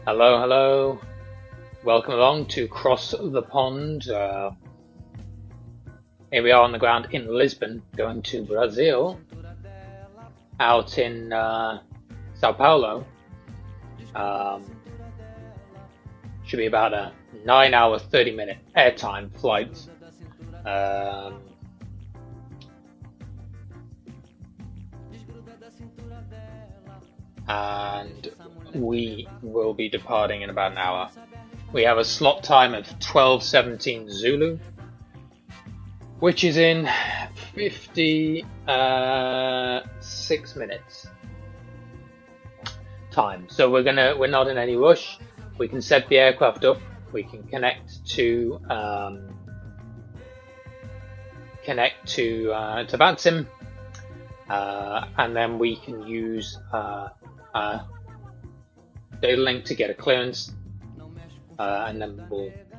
Hello, hello. Welcome along to Cross the Pond. Here we are on the ground in Lisbon, going to Brazil, out in São Paulo. Should be about a 9-hour, 30-minute airtime flight. And we will be departing in about an hour. We have a slot time of 12:17 Zulu, which is in 56 minutes time. So we're not in any rush. We can set the aircraft up. We can connect to Vatsim, and then we can use data link to get a clearance, and then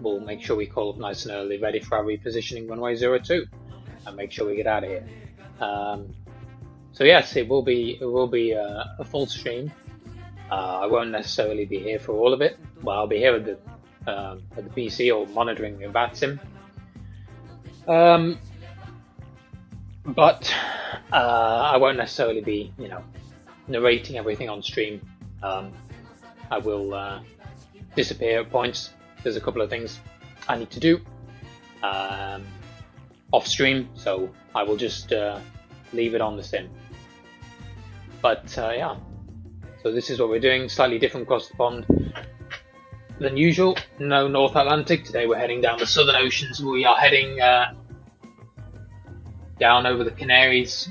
we'll make sure we call up nice and early, ready for our repositioning runway 02, and make sure we get out of here. So yes, it will be a full stream. I won't necessarily be here for all of it. Well, I'll be here at the PC or monitoring the Vatsim. But I won't necessarily be, narrating everything on stream. I will disappear at points. There's a couple of things I need to do off stream, so I will just leave it on the sim. But yeah, so this is what we're doing. Slightly different across the pond than usual. No North Atlantic. Today we're heading down the Southern Oceans. We are heading down over the Canaries,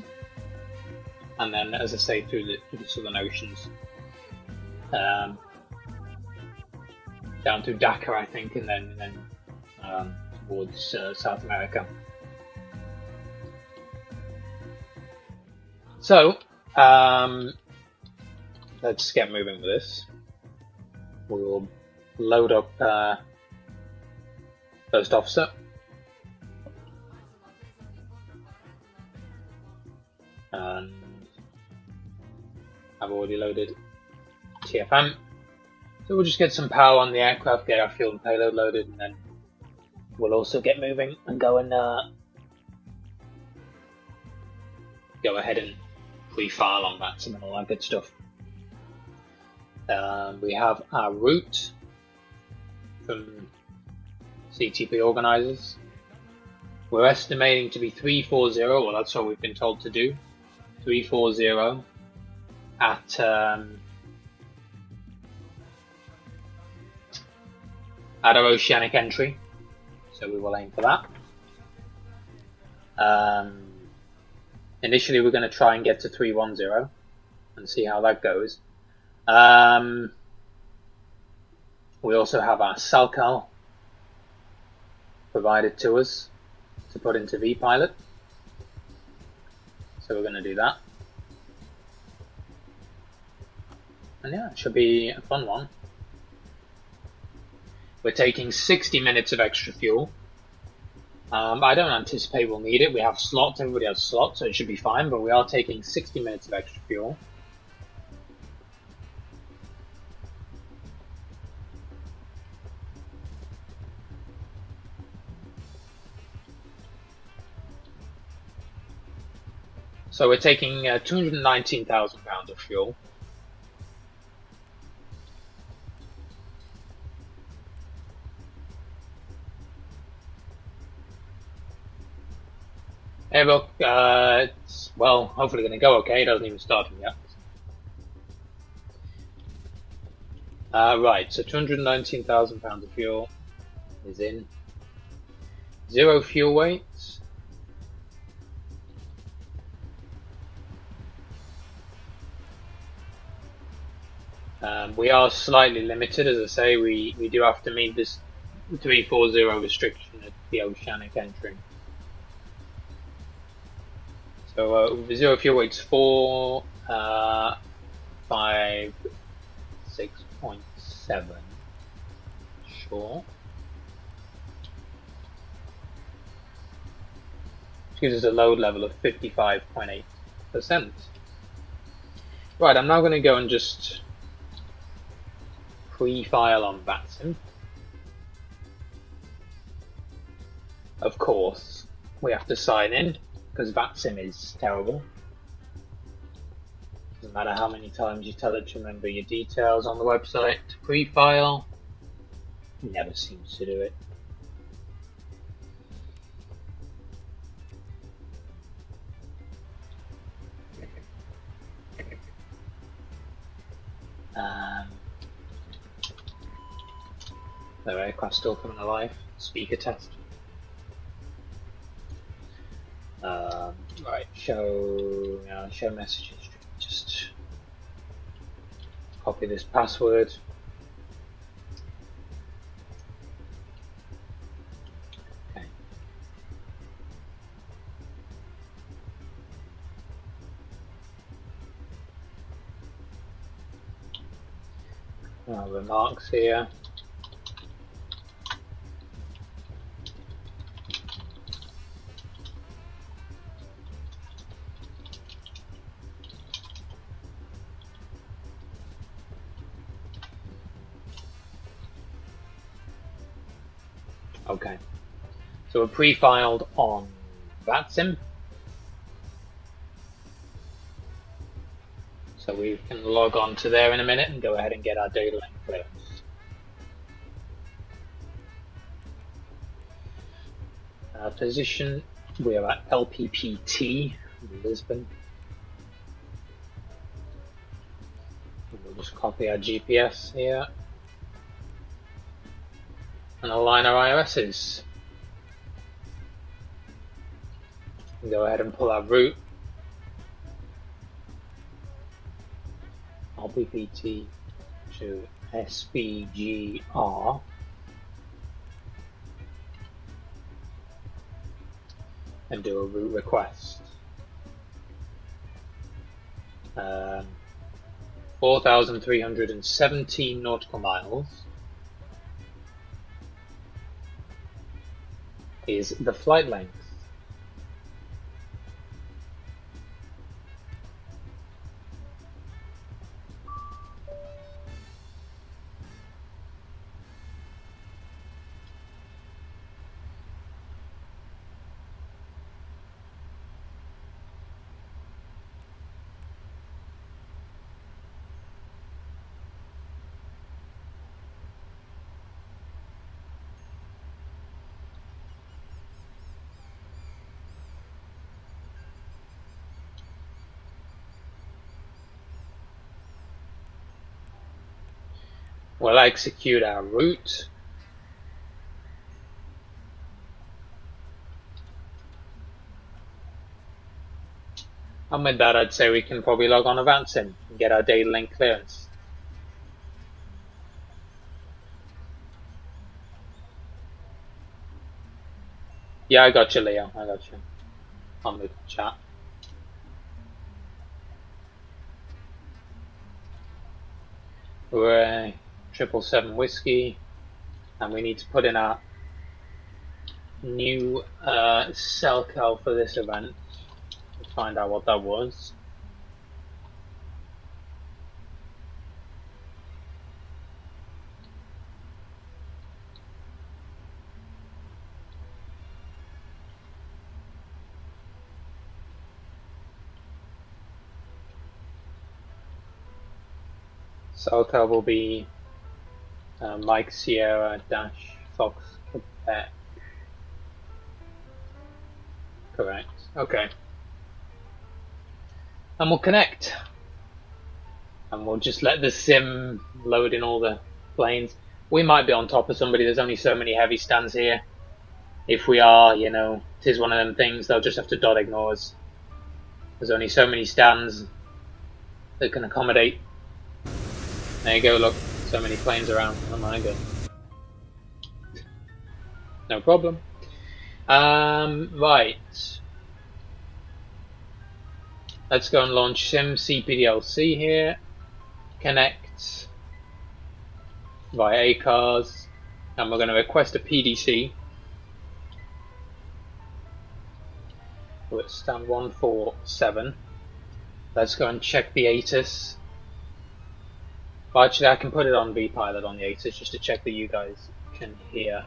and then, as I say, through the Southern Oceans, down through Dakar, I think, and then towards South America. So let's get moving with this. We will load up First Officer. And I've already loaded TFM. So we'll just get some power on the aircraft, get our fuel and payload loaded, and then we'll also get moving and go ahead and pre-file on that and all that good stuff. We have our route from CTP organizers. We're estimating to be 340, well that's what we've been told to do, 340 at our oceanic entry, so we will aim for that. Initially we're going to try and get to 310 and see how that goes. We also have our Salcal provided to us to put into VPilot, so we're going to do that. And yeah, it should be a fun one. We're taking 60 minutes of extra fuel. I don't anticipate we'll need it. We have slots, everybody has slots, so it should be fine, but we are taking 60 minutes of extra fuel. So we're taking 219,000 pounds of fuel. Hey look, it's, well, hopefully going to go okay. It hasn't even started yet. Right, so 219,000 pounds of fuel is in. 0 fuel weights. We are slightly limited, as I say. We do have to meet this 340 restriction at the oceanic entry. So 0 fuel weights 4, 5, 6.7. Sure. Which gives us a load level of 55.8%. Right, I'm now going to go and just pre-file on VATSIM. Of course, we have to sign in because VATSIM is terrible. Doesn't matter how many times you tell it to remember your details on the website to pre-file, it never seems to do it. The aircraft's still coming alive. Speaker test. Right, show messages. Just copy this password. Okay. Remarks here. Okay, so we're pre-filed on VATSIM, so we can log on to there in a minute and go ahead and get our data link clearance. Position, we are at LPPT, Lisbon. We'll just copy our GPS here and align our IRSs. Go ahead and pull our route. LPPT to SBGR. And do a route request. 4,317 nautical miles is the flight length. We'll execute our route. And with that, I'd say we can probably log on to VATSIM and get our data link clearance. Yeah, I got you, Leo. I got you. On the chat. We're 777 whiskey, and we need to put in our new cell cal for this event. Let's find out what that was. Cell cal will be Mike Sierra dash Fox Quebec. Correct. Okay. And we'll connect. And we'll just let the sim load in all the planes. We might be on top of somebody. There's only so many heavy stands here. If we are, you know, it is one of them things. They'll just have to dot ignore us. There's only so many stands that can accommodate. There you go, look. So many planes around. Oh my god. No problem. Right. Let's go and launch sim CPDLC here. Connect via ACARS. And we're going to request a PDC. So it's stand 147. Let's go and check the ATIS. Well, actually, I can put it on VPilot on the ASIS just to check that you guys can hear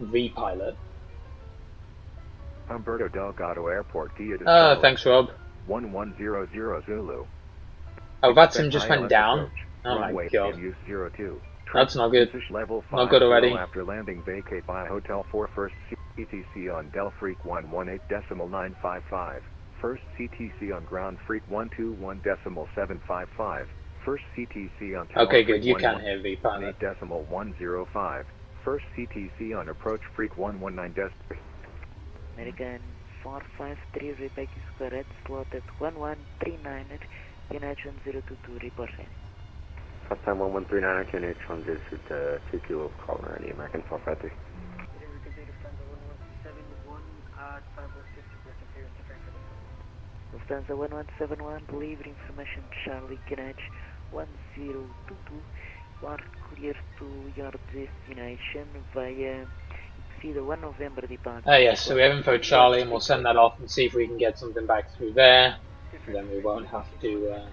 VPilot. Umberto Delgado Airport, Guia de Oh, thanks, Rob. 1100 Zulu. Oh, VATSIM just went down. Oh my god. That's not good. Not good already. After landing, vacate by Hotel 4 first CTC on Del Freak 118.955. First CTC on Ground Freak 121.755. First CTC on Tower Okay, good. Freak You can hear VPilot. 8.105. First CTC on Approach Freak 119. American 453, repeat is correct, slot at 1139 at QNH 1022, report ready. First time 1139 QNH 1022, 2 kilo caller ready, American 453. Lufthansa 1171, deliver information Charlie QNH 1022, you are clear to your destination via the 1 November departure. Yes, so we have info Charlie and we'll send that off and see if we can get something back through there. And then we won't have to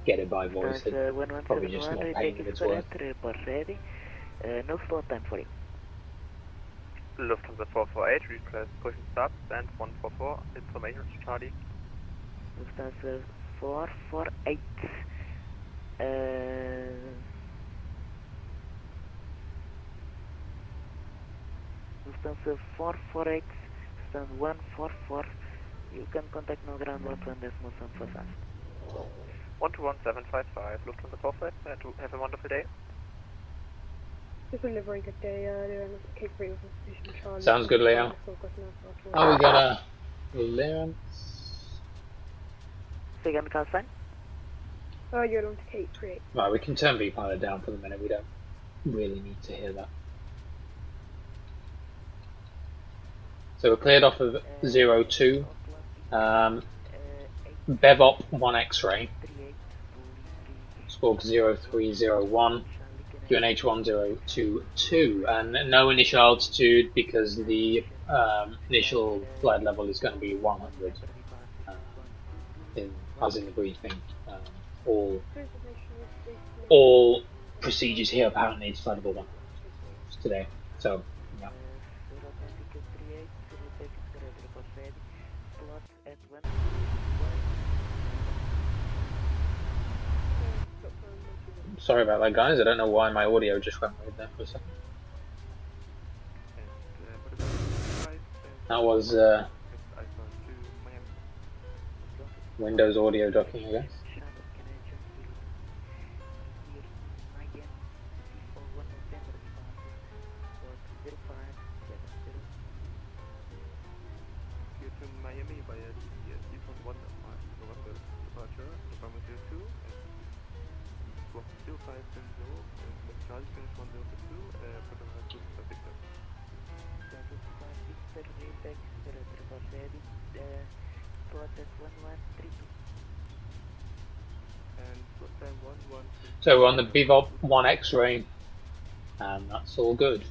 get it by voice. Probably just more pain than it's worth. Report ready. No slot time for you. Lufthansa 448, request push and stop, stand 144, information to Charlie. Lufthansa 448. Lufthansa 448, stand 144. You can contact no ground lot 1.1 for fast. 121755, Lufthansa 448, have a wonderful day. Just a very good day, they're on Cape Breton position Charlie. Sounds good, Leo. Oh, we got a clearance. Second call sign? Oh, you're on to Cape Breton. Right, we can turn VPilot down for the minute, we don't really need to hear that. So we're cleared off of 02, BevOp 1 X-ray, squawk 0301, QNH 1022, and no initial altitude because the initial flight level is going to be 100, as in the briefing. All procedures here apparently it's flightable 100 today, so yeah. Sorry about that, guys. I don't know why my audio just went weird there for a second. That was Windows audio docking, I guess. Miami via Lisbon 1 November departure, November 02, and squawk 0570, Charlie finish 102, Protocol 2 Victor. And slot time 112. So we're on the BevOp 1 X-ray, and that's all good.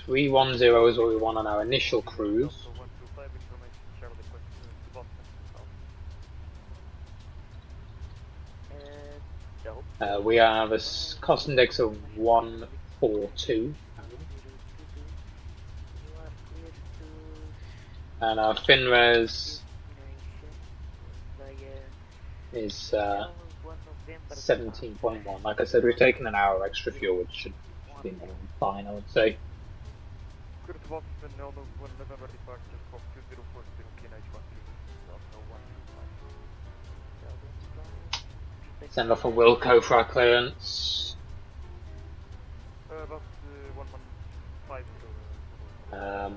$310 is what we want on our initial cruise. We have a cost index of 142, and our FinRes is 17.1. Like I said, we've taken an hour extra fuel, which should be more than fine, I would say. Send off a Wilco for our clearance.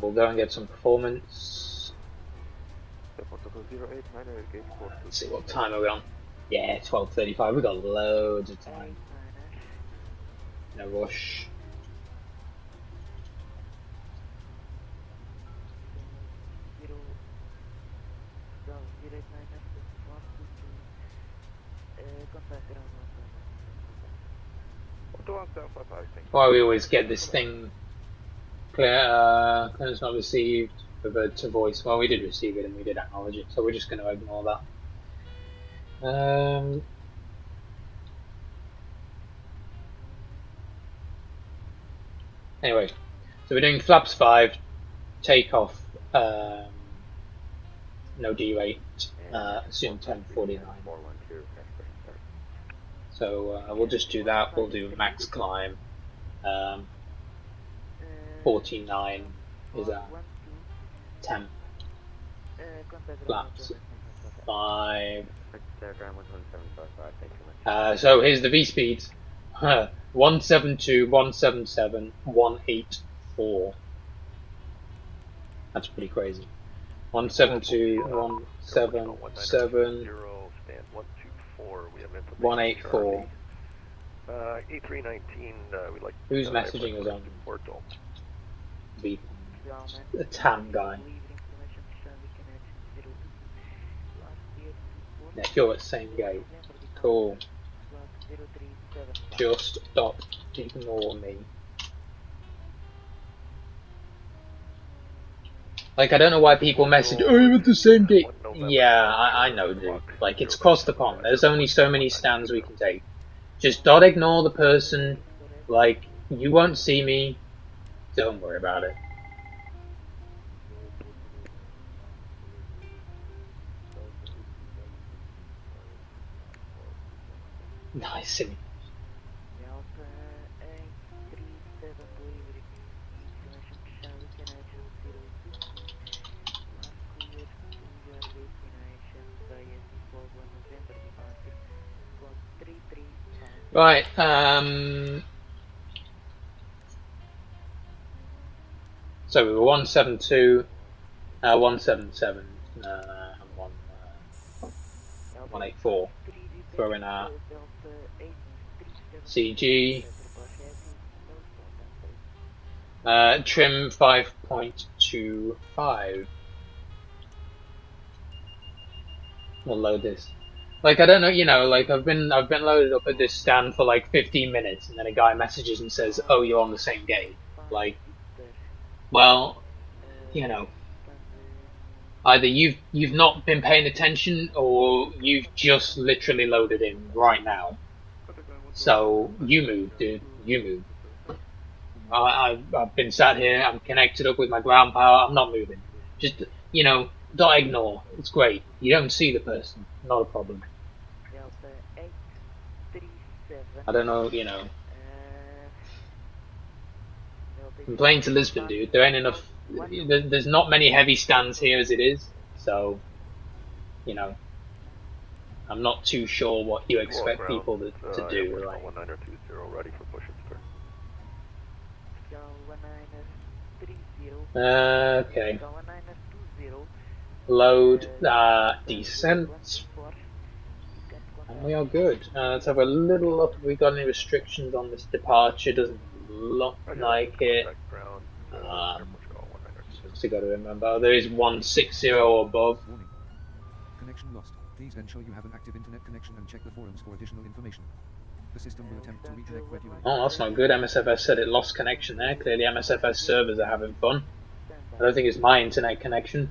We'll go and get some performance. Let's see, what time are we on? Yeah, 12:35. We've got loads of time. No rush. Why we always get this thing Clearance not received. Revert to voice. Well, we did receive it and we did acknowledge it, so we're just going to ignore that. Anyway, so we're doing flaps 5, takeoff, no D-rate, assume 1049. So we'll just do that. We'll do max climb. 49 is our temp. Flaps 5. So here's the V speeds. 172, 177, 184. That's pretty crazy. 172, 177, 184. A319, we'd like. Who's messaging us on? The TAM guy. Yeah, you're at the same gate. Cool. Just stop. Ignore me. Like, I don't know why people message, oh, I'm at the same gate. Yeah, I know, dude. Like, it's across the pond. There's only so many stands we can take. Just don't ignore the person. Like, you won't see me. Don't worry about it. Nice. Right, so we were 172, 177, and 184. Throw in our CG. Trim 5.25. We'll load this. Like, I don't know, you know, like I've been loaded up at this stand for like 15 minutes, and then a guy messages and says, "Oh, you're on the same gate." Like, well, you know, either you've not been paying attention, or you've just literally loaded in right now. So you move, dude. You move. I've been sat here. I'm connected up with my ground power. I'm not moving. Just, you know, don't ignore. It's great. You don't see the person. Not a problem. I don't know, you know. I'm playing to Lisbon, dude. There ain't enough. There's not many heavy stands here as it is. So, you know, I'm not too sure what you expect people to do. Right? Ready for push and start. Okay. Load descent. And we are good. Let's have a little look if we got any restrictions on this departure. Doesn't look like it. Still got to remember there is 160 above. Warning. Connection lost. Please ensure you have an active internet connection and check the forums for additional information. The system will attempt to reconnect regularly. Oh, that's not good. MSFS said it lost connection there. Clearly MSFS servers are having fun. I don't think it's my internet connection.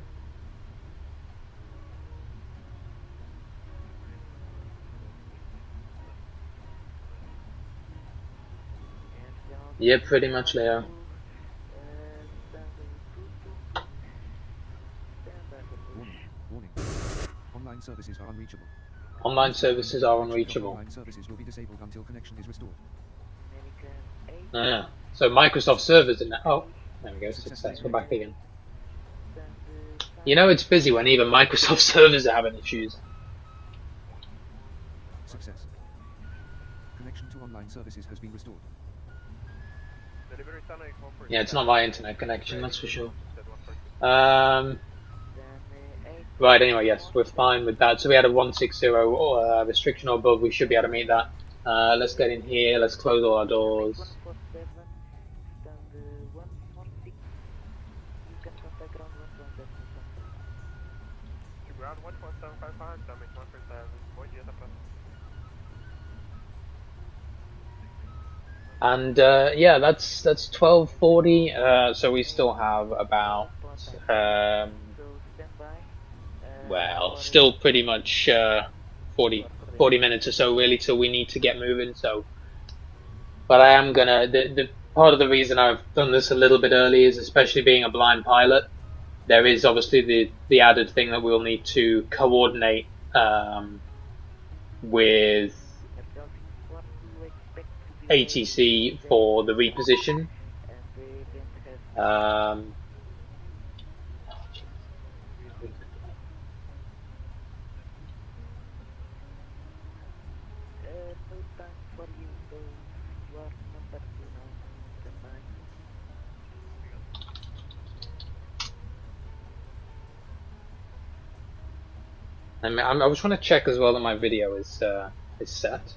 Yeah, pretty much, Leo. Warning. Online services are unreachable. Online services are unreachable. Online services will be disabled until connection is restored. Yeah. So Microsoft servers in that. Oh, there we go. Success. We're back again. You know it's busy when even Microsoft servers are having issues. Success. Connection to online services has been restored. Yeah, it's not my internet connection, that's for sure. Right, anyway, yes, we're fine with that. So we had a 160 restriction or above, we should be able to meet that. Let's get in here, let's close all our doors. And yeah, that's 12:40. So we still have about So stand by. well, still pretty much 40 minutes or so really till we need to get moving. So, but I am gonna the part of the reason I've done this a little bit early is especially being a blind pilot. There is obviously the added thing that we'll need to coordinate with Airtel 64 to expect to be ready ATC today for the reposition. and the event has Um, no time for you, so you are number 2 now. Stand by. I was trying to check as well that my video is set.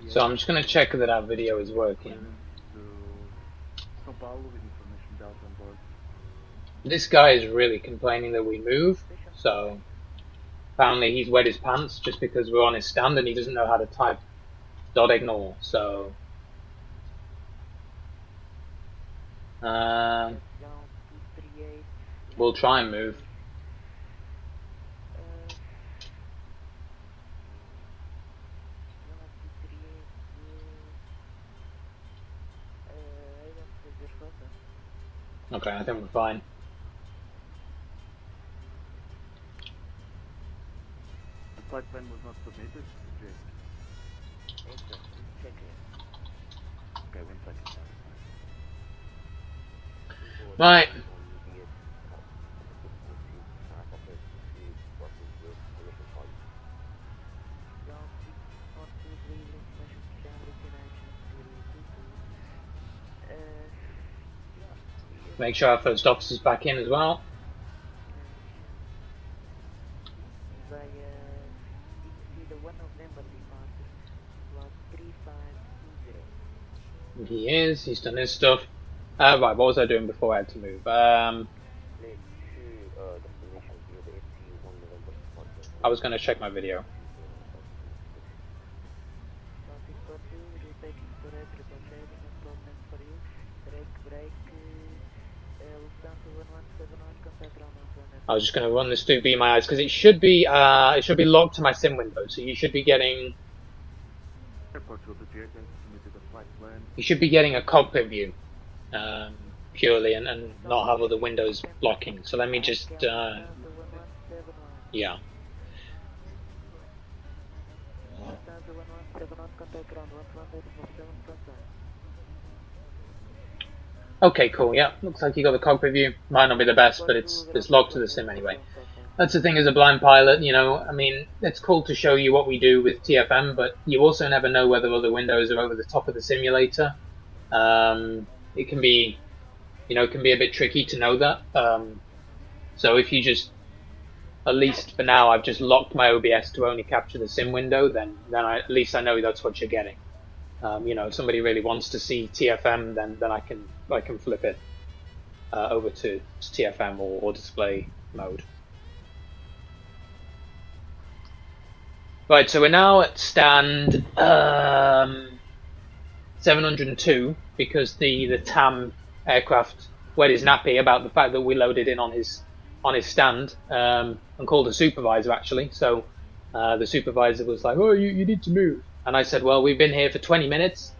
So I'm just going to check that our video is working. São Paulo with information Delta on board. This guy is really complaining that we move, so apparently he's wet his pants just because we're on his stand and he doesn't know how to type .ignore, so Down 238. we'll try and move. Down 238. I don't fazer falta. Okay, I think we're fine. The flight plan was not submitted. Jay. Exato, check it. Okay, 1 second. Right. Down 642, leaving information to Charlie Connection 022. Make sure our first officer's back in as well. Via ETC, the 1 November departure, slot 3520. He is. He's done his stuff. Right, what was I doing before I had to move? I was going to check my video. Down 642, retaking storage, report sharing, employment for you, break, Lufthansa 1171, contact ground 11. I was just going to run this through Be My Eyes because it should be locked to my sim window, so you should be getting Airport will be submitted the flight plan. you should be getting a cockpit view purely and not have all the windows blocking. So let me just Lufthansa 1171. yeah. Lufthansa 1171, contact ground 11.7 contact. Okay, cool. Yeah, looks like you got the cockpit view. Might not be the best, but it's locked to the sim anyway. That's the thing as a blind pilot, you know, I mean, it's cool to show you what we do with TFM, but you also never know whether other windows are over the top of the simulator. It can be, you know, it can be a bit tricky to know that. So if you just, at least for now, I've just locked my OBS to only capture the sim window, then at least I know that's what you're getting. You know, if somebody really wants to see TFM, then I can flip it over to TFM or display mode. Right, so we're now at stand 702 because the TAM aircraft wet his nappy about the fact that we loaded in on his stand and called a supervisor actually. So the supervisor was like, "Oh, you need to move." And I said, well, we've been here for 20 minutes,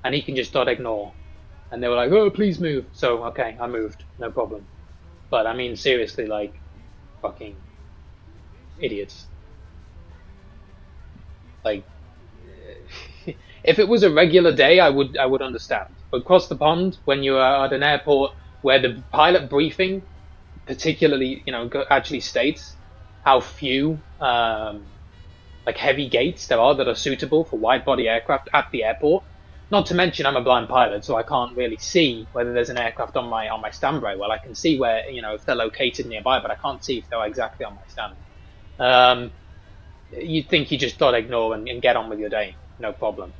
and he can just dot ignore. And they were like, oh, please move. So, okay, I moved, no problem. But I mean, seriously, like, fucking idiots. Like, if it was a regular day, I would understand. But across the pond, when you are at an airport where the pilot briefing, particularly, actually states how few like heavy gates there are that are suitable for wide-body aircraft at the airport. Not to mention, I'm a blind pilot, so I can't really see whether there's an aircraft on my standby. Well, I can see where if they're located nearby, but I can't see if they're exactly on my stand. You'd think you just dot ignore and get on with your day, no problem,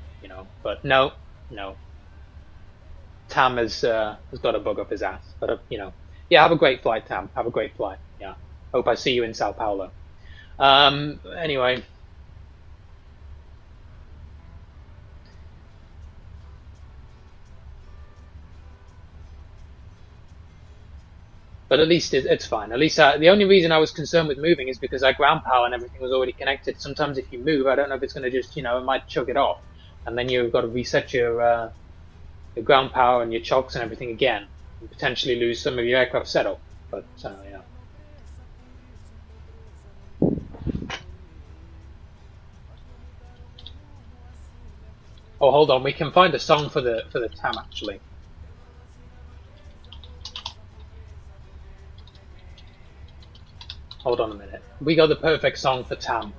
But no. Tam has got a bug up his ass, but yeah. Have a great flight, Tam. Have a great flight. Yeah. Hope I see you in Sao Paulo. Anyway. But at least it's fine. At least the only reason I was concerned with moving is because our ground power and everything was already connected. Sometimes if you move, I don't know if it's going to just, it might chug it off. And then you've got to reset your ground power and your chocks and everything again. And potentially lose some of your aircraft setup. But, yeah. Oh, hold on. We can find a song for the Tam, actually. Hold on a minute. We got the perfect song for Tam.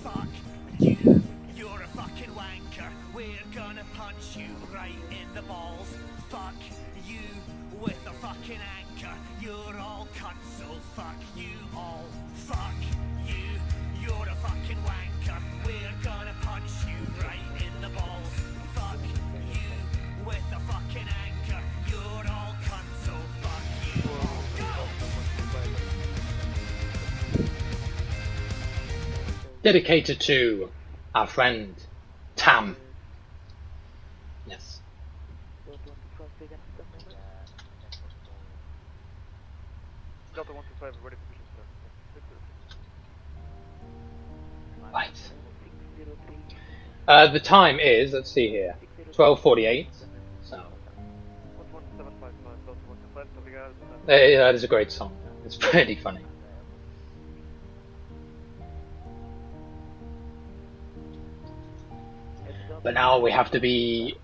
Fuck you, you're a fucking wanker. We're gonna punch you right in the balls. Fuck you with a fucking anchor. You're all cunts, so fuck you all. Fuck you, you're a fucking wanker. We're gonna punch you right in the balls. Fuck you with a fucking anchor. You're all cunts, so fuck you all. Go! Dedicated to our friend Tam. Yes. Delta 125, ready for mission, sir. Right. The time is, let's see here, 12:48. So. 11755, Delta 125, obrigado. That is a great song. It's pretty funny. But now we have to be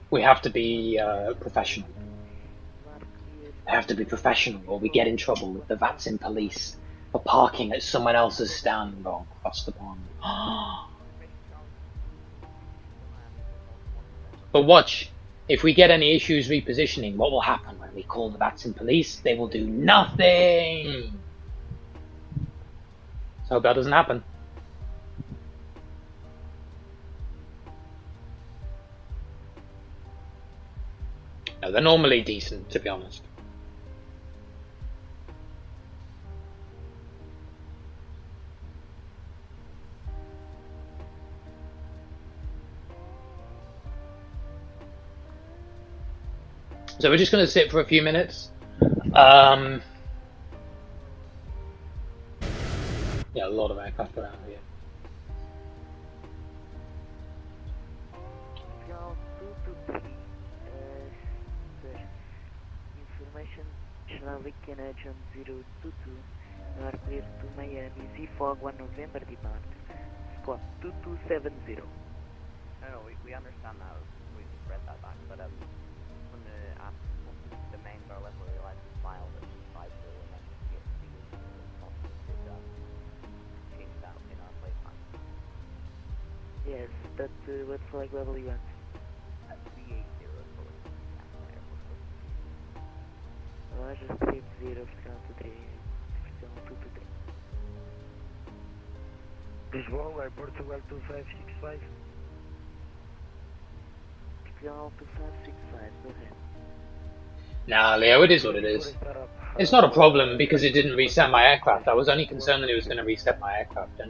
professional. We have to be professional, or we get in trouble with the Vatsin police for parking at someone else's stand or across the pond. But watch, if we get any issues repositioning, what will happen when we call the Vatsin police? They will do nothing. So hope that doesn't happen. No, they're normally decent, to be honest. So we're just going to sit for a few minutes. Yeah, a lot of aircraft around here. Information Charlie Kennedy on 022 North clear to Miami Z-Fog 1 November depart squad 2270. No, we understand that. We just read that back, but when the main bar level realized the file that was 50 and then change that in our play plan. Yes, but what flag level you want? 380 Loja 30, Portugal 23, Portugal 223. Lisbon, Portugal 2565. Portugal 2565, go ahead. Nah, Leo, it is what it is. It's not a problem because it didn't reset my aircraft. I was only concerned that it was going to reset my aircraft,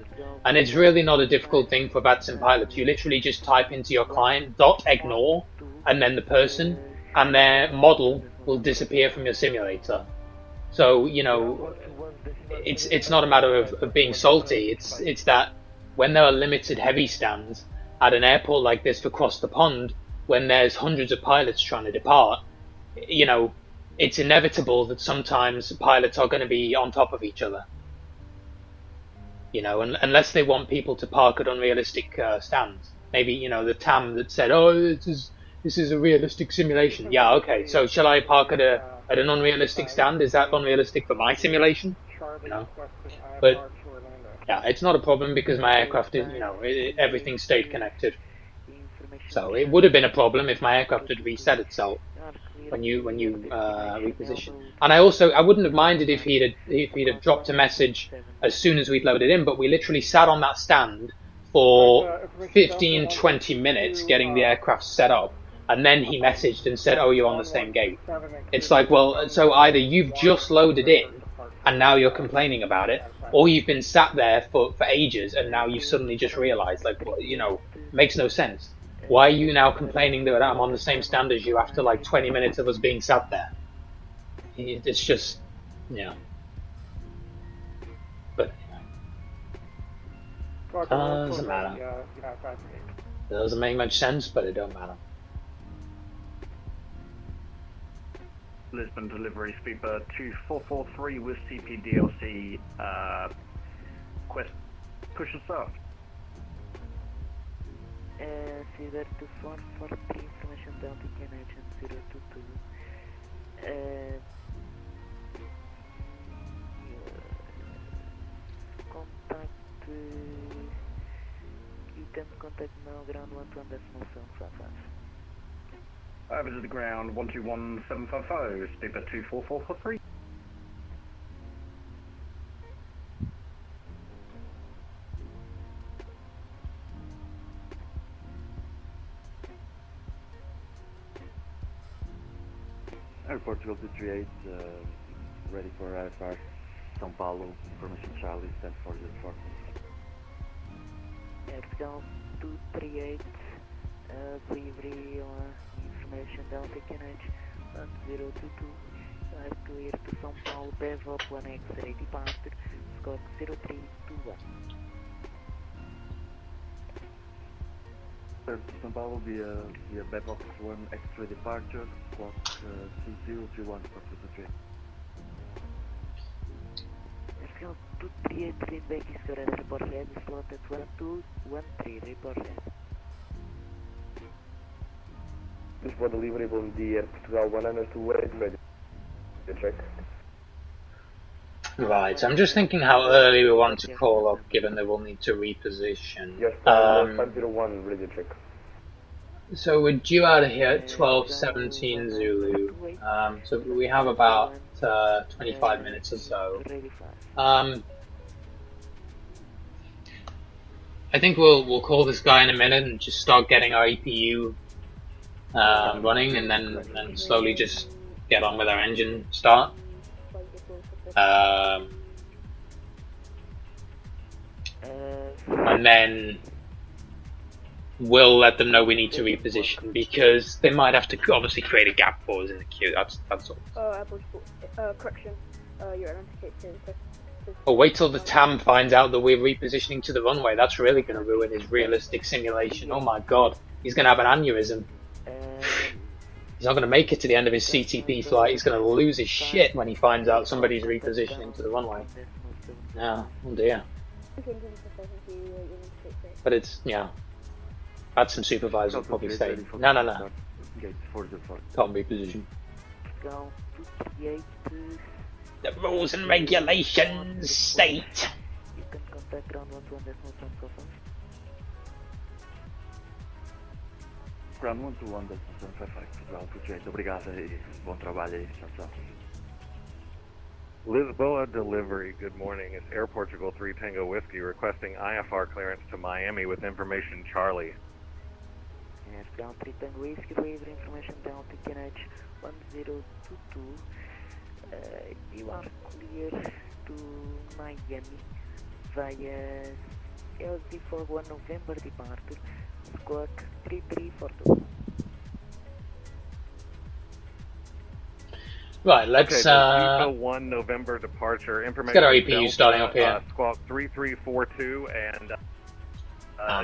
and it's really not a difficult thing for VATSIM pilots. You literally just type into your client .ignore and then the person, and their model will disappear from your simulator. So you know, it's not a matter of being salty. It's that when there are limited heavy stands at an airport like this across the pond, when there's hundreds of pilots trying to depart, you know, it's inevitable that sometimes pilots are going to be on top of each other. You know, unless they want people to park at unrealistic stands. Maybe, you know, the TAM that said, "Oh, this is a realistic simulation." Yeah, okay. So shall I park at an unrealistic stand? Is that unrealistic for my simulation? You know, but yeah, it's not a problem because my aircraft is, you know, everything stayed connected. So it would have been a problem if my aircraft had reset itself when you reposition. And I wouldn't have minded if he'd have dropped a message as soon as we'd loaded in, but we literally sat on that stand for 15-20 minutes getting the aircraft set up, and then he messaged and said, "Oh, you're on the same gate." It's like, well, so either you've just loaded in and now you're complaining about it, or you've been sat there for ages and now you've suddenly just realized, like, you know, makes no sense. Why are you now complaining that I'm on the same stand as you after like 20 minutes of us being sat there? It's just, yeah. But doesn't matter. It doesn't make much sense, but it don't matter. Lisbon delivery speedbird 2443 with CPDLC, quest push and start. Silver 2443 information Delta Canadian 022. Contact, you can contact now ground 121.755. Over to the ground 121755, speedbird 24443. Portugal 238, ready for IFR, São Paulo, information Charlie, stand for the report. Portugal 238, delivery on information Delta Canage 1022, clear to São Paulo, Bevel, Plan X-ray departure, score 0321. São Paulo via Bevel 1 X-ray departure, clock 2031 for 238. Portugal 238, feedback is correct, report head, slot at 1213, report head. Lisbon delivery, bom dia, Portugal 128, ready to check. Right, I'm just thinking how early we want to call up, given that we'll need to reposition. Yes, 501, ready to check. So we're due out of here at 12:17 Zulu. So we have about 25 minutes or so. I think we'll call this guy in a minute and just start getting our EPU running, and then slowly just get on with our engine start. And then we'll let them know we need to reposition, because they might have to obviously create a gap for us in the queue. That's all. Correction. You're identified. Oh, wait till the TAM finds out that we're repositioning to the runway. That's really going to ruin his realistic simulation. Oh my god, he's going to have an aneurysm. He's not going to make it to the end of his CTP flight. He's going to lose his shit when he finds out somebody's repositioning to the runway. No, oh dear. But it's, yeah. Had some supervisor will probably say, no. Can't reposition. The rules and regulations state. You can contact ground 121.755. Ground 121.755, Portugal 238, obrigado e bom trabalho aí, tchau. Lisboa delivery, good morning. It's Air Portugal 3 Tango Whiskey requesting IFR clearance to Miami with information Charlie. Yes, ground 3 Tango Whiskey, delivery information down to Canage 1022. You are clear to Miami via LZ41 November departure, squawk 3342. Right, let's okay, 1 November departure. Information. Let's get our EPU starting up here. Squawk 3342 and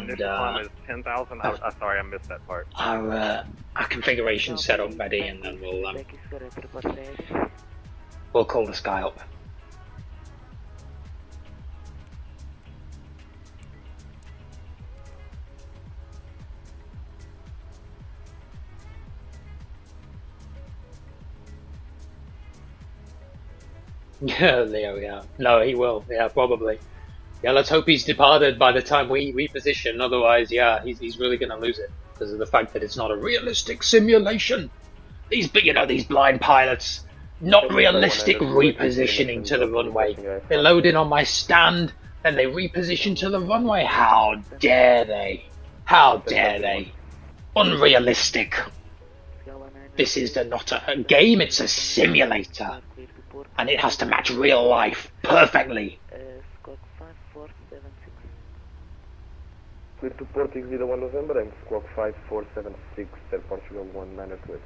initial climb is 10,000. Sorry, I missed that part. Our configuration set up ready, and then we'll call the sky up. Yeah, Leo, yeah. No, he will. Yeah, probably. Yeah, let's hope he's departed by the time we reposition. Otherwise, yeah, he's really going to lose it because of the fact that it's not a realistic simulation. These blind pilots, not realistic repositioning to the runway. They load in on my stand, then they reposition to the runway. How dare they? How dare they? Unrealistic. This is not a game, it's a simulator. And it has to match real life perfectly. Squawk 5476. Clear to port exit 1 November and squawk 5476 at Portugal 1928.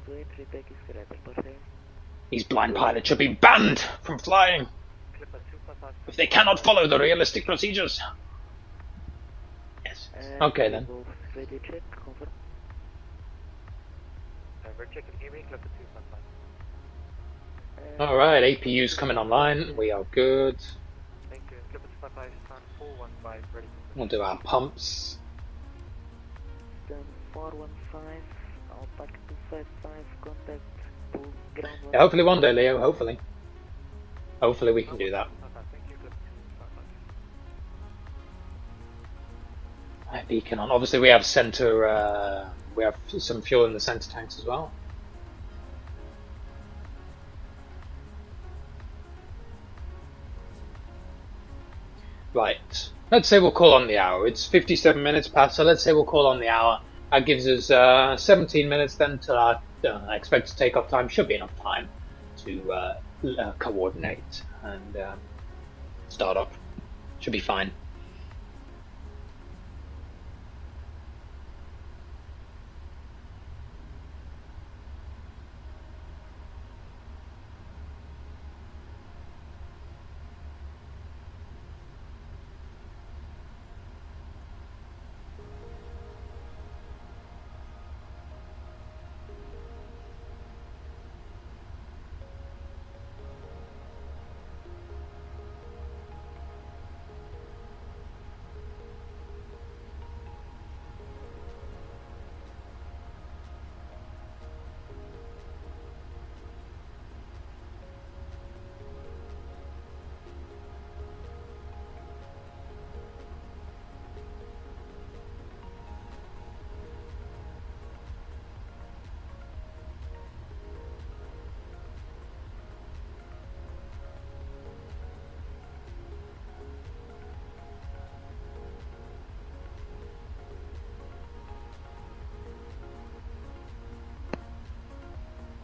1928, repeat is correct. These blind pilots should be banned from flying if they cannot follow the realistic procedures. Yes. Okay then. Ready check, confirm. We're checking hearing, clip the 255. Alright, APU's coming online. We are good. Thank you. Clip the 255, stand 415, ready. We'll do our pumps. Stand 415, Alpaca 255, contact to ground. Yeah, hopefully one day, Leo, hopefully. Hopefully we can do that. Thank you, clip the 255. Right, beacon on. Obviously we have center, we have some fuel in the center tanks as well. Right, let's say we'll call on the hour. It's 57 minutes past, so let's say we'll call on the hour. That gives us 17 minutes then till our expected takeoff time. Should be enough time to coordinate and start up. Should be fine.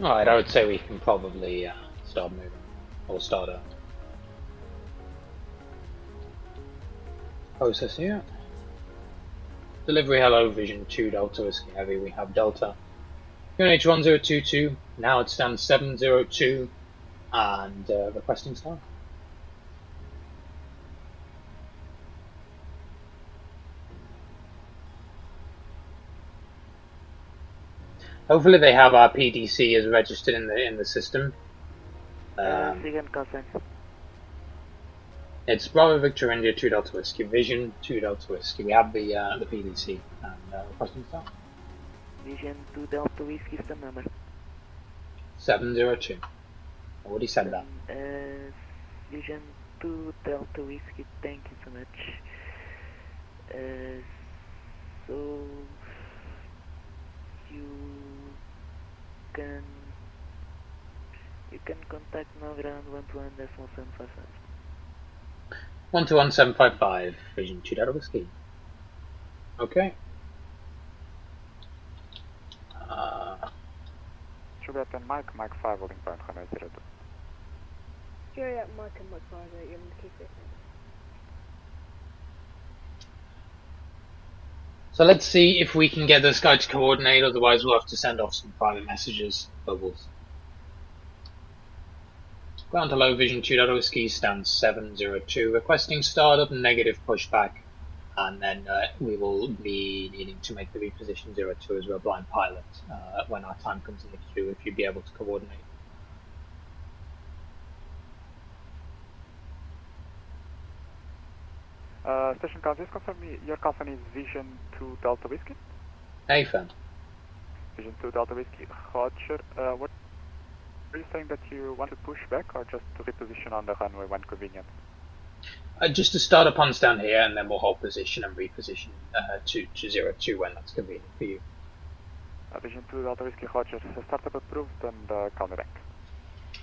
Alright, I would say we can probably start moving, or start up. Process here. Delivery hello, Vision 2 Delta Whiskey Heavy, we have Delta. UNH 1022, now it stands 702, and requesting start. Hopefully they have our PDC as registered in the system. It's Bravo Victor India 2 Delta Whiskey, Vision 2 Delta Whiskey. We have the PDC and requesting start. Vision 2 Delta Whiskey, stand number 702. I already said that. Vision 2 Delta Whiskey, thank you so much. So you can contact now ground 121.755. 121.755, Vision 2 Delta Whiskey. Okay. Juliet and Mike 5 holding point runway 02. Juliet, Mike and Mike 5, you're in the key safe. So let's see if we can get this guy to coordinate, otherwise we'll have to send off some private messages. Bubbles. Ground to low vision 2.0 ski stand 702, requesting startup negative pushback, and then we will be needing to make the reposition 02 as we're a blind pilot when our time comes in the queue, if you'd be able to coordinate. Station Count, just confirm me, your company is Vision 2 Delta Whiskey? Hey, fam. Vision 2 Delta Whiskey, Roger. What are you saying, that you want to push back or just to reposition on the runway when convenient? Just to start up on stand here, and then we'll hold position and reposition to 02 when that's convenient for you. Vision 2 Delta Whiskey, Roger. Startup approved and call me back.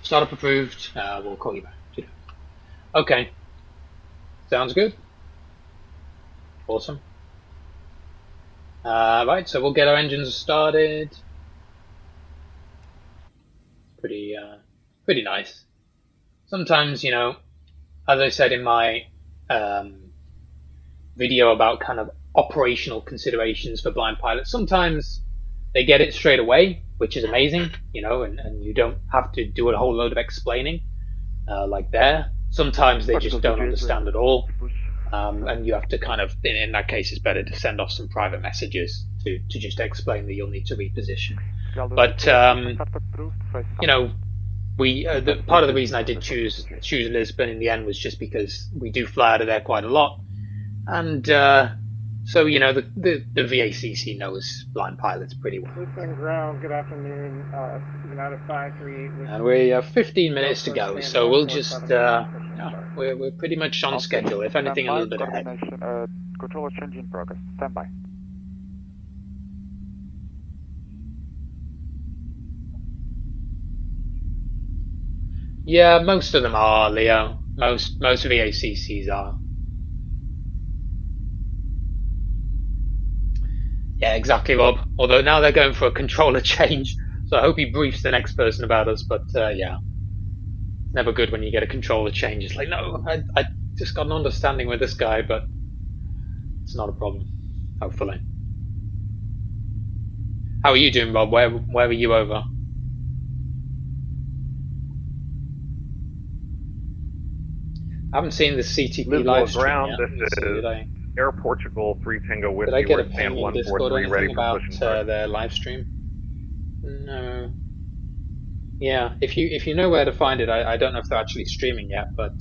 Startup approved, we'll call you back. Okay. Sounds good. Awesome. Right, so we'll get our engines started. Pretty nice. Sometimes, you know, as I said in my video about kind of operational considerations for blind pilots, sometimes they get it straight away, which is amazing, you know, and you don't have to do a whole load of explaining like there. Sometimes they just don't understand at all. And you have to kind of, in that case, it's better to send off some private messages to just explain that you'll need to reposition. But, you know, part of the reason I did choose Lisbon in the end was just because we do fly out of there quite a lot. And so, you know, the VACC knows blind pilots pretty well. Lisbon ground, good afternoon, United 538. And we have 15 minutes to go, so we'll just, we're pretty much on schedule, if anything a little bit ahead. Controller change in progress, stand by. Yeah, most of them are, Leo. Most VACCs are. Yeah, exactly, Rob. Although now they're going for a controller change, so I hope he briefs the next person about us. But yeah, never good when you get a controller change. It's like, no, I just got an understanding with this guy, but it's not a problem, hopefully. How are you doing, Rob? Where were you over? I haven't seen the CTP live stream ground, yet. this is Air Portugal 3 Tango Whiskey. Did I get a We're ping in Discord or anything about their live stream? No. Yeah, if you know where to find it, I don't know if they're actually streaming yet, but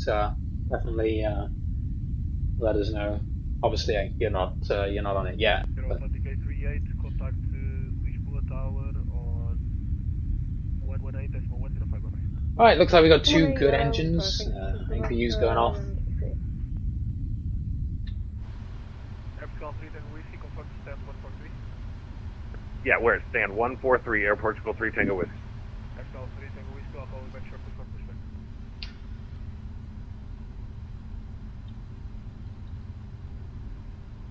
definitely let us know. Obviously, you're not on it yet. But... Contact Lisbon Tower on 118.105. Alright, looks like we got two good engines. APU's going off. Yeah, where? Stand 143, Air Portugal 3 Tango Whiskey.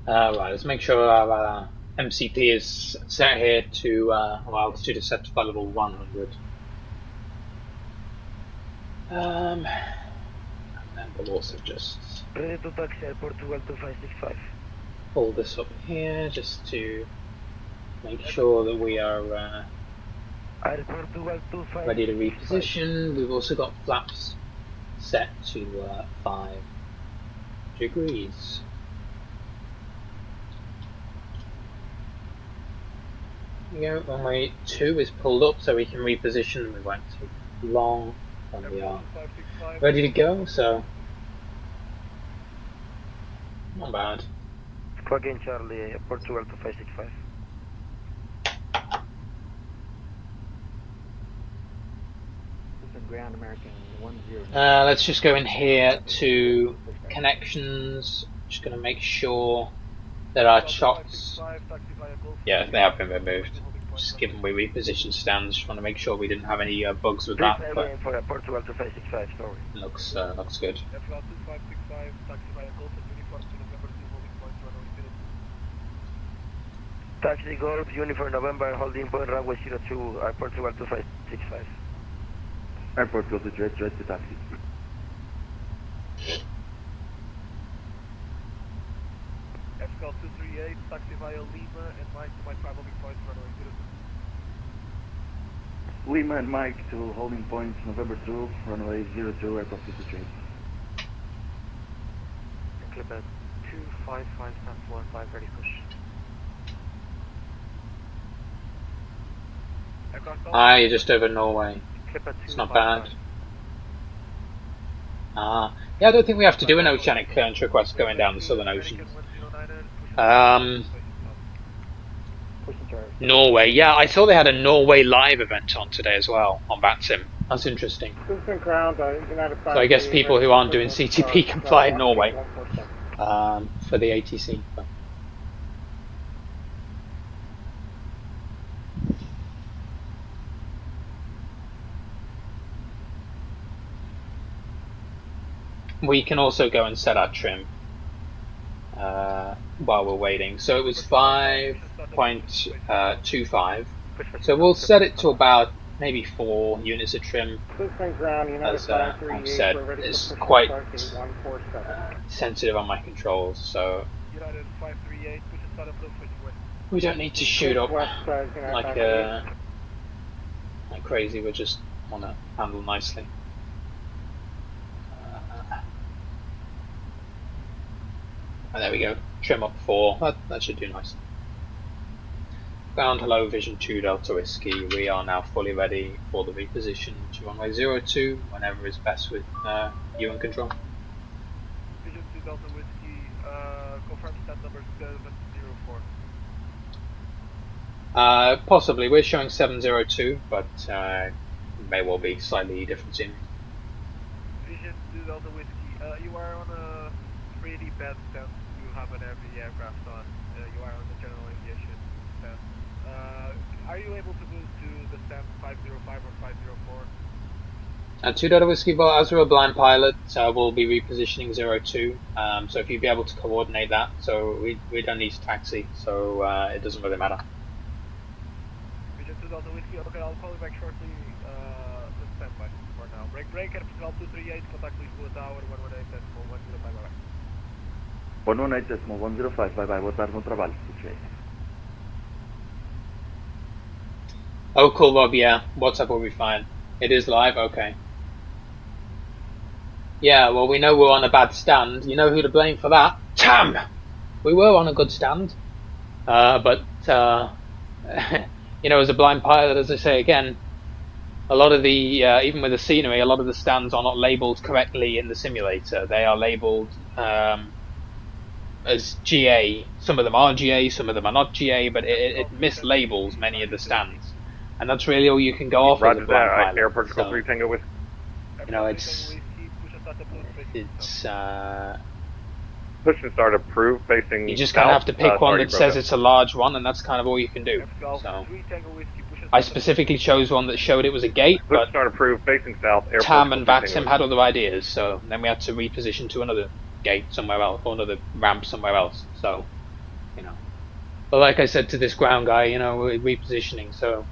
Right, let's make sure our MCP is set here to, our altitude is set to flight level 100. And then we'll also just ready to taxi Air Portugal 2565. pull this up here just to make sure that we are ready to reposition. We've also got flaps set to 5 degrees. There we go, runway 2 is pulled up so we can reposition. We won't take long when we are ready to go, so not bad. Squawk in Charlie, Portugal 2565. Ground American 10. Let's just go in here to connections. Just going to make sure that our shots, yeah, they have been removed. Just given we repositioned stands, just want to make sure we didn't have any bugs with that. But Portugal 2565, sorry. Looks good. Taxi Golf, Uniform November, holding point runway 02, Airport 2565. Airport Golf to Jet to taxi. FCL 238, taxi via Lima and Mike to Mike 5 holding points runway 02. Lima and Mike to holding points November 2, runway 02, airport to Jet. Clip at 255, stand 15, ready push. Ah, you're just over Norway. It's not bad. Ah, yeah, I don't think we have to do an oceanic clearance request going down the Southern Ocean. Norway, yeah, I saw they had a Norway live event on today as well, on VATSIM. That's interesting. So I guess people who aren't doing CTP can fly in Norway for the ATC. We can also go and set our trim while we're waiting. So it was 5.25. So we'll set it to about maybe 4 units of trim. As I've said, it's quite sensitive on my controls, so we don't need to shoot up like crazy. We just want to handle nicely. And there we go, trim up 4, that should do nicely. Ground hello, Vision 2 Delta Whiskey, we are now fully ready for the reposition to runway 02, whenever is best with you in control. Vision 2 Delta Whiskey, confirm stand number 704. Possibly, we're showing 702, but may well be slightly different in. Vision 2 Delta Whiskey, you are on a pretty bad stance to have an heavy aircraft on. You are on the general aviation stance. Are you able to move to the stance 505 or 504? 2 Delta Whiskey, but as we're a blind pilot, we'll be repositioning 02. So if you'd be able to coordinate that, so we don't need to taxi, so it doesn't really matter. Vision 2 Delta Whiskey, okay, I'll call you back shortly. Let's stand by for now. Break, Airport 238, contact Lisbon Tower 118.105, bye-bye. 118.105, bye-bye, boa tarde, bom trabalho. Oh cool, Rob, yeah, WhatsApp will be fine. It is live, okay. Yeah, well we know we're on a bad stand. You know who to blame for that? TAM! We were on a good stand. But you know, as a blind pilot, as I say again, a lot of the, even with the scenery, a lot of the stands are not labelled correctly in the simulator. They are labelled as GA. Some of them are GA, some of them are not GA, but it mislabels many of the stands. And that's really all you can go off as a blind pilot. Airport So, 3 Tango with. you know, it's Push and start approved facing. you just kind of have to pick one that says it. it's a large one, and that's kind of all you can do. So I specifically chose one that showed it was a gate, Push but and start approved facing south. Airport TAM and 3 Tango VATSIM had other ideas, so then we had to reposition to another gate somewhere else, or another ramp somewhere else. So, you know, but like I said to this ground guy, you know, we're repositioning, so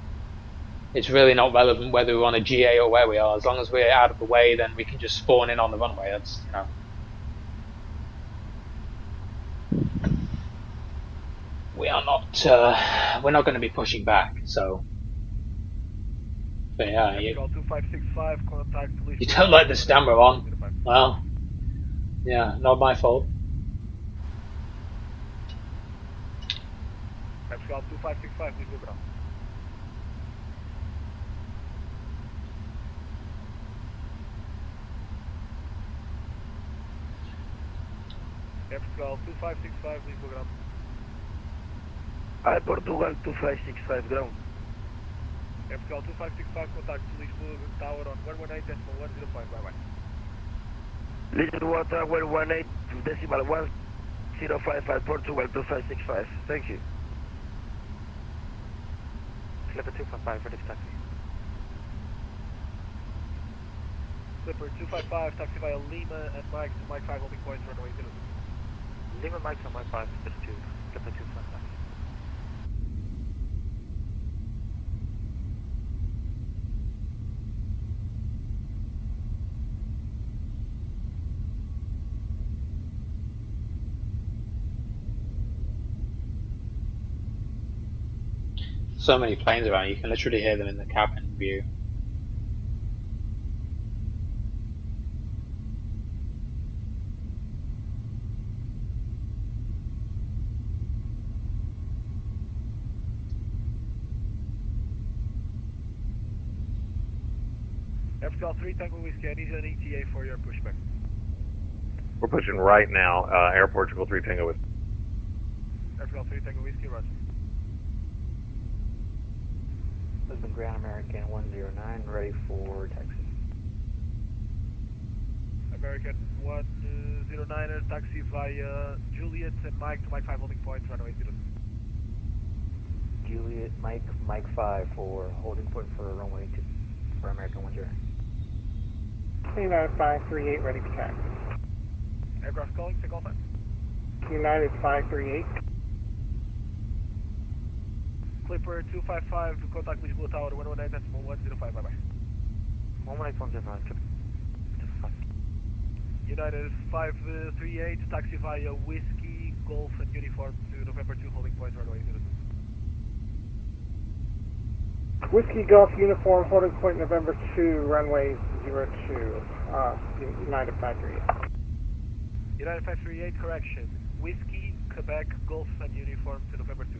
it's really not relevant whether we're on a GA or where we are. As long as we're out of the way, then we can just spawn in on the runway. That's, you know. We are not, we're not going to be pushing back, so. But yeah, you don't like the stand we're on. Well, yeah, not my fault. FCL 2565, please move around. FCL 2565, please move around. Hi, Portugal 2565, ground. FCL 2565, contact Lisbon Tower on 118.105, bye-bye. Lisbon Tower 18.105, Portugal 2565, thank you. Clipper 255, ready for taxi. Clipper 255, taxi via Lima and Mike to Mike 5 holding points, runway 02. Lima Mike on Mike 5, 02, Clipper 255. So many planes around, you can literally hear them in the cabin view. Airfield 3 Tango Whiskey, I need an ETA for your pushback. We're pushing right now, Air Portugal 3 Tango with. Airfield 3 Tango Whiskey, roger. Lisbon Grand American 109, ready for taxi. American 109er, taxi via Juliet and Mike to Mike 5 holding point, runway 0. Juliet, Mike 5 for holding point for runway 2 for American 10. United 538, ready for taxi. Aircraft calling, take all time. United 538. Clipper 255, contact Lisbon Tower 119.105, bye bye. 118.105. United 538, taxi via Whiskey, Golf and Uniform to November 2, holding point, runway 02. Whiskey Golf Uniform, holding point November 2, runway 02. United 538. United 538, correction. Whiskey, Quebec, Golf and Uniform to November 2.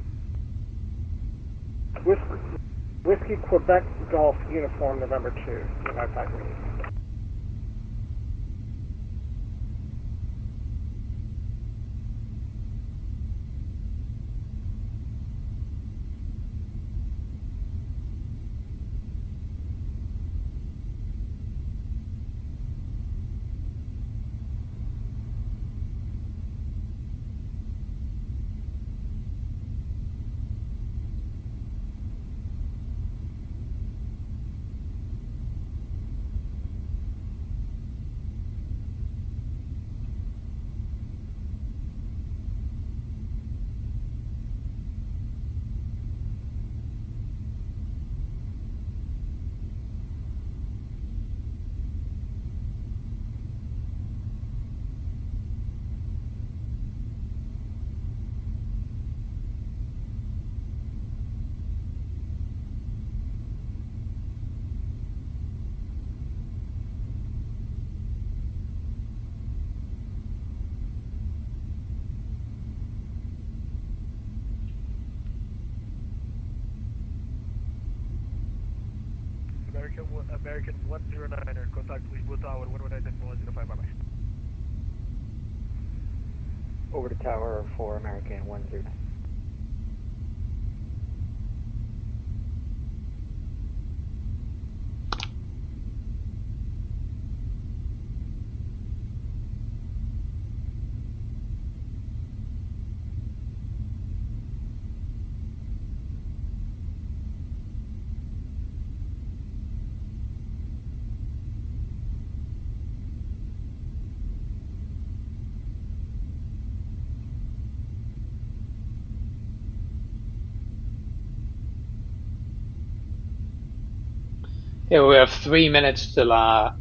Whiskey Quebec Golf Uniform, November 2, United 538. American 109er, contact Lisbon Tower 119.105, bye bye. Over to tower for American 109. Yeah, we have 3 minutes till our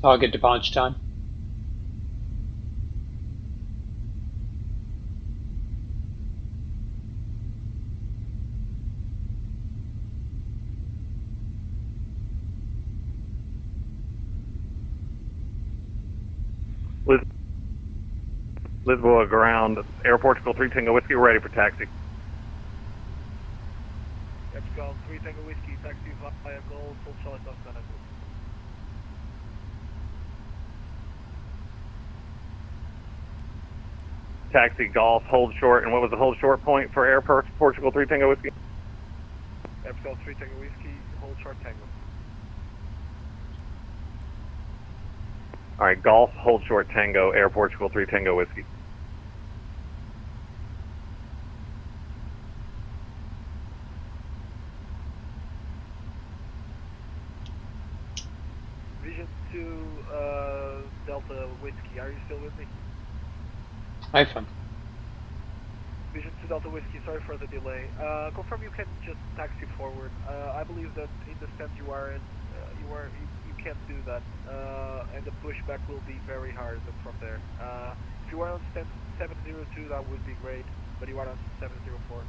target departure time. Lisboa ground, Air Portugal 3 Tango Whiskey, ready for taxi. Epsilon 3 Tango Whiskey, taxi via Gold, full choice of San Andreas. Taxi Golf, hold short, and what was the hold short point for Air Portugal 3 Tango Whiskey? Epsilon 3 Tango Whiskey, hold short Tango. Alright, Golf, hold short Tango, Air Portugal 3 Tango Whiskey. Vision 2 Delta Whiskey, are you still with me? iPhone. Vision 2 Delta Whiskey, sorry for the delay. Confirm you can just taxi forward. I believe that in the stand you are in, you can't do that, and the pushback will be very hard from there. If you are on stand 702, that would be great. but you are on 704.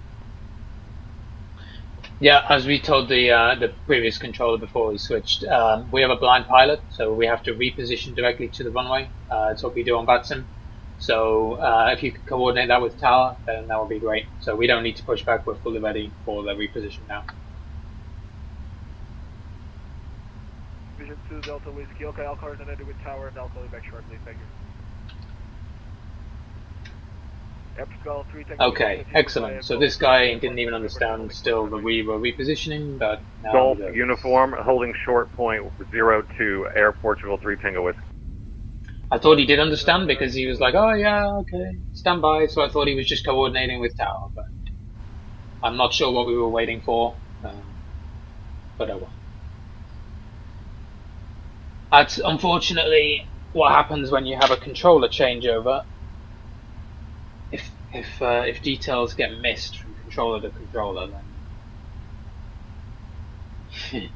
Yeah, as we told the previous controller before we switched, we have a blind pilot, so we have to reposition directly to the runway. It's what we do on VATSIM. So if you could coordinate that with Tower, then that would be great. So we don't need to push back, we're fully ready for the reposition now. Vision 2 Delta Whiskey, okay, I'll coordinate it with Tower and I'll call you back shortly, thank you. Okay, excellent. So this guy didn't even understand still that we were repositioning, but now Golf uniform holding short point 02 Air Portugal 3 Tango Whiskey. I thought he did understand because he was like, oh yeah, okay, stand by. So I thought he was just coordinating with Tower, but I'm not sure what we were waiting for. But oh well. That's unfortunately what happens when you have a controller changeover. If details get missed from controller to controller, then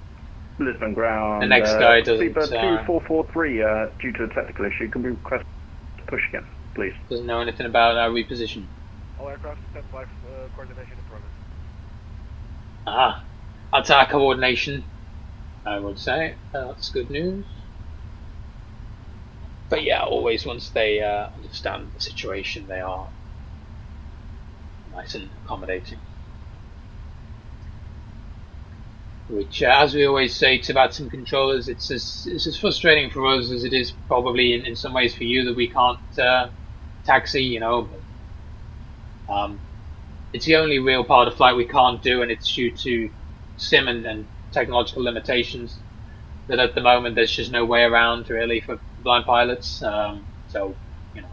Lisbon ground. the next guy doesn't. Seabird 2443, due to a technical issue, can we request push again, please? Doesn't know anything about our reposition. All aircraft stand by coordination in progress. Ah, that's our coordination, I would say. That's good news. But yeah, always once they understand the situation, they are nice and accommodating. Which, as we always say to VATSIM controllers, it's as frustrating for us as it is probably in some ways for you that we can't taxi, you know. But, it's the only real part of flight we can't do, and it's due to sim and technological limitations. That at the moment there's just no way around really for blind pilots. So, you know.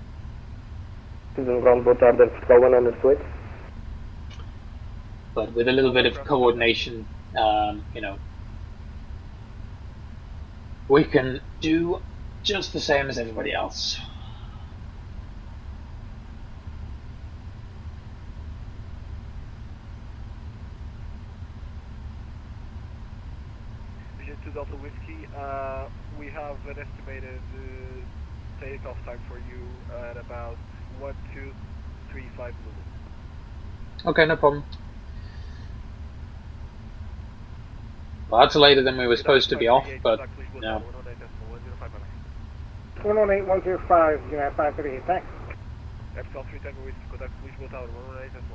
But with a little bit of coordination, you know, we can do just the same as everybody else. Vision 2 Delta Whiskey, we have an estimated takeoff time for you at about 1235 Lulu. Okay, no problem. Well, that's later than we were supposed to be off, but no. 118105, United 538, thanks.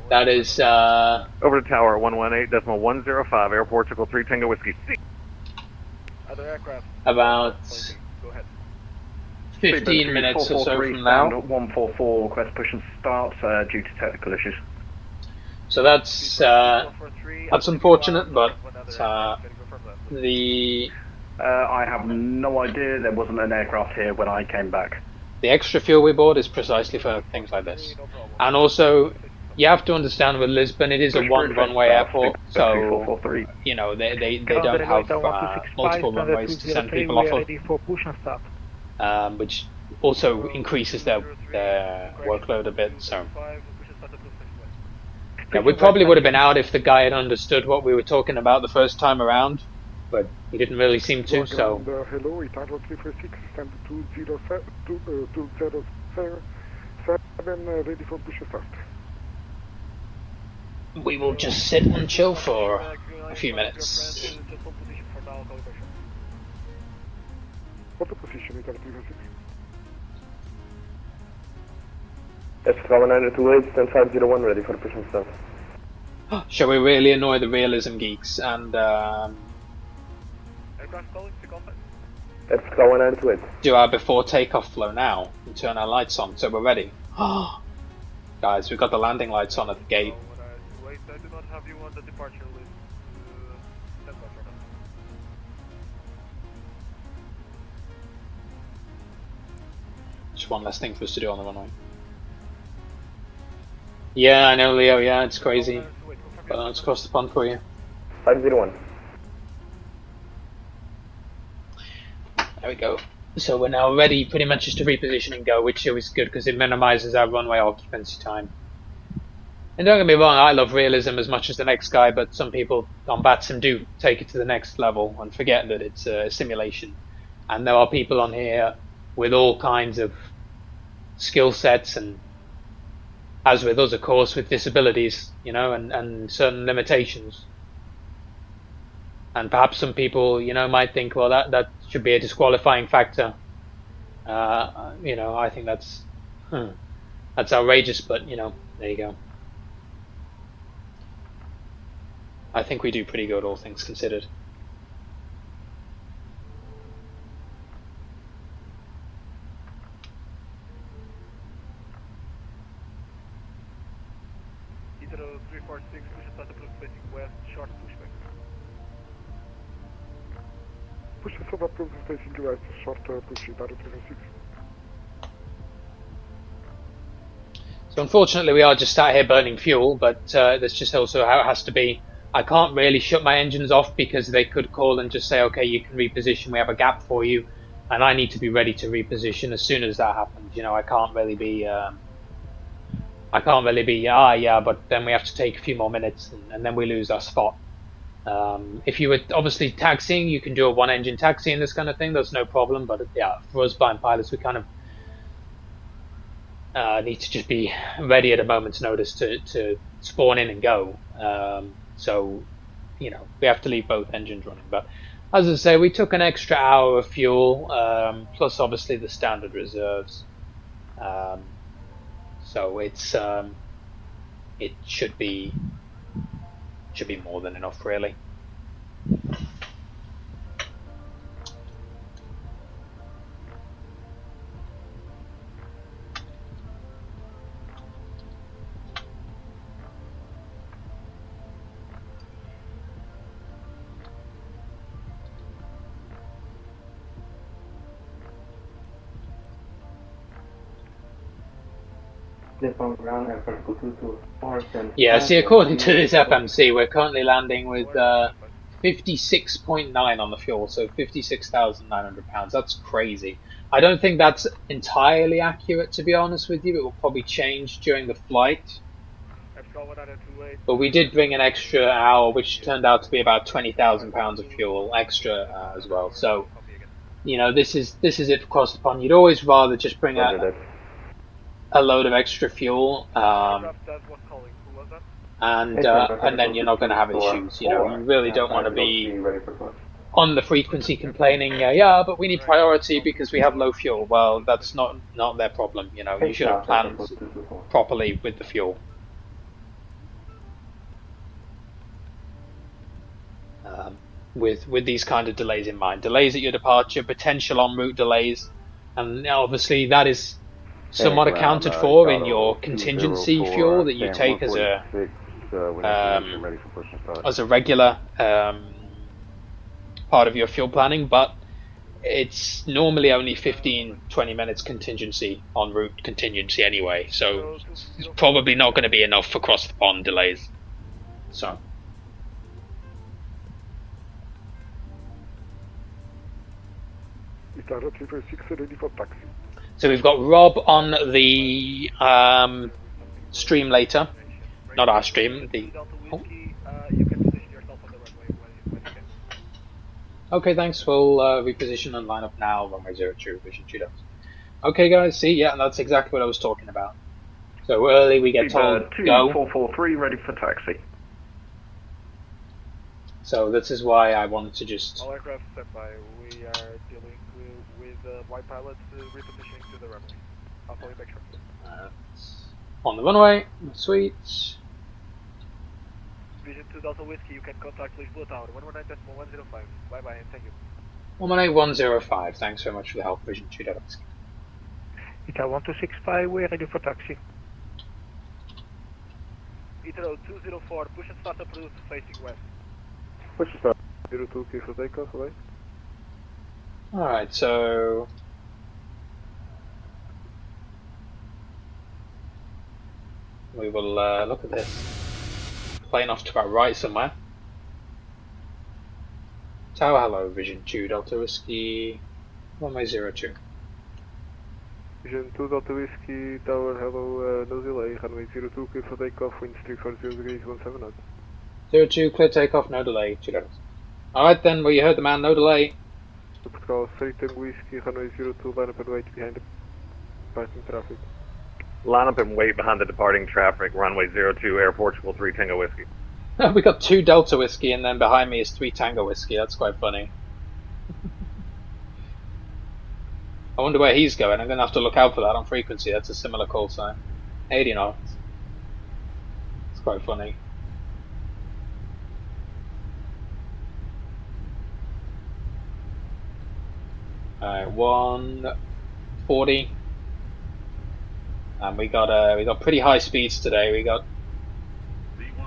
That is, over to Tower 118.105 Air Portugal 3 Tango Whiskey. Other aircraft. About Go ahead. 15 minutes or so from now. 144, request push and start due to technical issues. So that's unfortunate, but I have no idea. There wasn't an aircraft here when I came back. The extra fuel we bought is precisely for things like this. And also, you have to understand with Lisbon, it is a one runway airport, so you know they don't have multiple runways to send people off of, which also increases their workload a bit. So. Yeah, we probably would have been out if the guy had understood what we were talking about the first time around, but he didn't really seem to, so... Hello, Italo 346, stand 207, ready for push and start. We will just sit and chill for a few minutes. What the position, Italo 346? Escala 928, stand 501, ready for push and start. Shall we really annoy the realism geeks and Escala 928. do our before takeoff flow now and turn our lights on so we're ready? Guys, we've got the landing lights on at the gate. Wait, I do not have you on the departure list. Stand by for now. Just one less thing for us to do on the runway. Yeah, I know, Leo, yeah, it's crazy. But let's cross the pond for you. 501. There we go. So we're now ready pretty much just to reposition and go, which is good because it minimizes our runway occupancy time. And don't get me wrong, I love realism as much as the next guy, but some people on VATSIM do take it to the next level and forget that it's a simulation. And there are people on here with all kinds of skill sets and as with us, of course, with disabilities, you know, and certain limitations. And perhaps some people, you know, might think, well, that should be a disqualifying factor. You know, I think that's outrageous, but you know, there you go. I think we do pretty good, all things considered. Either 346, push and start approved facing west, short pushback. Push and start approved facing west, short push, Itaro 346. So unfortunately we are just out here burning fuel, but that's just also how it has to be. I can't really shut my engines off because they could call and just say, okay, you can reposition, we have a gap for you, and I need to be ready to reposition as soon as that happens. You know, I can't really be, yeah, but then we have to take a few more minutes and then we lose our spot. If you were obviously taxiing, you can do a one engine taxi and this kind of thing, that's no problem, but yeah, for us blind pilots, we kind of need to just be ready at a moment's notice to spawn in and go. So, you know, we have to leave both engines running. But as I say, we took an extra hour of fuel, plus obviously the standard reserves. So it's it should be more than enough, really. Yeah, see, according to this FMC, we're currently landing with 56.9 on the fuel, so 56,900 pounds. That's crazy. I don't think that's entirely accurate, to be honest with you. It will probably change during the flight. But we did bring an extra hour, which turned out to be about 20,000 pounds of fuel extra as well. So, you know, this is it for across the pond. You'd always rather just bring a load of extra fuel, and then you're not going to have issues. You know, you really don't want to be on the frequency complaining, yeah, but we need priority because we have low fuel. Well, that's not their problem. You know, you should have planned properly with the fuel. With these kind of delays in mind, delays at your departure, potential en route delays, and obviously that is somewhat accounted for in your contingency fuel that you take as a regular part of your fuel planning, but it's normally only 15-20 minutes contingency, en route contingency anyway, so it's probably not going to be enough for cross the pond delays. So ready for taxi. So we've got Rob on the stream later, not our stream. Oh. Okay, thanks. We'll reposition and line up now. Runway 02, vision 2 dots. Okay, guys. See, yeah, that's exactly what I was talking about. So early we get told go. 2443 ready for taxi. So this is why I wanted to just. All aircraft standby. We are dealing with white pilots repositioning to the runway. I'll call you back shortly. On the runway, sweet. Vision 2 Delta Whiskey, you can contact Lisbon Tower 119.105. Bye bye and thank you. 118.105. Thanks very much for the help, Vision 2 Delta Whiskey. Ita 1265, we're ready for taxi. Ita 204, push and start approved facing west. Push and start. 02, clear for takeoff, right? Alright, so we will look at this. Plane off to our right somewhere. Tower hello, Vision 2 Delta Whiskey, runway 02. Vision 2 Delta Whiskey, Tower hello, no delay, runway 02, clear for takeoff, winds 340 degrees, 17 knots. 02, clear takeoff, no delay, 2 levels. Alright then, well you heard the man, no delay. Support call 3 Tango Whiskey, runway 02, line up and wait behind the parking traffic. Line up and wait behind the departing traffic, runway 02, Air Portugal 3 Tango Whiskey. We got 2 Delta Whiskey, and then behind me is 3 Tango Whiskey. That's quite funny. I wonder where he's going. I'm going to have to look out for that on frequency. That's a similar call sign. 80 knots. It's quite funny. Alright, 140. And we got pretty high speeds today. We got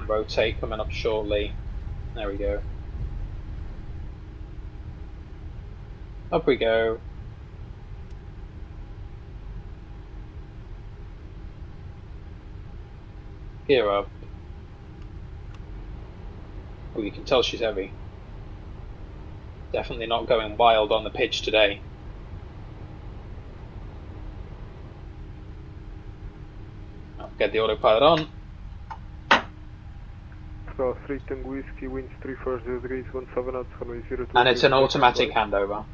rotate coming up shortly. There we go. Up we go. Gear up. Oh, you can tell she's heavy. Definitely not going wild on the pitch today. I'll get the autopilot on. So 3 Tango Whiskey, winds 340 degrees, 17 knots, runway 02. And it's an automatic handover.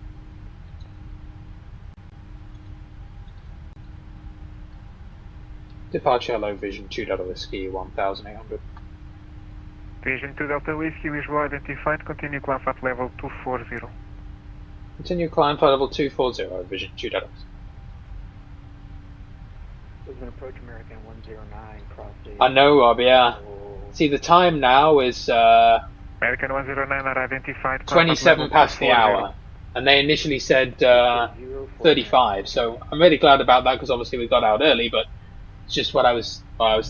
Departure hello Vision 2 Delta Whiskey 1800. Vision 2 Delta Whiskey, visual identified, continue climb at level 240. Continue climb flight level 240, Vision 2 Delta. Lisbon approach American 109, cross the... I know, Rob, yeah. See, the time now is American 109 are identified. 27 past the hour. And they initially said 35, so I'm really glad about that because obviously we got out early, but it's just what I was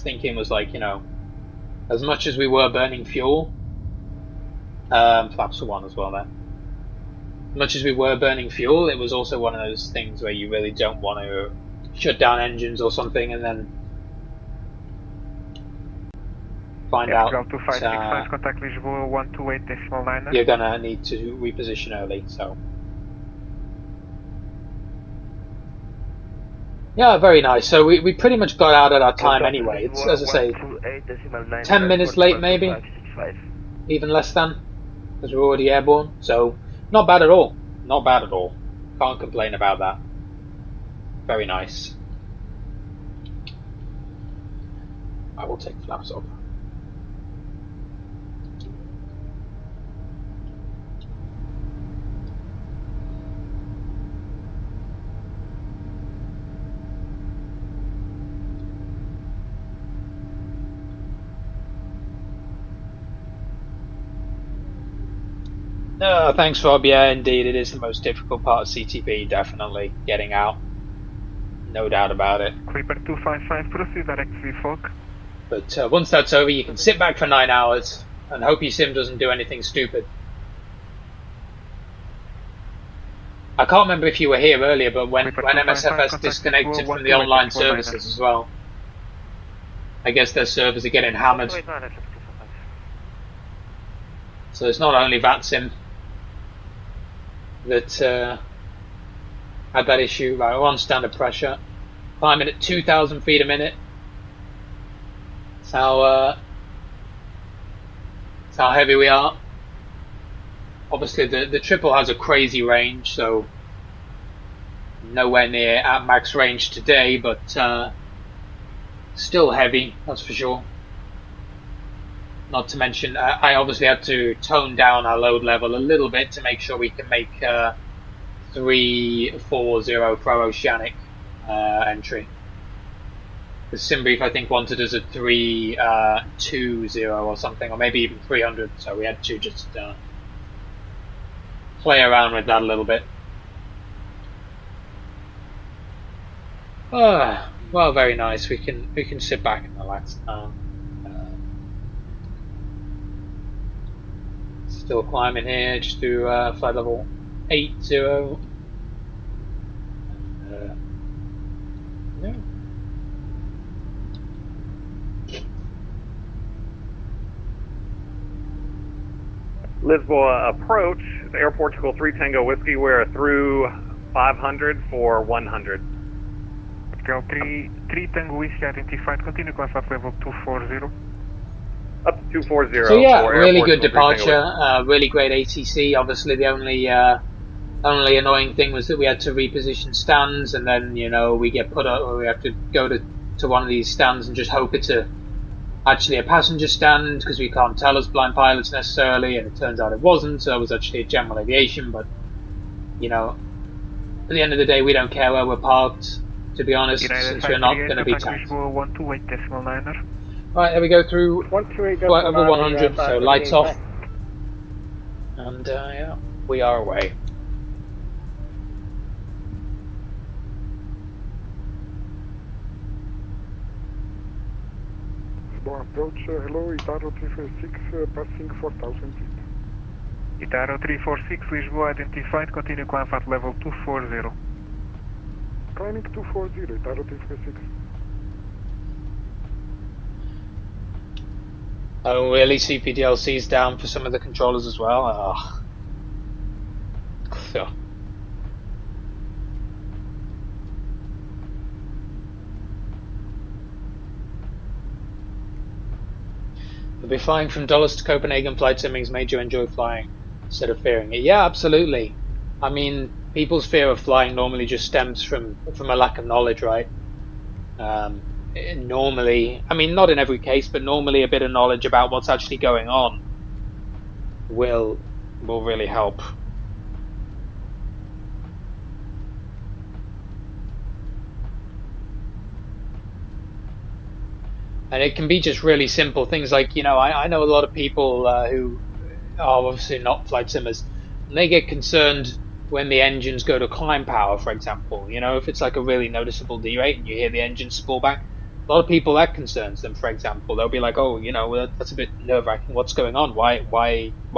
thinking was like, you know, as much as we were burning fuel, flaps for 1 as well there. As much as we were burning fuel, it was also one of those things where you really don't want to shut down engines or something and then find out contact Lisbon 128.9. You're gonna need to reposition early, so. Yeah, very nice. So we pretty much got out at our time anyway. It's, as I say, 10 minutes late maybe, even less than, because we're already airborne. So not bad at all. Not bad at all. Can't complain about that. Very nice. I will take flaps off. Thanks, Rob. Yeah, indeed, it is the most difficult part of CTP, definitely, getting out. No doubt about it. Clipper 255, proceed direct VFOC. But once that's over, you can sit back for 9 hours and hope your sim doesn't do anything stupid. I can't remember if you were here earlier, but when MSFS disconnected from the online services as well, I guess their servers are getting hammered. So it's not only VATSIM that had that issue. Right, we're on standard pressure, climbing at 2,000 feet a minute. That's how heavy we are. Obviously the triple has a crazy range, so nowhere near at max range today, but still heavy, that's for sure. Not to mention, I obviously had to tone down our load level a little bit to make sure we can make 340 for oceanic entry. The Simbrief, I think, wanted us at 320 or something, or maybe even 300, so we had to just play around with that a little bit. Well, very nice. We can sit back and relax now. Still climbing here, just do flight level 80. Yeah. Lisboa approach, Air Portugal 3 Tango Whiskey, we're through 500 for 100. Portugal 3 Tango Whiskey identified, continue climb at level 240. Up to 240. So yeah, really good departure, really great ATC. Obviously the only annoying thing was that we had to reposition stands, and then, you know, we get put up, or we have to go to to one of these stands and just hope it's actually a passenger stand, because we can't tell as blind pilots necessarily, and it turns out it wasn't, so it was actually a general aviation. But you know, at the end of the day, we don't care where we're parked, to be honest, since we're not going to be taxed. 128.9er. Right, there we go through flight level 100, so lights off, and yeah, we are away. Approach, hello, Itaro 346, passing 4,000 feet. Itaro 346, Lisbon identified, continue climb at level 240. Climbing 240, Itaro 346. Oh, really? CPDLC's down for some of the controllers as well? Oh. Yeah. You'll be flying from Dulles to Copenhagen. Flight simmings made you enjoy flying instead of fearing it. Yeah, absolutely. I mean, people's fear of flying normally just stems from a lack of knowledge, right? Normally, I mean, not in every case, but normally a bit of knowledge about what's actually going on will really help. And it can be just really simple things like, you know, I know a lot of people who are obviously not flight simmers, and they get concerned when the engines go to climb power, for example. You know, if it's like a really noticeable derate and you hear the engine spool back, a lot of people that concerns them, for example. They'll be like, oh, you know, that's a bit nerve-wracking. What's going on? Why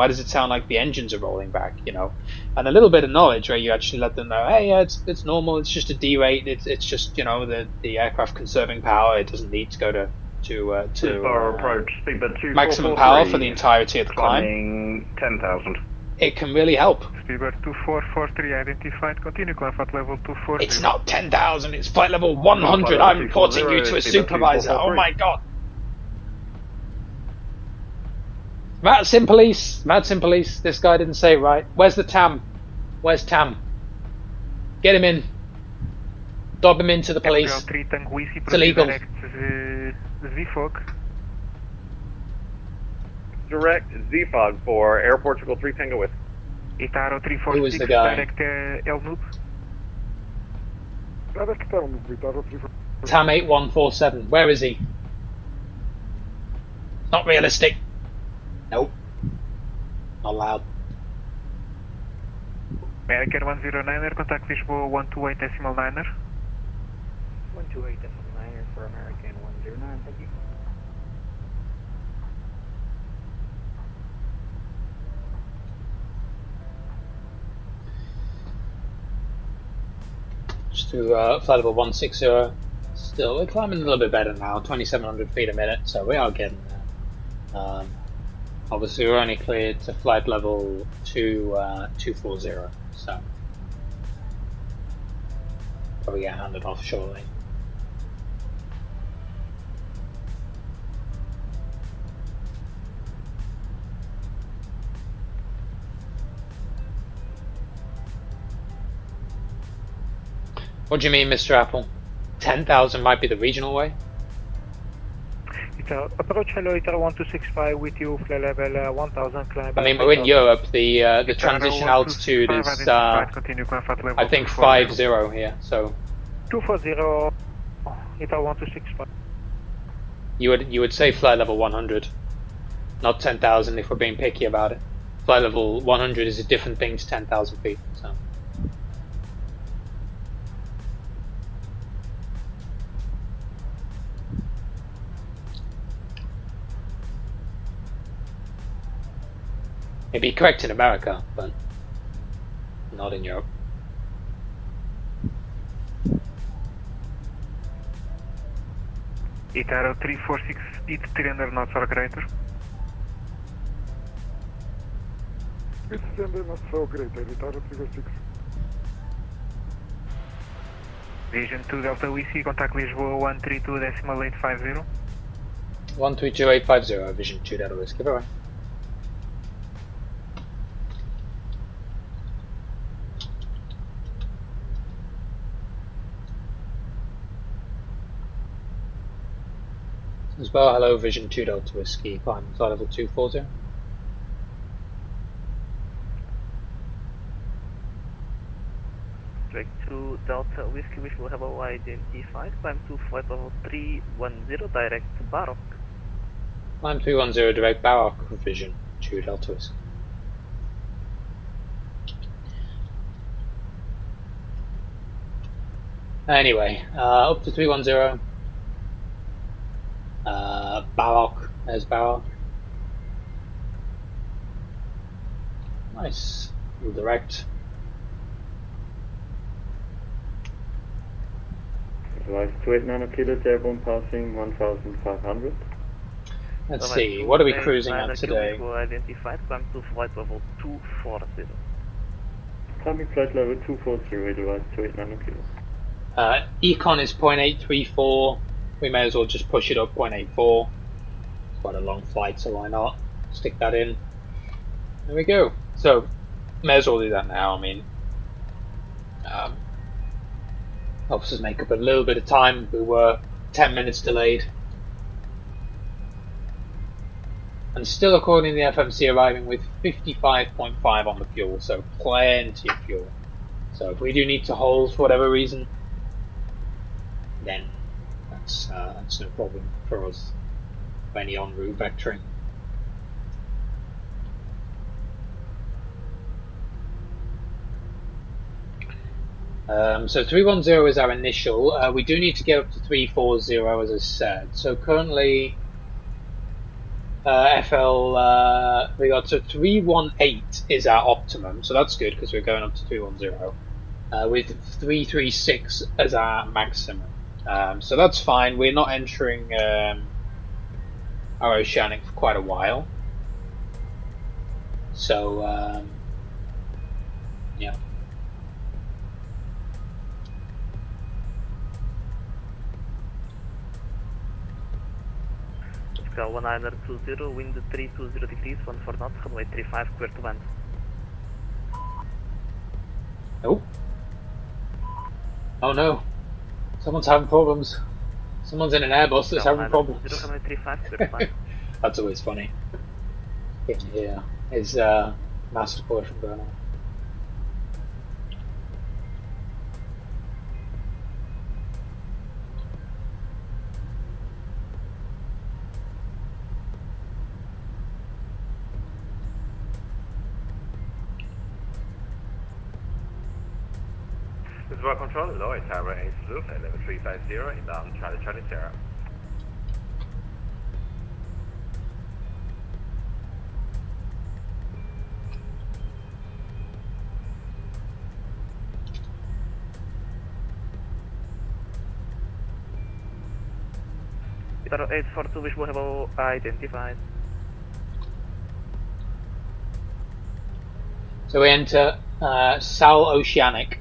does it sound like the engines are rolling back, you know? And a little bit of knowledge where you actually let them know, hey, yeah, it's normal, it's just a derate, it's just, you know, the aircraft conserving power, it doesn't need to go to approach, maximum power for the entirety of the climb. 10,000. It can really help. Speedbird 2443 identified, continue climb at level 240. It's not 10,000, it's flight level 100. I'm reporting you to a supervisor. Oh my god. Matsim police. This guy didn't say it right. Where's the TAM? Where's TAM? Get him in. Dob him into the police. It's illegal. Direct ZFOG for Air Portugal 3 Tango Whiskey. Itaro 346, Who is the guy? direct El Noob. Direct El Noob, Itaro 346. TAM 8147. Where is he? Not realistic. Nope. Not allowed. American 109er, contact Lisbon 128.9er. 128.9er for American 109, thank you. Just through flight level 160. Still, we're climbing a little bit better now, 2,700 feet a minute, so we are getting there. Obviously, we're only cleared to flight level 240, so probably get handed off shortly. What do you mean, Mr. Apple? 10,000 might be the regional way? Approach hello, Itaro 1265 with you, flight level 1000 climb. I mean, we're in Europe. The transition altitude is, I think, 50 here, so... 240, Itaro 1265. You would say flight level 100, not 10,000 if we're being picky about it. Flight level 100 is a different thing to 10,000 feet, so... It'd be correct in America, but not in Europe. Itaro 346, speed 300 knots or greater. Speed 300 knots or greater, Itaro 346. Vision 2 Delta Whiskey, contact Lisboa 132.850. 132.850, Vision 2 Delta Whiskey, bye bye. As well, hello, Vision 2 Delta Whiskey, climb flight level 240. Direct to Delta Whiskey, which will have all identified. Climb to flight level 310, direct to Baroque. Climb 310, direct Baroque, Vision 2 Delta Whiskey. Anyway, up to 310. Baroque, there's Baroque. Nice, we'll direct. Advise 289 kilos, airborne passing 1,500. Let's see, what are we cruising at today? Identified, climb to flight level 240. Climbing flight level 240, advise 289 kilos. Econ is 0.834. We may as well just push it up 0.84. It's quite a long flight, so why not? Stick that in. There we go. So, may as well do that now. I mean, helps us make up a little bit of time. We were 10 minutes delayed. And still, according to the FMC, arriving with 55.5 on the fuel, so plenty of fuel. So if we do need to hold for whatever reason, then that's no problem for us for any en route vectoring. So 310 is our initial. We do need to get up to 340 as I said. So currently FL we got to 318 is our optimum, so that's good because we're going up to 310 with 336 as our maximum. So that's fine. We're not entering our oceanic for quite a while. So yeah. Sky 1920, wind 320 degrees, 14 knots, runway 35, clear to land. Oh. Oh no. Someone's having problems. Someone's in an Airbus that's having problems. Runway 35, clear to land. That's always funny. Yeah. Is master portion going on. This is Rock Control, Lloyd, Tower 8 Zulu, level 350, inbound Charlie Charlie Sierra. Peter 842, which will have all identified. So we enter Sal Oceanic.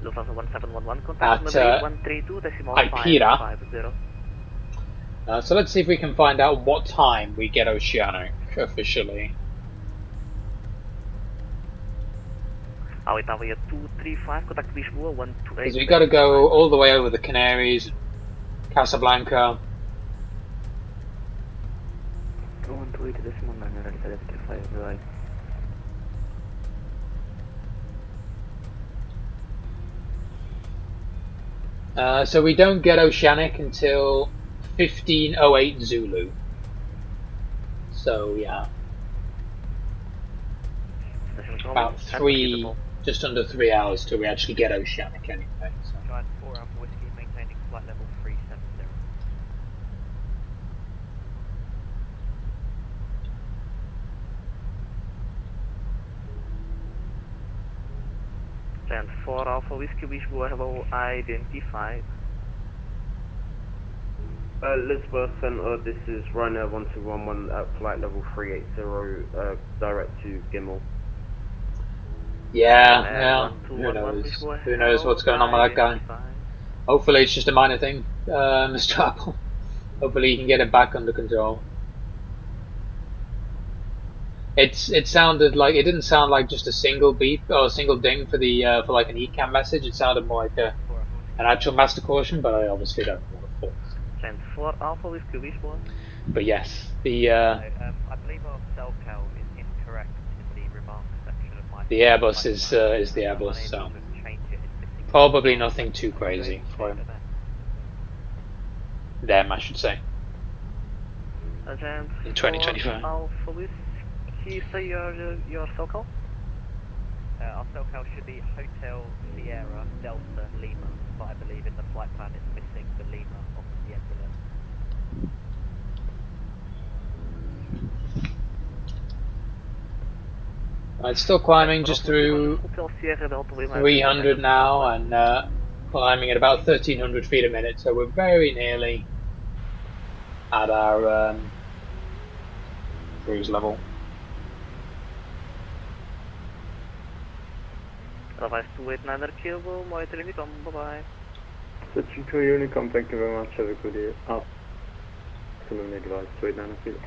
Lufthansa 1711, contact at 132.550. So let's see if we can find out what time we get Oceanic officially. Italia 235, contact Lisbon 128. Because we got to go all the way over the Canaries, Casablanca. 128.9 right. So we don't get Oceanic until 1508 Zulu. So yeah, about just under 3 hours till we actually get Oceanic anyway. So. Drive 4 Alpha Whiskey, maintaining flight level 370. And 4 Alpha Whiskey, which will have all identified. Lisbon Center, this is Ryanair 1211 at flight level 380, direct to Gimel. Yeah, who knows what's going on with that guy. Hopefully it's just a minor thing, Mr. Apple. Hopefully you can get it back under control. It sounded like, it didn't sound like just a single beep or a single ding for the for like an ECAM message. It sounded more like a an actual master caution, but I obviously don't want to force. Send 4 Alpha Whiskey Lisbon. But yes, the I believe our cell cow is incorrect in the remarks section of my. the Airbus is the Airbus, so probably nothing too crazy for him. Them, I should say. In 2025. Alpha Whiskey, say your cell call? Our cell call should be Hotel Sierra Delta Lima, but I believe in the flight plan it's missing the Lima off the end of it. It's still climbing just through 300 now, and climbing at about 1300 feet a minute, so we're very nearly at our cruise level. Otherwise, 289 Kilo, monitor Unicom, bye bye. Searching to Unicom, thank you very much. Have a good day. Afternoon, advice 289 Kilo.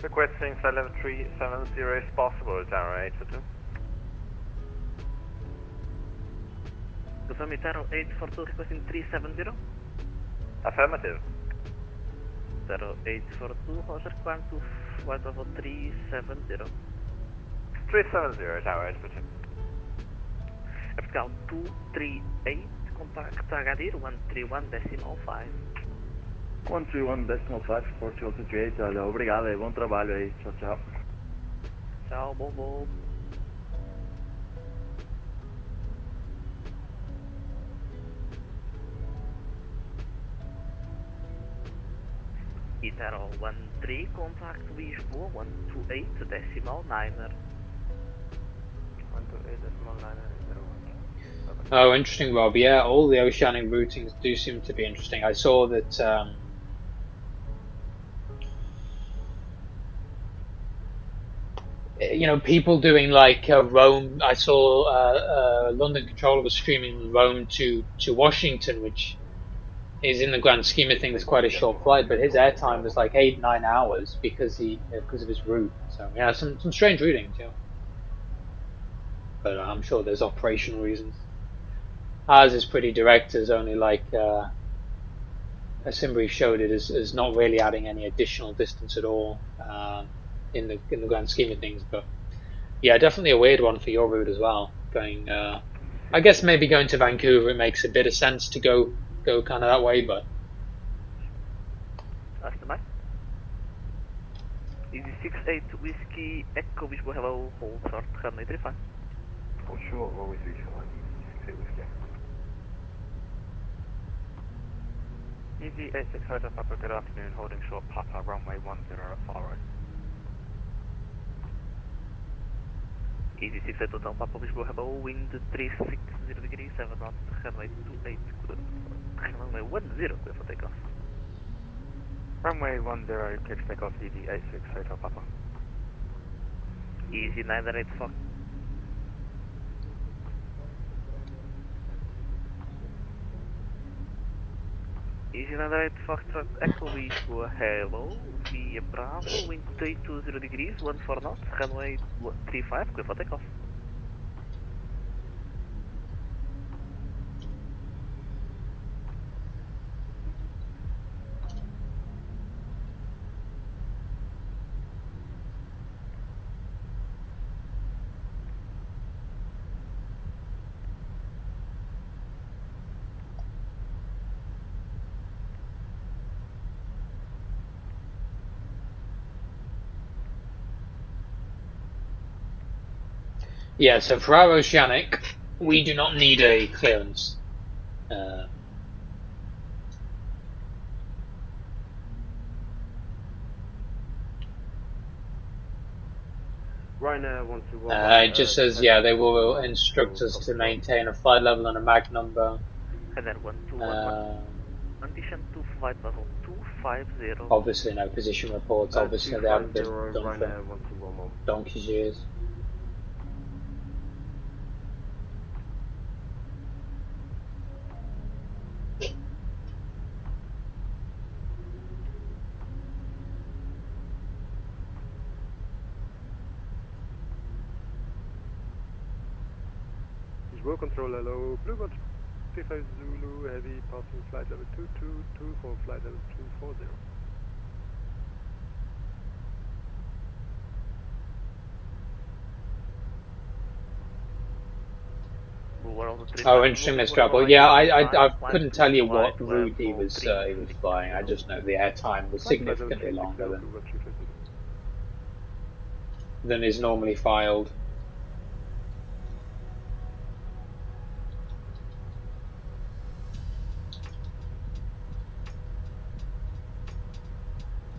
Requesting flight level 370 if possible, Tower 842. Confirm Tower 842 requesting 370. Affirmative. Tower 842 has required to flight level 370. 370, Tower 842. Vertical 238, contact Agadir 131.5. 131.5, Portugal 238, olha, obrigado, bom trabalho aí, tchau, tchau. Tchau, bom voo. Itero 13, contact Lisbon 128.9er. 128.9er. Oh, interesting, Rob. Yeah, all the oceanic routings do seem to be interesting. I saw that you know, people doing like Rome. I saw London Controller was streaming Rome to Washington, which is in the grand scheme of things quite a short flight, but his airtime was like 8-9 hours because of his route. So yeah, some strange routings, yeah. But I'm sure there's operational reasons. Ours is pretty direct, as only like Simbrief showed it as not really adding any additional distance at all in the grand scheme of things. But yeah, definitely a weird one for your route as well. Going, I guess maybe going to Vancouver, it makes a bit of sense to go kind of that way, but. Easy 68 Whiskey Echo Lisbon, hello, hold short, runway 35. For sure, always reach line, 68 Whiskey. Easy 86 Hotel Papa, good afternoon, holding short Papa, runway 10 at far right. Easy 68 Hotel Papa Lisbon, hello, wind 360 degrees, 7 knots, runway 28, runway 10, clear for takeoff. Runway 10, clear to take off, Easy 86 Hotel Papa. Easy 98 Fox. Easy 98 Foxtrot Echo Lisboa, hello, via Bravo, wind 320 degrees, 14 knots, runway 35, clear for takeoff. Yeah, so for our Oceanic, we do not need a clearance. Ryanair 121. It just says, yeah, they will instruct us to maintain a flight level and a Mach number. And then 1211. Condition to flight level 250. Obviously no position reports, obviously they haven't been done Ryanair for 121. donkey's years. Lisbon control, hello, Blue 135 Zulu, heavy passing flight level 222 for flight level 240. Oh, interesting, Mr. Apple. Yeah, I couldn't tell you what route he was flying. I just know the airtime was significantly longer than is normally filed.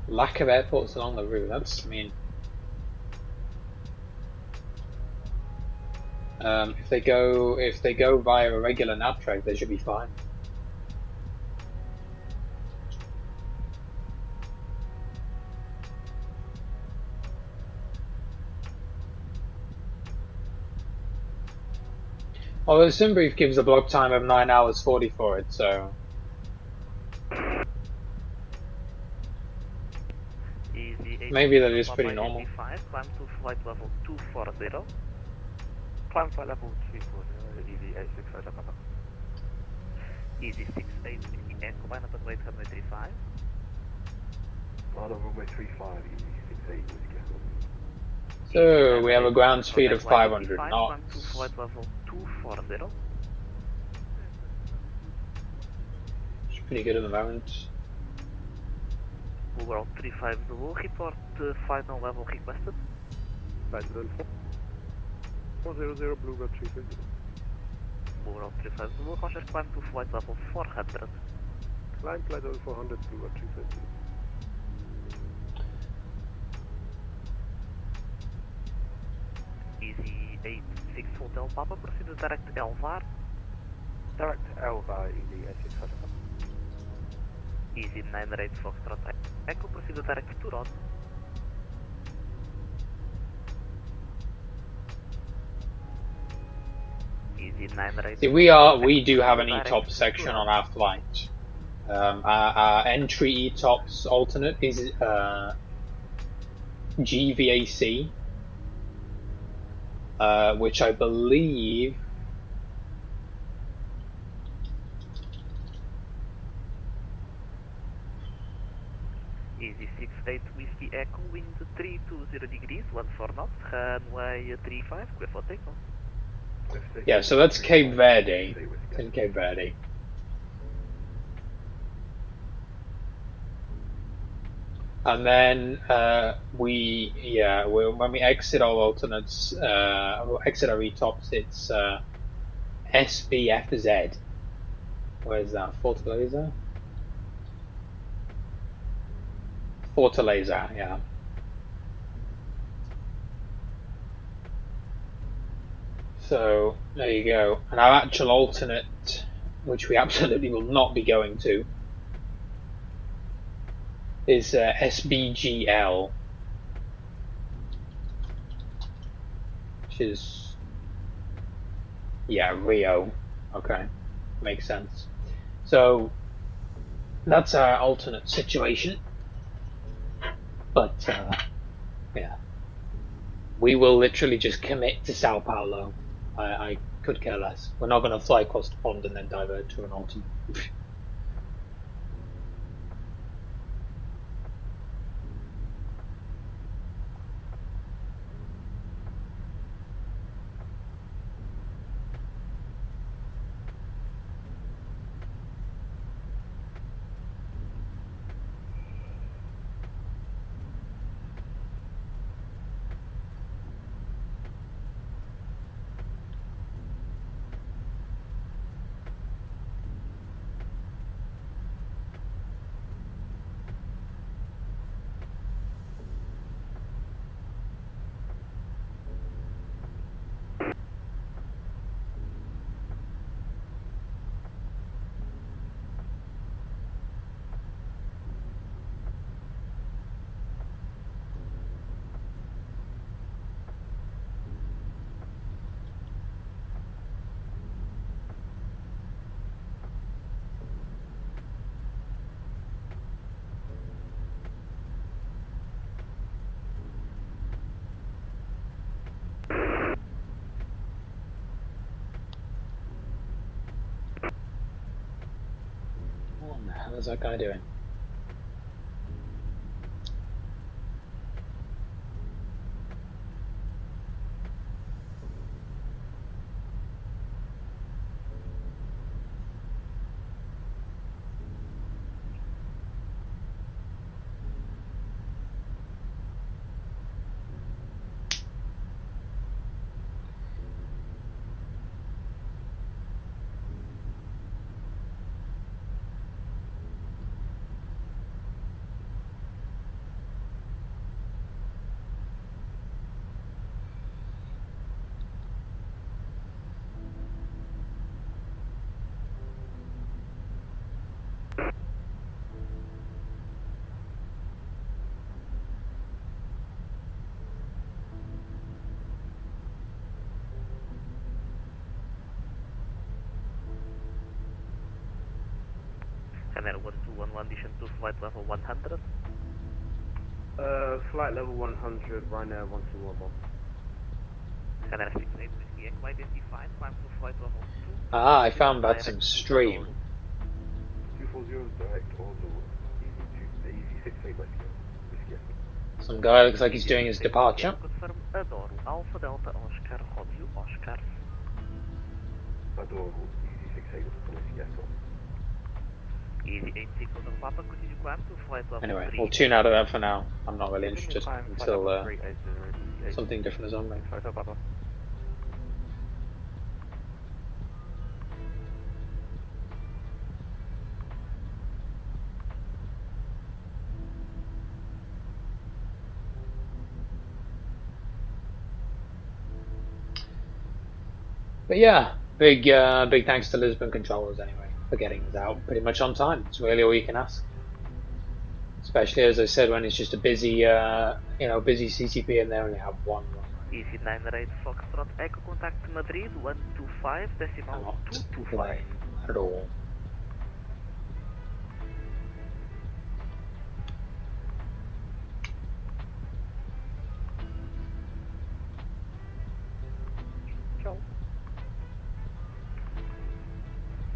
Lack of airports along the route. That's, I mean, if they go via a regular nav track, they should be fine. Although SimBrief gives a block time of 9 hours 40 for it, so. Maybe that is pretty normal. Climb to flight level 240. Climb flight level 240, easy 865 Papa. Easy 68, Echo, line up at weight runway 35. Line up runway 35, easy 68, Whiskey. So we have a ground speed of 500 knots. Climb to flight level 240. It's pretty good at the moment. World 35 Zulu, report final level requested. Flight level 400, Blue 135 Zulu. World 35 Zulu, Roger, climb to flight level 400. Climb flight level 400, Blue 135 Zulu. Easy 86 Hotel Papa, proceed to direct Elvar. Direct Elvar, easy 86 Papa. Easy 98 Foxtrot Echo, proceed to direct Turod. Easy 98. See, we do have an ETOP section on our flight. Our entry ETOPS alternate is GVAC, which I believe Easy 68 Whiskey Echo, wind 320 degrees, 14 knots, runway 35, clear for takeoff. yeah, so that's Cape Verde. It's in Cape Verde. And then when we exit our alternates, exit our ETOPS, it's SBFZ. Where's that? Fortaleza? Fortaleza, yeah. So there you go. And our actual alternate, which we absolutely will not be going to, is SBGL, which is, yeah, Rio. Okay, makes sense. So That's our alternate situation. But yeah, we will literally just commit to Sao Paulo. I could care less. We're not going to fly across the pond and then divert to an alternate. What the hell is that guy doing? Canada 1211, descend to flight level 100. Flight level 100, Ryanair 1211. Canada 68 Whiskey Echo identified, climb to flight level 2. Ah, I found that some stream. 240 direct Oslo, easy 68 Whiskey Echo. Some guy looks like he's doing his departure. Confirm Adoro, Alpha Delta Oscar, Romeo Oscar. Adoro, easy 68 Whiskey Echo. Easy 86 Hotel Papa, continue climb to flight level 3. Anyway, we'll tune out of that for now. I'm not really interested until something different is on me. But yeah, big thanks to Lisbon controllers anyway for getting us out pretty much on time. It's really all you can ask. Especially as I said, when it's just a busy, busy CCP and they only have one runway. Easy 98 Foxtrot, Echo contact Madrid 125 decimal Not 225. at all.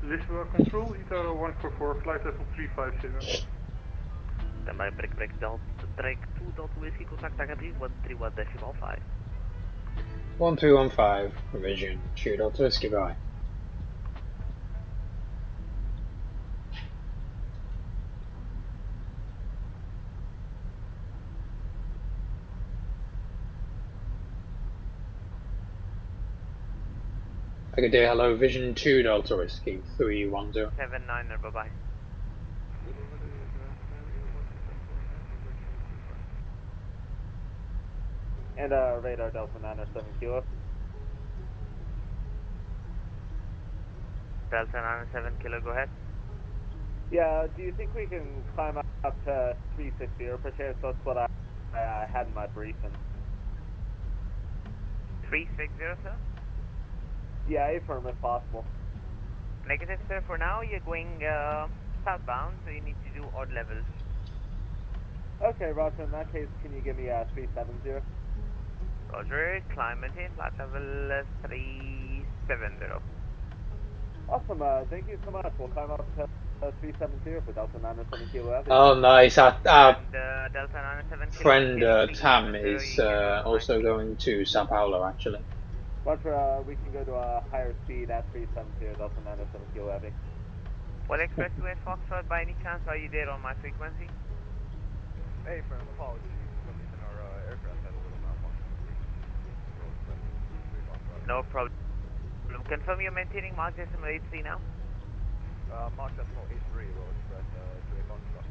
Lisbon Control, Itaro 144, flight level 350. Também break Delta, Drake 2 Delta Whiskey, contact Agadir 131 decimal 5. 1315, revision, shoot Delta Whiskey, bye. Agadir, hello, Vision 2 Delta Whiskey, 310. 79er, bye bye. And radar Delta 9er 7 kilo. Delta 9er 7 kilo, go ahead. Yeah, do you think we can climb up to 360 or perchance that's what I had in my briefing? 360, sir? Yeah, affirm if possible. Negative, sir. For now, you're going southbound, so you need to do odd levels. Okay, Roger. In that case, can you give me 370? Roger, climb maintain flight level 370. Awesome. Thank you so much. We'll climb up to 370 for Delta 907 Kilo Heavy. Oh, nice. Our Delta 907 friend Kilo Tam 370, is you can also going to Sao Paulo, actually. Roger, we can go to a higher speed at 370 Delta 907 Kilo Heavy. What expressway Foxtrot, by any chance, are you there on my frequency? Hey, friend, apologies. For some reason our aircraft had a little malfunction. No problem. Confirm you're maintaining Mark decimal 83 now? Mark decimal 83 will express to a Foxtrot.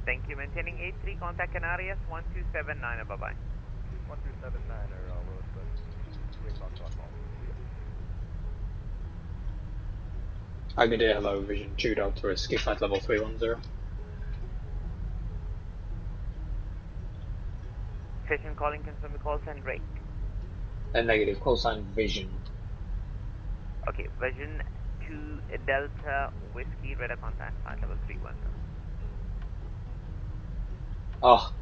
Thank you. Maintaining 83, contact Canarias 1279, bye-bye. 1279 will express to a Foxtrot call. Good day, hello, Vision 2 Delta Whiskey, flight level 310. Station calling, confirm the call sign rate. Negative, call sign Vision. Okay, Vision 2 Delta Whiskey, radar contact, flight level 310. Oh,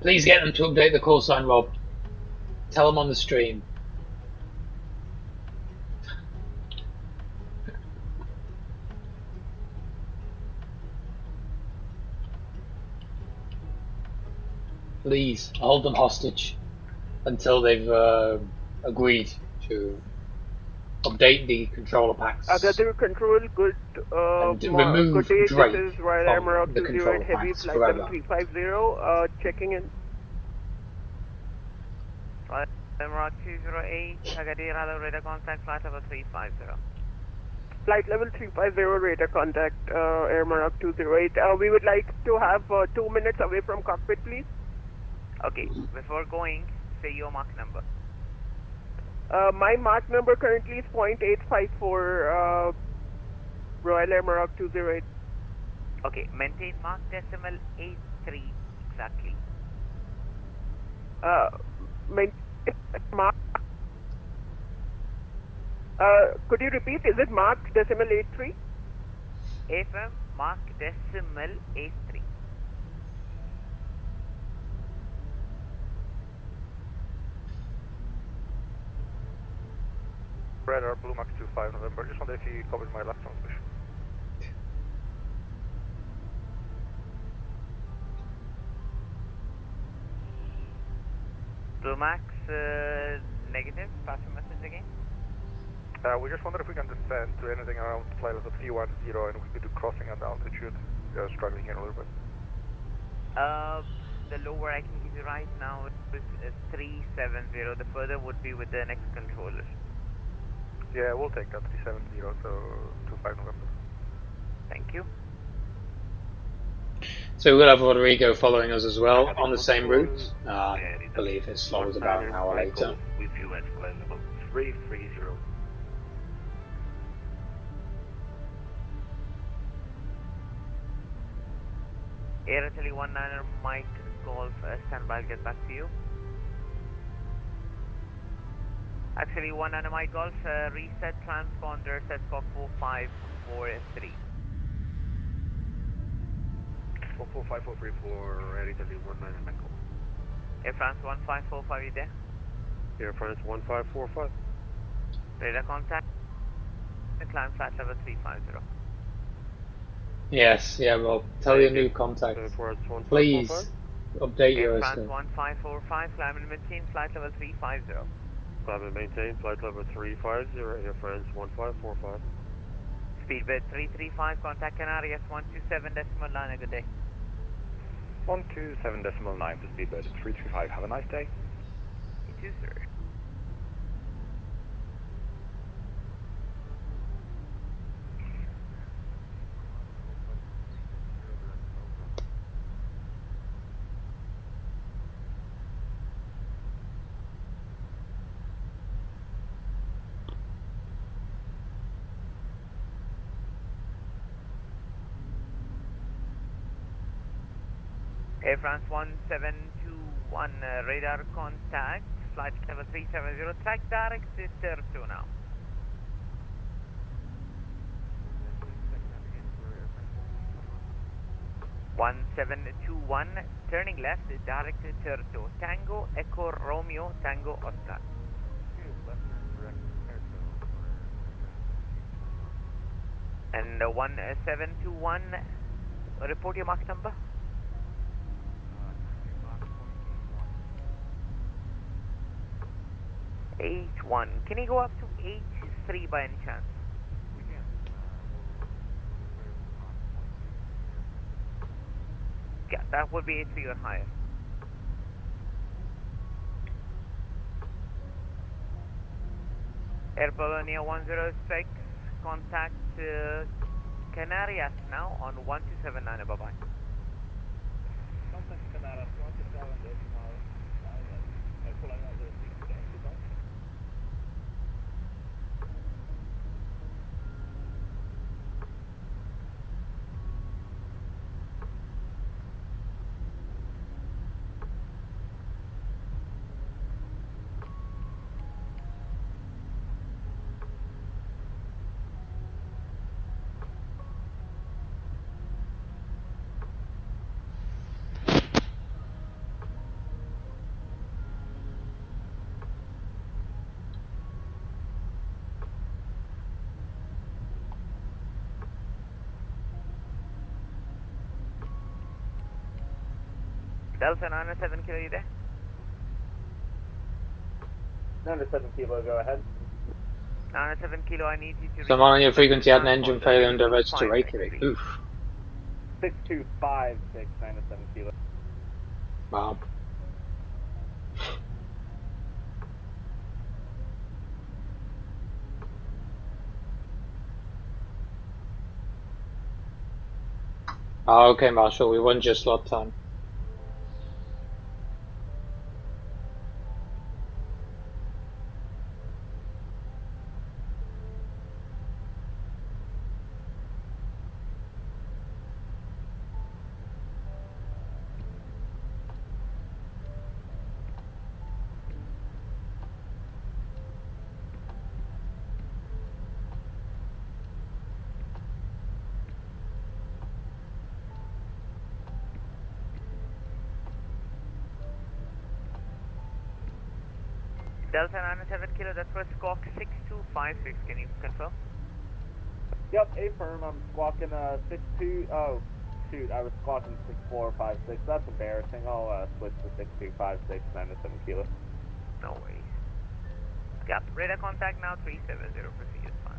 please get them to update the call sign, Rob. Tell them on the stream. Please hold them hostage until they've agreed to update the controller packs Agadir Control, good remove good day. Drake This is Royal from Emerald the 208 controller Heavy, packs flight forever. level 350, checking in. Right, Emerald 208, Agadir, hello, radar contact, flight level 350. Flight level 350, radar contact, Air Maroc 208. We would like to have 2 minutes away from cockpit, please. Okay, before going, say your Mach number. My Mach number currently is 0.854, Royal Air Maroc 208. Okay, maintain Mach decimal 83 exactly. Mach. Could you repeat? Is it Mach decimal 83? FM Mach decimal 83. Radar Blue Max 25 November. Just wonder if you covered my last transmission. Blue Max negative. Pass your message again. We just wonder if we can descend to anything around flight level 310 and we could do crossing at altitude. Struggling here a little bit. The lower I can give you right now is 370. The further would be with the next controller. Yeah, we'll take that 370, so 25 November. Thank you. So we'll have Rodrigo following us as well on the same route. I believe his slot was about an hour later. With you at flight level 330. Air Italy 19er Mike Golf, standby, I'll get back to you. Actually, 19er Mike Golf, reset transponder, set scope 4543. 4543 for Air Italy 19er Mike Golf. Air France 1545, you there? Air France 1545. Radar contact, climb flight level 350. Yes, yeah, Rob. Tell your new contacts. Please update Air yours. France 1545, climb and maintain flight level 350. Climb and maintain flight level 350, Air France 1545. Speedbird 335, contact Canarias 127.9, good day. 127.9 for Speedbird 335. Have a nice day. You too, sir. Air France 1721, radar contact, flight level 370, track direct to Terzo now. 1721, turning left, direct Turto, Tango, Echo, Romeo, Tango, Oscar. And 1721, report your mark number. H1. Can you go up to H3 by any chance? Yeah, that would be H3 or higher. Air Polonia 106, contact Canarias now on 1279, bye-bye. Contact Canarias 127 Air Polonia 06, goodbye. Delta 907 kilo, you there? 97 kilo, go ahead. 907 kilo, I need you to... So I'm on your frequency, had an engine failure and diverts to Reykjavik. Oof. 6256, 97 kilo. Wow. Oh, okay, Marshall, we won just slot time. Delta 907 kilo, that's for squawk 6256, can you confirm? Yep, affirm, I'm squawking 62, oh, shoot, I was squawking 6456, that's embarrassing, I'll switch to 6256, 97 kilo. No worries. Yep, radar contact now 370, proceed is fine.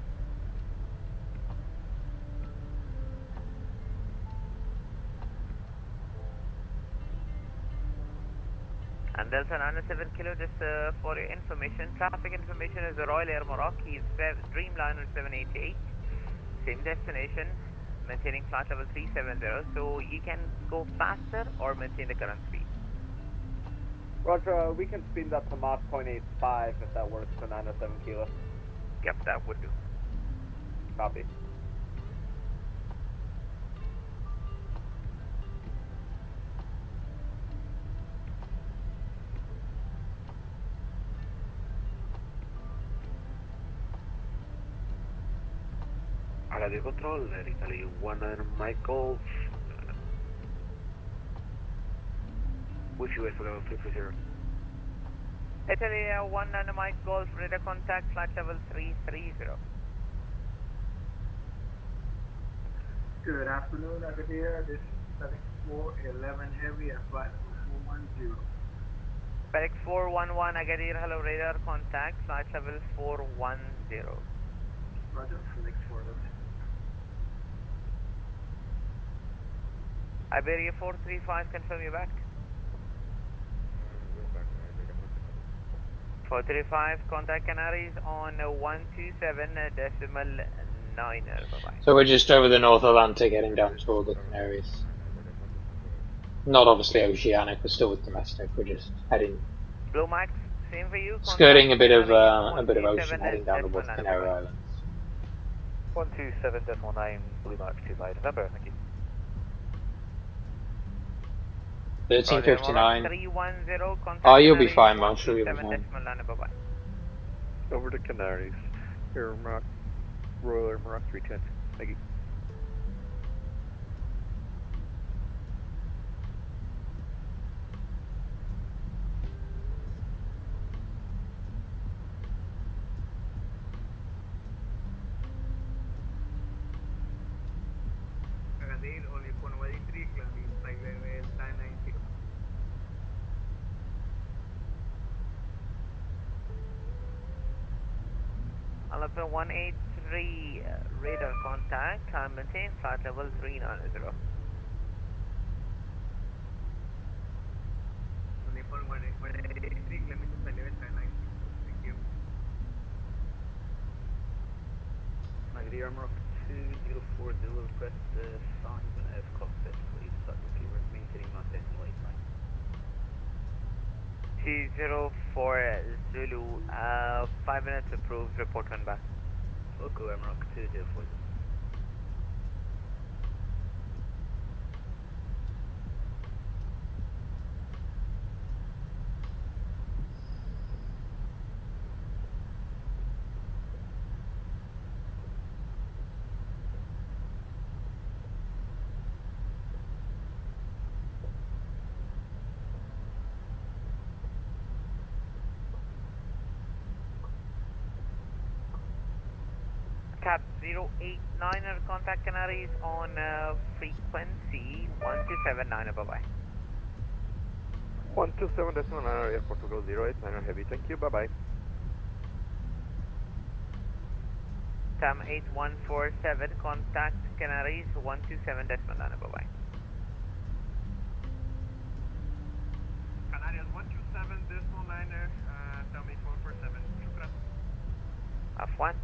And Delta 907 kilo, just for your information, traffic information is the Royal Air Morocco, Dreamliner 788, same destination, maintaining flight level 370, so you can go faster or maintain the current speed. Roger, we can speed up to Mach 0.85 if that works for 907 kilo. Yep, that would do. Copy. Radio control, Italy 1 Michael. With you for level 330. Italy 1 Mike Golf, radar contact, flight level 330. Good afternoon, Agadir. This is FedEx 411 Heavy at flight level 410. FedEx 411 Agadir, hello radar contact, flight level 410. Roger, FedEx 411. Iberia 435, confirm you back. 435, contact Canaries on 127.9. Bye-bye. So we're just over the North Atlantic heading down toward the Canaries. Not obviously oceanic, we're still with domestic, we're just heading... Blue Max, same for you. Skirting a bit of ocean heading down towards Canary Islands. 127.9, Blue Max 25 November, thank you. 1359. Oh, you'll be fine, Marshall. You'll be fine. Over to Canaries. Air Maroc, Royal Air Maroc 310. Thank you. Madrid, only for 183, climbing flight level 990. Alpha 183, radar contact, climb maintain, flight level 390. Only for 183, climbing flight level 990. Thank you. Magadir Armor 204 Zulu, request 5 cockpit, please. Start computer, maintaining my decimal 89. 204 Zulu, 5 minutes approved, report one back. Foco Armor 204 Zulu. Cap 089, contact Canaries on frequency 1279, bye-bye. 127.9 airport to go 089 heavy, thank you, bye bye. TAM 8147, contact Canaries 127.9, bye-bye. Canarias 127.9, TAM 8147, shukran. Afwan.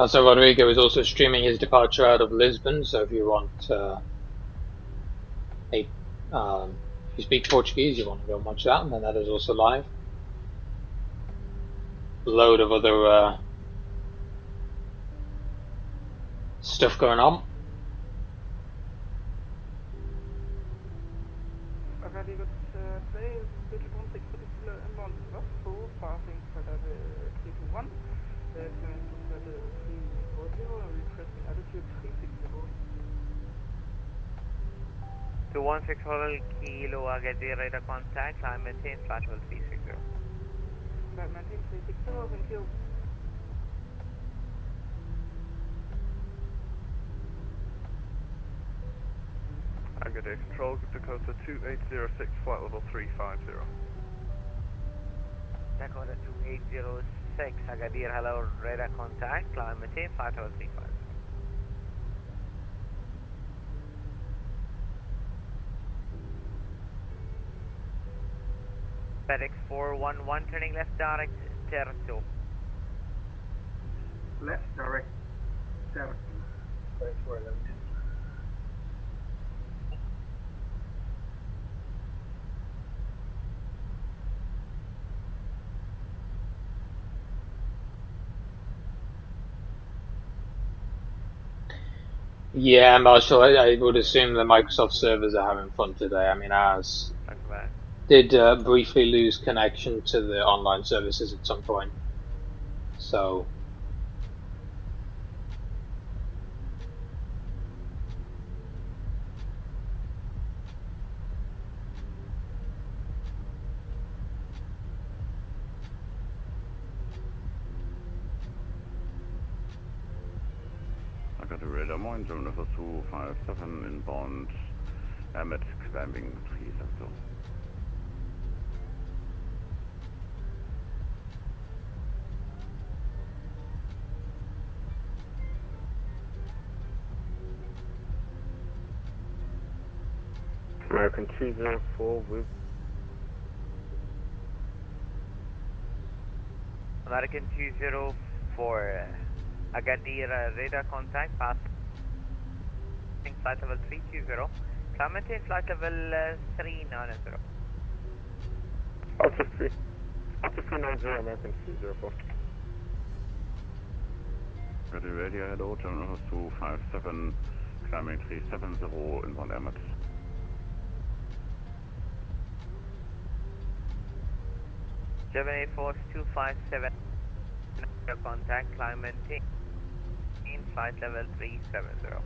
So Rodrigo is also streaming his departure out of Lisbon, so if you want if you speak Portuguese, you want to go and watch that, and then that is also live. A load of other stuff going on. Radio 2, British 16 particular inbound Russell, passing for that 321, coming to flight 340, requesting altitude 360. 216 Hotel Kilo Agadir radar contact, climb maintain, flight level 360. Flight maintain 360, thank you. Agadir Control, Dakota 2806, flight level 350. Dakota 2806, Agadir, hello, radar contact, climb maintain, flight level 350. FedEx 411, turning left direct, Terzo. Left direct, Terzo. FedEx 411. Yeah, Marshall, I would assume the Microsoft servers are having fun today. I mean, ours did briefly lose connection to the online services at some point. So I got a radar mine, zone number 257 inbound, Emmet climbing 370. American 204 with American 204, Agadir radar contact passing flight level 320. Maintain flight level 390. Alpha 390, American 304. Ready radio, hello, Terminal 257, climbing 370, inbound Emmet. Germany Force 257, contact, climb maintain flight level 370.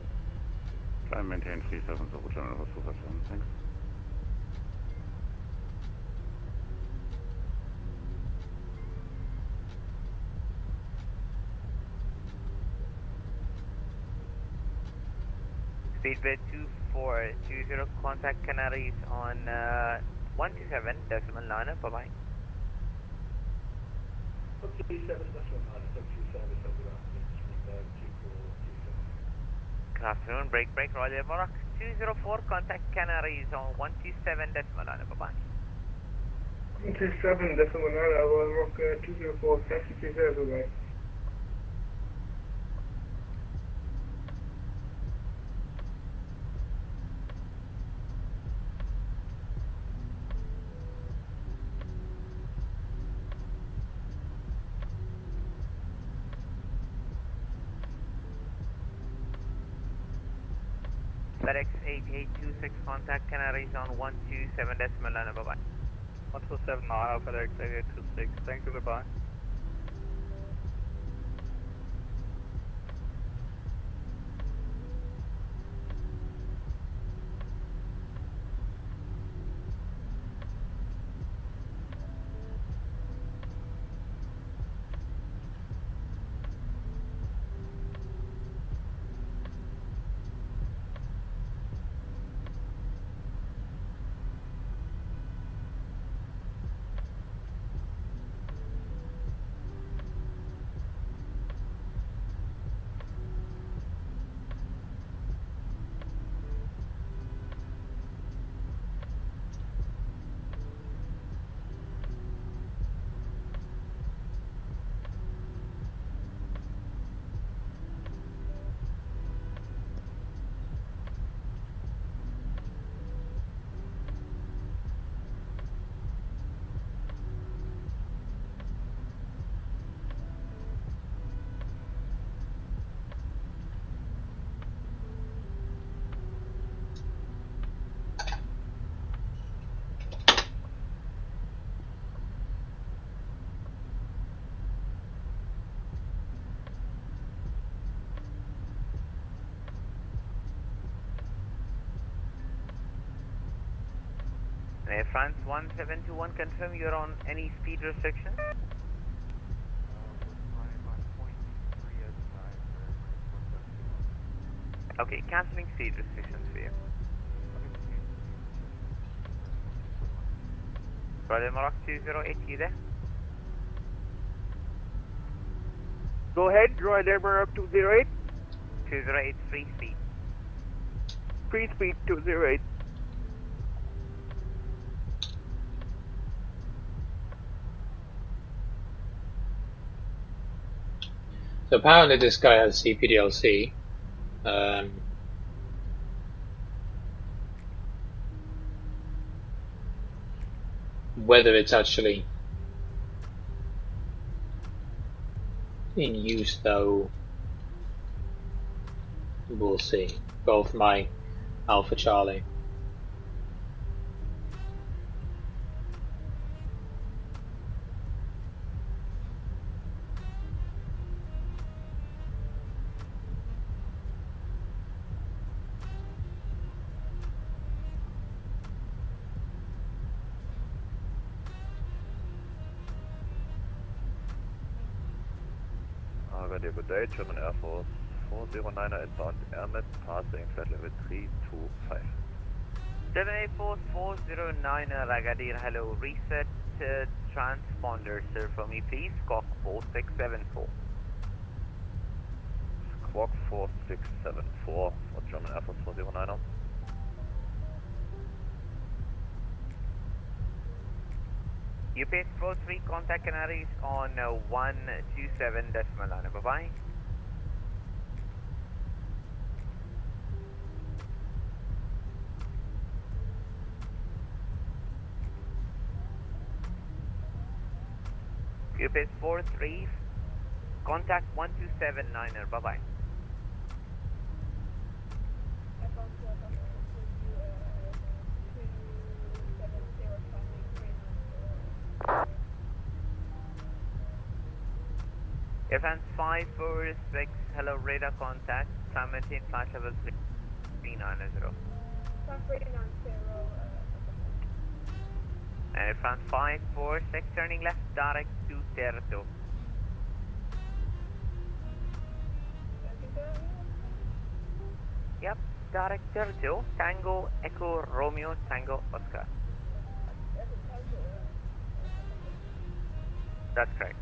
Climb maintain 370, Terminal 257, thanks. Speedway 2420, contact Canaries on 127 decimal 9, bye bye. 127 decimal 9, thank you, service over Speedway 2427. Good afternoon, break, Royal Air Morocco 204, contact Canaries on 127 decimal 9, bye bye. 127 decimal 9, Royal Rock 204, thank you, service over. FedEx 8826, contact Canaries on 127 decimal 9, bye bye. 1279, FedEx 8826, thank you, goodbye. Air France 1721, confirm you're on any speed restrictions? Okay, cancelling speed restrictions for you. Royal Morocco 208, you there? Go ahead, Royal Air Morocco 208. 208, free speed. Free speed 208. So apparently this guy has CPDLC. Whether it's actually in use though, we'll see. Golf Mike, Alpha Charlie. Good day, German Air Force 409er inbound Airmet passing flight level 325. 784 409er Agadir, hello, reset transponder, sir, for me please, squawk 4674. Squawk 4674 for German Air Force 409er. UPS 43, contact Canaries on 127 decimal 9, bye bye. Group is 4-3. Contact 1279er. Bye bye. Airfans 546, hello, radar contact, climb maintain flight level 390. And Airfans 546, turning left, direct to Terto. Yep, direct Terto, Tango, Echo, Romeo, Tango, Oscar. That's correct.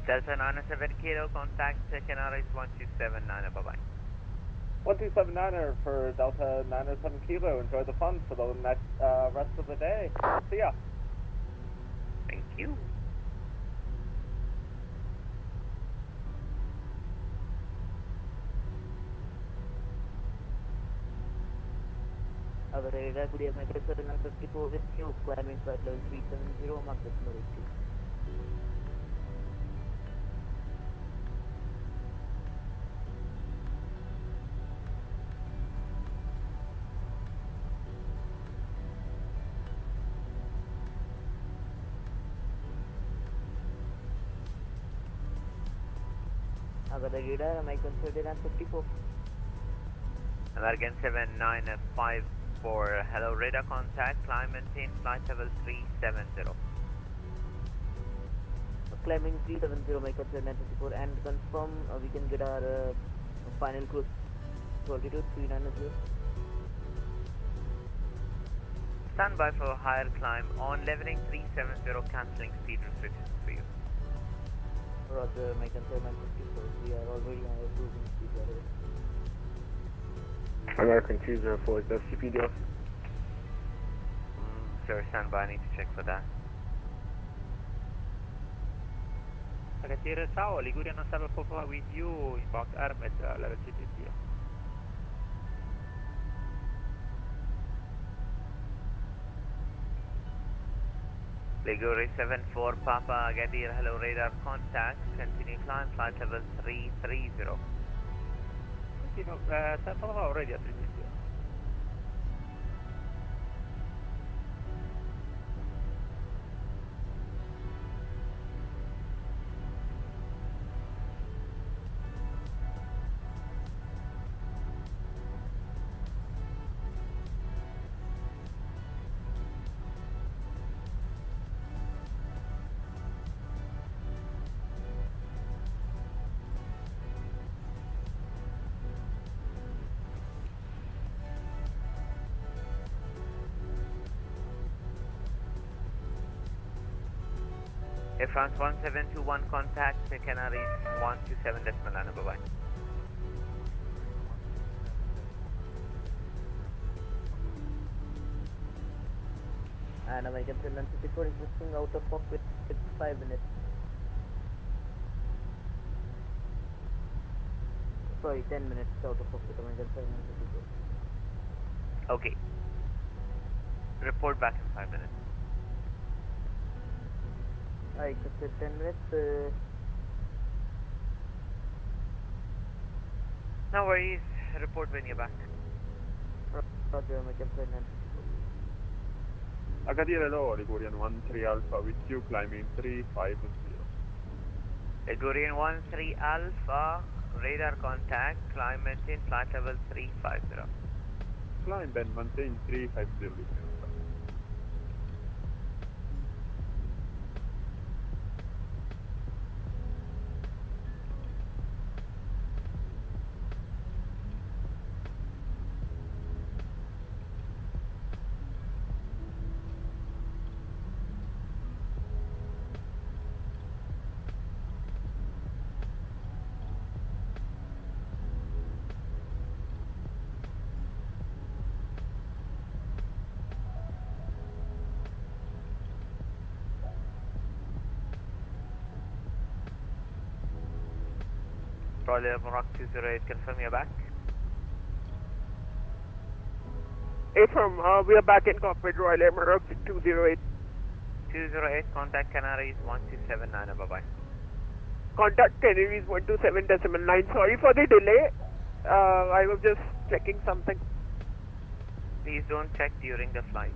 Delta 97 Kilo, contact Canaris 1279, bye bye. 1279er for Delta 907 Kilo. Enjoy the fun for the next rest of the day. See ya. Thank you. Our radar could have made a 754 with you, climbing flight level 370, mark decimal 82. Our radar, am I considered at 54? American 7954, hello, radar contact, climb maintain flight level 370. Climbing 370, my concern 954, and confirm we can get our final cruise altitude 390. Stand by for higher climb on leveling 370, cancelling speed restrictions for you. Roger, my concern 954, we are already on our cruising speed level. American 204, is that CPD off? Sir, stand by, I need to check for that. Ragazzi, ciao, Liguria non salva Papa with you, inbound Armed, level CPD. Liguria 74 Papa Agadir, hello, radar contact, continue climb, flight level 330. Continue, San Papa already at 330. Air France 1721 contact, Canaries 127.9, bye bye. And American 754 existing out of cockpit 5 minutes. Sorry, 10 minutes out of cockpit, American 754. Okay. Report back in 5 minutes. I accepted 10 minutes. No worries, report when you're back. Roger, American 754. Agadir, hello, Ligurian 13 Alpha with you, climbing 350. Ligurian 13 Alpha, radar contact, climb maintain flight level 350. Climb and maintain 350. Roger, Rock 208, confirm you're back. Affirm, we are back in cockpit, Royal Air Maroc 208. 208, contact Canaries 1279, bye-bye. Contact Canaries 127.9. Sorry for the delay. I was just checking something. Please don't check during the flight.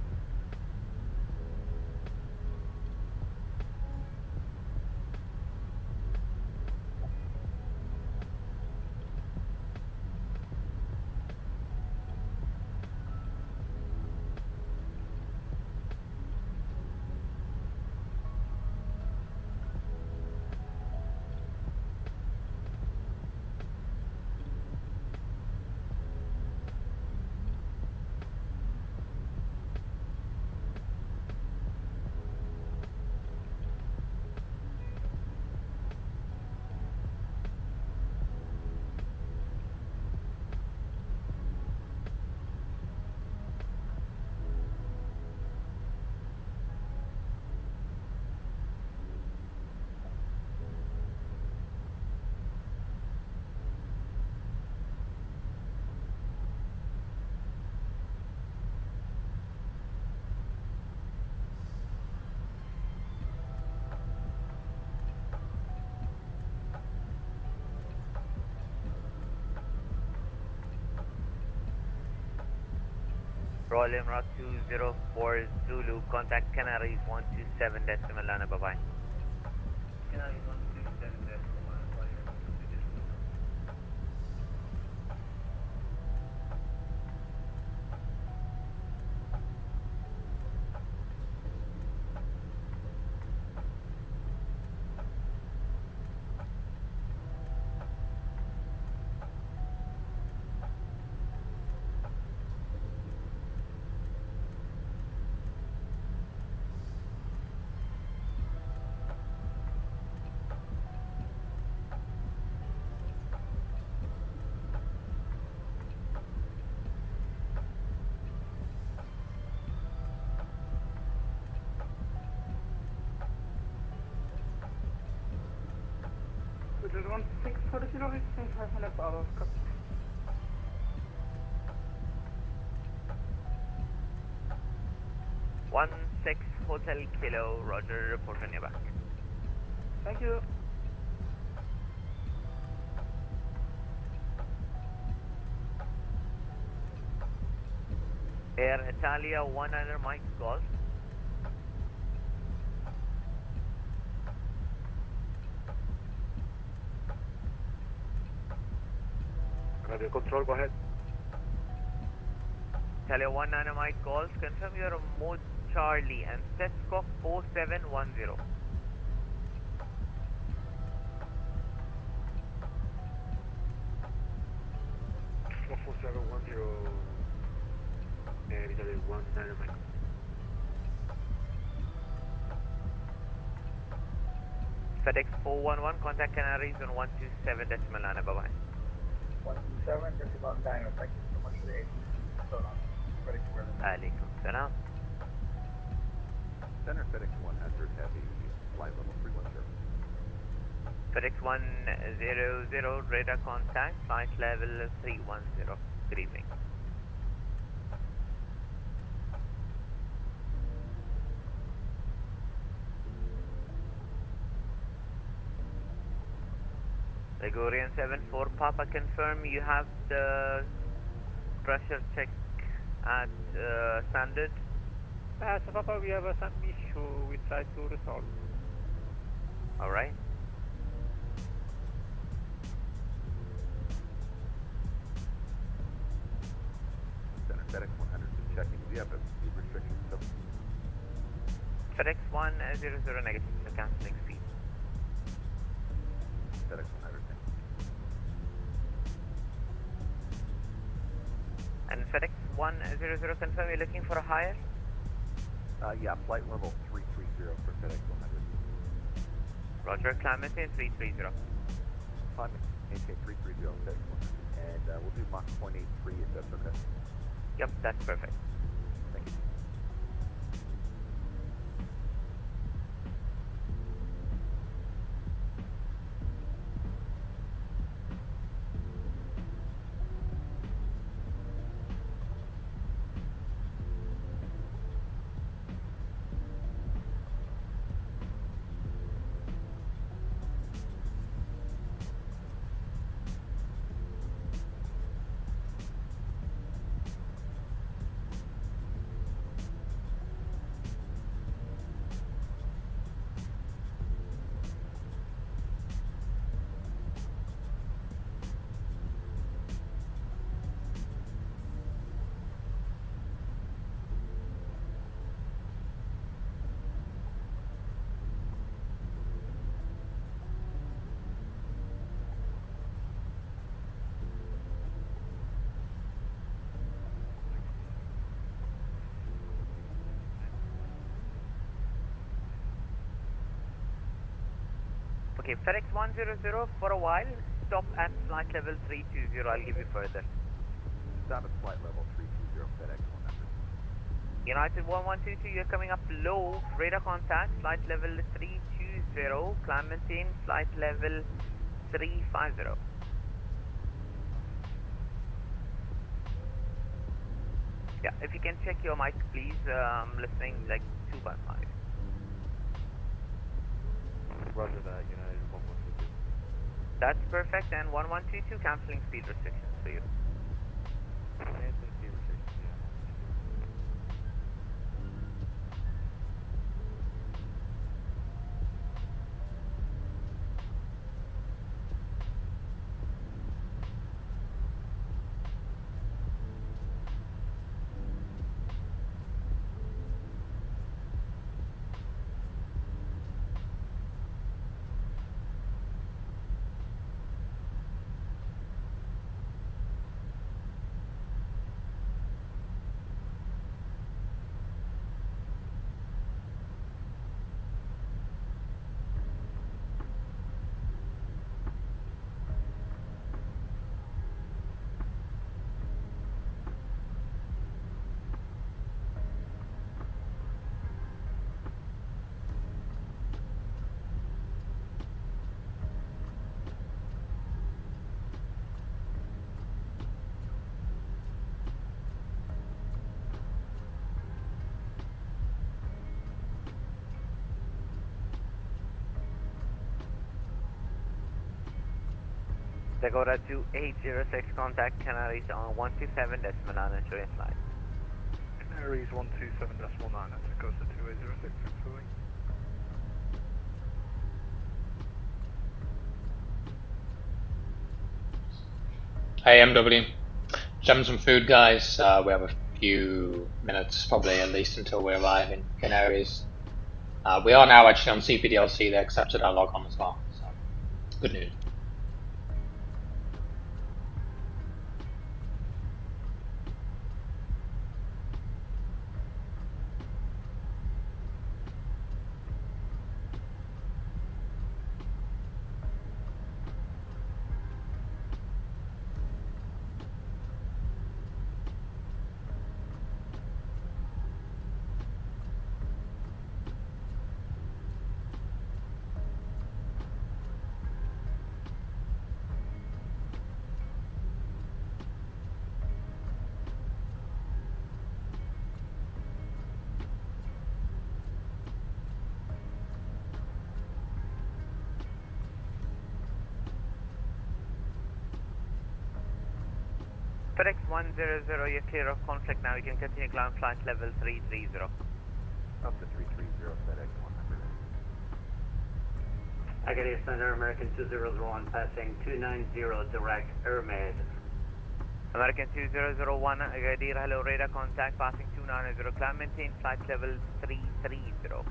Royal Emirates 204 Zulu, contact Canaries 127.9, bye-bye. Canaries 127.9, Which is 1640 kilo, 500 hours. 16 Hotel Kilo, Roger, report on your back. Thank you. Air Italia 100 Mike Golf. Radio control, go ahead. Italia 100 Mike Golf, confirm your mode Charlie and set scope 4710. Scope 4710 and Italia 100 Mike. FedEx 411, contact Canaries on 127.9, bye-bye. 127.9, thank you so much for the aid. So long. Ready for it. Alaikum salam. Center FedEx 100 Heavy, flight level 310. FedEx 100, radar contact, flight level 310. Good evening. Gregorian 74 Papa, confirm you have the pressure check at standard. So Papa, we have some issue we try to resolve. Alright. Center FedEx 100 is checking. Do you have a speed restriction? FedEx 100 negative, so cancelling speed. FedEx 100. And FedEx 100, confirm you're looking for a higher? Yeah, flight level 330 for FedEx 100. Roger, climb maintain 330. Climb maintain 330 FedEx 100. And we'll do Mach 0.83 if that's okay. Yep, that's perfect. Thank you. Okay, FedEx 100 for a while. Stop at flight level 320. I'll give you further. Stop at flight level 320 FedEx 100. United 1122, you're coming up low. Radar contact, flight level 320. Climb maintain, flight level 350. Yeah, if you can check your mic, please. I'm listening like 2 by 5. Roger that, United 1122. That's perfect, and 1122 cancelling speed restrictions for you. Canceling speed restrictions, yeah. Dakota 2806, contact Canaries on 127.9 and show your flight. Canaries 127.9, that's Dakota 2806, thanks for waiting. Hey MW, having some food, guys. We have a few minutes, probably at least, until we arrive in Canaries. We are now actually on CPDLC. They accepted our log on as well, so good news. FedEx 100, you're clear of conflict now. You can continue climb flight level 330. Up to 330 FedEx 100. Agadir Center, American 2001, passing 290 direct Hermes. American 2001, Agadir, hello, radar contact, passing 290, climb maintain flight level 330.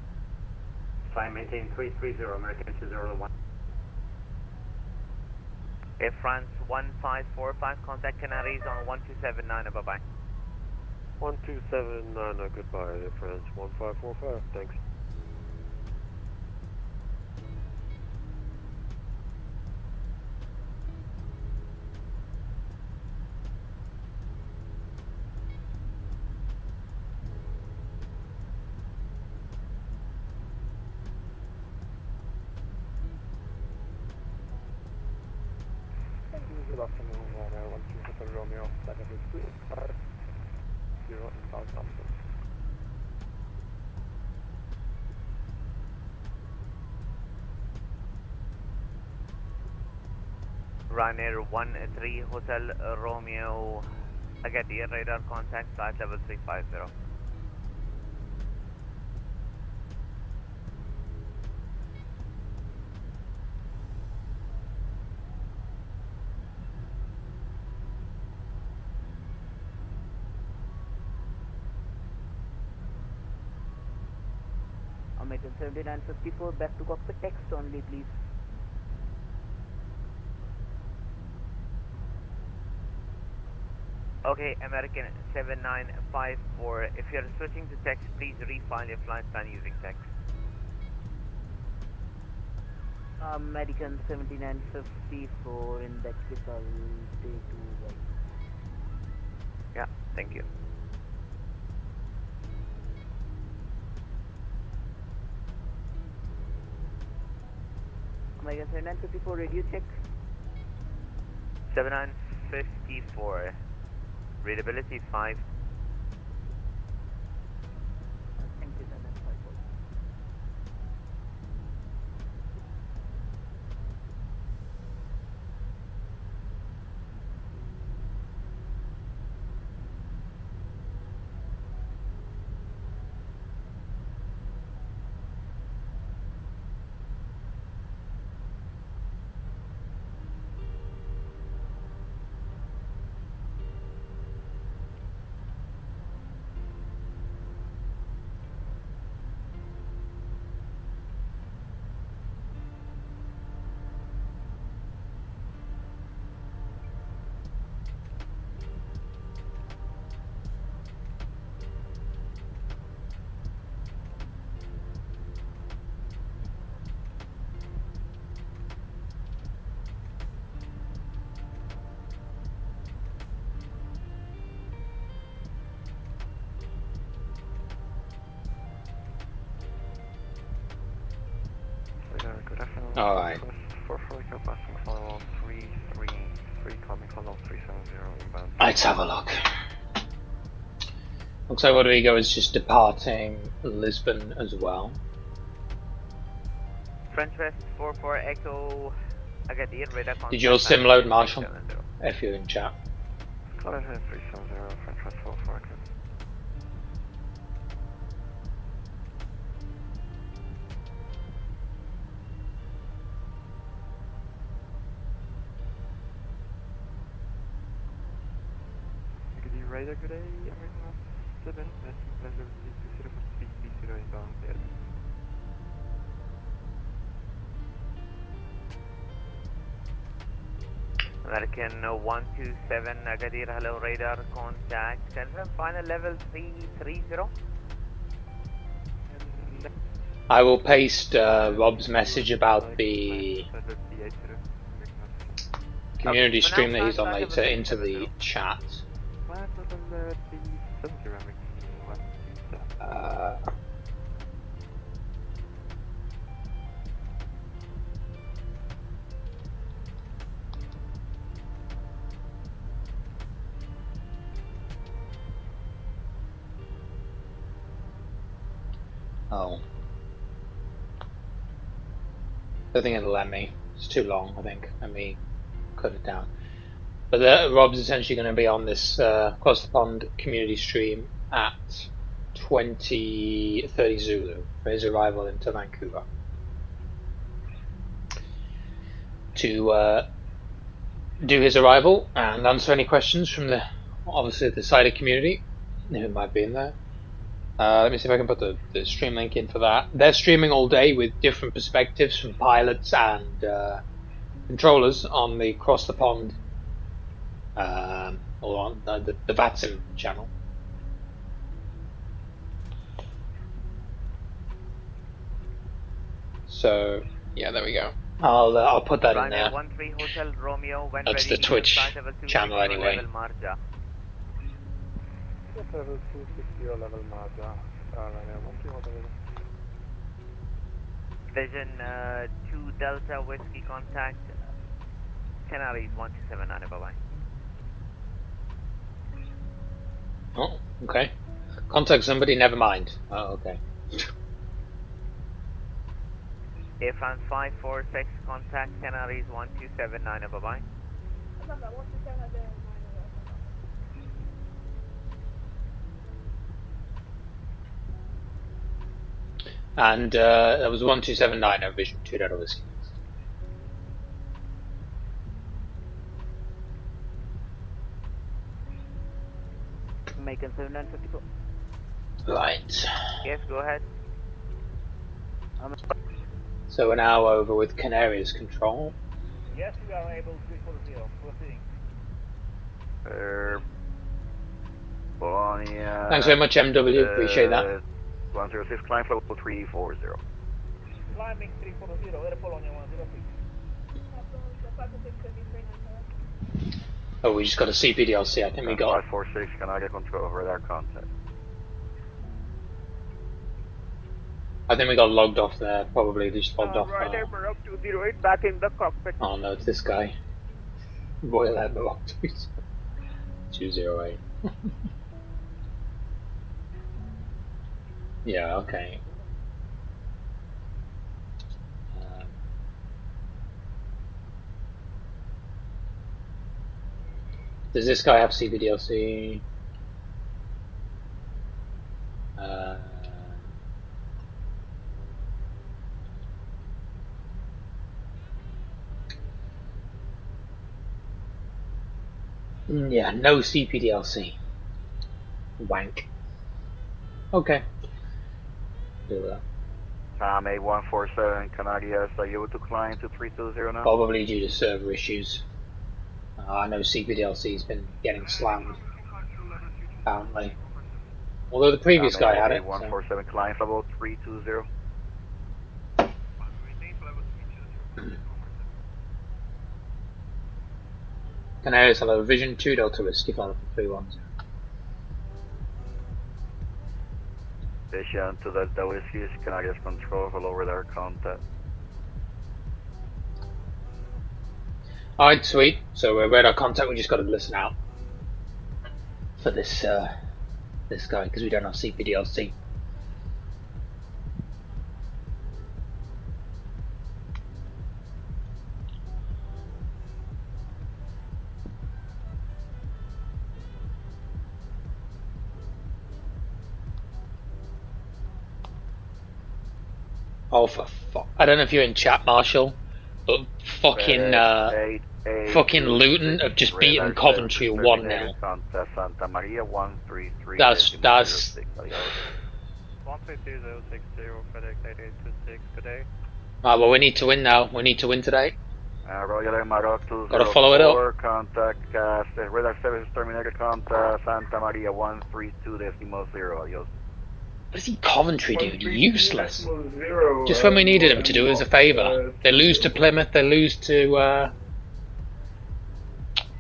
Climb maintain 330, American 201. Air France 1545, contact Canaries on 1279, bye-bye. 1279, goodbye, Air France 1545, thanks. Good afternoon, Ryanair 127 Romeo, flight level 250 inbound London. Ryanair 13 Hotel Romeo, Agadir, radar contact, flight level 350. American 7954, back to cockpit, text only please. Okay, American 7954, if you're switching to text, please refile your flight plan using text. American 7954 in that case I'll take to right. Yeah, thank you. American 7954 radio check. 7954. Readability 5. Thank you, 7954. Good afternoon. All right. 44 passing follow 333 coming follow 370 inbound. Let's have a look. Looks like Rodrigo is just departing Lisbon as well. French West 44 Echo Agadir radar contact. Did your sim load, Marshall? If you're in chat. Go ahead 370 French West 44 Echo. Radar, good day, American 7, pleasure, 2043 inbound there. American 127 Agadir, hello radar contact. Confirm final level 330. I will paste Rob's message about the community stream that he's on later into the chat. Oh. I think it'll let me. It's too long, I think. Let me cut it down. But Rob's essentially going to be on this Across the Pond community stream at 20:30 Zulu for his arrival into Vancouver. To do his arrival and answer any questions from obviously the cider community who might be in there. Let me see if I can put the stream link in for that. They're streaming all day with different perspectives from pilots and controllers on the Across the Pond or on the VATSIM channel. So yeah, there we go. I'll put that in there. Hotel Romeo, when that's ready, the Twitch channel anyway. Yes, level 260 level Marja. Vision 2 Delta Whiskey contact. Canaries 1279, bye bye. Oh, okay. Contact somebody, never mind. Oh, okay. Air France 546, contact Canaries 1279, bye bye. And that was 1279 Vision 2 Delta Whiskey. Macon 7954. Right. Yes, go ahead. So we're now over with Canarias control. Yes, we are able to 340. Proceeding. Bologna. Thanks very much, MW. Appreciate that. 106, climb level 340. Climbing 340, Air Polonia 106. Oh, we just got a CPDLC. I think we got. 546, can I get control over their contact? I think we got logged off there. Probably just logged off. Right there, we're up 208, back in the cockpit. Oh no, it's this guy. Royal Air Block 208. Yeah, okay. Does this guy have CPDLC? Yeah, no CPDLC. Wank. Okay. Do that. Tom 8147, Canadias, are you able to climb to 320 now? Probably due to server issues. I know CPDLC's been getting slammed, apparently. Although the previous guy had it. 147, climb level 320. Canarias hello, Vision 2 Delta Whiskey, follow for 310. Vision to Delta Whiskey, Canadias control for lower their contact. Alright, sweet. So we're radar contact, we just got to listen out for this this guy, because we don't have CPDLC. Oh, for fuck. I don't know if you're in chat, Marshall, but fucking fucking Luton have just beaten Coventry 1-0. Santa Maria 133. That's 132060, FedEx 8826 today. Right, well we need to win now. We need to win today. Royal Air Maroc 204. Gotta follow it up. Contact radar service terminated. Contact Santa Maria 132.0. Adios. What is he Coventry dude? Useless. Just when we needed him to do us a favour. They lose to Plymouth, they lose to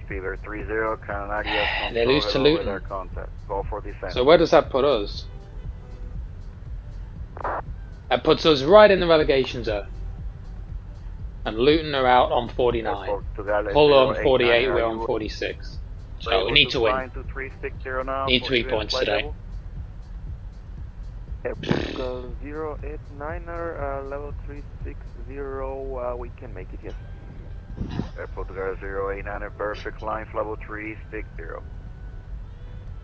Fever 30, Canadias. They lose to Luton. Contact. Go for descent. So where does that put us? That puts us right in the relegation zone. And Luton are out on 49. Hull on 48, we're on 46. So we need to win. Need 3 points today. Airport 089er, level 360, we can make it, yes. Airport 089er, perfect, line level 360.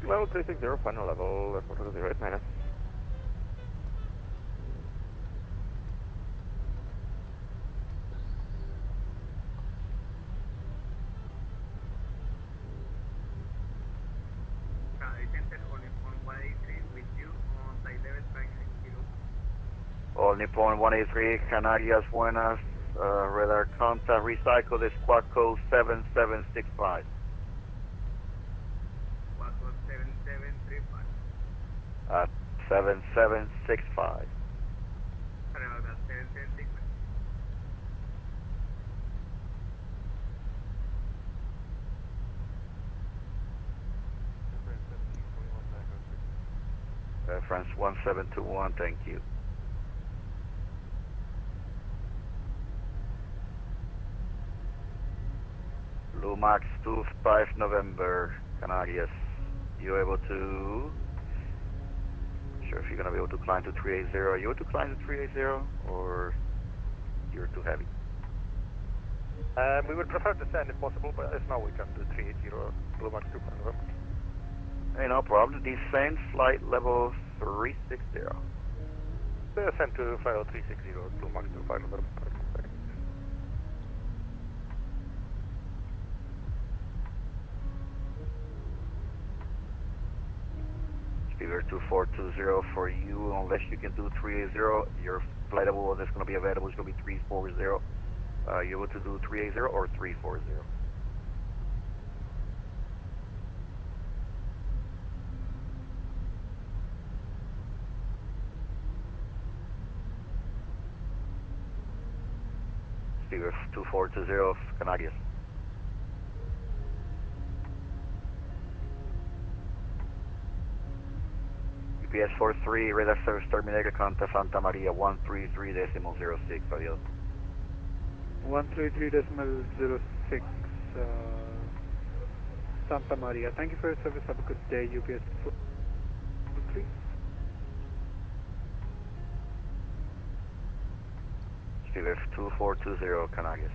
Level 360, final level, airport 089er. All Nippon 183, Canarias Buenas, radar contact, recycle the squad code 7765. Squad code 7735. 7765. Around 7765. France 1721, thank you. Lumax 25 November, Canarias. You able to? Sure, if you're gonna be able to climb to 380. Are you able to climb to 380, or you're too heavy? We would prefer to descend if possible, but if not, we can do 380 Lumax 25 November. Hey, no problem. Descend flight level 360. Descend to flight level 360, Lumax 25 November. Fever 2420 for you, unless you can do 380, your flight level that's going to be available is going to be 340. You able to do 380 or 340? Speedway 2420 Canarias. UPS 43, radar service terminated, contact Santa Maria 133.06, adios. 133.06, Santa Maria. Thank you for your service. Have a good day. UPS 43. Speedway 2420 Canarias.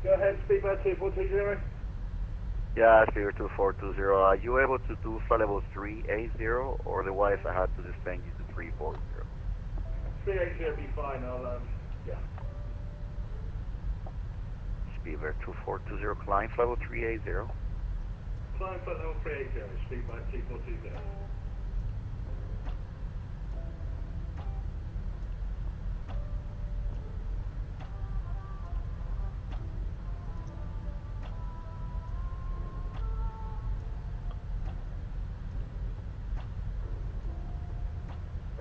Go ahead, Speedway 2420. Yeah, Speedway 2420. Are you able to do flight level 380, or otherwise I had to descend you to 340? 380 will be fine. I'll, yeah. Speedway 2420, climb flight level 380. Climb flight level 380, Speedway 2420.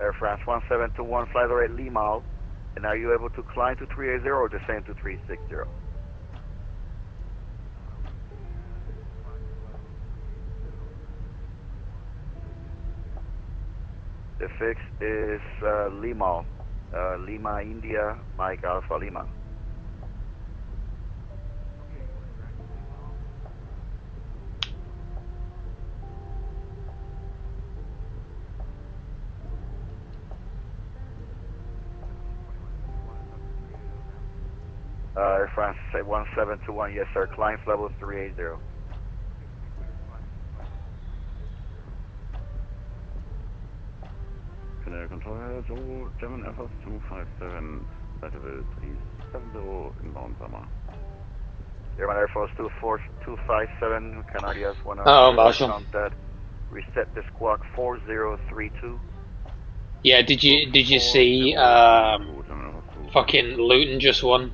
Air France 1721, flight level 8 Lima. And are you able to climb to 380 or descend to 360? The fix is Lima. Lima, India, Mike Alpha Lima. Air France 1721, yes sir, climb level 380. Canary Control, so German Air Force 257, flight level 370, inbound summer. German Air Force 257, Canarias 1 Marshall. contact, reset the squawk 4032. Yeah, did you see fucking Luton just won?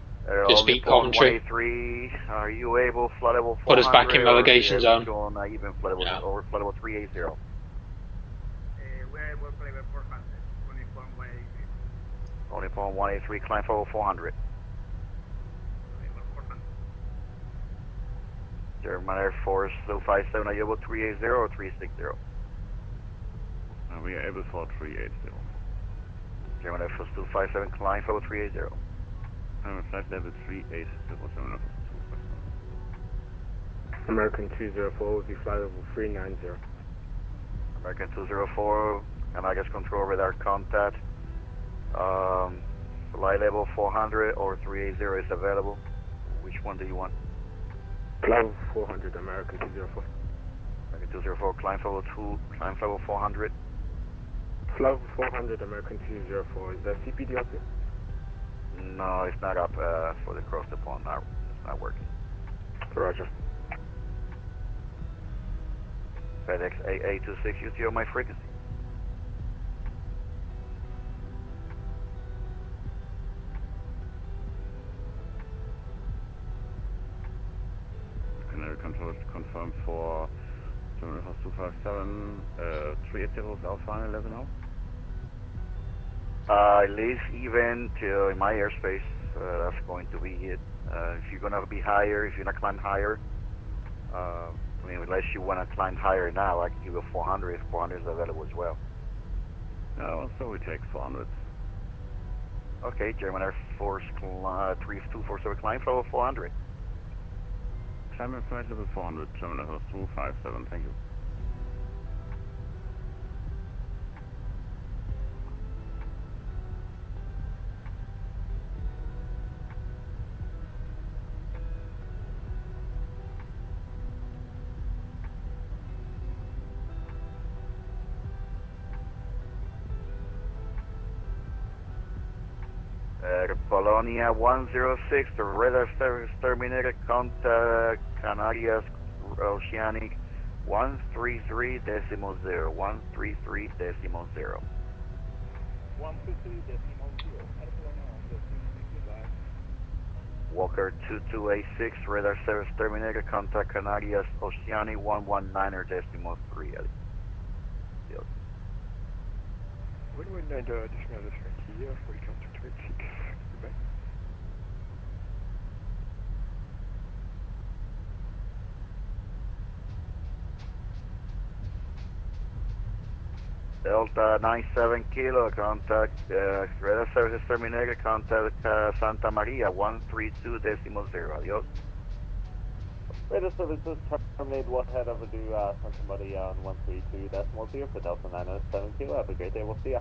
Just beat Coventry. 183, are you able, flight level 400? Put us back in relegation zone. Even flight level, Yeah. or flight level 380. We're able to flight level 400, only point 183. Only point 183, climb level 400. German Air Force 257, are you able 380 or 360? We are able for 380. German Air Force 257, climb level 380. Flight level 380, German Air Force 257. American 204 would be flight level 390. American 204, Canadian control radar contact. Flight level 400 or 380 is available. Which one do you want? Flight level 400, American 204. American 204, climb level 2, climb level 400. Flight level 400, American 204. Is that CPD up here? No, it's not up for the cross the pond. It's not working. Roger. FedEx AA26, you see on my frequency. Canary Control confirmed for German Air Force 257, 380 is our final level now. At least even to in my airspace, that's going to be it. If you're gonna be higher, if you're gonna climb higher, I mean, unless you wanna climb higher now, I can give you 400 if 400 is available as well. No, so we take 400. Okay, German Air Force 3247, climb level 400. Climb flight level 400, German Air Force 257, thank you. Polonia 106, the radar service terminated, contact Canarias Oceanic 133.0, 133.0. 133.0. Walker 2286, radar service terminated, contact Canarias Oceanic 119.3. 119 decimal here, welcome to 26. Goodbye. Delta 97 Kilo, contact radar services terminated, contact Santa Maria 132.0. Adios. Radar services terminated, what head over to Santa Maria on 132.0 for Delta 907 Kilo. Have a great day, we'll see ya.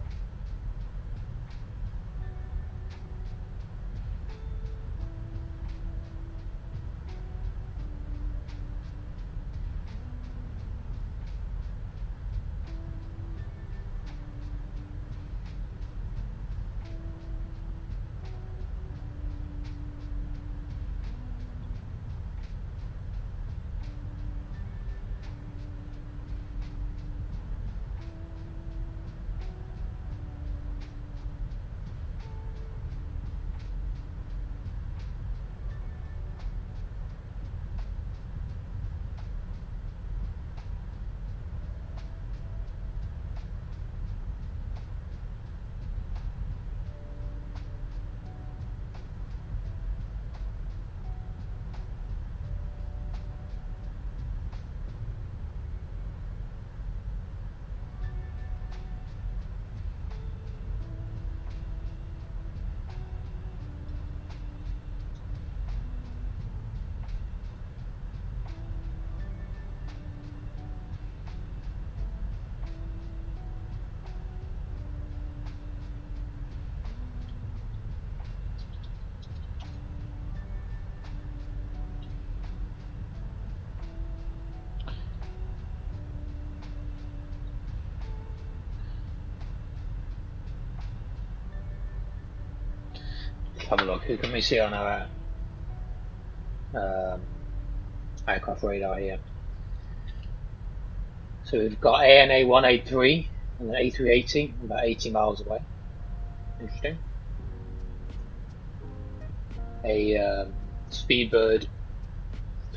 Have a look. Who can we see on our aircraft radar here? So we've got ANA 183 and an A380 about 80 miles away. Interesting. A Speedbird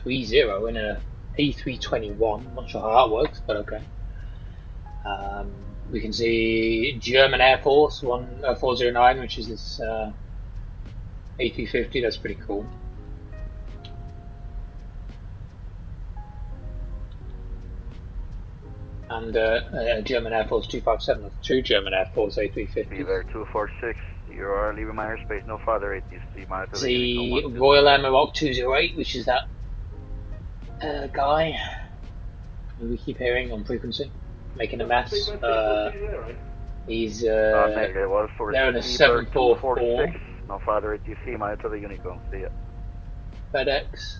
30 in a A321. Not sure how that works, but okay. We can see German Air Force 409, which is this A350. That's pretty cool. And German Air Force 257. That's two German Air Force A350s. Beaver 246. You are leaving my airspace no farther 80. Monitor the Royal Air Maroc 208, which is that guy who we keep hearing on frequency, making a mess. He's there in a 744. No farther ATC, monitor the Unicorn. See ya. FedEx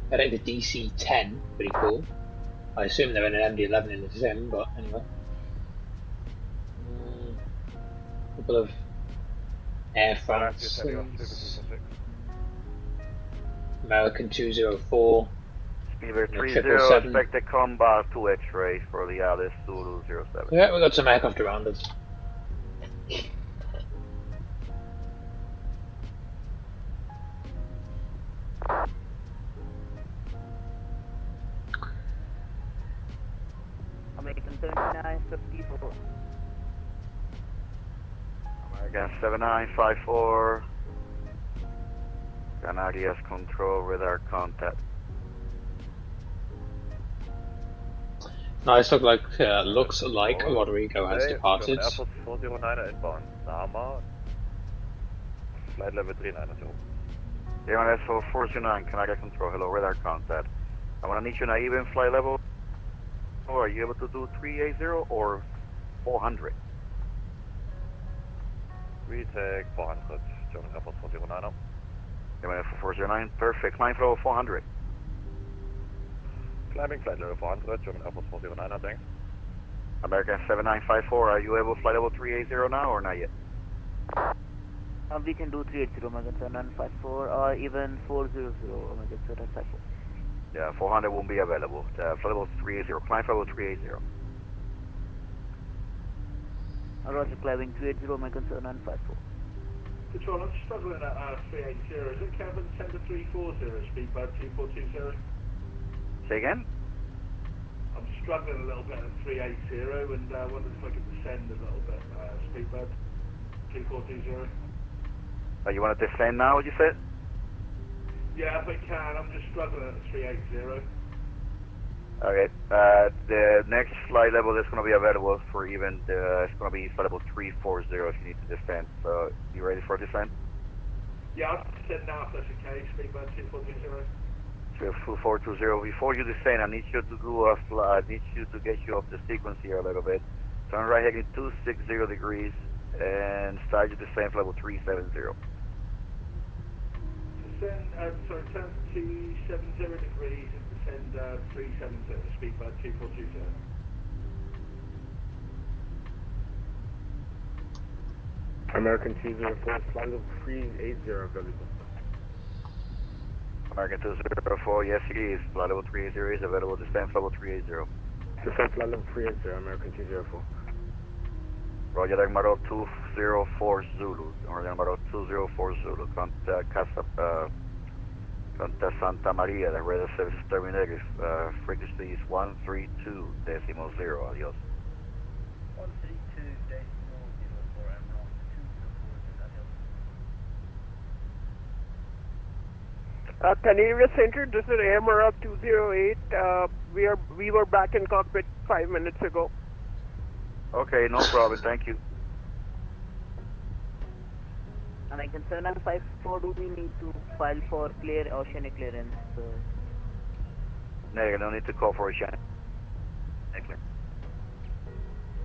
the DC-10, pretty cool. I assume they're in an MD-11 in the sim, but anyway. A couple of Air France, American 204, Beaver 30, expect a combat 2 X-ray for the Alice Zulu 07. Yeah, we've got some aircraft around us. American 7954. American 7954. Canarias control radar contact. Nice, looks like Rodrigo has departed. Airport 409 inbound. Nama. Flight level 390. Airline SO 409, Canarias control. Hello, radar contact. I'm gonna need you on even flight level. Or are you able to do 380 or 400? Retake 400. German Airport 409. Airline SO 409, perfect. Climb flow 400. Climbing flight level 400, German Airport 409, thanks. American 7954, are you able to fly level 380 now or not yet? We can do 380 American 7954 or even 400 American 7954. Yeah, 400 won't be available. Flight level 380, climb level 380. Roger, climbing 380 American 7954. Control, I'm struggling at 380. Is it Kevin 10 to 340, Speedbird 2420? Say again? I'm struggling a little bit at 380 and wondered if I could descend a little bit. Speedbird 3420. You want to descend now, you said? Yeah, if I can. I'm just struggling at 380. Okay. The next flight level that's going to be available for even it's going to be flight level 340 if you need to descend. So, you ready for descent? Yeah, I'll descend now if that's okay. Speedbird 2420. 2420. Before you descend, I need you to do I need you to get you off the sequence here a little bit. Turn right heading 260 degrees and start your descent for level 370. Descend, sorry, turn 270 degrees and descend 370. Speedbird 2420. American 204, flight level 380 available. American 204, yes it is. Flight level 380 is available. Descent level 380. Descent flight level 380, American 204. Roger, número 204 Zulu. Roger, número 204 Zulu. Contact Santa Maria, the radar services terminated. Frequency is 132.0. Adios. 132.0 for Emerald 204, adios. Canadian Center, this is AMRF 208. We were back in cockpit 5 minutes ago. Okay, no problem. Thank you. American 754, do we need to file for clear oceanic clearance? Negative, no need to call for a shine. Excellent.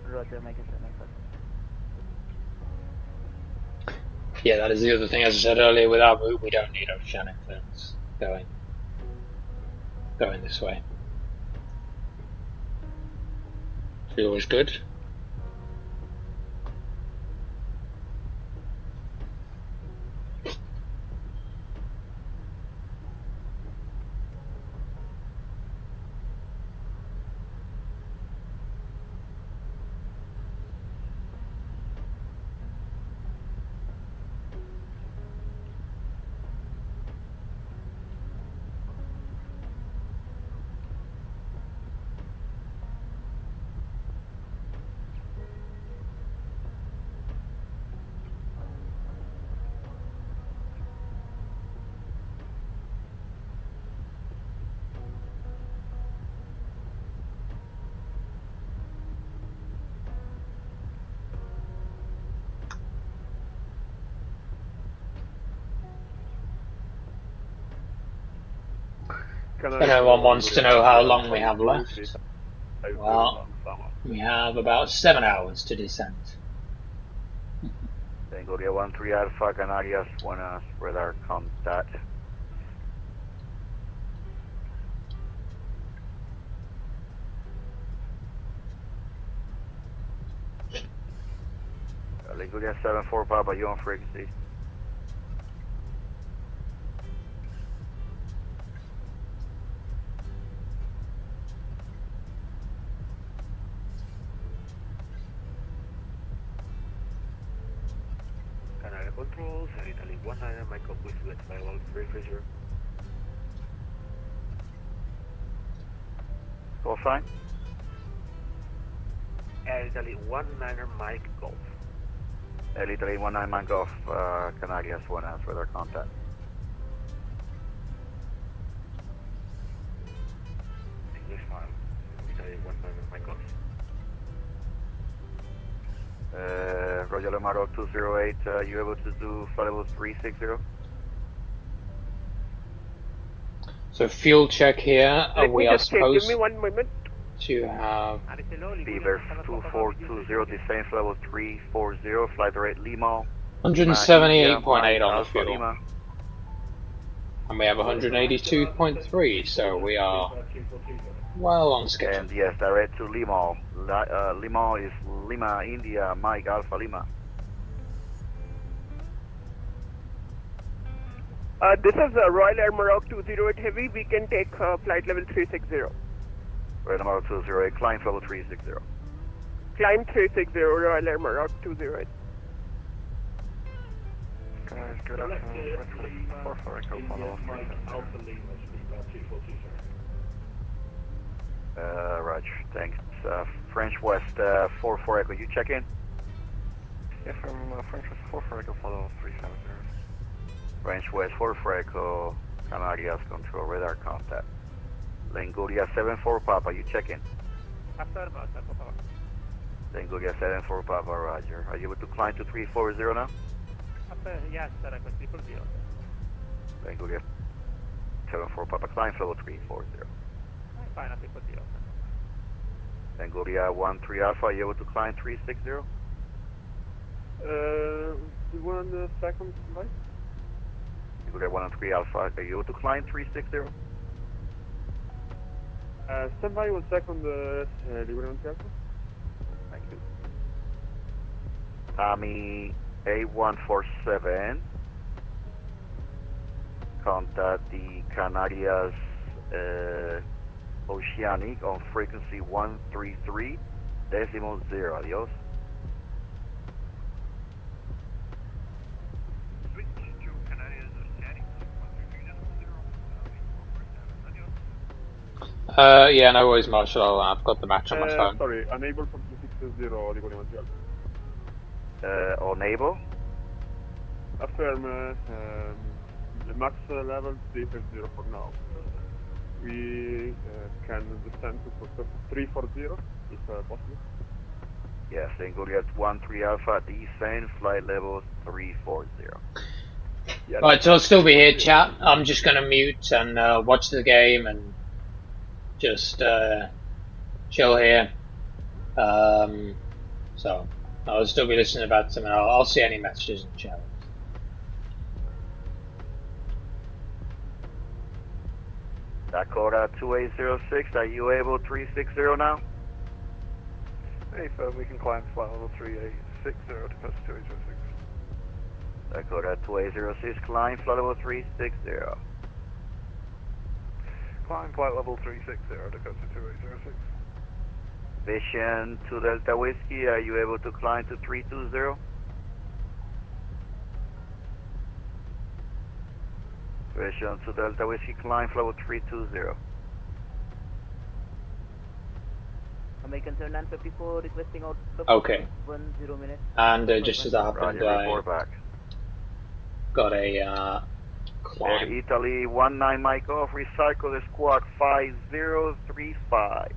Roger, American 754. Yeah, that is the other thing. As I said earlier, with our route, we don't need oceanic clearance going this way. Fuel is good. If anyone wants to know how long we have left, well, we have about 7 hours to descend. Tango 13 Alpha, Canarias, buenas, radar contact. Liguria 74 Papa, you on frequency? Canada controls, Italy 19, Michael, please let fly level 330. Call sign? Italy 19, Mike Golf. Italy 19 Mike Golf, Canarias, buenas, radar contact. English 5, Italy 19, Mike Golf. Roger Lamaro 208, you able to do flight level 360? So fuel check here, we are supposed Give me 1 moment. to have Beaver 2420, descent level 340, flight direct Lima. 178.8 on the fuel. Lima. And we have 182.3, so we are well on schedule. And yes, direct to Lima. Lima is Lima, India, Mike Alpha Lima. This is Royal Air Morocco 208 Heavy. We can take flight level 360. Royal Air Morocco 208, climb level 360. Climb 360, Royal Air Morocco 208. Guys, good afternoon. 44 Echo, follow off. Mike Alpha Lima, speedbird 2420. Roger, thanks. French West 44 Echo, you check in? Yeah, from French West 44 Echo, follow 370. French West 44 Echo, Canarias Control, radar contact. Linguria 74 Papa, you check in? Aftermath, Papa. Linguria 74 Papa, roger. Are you able to climb to 340 now? Yes, sir, I got 340. Linguria 74 Papa, climb level 340. I'm fine at 340. Linguria 13 Alpha, are you able to climb 360? 1 second, right? Linguria 13 Alpha, are you able to climb 360? Stand by 1 second, Liberian Alpha. Thank you. Tommy A147, contact the Canarias Oceanic on frequency 133.0. Adios. Switch to Canarias Oceanic, 133.0. Yeah, no worries, Marshall. I've got the match on my phone. Sorry, unable for 260 Liberian Alpha. Unable? Affirm, the max level 330 for now. We can descend to 340 if possible. Yes, Linguria 13 Alpha, descend, flight level 340. Yeah, Right, so I'll still be here, chat. I'm just going to mute and watch the game and just chill here. So I'll still be listening about them, and I'll see any messages in chat. Dakota 2806, are you able 360 now? Hey, firm, we can climb flight level 3860 to post 2806. Dakota 2806, climb flight level 360. Climb flight level 360 to Costa 2806. Vision to Delta Whiskey, are you able to climb to 320? Vision to Delta Whiskey, climb flight level 320. American 7954 requesting out. Okay. 10 minutes. And just as that happened, Roger, report back. Got a climb. Italy 19 Mike off, recycle the squawk 5035.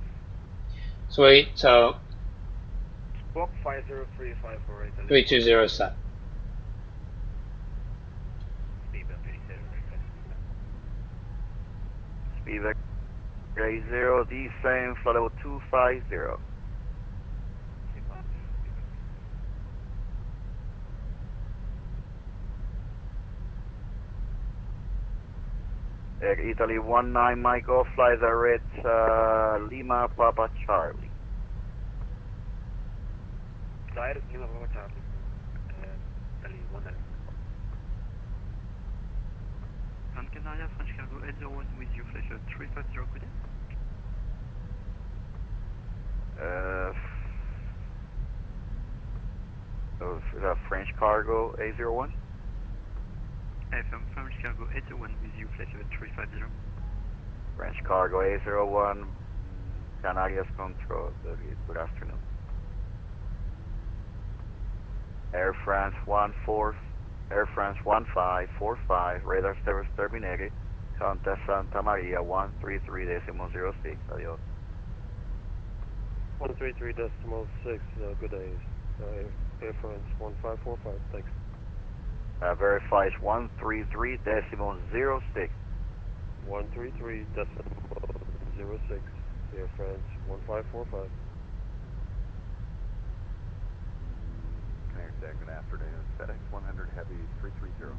Sweet, so Squawk 5035 for Italy. 320 set. Speedback 80, descend, flight level 250. Italy 19 Mike off, fly direct Lima Papa Charlie. Direct Lima Papa Charlie. Italy 19. Grand Canaria, French Cargo 801 with you, flash 350, could you? Is that French Cargo 801? FM French Cargo 801 with you, flash 350. French Cargo 801, Canarias Control, good afternoon. Air France 1545, radar service terminated, contact Santa Maria 133.06, adios. 133.6, good day. Air France 1545, thanks. Verifies 133.06. 133.06, Air France 1545. Good afternoon. FedEx 100 Heavy 330.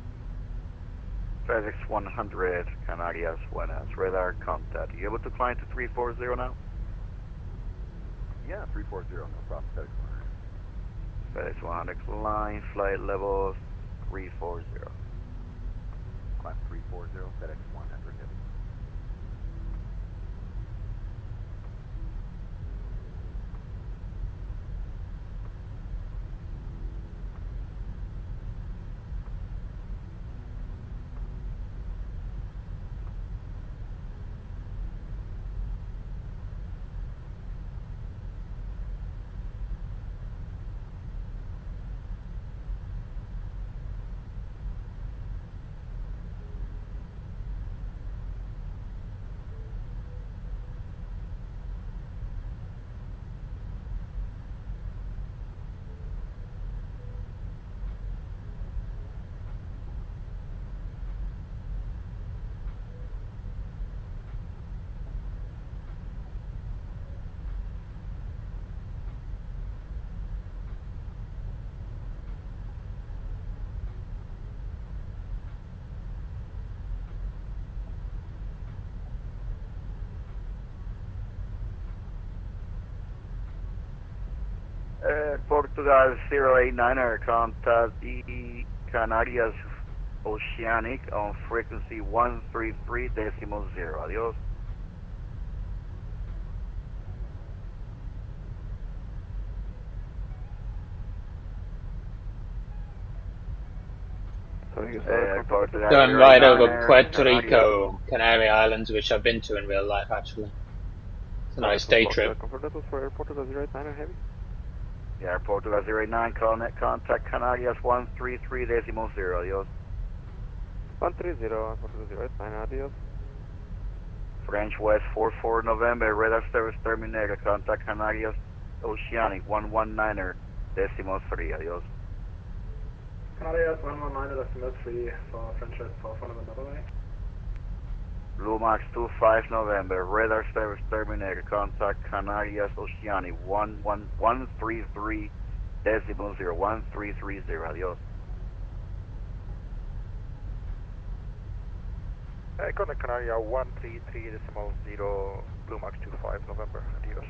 FedEx 100, Canarias, Buenas, radar contact. You able to climb to 340 now? Yeah, 340, no problem. FedEx 100. FedEx 100, climb, flight level 340. Climb 340, FedEx 100 Heavy. Portugal 089er, contact the Canarias Oceanic on frequency 133.0. Adios. Going right over Puerto Rico, Canary Islands, which I've been to in real life actually. It's a nice day trip. Comfortable for Portugal 089 heavy? Yeah, Portugal 089, contact Canarias 133.0. Adios. 130, Portugal 089, adios. French West 44 November, radar service terminated, contact Canarias Oceanic 119er, decimal 3. Adios. Canarias 119, decimal 3 for French West 44 November. Blue Max 25 November, radar service terminated, contact Canarias Oceanic 133.0, 1330, adios. Contact Canaria 133.0, Blue Max 25 November, adios.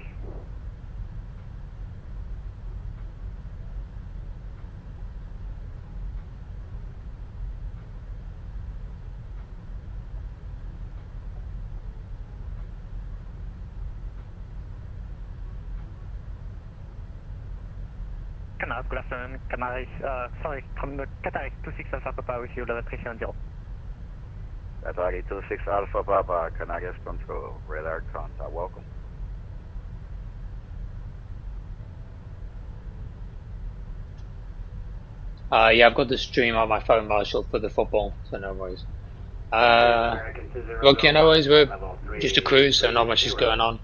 Canals, good afternoon. Canaris, sorry, from the Qatar 26 Alpha Papa with you, level 370. Qatar 26 Alpha Papa, Canarias Control, radar contact, welcome. Yeah, I've got the stream on my phone, Marshall, for the football, so no worries. Look, yeah, no worries, we're just a cruise, so not much is going on.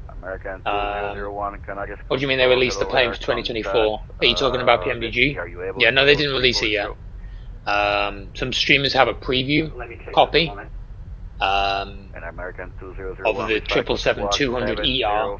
American 2001, Canarias. What do you mean they released the plane for 2024? Are you talking about PMDG? Yeah, no, they didn't release it yet. Some streamers have a preview copy of the 777-200ER,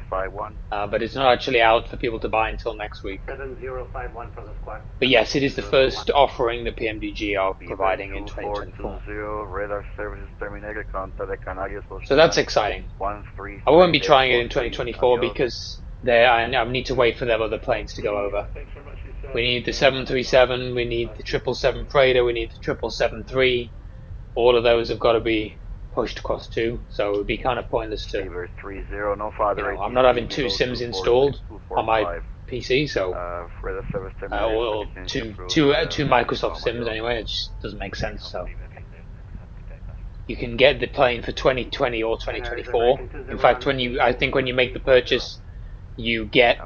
but it's not actually out for people to buy until next week. 7051 for the squad. But yes, it is the first offering the PMDG are providing in 2024. Radar services terminated, contact the Canarias. So that's exciting. I won't be trying it in 2024 because I need to wait for their other planes to go over. We need the 737, we need the 777 Praetor, we need the 777-3. All of those have got to be pushed across too, so it would be kind of pointless to. I'm not having two SIMs installed on my PC, so or two Microsoft SIMs anyway. It just doesn't make sense. So you can get the plane for 2020 or 2024. In fact, I think when you make the purchase, you get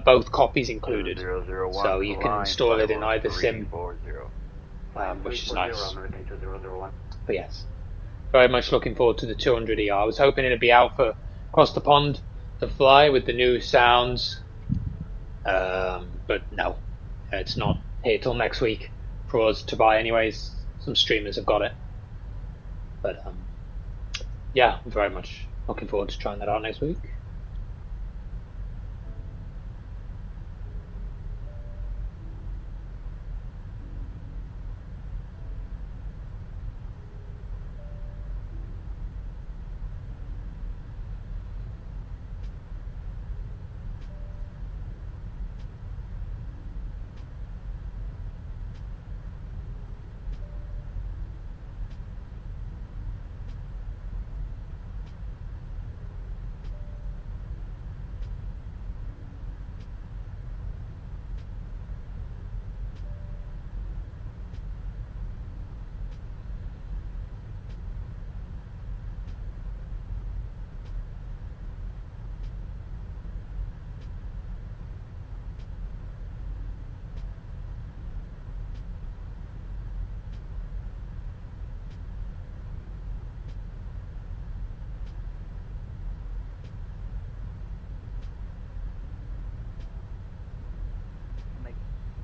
both copies included, so you can install it in either SIM, which is nice. But yes, very much looking forward to the 200ER. I was hoping it'd be out for across the pond to fly with the new sounds, but no, it's not here till next week for us to buy anyways. Some streamers have got it, but yeah, I'm very much looking forward to trying that out next week.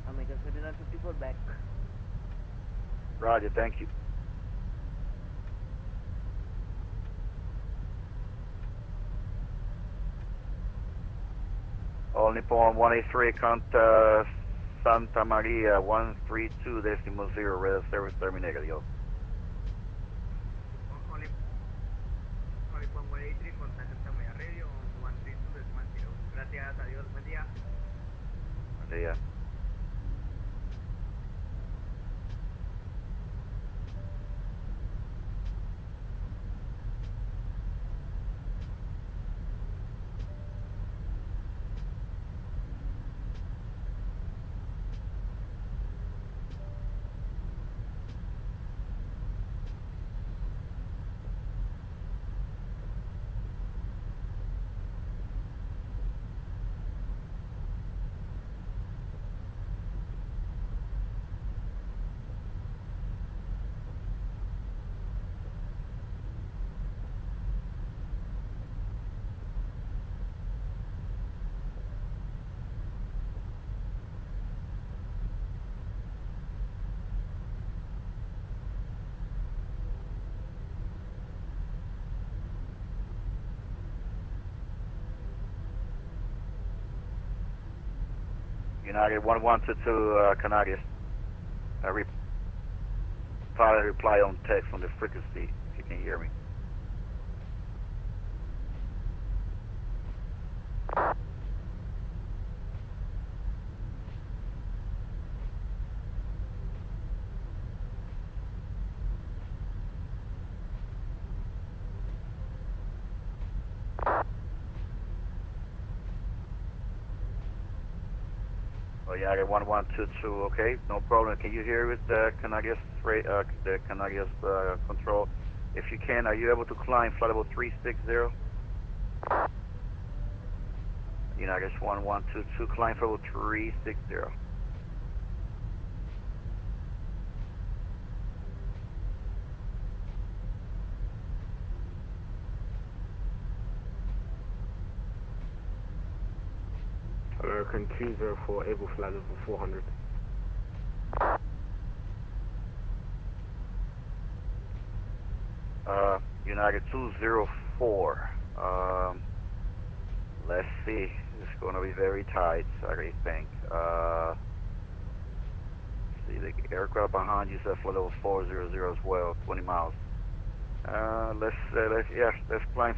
Omega 7954 back. Roger, thank you. All Nippon 183, contact Santa Maria 132.0, radar service terminated, yo. Nippon 183, contact Santa Maria Radio 132.0. Gracias, adiós, buen día. Yeah. United 1122 Canarias. Reply on text on the frequency if you can hear me. Oh, United 1122, okay, no problem. Can you hear with the Canarias control? If you can, are you able to climb flight level 360? United 1122, climb flight level 360. American 304, able flight level 400. United 204. Let's see. It's going to be very tight, I think. See, the aircraft behind you is at flight level 400 as well, 20 miles. Let's climb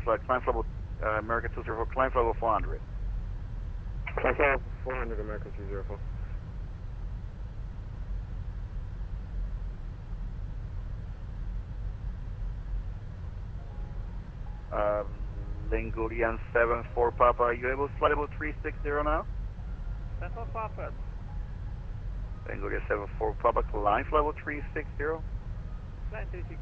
level, American 204, climb level 400. Climb flight level 400, American 204. Lingurian 74 Papa, are you able to fly level 360 now? 74 Papa. Lingurian 74 Papa, climb level 360. Climb 360.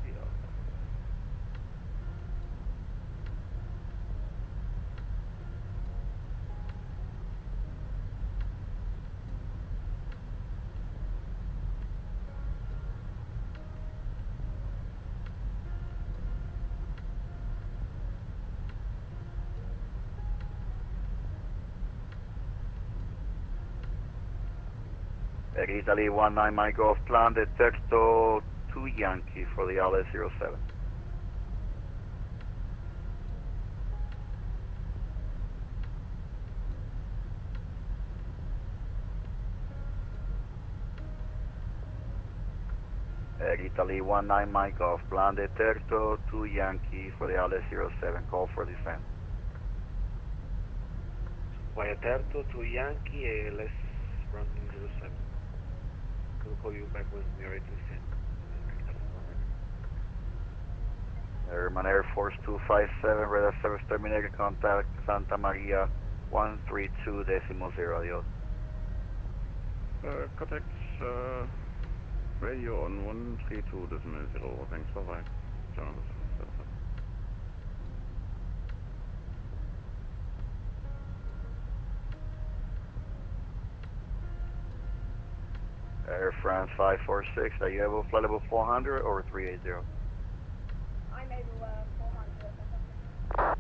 Italy 19 Mike Golf, plan de texto 2 Yankee for the LS07. Italy 19 Mike Golf, plan de texto 2 Yankee for the LS07, call for descent. Via Terto, 2 Yankee, ALS running 07. We'll call you back when we are ready to descend. Airman Air Force 257, radar service terminated, contact Santa Maria 132.0, adios. Contact radio on 132.0, thanks, bye-bye. Air France 546, are you able to fly level 400 or 380? I'm able 400.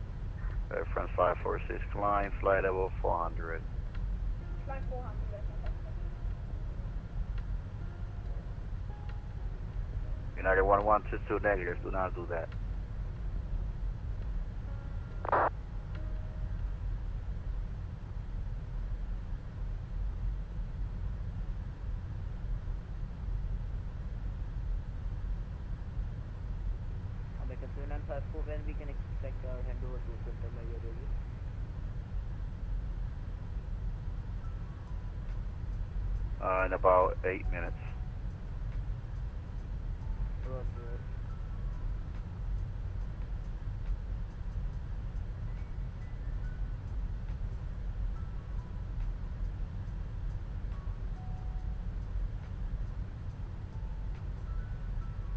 Air France 546, climb, flight level 400. Flight 400. United 1122 negative, do not do that. American 7954, when we can expect our handover to Santa Maria Radio? in about 8 minutes.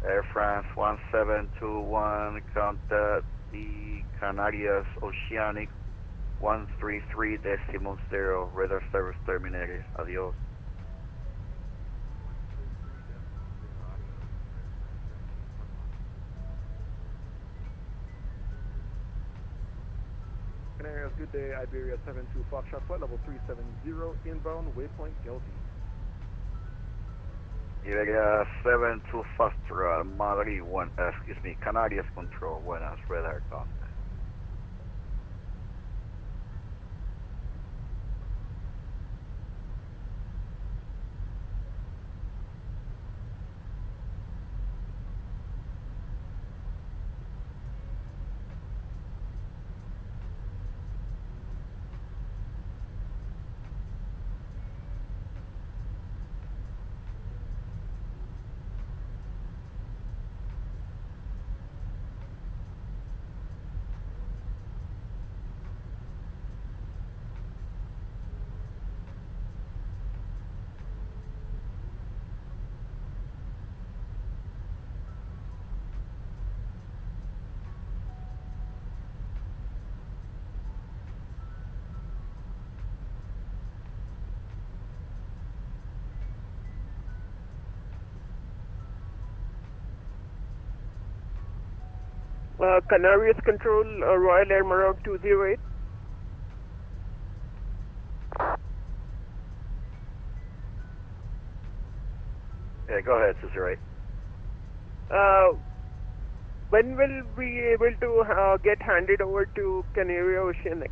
Air France 1721, contact the Canarias Oceanic 133.0, radar service terminated. Adios. Canarias, good day. Iberia 72 Foxtrot, flight level 370, inbound, waypoint Delta. Iberia 72 Foxtrot, Madrid, Canarias Control, buenas, radar contact. Canarias Control, Royal Air Maroc 208. Yeah, go ahead, 208. When will we be able to get handed over to Canary Oceanic?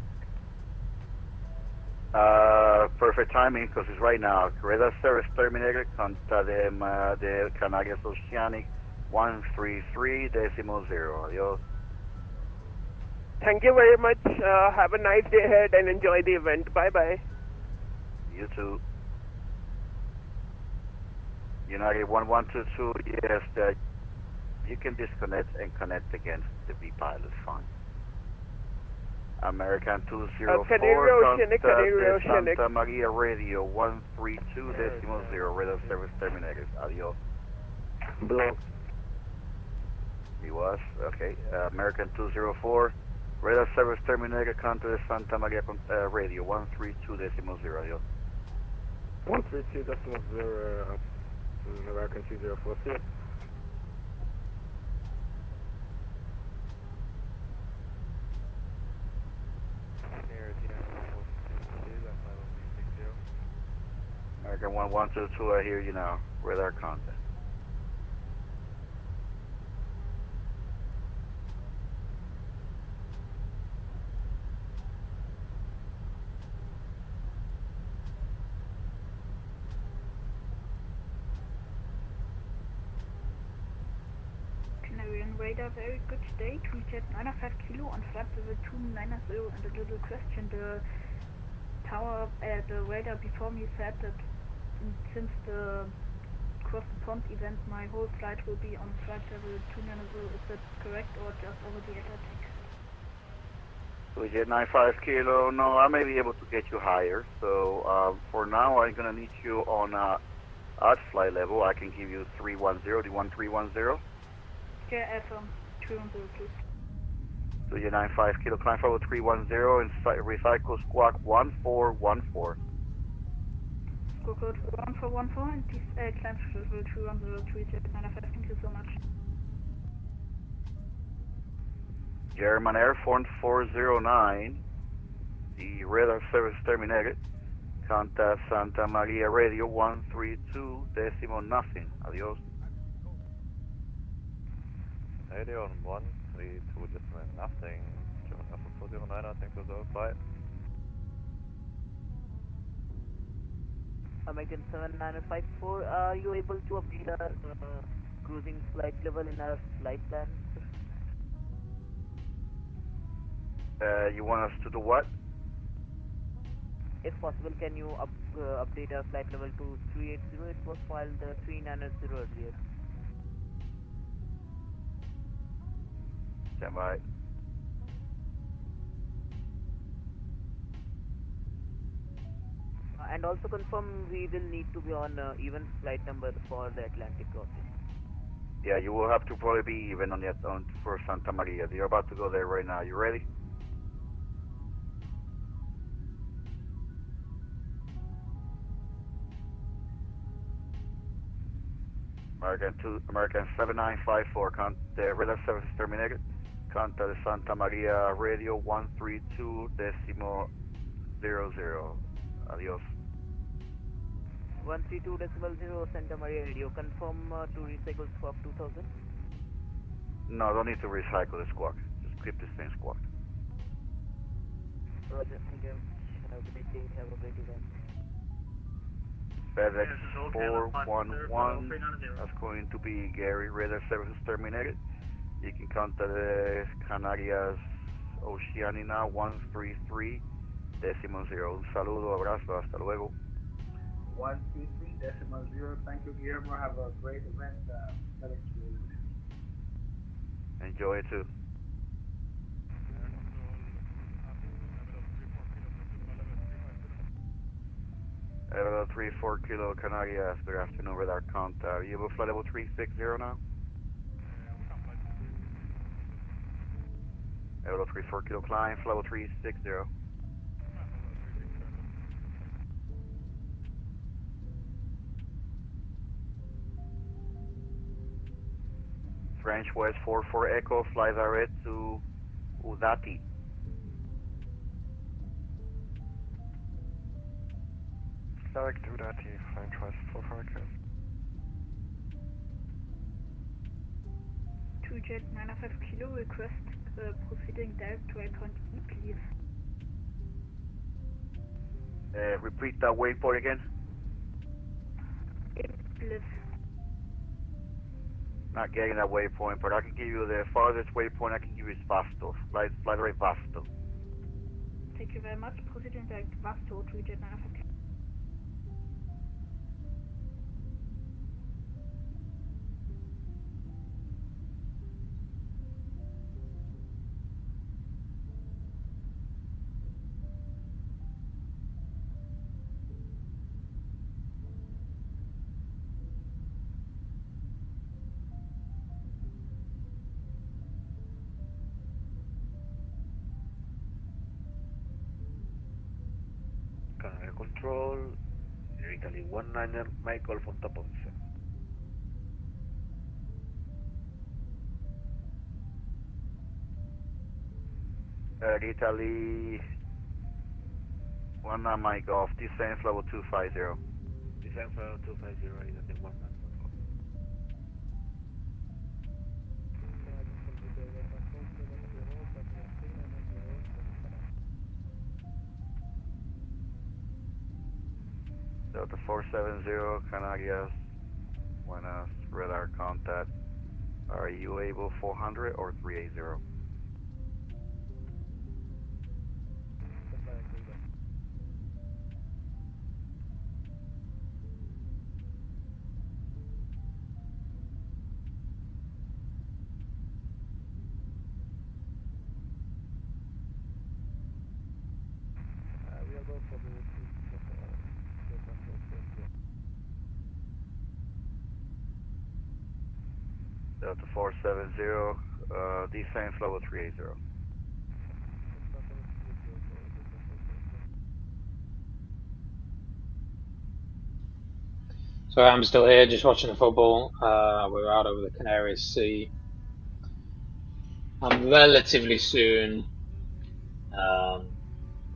Perfect timing, because it's right now. Radar service terminated, contact the Canarias Oceanic 133.0. Adios. Thank you very much. Have a nice day ahead and enjoy the event. Bye-bye. You too. United 1122, yes, you can disconnect and connect against the V-pilot, fine. American 204, contact the Santa Maria Radio 132.0, radar service terminated. Adios. Blocked. He was, okay. American 204, radar service terminated, contact the Santa Maria Radio 132.0. Adios. 132.0, American 204, see it. American 1122, I hear you now. Radar contact. Canarian radar, very good day. Tweeted 95 kilo on flight level 290, and a little question. The tower, the radar before me said that since the cross the pond event, my whole flight will be on flight level 290. Is that correct, or just over the Atlantic? We get 95 kilo. No, I may be able to get you higher. So for now, I'm gonna need you on odd flight level. I can give you 310. Do you want 310? Yeah, FM 310, please. So you're 95 kilo, climb forward 310 and recycle squawk 1414. Squawk code 1414 and please climb level 310, tweeted 95. Thank you so much. German Air Force 409, the radar service terminated. Contact Santa Maria Radio 132.0. Adios. Radio on 132.0. German Air Force 409, thanks for the flight. American 7954, are you able to update our cruising flight level in our flight plan? You want us to do what? If possible, can you update our flight level to 380? It was filed 390 earlier. Stand by. And also confirm we will need to be on even flight number for the Atlantic crossing. Yeah, you will have to probably be even on for Santa Maria. You're about to go there right now. You ready? American 7954. The radar service is terminated. Contact the Santa Maria radio 132.00. Adios. 132.0 Santa Maria radio. Confirm to recycle squawk 2000. No, don't need to recycle the squawk. Just keep the same squawk. Roger, thank you. Have a great day. Have a great event. FedEx 411. That's going to be Gary. Radar services terminated. You can contact the Canarias Oceanina 133.0. Un saludo, abrazo, hasta luego. 133.0. Thank you, Guillermo. Have a great event. FedEx will Enjoy it too. Level 34 Kilo Canarias, good afternoon, radar contact. You have a flight level 360 now? Level 34 Kilo climb, flight level 360. French West 44 Echo, fly direct to Udati. Direct to Udati, French West 44 Echo. 2Jet 95 Kilo, request proceeding direct to icon E, please. Repeat that waypoint again. Please. Not getting that waypoint, but I can give you the farthest waypoint I can give you is Vasto. Fly direct Vasto. Thank you very much. Proceeding direct Vasto, 2Jet 95 Kilo. Canary control, Italy 19 Michael Fonta Ponce. Italy 19 Mike Golf, descent level 250. Descent level 250, Italy 19 Golf. Delta 470, Canarias, buenas, radar contact. Are you able 400 or 380? We'll go for the Delta 470, descent level 380. So I'm still here, just watching the football. We're out over the Canary Sea. Relatively soon.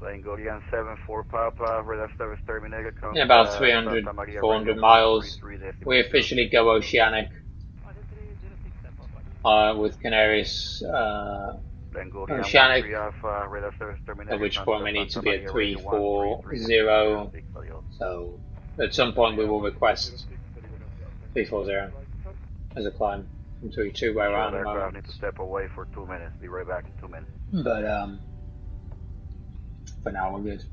Langolian 74 Papa, radar service terminated. In about 300, 400 miles, we officially go oceanic with Canaries oceanic, at which point we need to be at 340. So at some point we will request 340 as a climb from 32 where we're at the moment. Need to step away for 2 minutes. Be right back in 2 minutes. But for now we're good.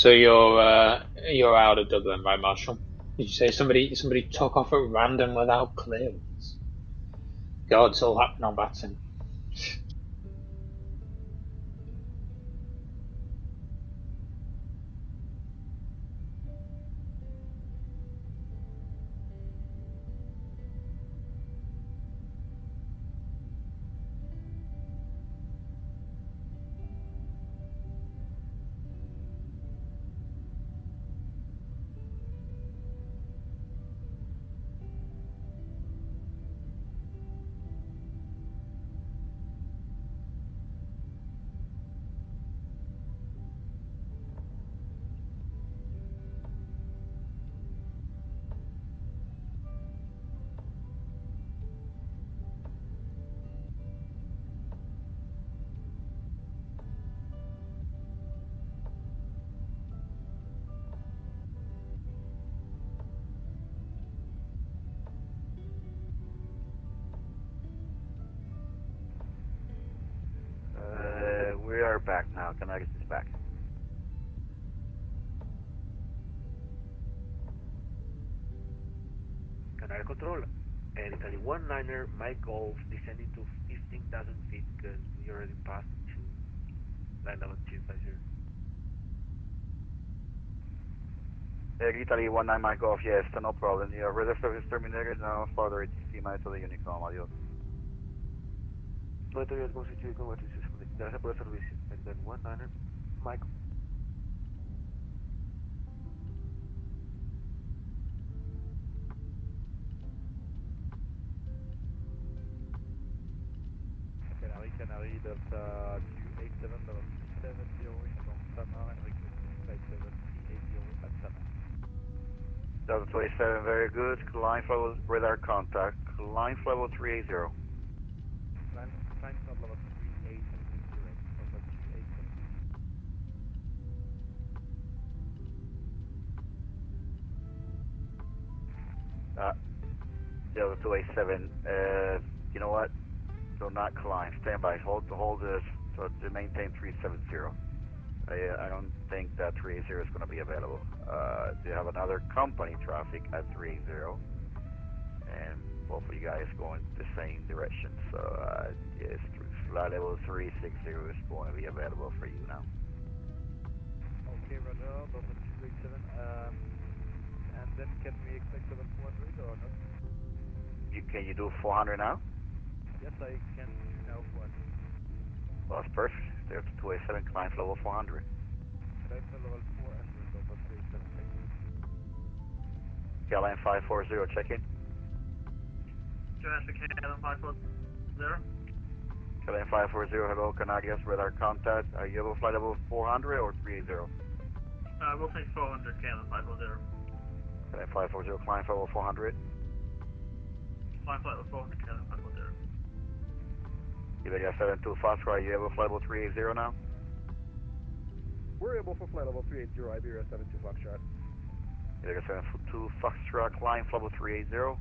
So you're out of Dublin, right, Marshall? Did you say somebody took off at random without clearance? God, it's all happening on Batson. We are back now. Canaris is back. Canary Control. Italy 19er, Mike Golf, descending to 15,000 feet because we already passed to line level 250. Italy 19 Mike Golf, yes, no problem. Your radar service terminated, now further ATC to the Unicom, adios. No te olvides constituir con matrices. Gracias por el servicio. Italy 19er, Mike. Canary Delta 287 level 370 from Sana and requesting flight level 380 at Sana. Delta 27, very good. Line level radar contact. Line level 380. Climb level 38 Delta 287. Delta 287, you know what? Do not climb. Stand by. Hold this to maintain 370. I don't think that 380 is going to be available. They have another company traffic at 380, and both of you guys going the same direction. So yes, flight level 360 is going to be available for you now. Okay, Roger. Delta 287. And then can we expect level 400 or not? Can you do 400 now? Yes, I can do now 400. Well, that's perfect. There's 287, climb level 400. Climb level 400, Delta 287, thank you. KLM 540, check in. Jurassic KLM 540. KLM 540, hello, Canarias, radar contact. Are you able to fly level 400 or 380? We'll take 400 KLM 540. KLM 540, climb level 400. Climb flight level 400 KLM 540. Iberia 72 Foxtrot, are you able to fly level 380 now? We're able for flight level 380, Iberia 72 Foxtrot. Iberia 72 Foxtrot, climb level 380.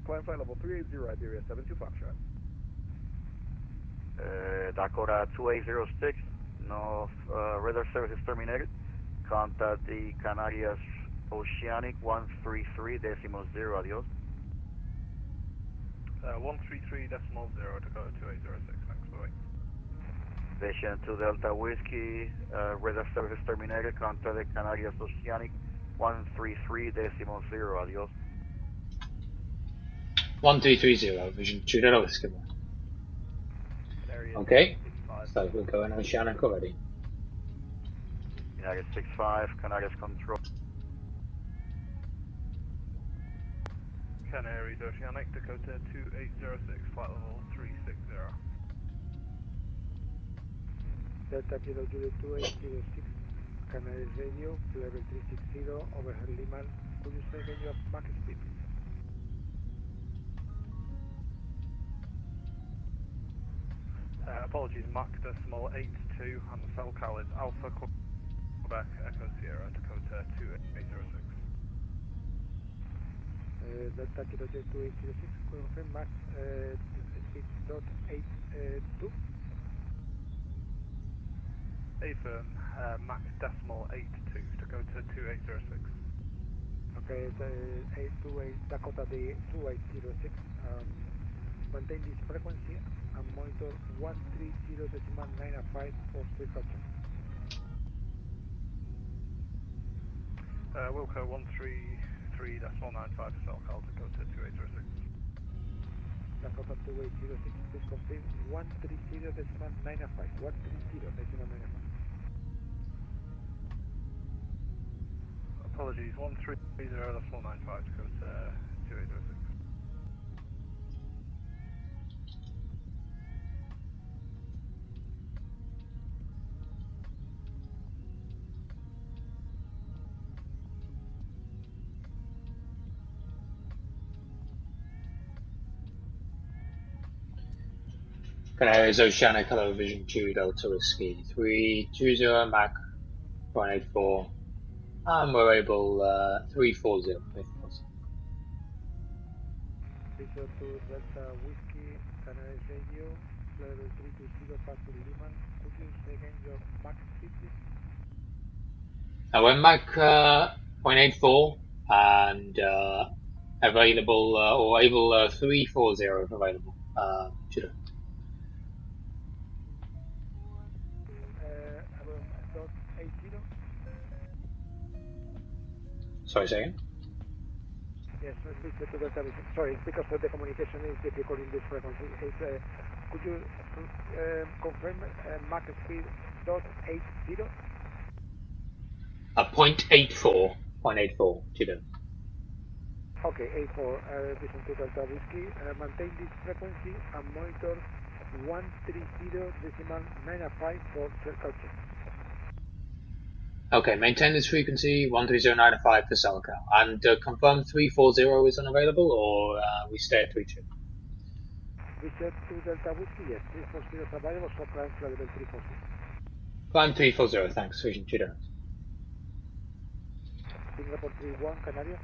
Climb flight level 380, Iberia 72 Foxtrot. Dakota 2806, no radar service is terminated. Contact the Canarias Oceanic 133.0, adios. 133.0, Dakota 2806, thanks, bye. Station 2 Delta Whiskey, radar service terminated. Contact the Canarias Oceanic 133.0, adios. 1330, Vision 2 Delta Whiskey. Okay, so we're going Oceanic already. United 65, Canarias Control. Canaries Oceanic, Dakota 2806, flight level 360. Delta Kilo Juliet 2806, Canaries Radio, level 360, overhead Lehman. Could you say again your Mach speed, please? Apologies, Mach decimal 82, and the SoCal is Alpha Quebec Echo Sierra, Dakota 2806. Delta Kilo Juliet 2806, confirm Mach speed .82. Ethan, max decimal 82 to go to 2806. Okay, it's 828 Dakota D 2806. Maintain this frequency and monitor 130.905 for circle check. Wilco 133.95 SoCal to go to 2806. Dakota 2806, please confirm 130.905. 130.905. Apologies, 130.95 to go to 2806. Canaries Oceanic, hello, Vision 2, Delta Whiskey, 320, Mac 184, and we're able 340, if possible. Visual to Delta Whiskey, Canaries Radio, level 320, Pasul Liman. Could you say again your max speed, please? We're Mac 0.84 and available or able 340 if available. Judo. Dot 80. Sorry, say again? Yes, visual to Delta Whiskey. Sorry, because the communication is difficult in this frequency. Could you confirm max speed dot 80? 0.84, Judo. Okay, 84, Vision to Delta Whiskey. Maintain this frequency and monitor 130.905 for circle check. Okay, maintain this frequency 130.905 for SoCal. And confirm 340 is unavailable, or we stay at 32? Vision to Delta Whiskey, yes, 340 is available, so climb level 340. Climb 340, thanks, Vision Judo. Singapore 31, Canario.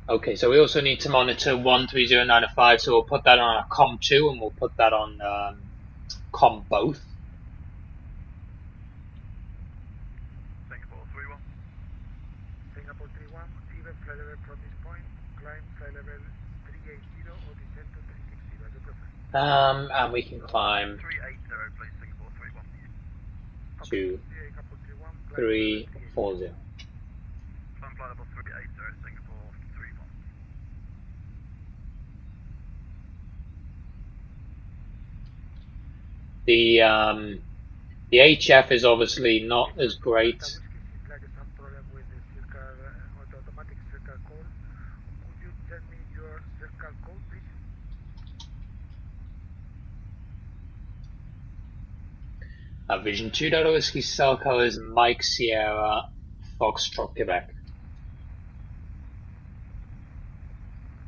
Okay, so we also need to monitor 130.905, so we'll put that on our COM2 and we'll put that on COM both. Singapore 31. Singapore 31, even flight level from this point, climb flight level 380 or descend to 360, as you prefer. And we can climb 380, please, Singapore 31. to 340. Climb flight level 380 at Singapore 31. The HF is obviously not as great. Automatic circle call. Could you tell me your circle code, please? Vision 2 Delta Whiskey SoCal is Mike Sierra Foxtrot Quebec.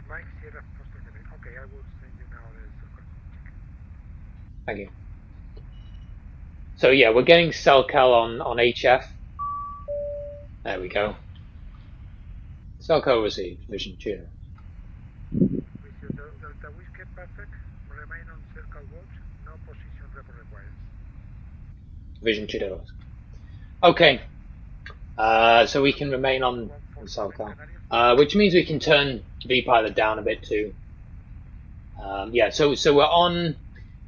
Mike Sierra Foxtrot Quebec. Okay, I will send you now the circle code. Thank you. So yeah, we're getting SoCal on HF. There we go. SoCal received, Vision 2. Delta Whiskey, perfect. Remain on circle watch. No position report required. Vision 2 Delta. Okay. So we can remain on SoCal. Which means we can turn VPilot down a bit too. Yeah, so we're on.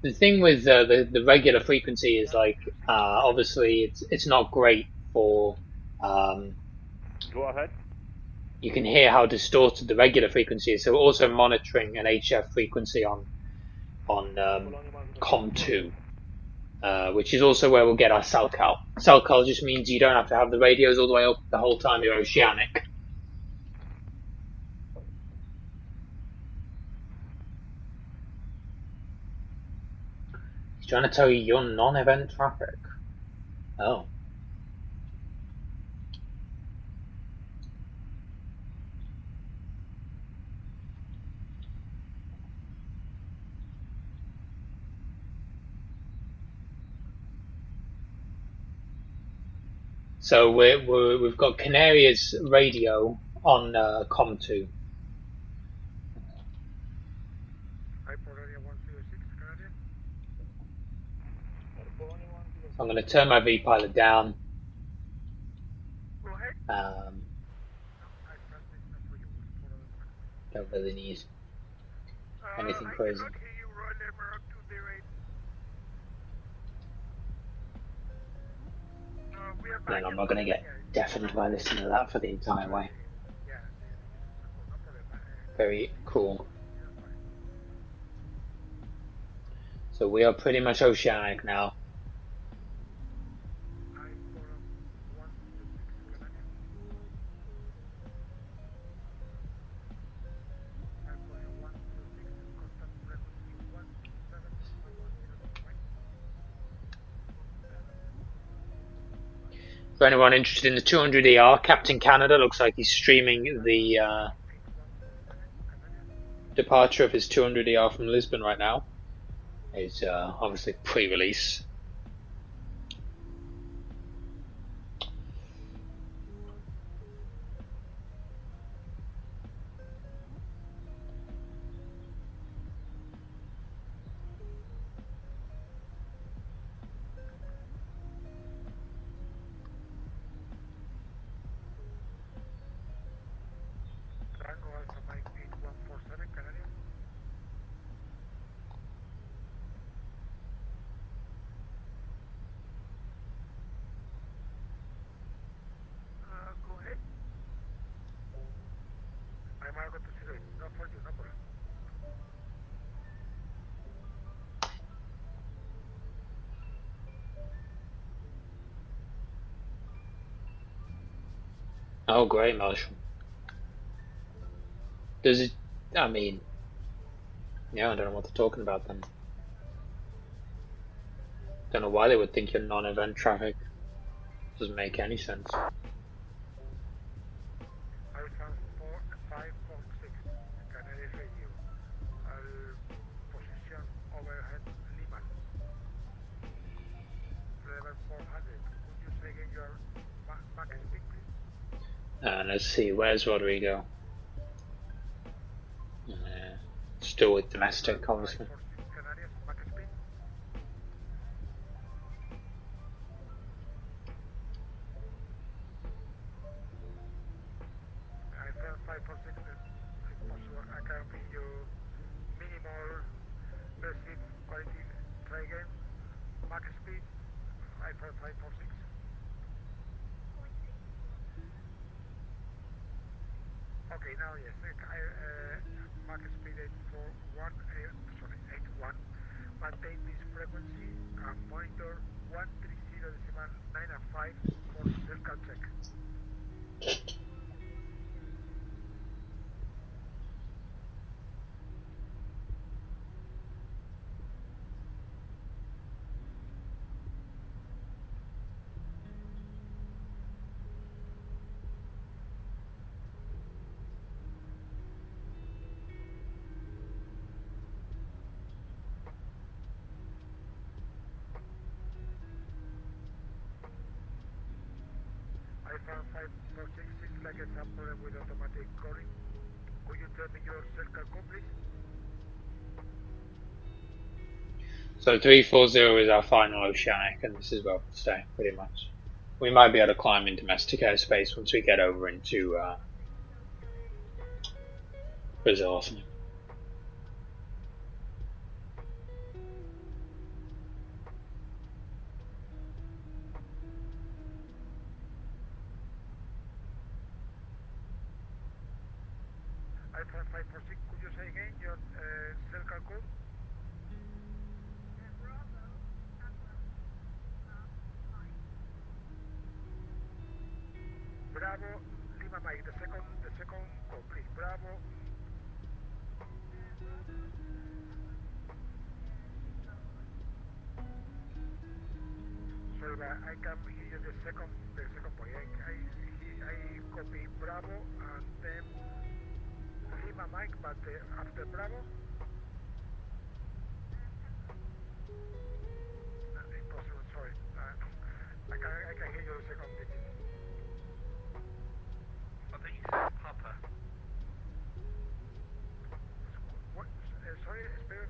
The thing with the regular frequency is like obviously it's not great for Go ahead. you can hear how distorted the regular frequency is. So we're also monitoring an HF frequency on COM2, which is also where we'll get our SoCal. SoCal just means you don't have to have the radios all the way up the whole time you're oceanic. He's trying to tell you you're non-event traffic. Oh. So we've got Canaria's radio on COM2. So I'm going to turn my V-pilot down. Don't really need anything crazy. And I'm not going to get deafened by listening to that for the entire way. Very cool. So we are pretty much oceanic now. For anyone interested in the 200ER, Captain Canada looks like he's streaming the departure of his 200ER from Lisbon right now. It's obviously pre-release. Oh, great, Marshall. Does it? I mean, yeah, I don't know what they're talking about then. Don't know why they would think you're non-event traffic. Doesn't make any sense. Let's see, where's Rodrigo? Still with domestic, obviously. Okay, now yes, max speed 81. Maintain this frequency and monitor 130.905 for circle check. iPhone 546 is like a sample with automatic calling. Could you tell me your circle code, please? So 340 is our final oceanic, and this is where we'll stay, pretty much. We might be able to climb in domestic airspace once we get over into Brazil or something. iPhone 546, could you say again your circle code? Bravo, Lima Mike, the second code, please. Bravo. Sorry, but I can hear the second point. I copy Bravo and then Lima Mike, but after Bravo. Impossible, sorry. I can hear your second digit. But then you said Papa. What? Sorry, spell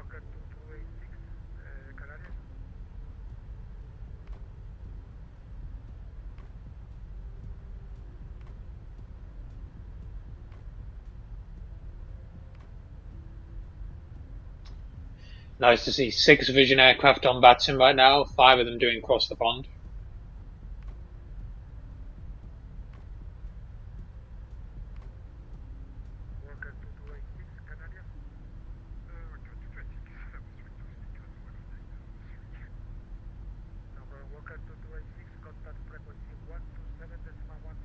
Walker 2286, Canarias. Nice to see 6 Vision aircraft on Batson right now, 5 of them doing cross the pond. Walker 2286, Canarias. Number Walker 2286, contact frequency 127.10.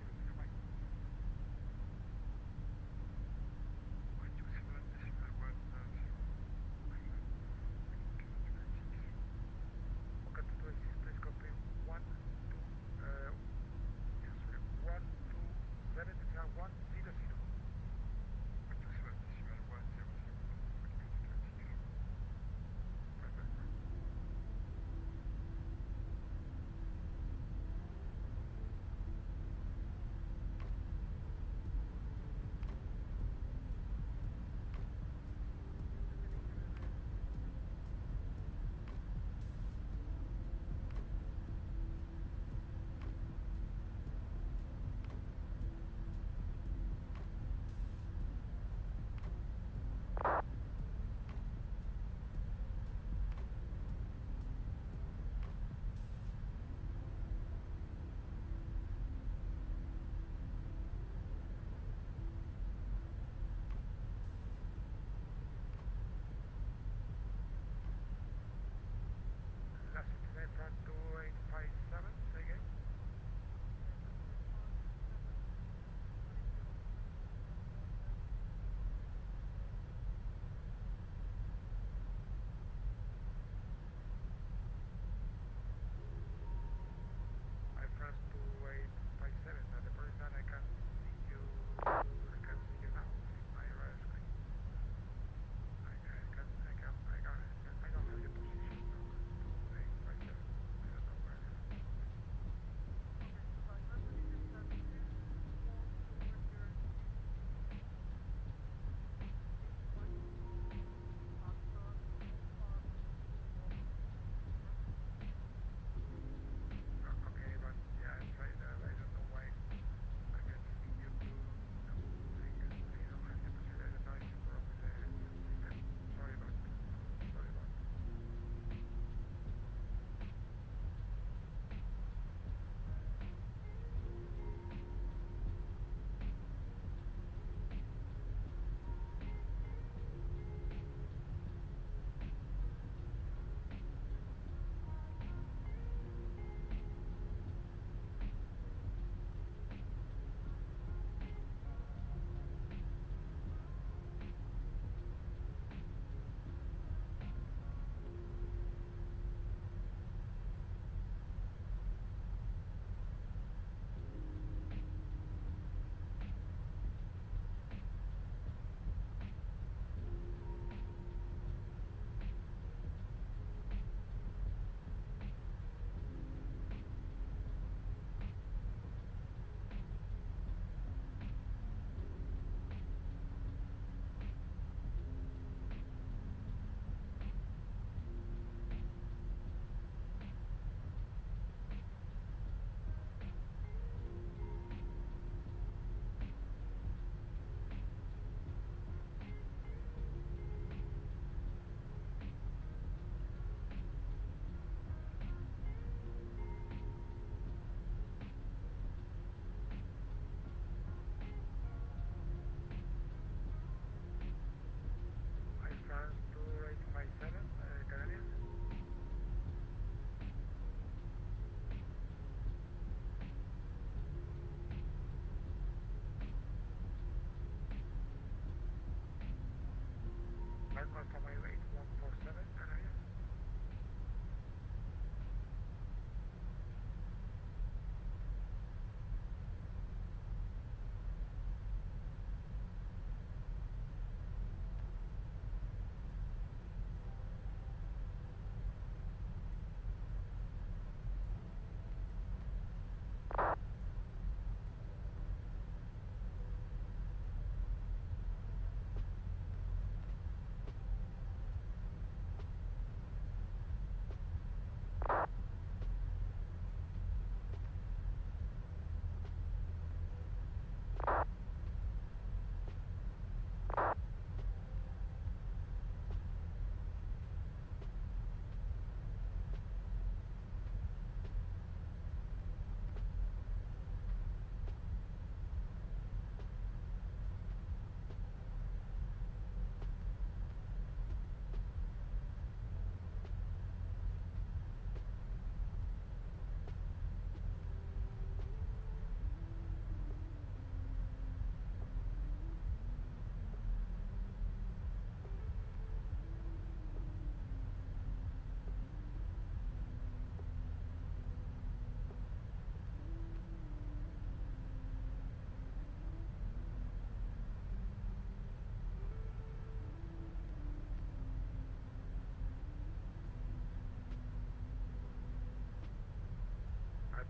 Walker 2286, please confirm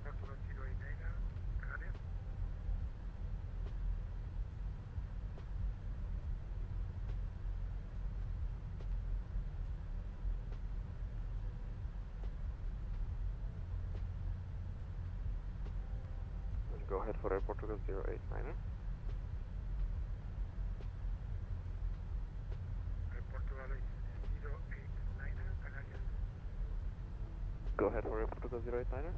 Portugal 089, Canarias. Go ahead for Air Portugal 089er. Air Portugal is 089er, Canarias. Go ahead for Air Portugal 089er.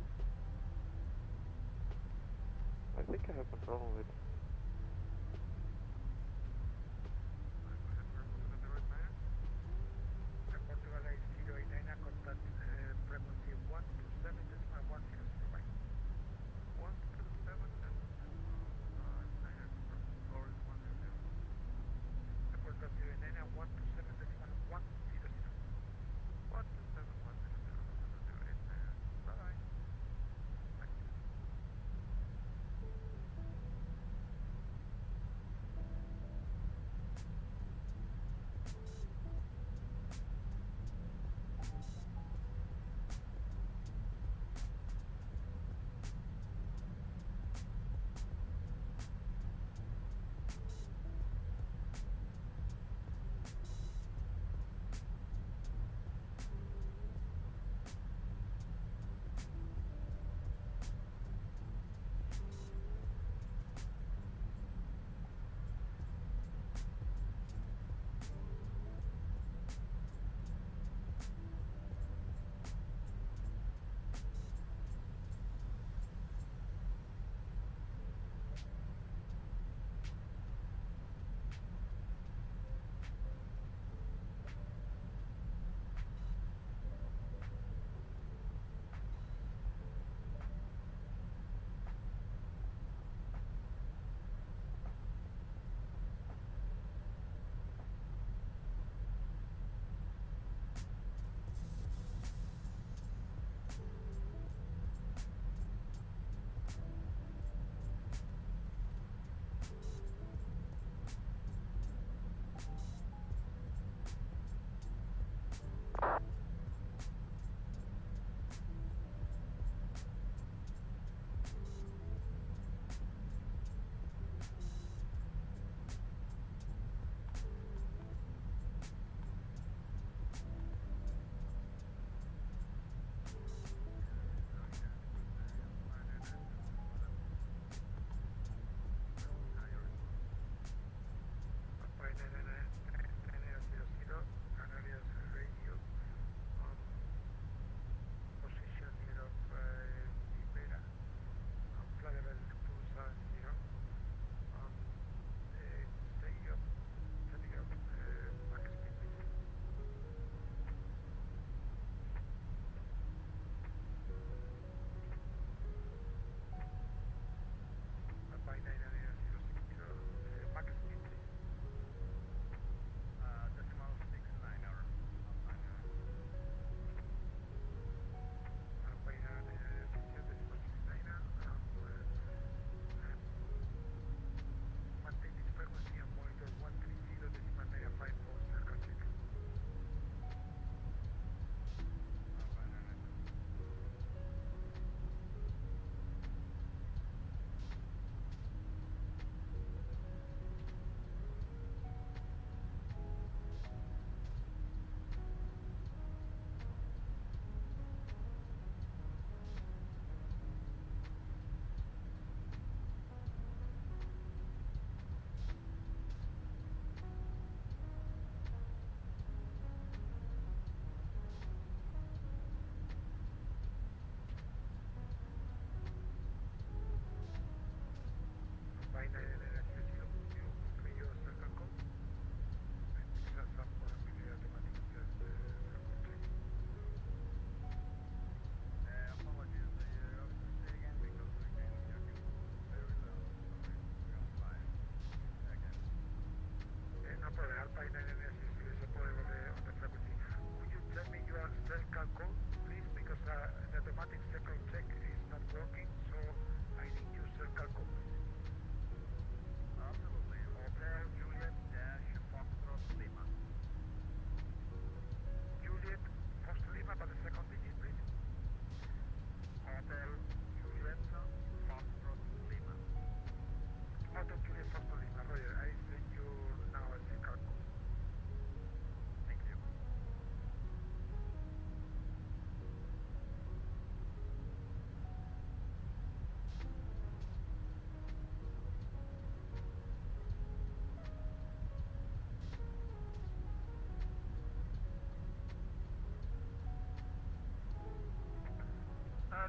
I think I have some problem with... Air Portugal is 089er, contact frequency 127.100. 127.100.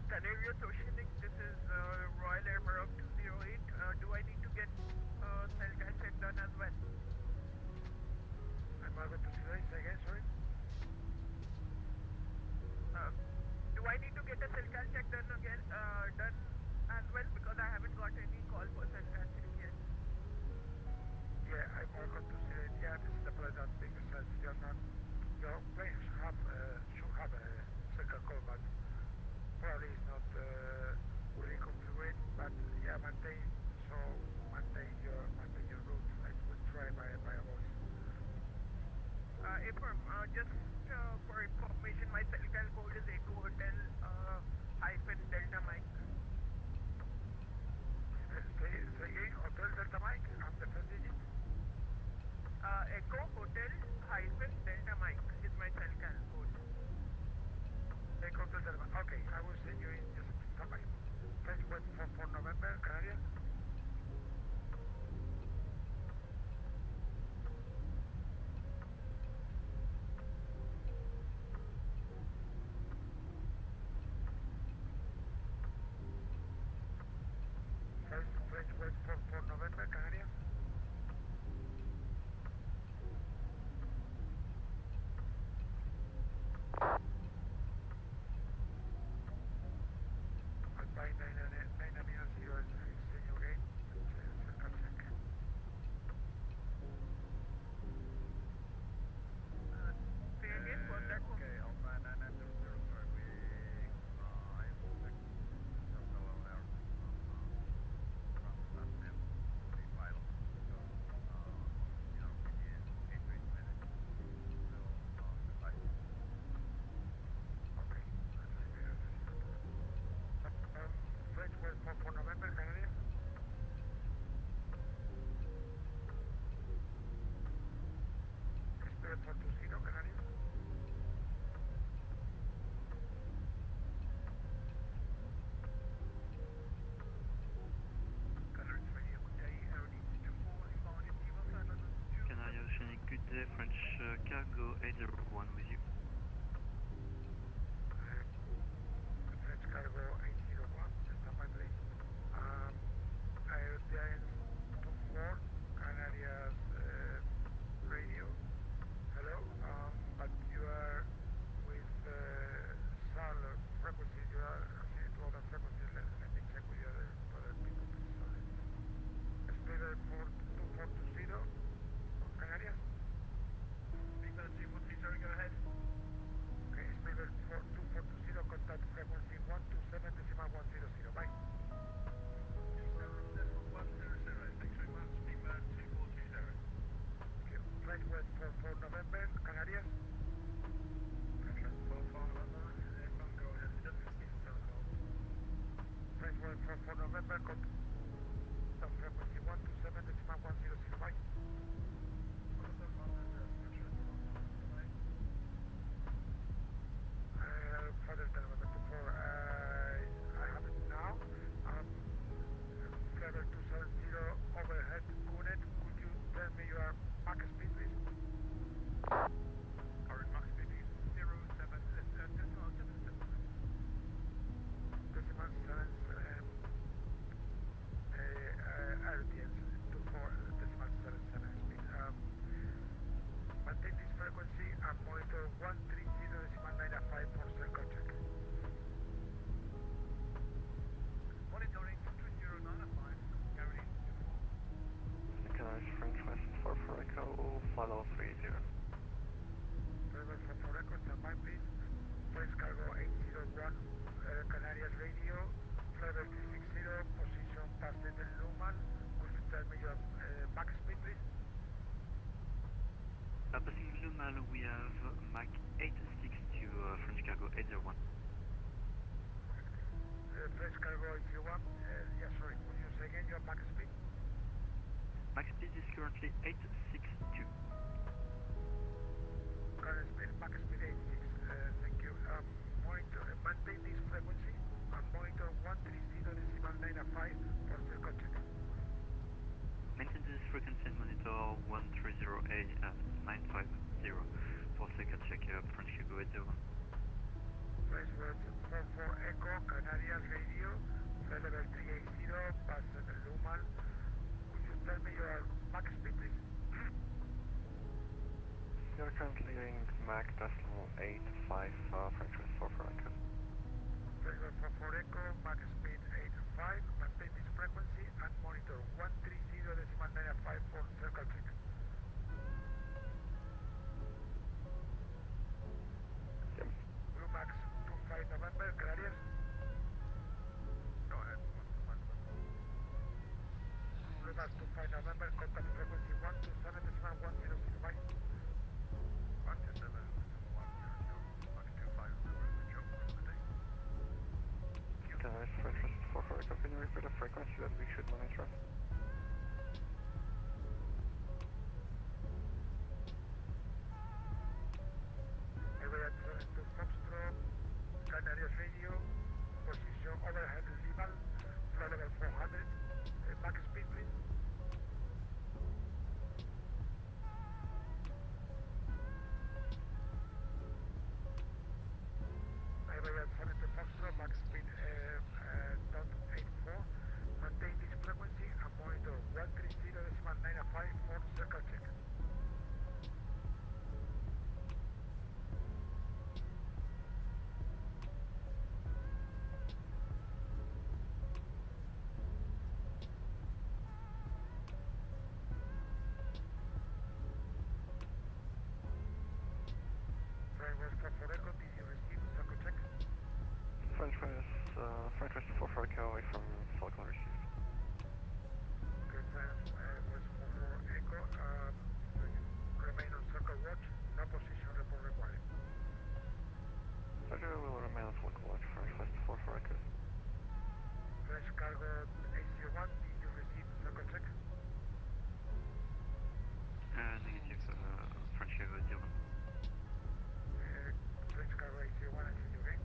Canarias Oceanic, this is Royal Air Maroc 208. Do I need to get cell cal check done as well? I'm Maroc 208, say again, sorry? Do I need to get a cell cal check done again, done as well? Because I haven't got any call for cell cal check yet. Yeah, I'm Maroc 208. Yeah, this is the place that because you're not, your plane should have a circle call, but probably it's not fully configured. But yeah, maintain your route. I will try by a voice. Just for information, my cell cal code is Echo Hotel -Delta Mike. Say again, Hotel Delta Mike, and the first digit? Echo Hotel -Delta Mike is my cell cal code. Echo Hotel Delta Mike. Okay, I will send you in just stand by. French web for November, Canarias. French web for November, Canarias. Alpine 990 is your gate. Circle check. Say again, what's that one? Okay, Alpine 990, sorry, I expect some fellow there from that map for the pilot. So, within 8 to 8 minutes, we'll goodbye. Okay, that's Spirit 202. French web for November, Canarias. Spirit 420, Canarias. Canarias Radio, good day. Aeroneeds 24 inbound in Lima, flight level 2. Canarias Oceanic, good day. French cargo 801 with you. French cargo 801, stand by please. Aeroneeds 24, Canarias radio. Hello, but you are with SAL frequencies, you are associated to other frequencies. Let me check with the other people, please. Sorry. Spirit 2420, Canarias. Speedbird 243, sorry, go ahead. Okay, Spirit 2420, contact frequency 127.100. Bye. 277.100, thanks very much. Speedbird 2420. Thank you. Flight web for November, Canarias. Flight for November, aircraft go ahead, it doesn't speed the call. Flight web for November, contact frequency 127.100. Bye. 127.100, French red for November, bye. Further than November 24, I have it now. Flight 270 overhead, Kunet. Could you tell me your max speed, please? Current max speed is 0.77. Decimal 77. RTS 24.77 speed. Maintain this frequency and monitor 130.95 for circle check. Monitoring 230.95, carrying 24. Canarias French West 44 Echo, flight level 30. Driver for Echo, stand by please. French cargo 801, Canarias radio, flight level 360, position past the Luman. Could you tell me your max speed, please? Passing Lumal, we have Mach 86 to French cargo 801. French cargo 801, yeah, sorry, could you say again your max speed? Max speed is currently 862. Current speed, max speed 86, thank you. Monitor, maintain this frequency and monitor 130.95 for circle check. Maintain this frequency and monitor 130A950 for circle check, French cargo 801. French word 44 Echo, Canarias. Mac decimal 85, French West 4 for Echo. French West 4 Echo, Max speed 85, maintain this frequency and monitor 130.954 circle check. Blue Max 25 November, Canarias. Go ahead, 125 November. Blue Max 25 November, contact frequency 127.106 by 127.100, Max 25 November, joke for the day. French West 4 for Echo, can you repeat the frequency that we should monitor? Area 72 Foxtrot, Canarias Radio, position overhead Limal, flight level 400, max speed please. Area 72 Foxtrot, max speed .84, maintain this frequency and monitor 130.954 circle check. French West 4 Echo, did you receive circle check? French West 4 for Echo away from Falcon received. Okay, French West 4 Echo, remain on circle watch, no position report required. Roger, will remain on Falcon watch, French West 4 for Echo. French Cargo AC1, did you receive circle check? Negative, French Cargo 01. French Cargo AC1, I see you again.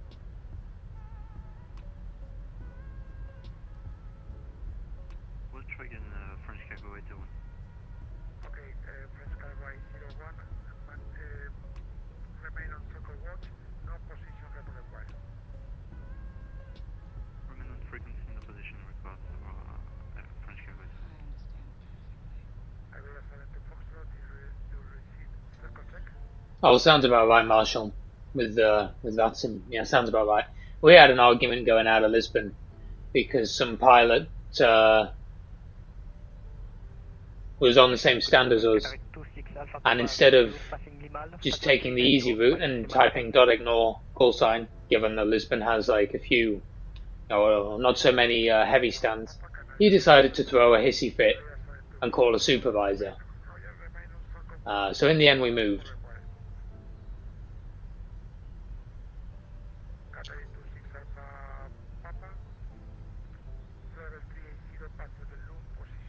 Volkswagen, French Cargo 81. Okay, French Cargo AC01, remain on circle watch, no position report required. Remain on frequency, no position required for French Cargo 81. Area 72 Foxtrot, did you receive circle check? Oh, sounds about right, Marshall. With that, yeah, sounds about right. We had an argument going out of Lisbon because some pilot was on the same stand as us, and instead of just taking the easy route and typing .ignore call sign, given that Lisbon has like a few, or not so many heavy stands, he decided to throw a hissy fit and call a supervisor. So in the end we moved.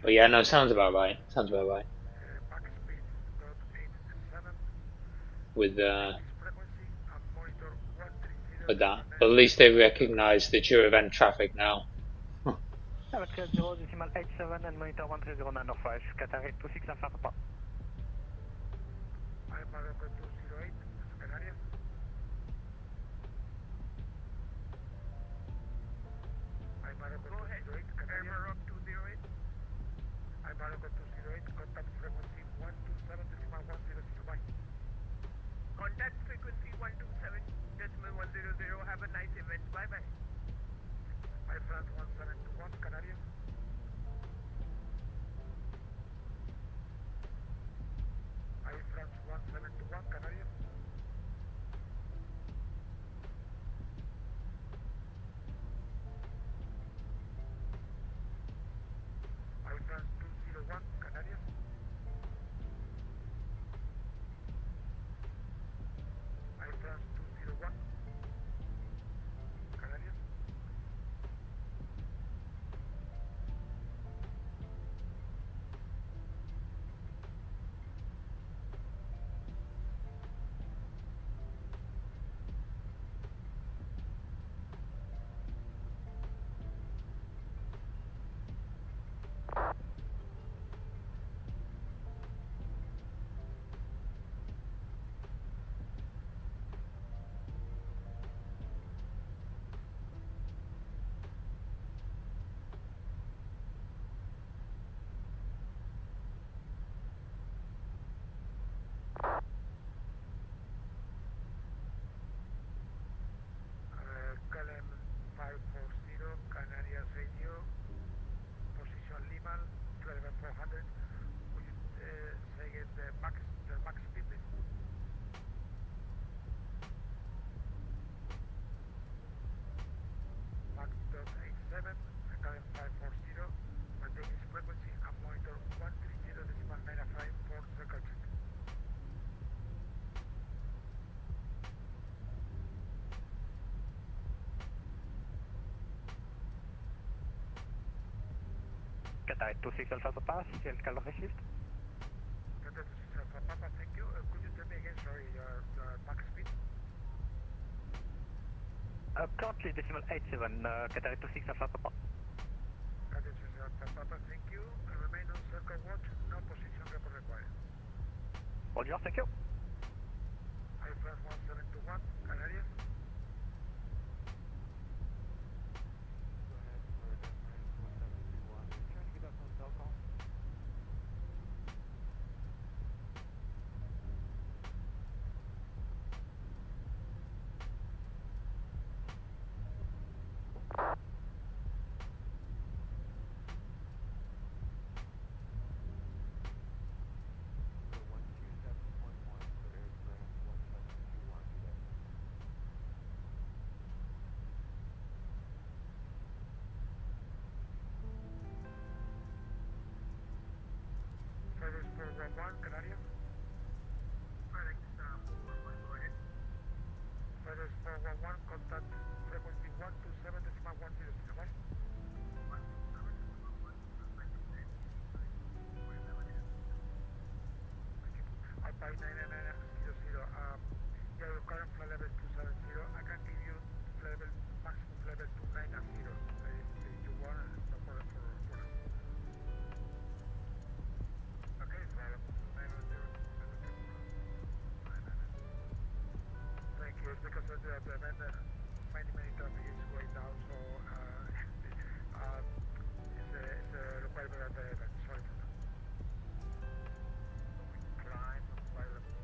But yeah, no, sounds about right. Sounds about right. With that, but at least they recognise that you're event traffic now. 730.87 and monitor 130.905, Qatar 26 Alpha Papa. I'm Morocco 208, Canarias. I'm Morocco 208, Canarias. I'm Morocco 208, contact frequency 127.100. Contact frequency 127.100. Have a nice event. Bye bye. My France 1721, Canarias. My France 1721, Canarias. Qatar 26 Alpha Papa, CL Calvary received. Qatar 26 Alpha Papa, thank you. Could you tell me again, sorry, your max speed? Currently decimal 87, Qatar 26 Alpha Papa. Qatar 26 Alpha Papa, thank you. Remain on circle watch, no position report required. Roger, thank you. I France 1721, Canarias. FedEx 411, Canarias. FedEx 411, go ahead. FedEx 411, contact frequency 127.10, right? 127.10. Alpine 99900, yeah, your current flight level 270, I can give you level, maximum level 290, if you want, no problem for us. Okay, level 290. Thank you, it's because of the event, many traffic is going down, so it's a requirement of the event, sorry for that. So we climb, flight level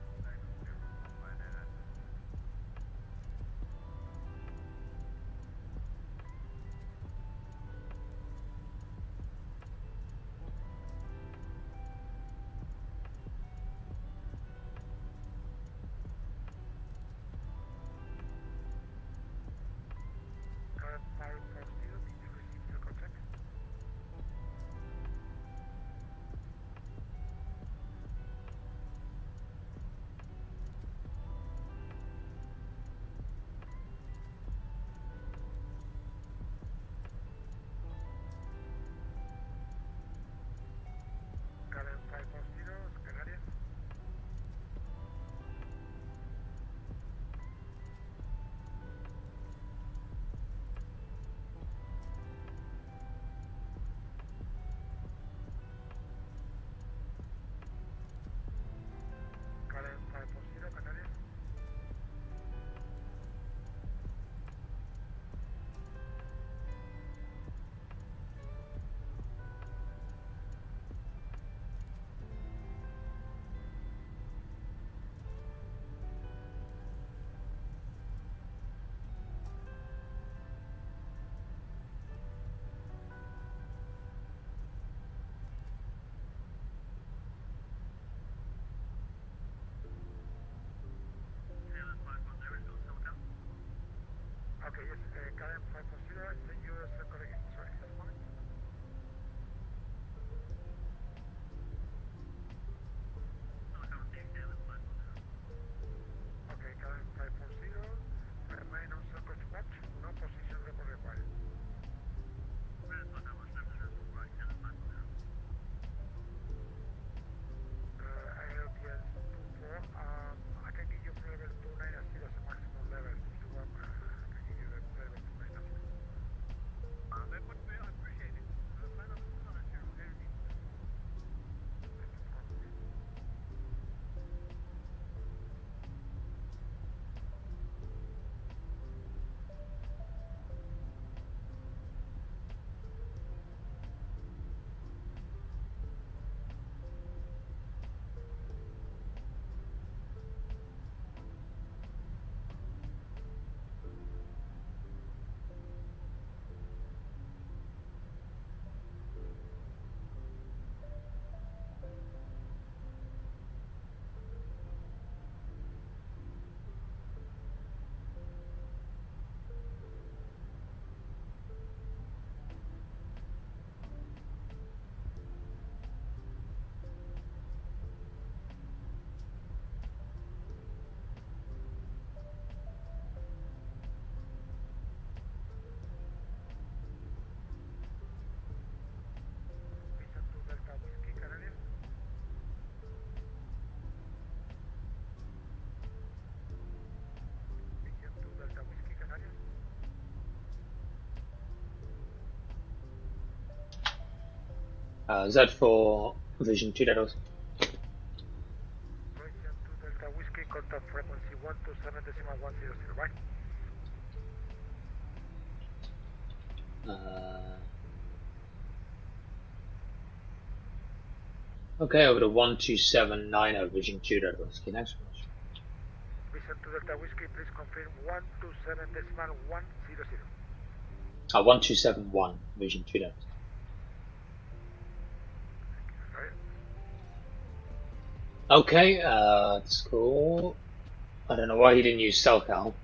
Z4 Vision 2 Delta. Vision 2 Delta Whiskey, contact frequency 127.100, right? Okay, over to 12790 Vision 2 Delta Whiskey. Next one. Vision 2 Delta Whiskey, please confirm 127.100. 1271 Vision 2 Delta. Okay, that's cool. I don't know why he didn't use Cellcal.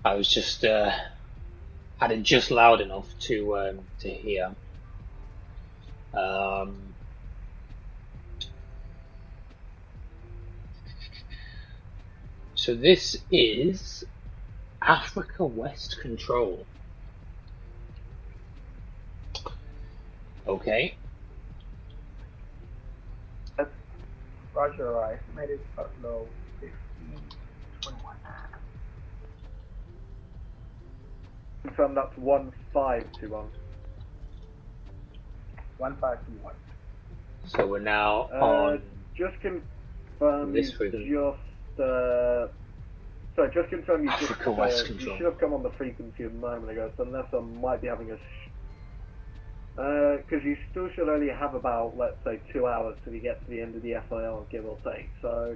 I was just had it just loud enough to hear. So this is Africa West Control. Okay. Roger, I estimated upload 1521. Confirm that's 1521. 1521. So we're now on. Just confirm this just sorry, just confirm you Africa West you Control. should have come on the frequency a moment ago, so unless I might be having a because you still should only have about, let's say, 2 hours till you get to the end of the FIR, give or take. So,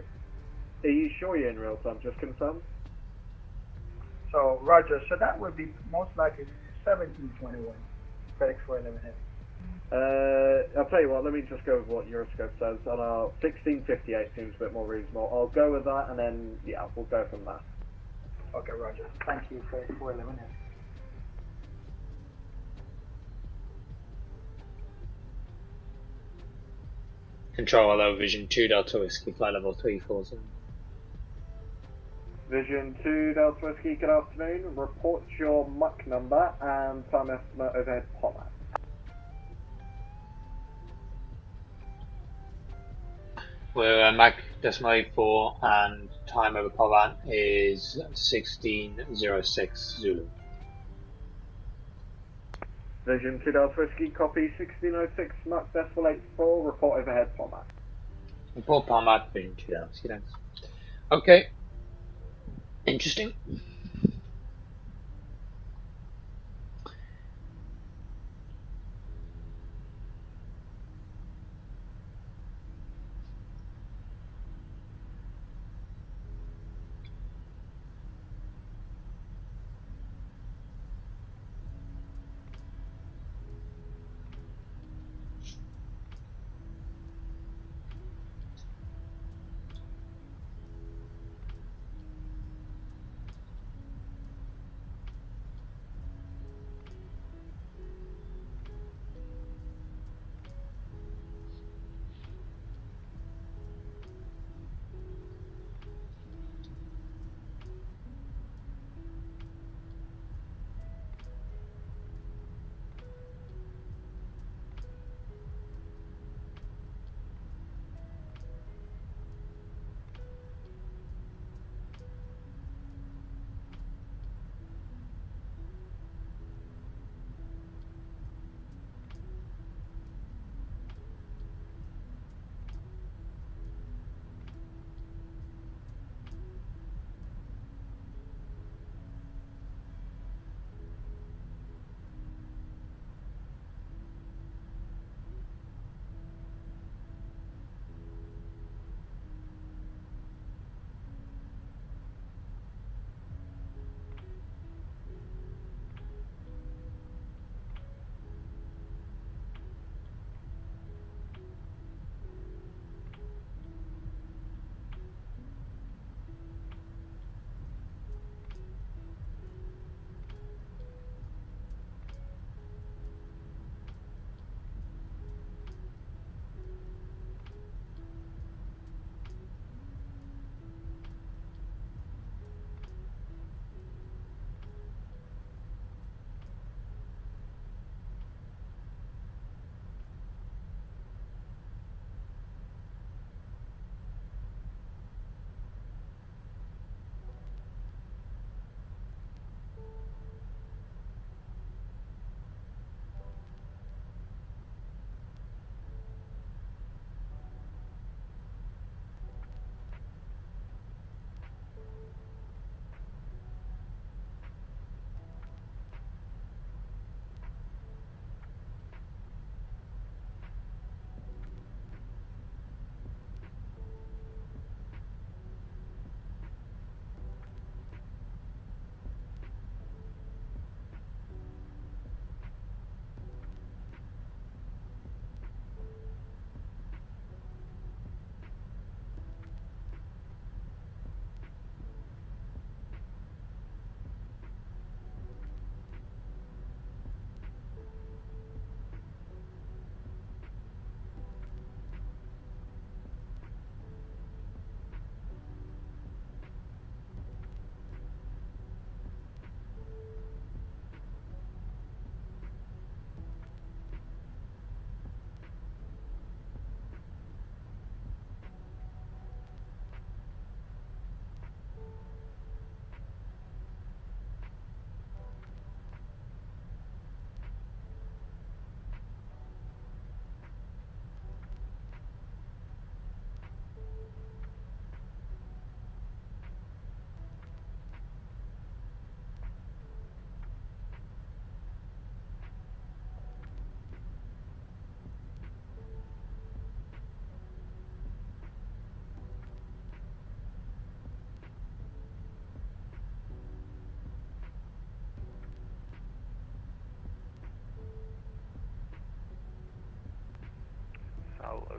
are you sure you're in real time? Just confirm. So, Roger, so that would be most likely 1721. FedEx 411 Heavy. I'll tell you what, let me just go with what Euroscope says. On our 1658 seems a bit more reasonable. I'll go with that, and then, yeah, we'll go from there. Okay, Roger. Thank you, FedEx 411 Heavy. Control hello, Vision 2 Delta Whiskey, flight level 340. Vision 2 Delta Whiskey, good afternoon. Report your Mach number and time estimate overhead Pollard. We're Mach decimal 84 and time over Poland is 1606 Zulu. Vision 2 Delta Whiskey, copy 1606 Mach decimal 84, report overhead Pollard. Report Poland, Vision 2 Delta Whiskey, thanks. Okay. Interesting.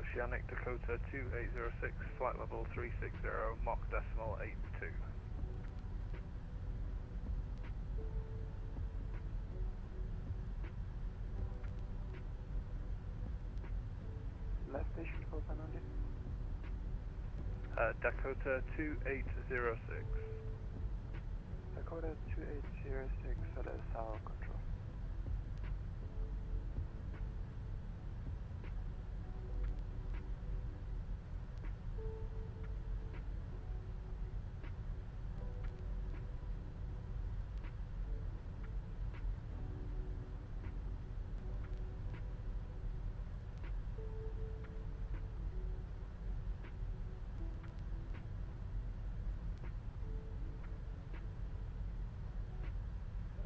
Oceanic Dakota 2806, flight level 360, Mach decimal 82. Last station for Panoli. Dakota 2806. Dakota 2806, that is our control.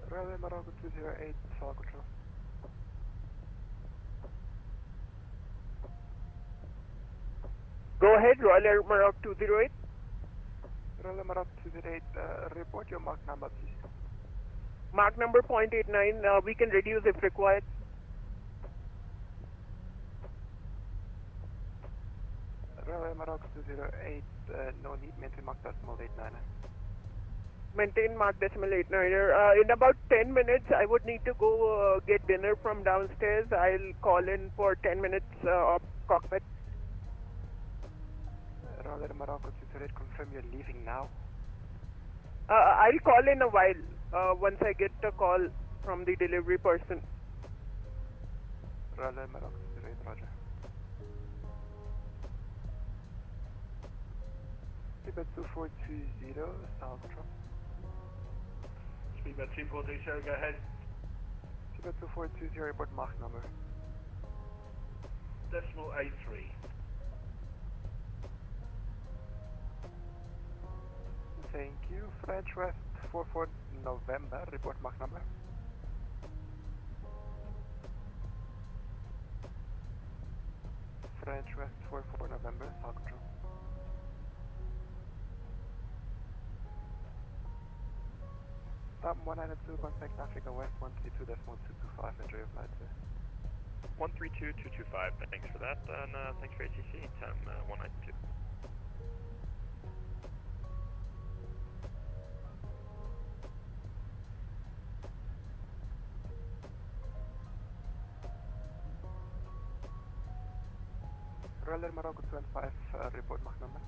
Railway Morocco 208, Sal control. Go ahead, Royal Air Morocco 208. Railway Morocco 208, report your Mach number, please. Mark number 0.89, we can reduce if required. Railway Morocco 208, no need, maintain Mach decimal 89. Maintain Mark decimal 89. In about 10 minutes, I would need to go get dinner from downstairs. I'll call in for 10 minutes of cockpit. Railway Morocco 208, confirm you're leaving now. I'll call in a while, once I get a call from the delivery person. Railway Morocco 208, roger. Speedbird 2420, Sal control. Speedbird 2420, go ahead. Speedbird 2420, report Mach number. Decimal 83. Thank you. French West 44 November, report Mach number. French West 44 November, Sal control. Stop 192, contact Africa West 132.225, enjoy your flight, sir. 132.225, thanks for that, and thanks for ATC, time 192. Roller Morocco 25, report Mach number.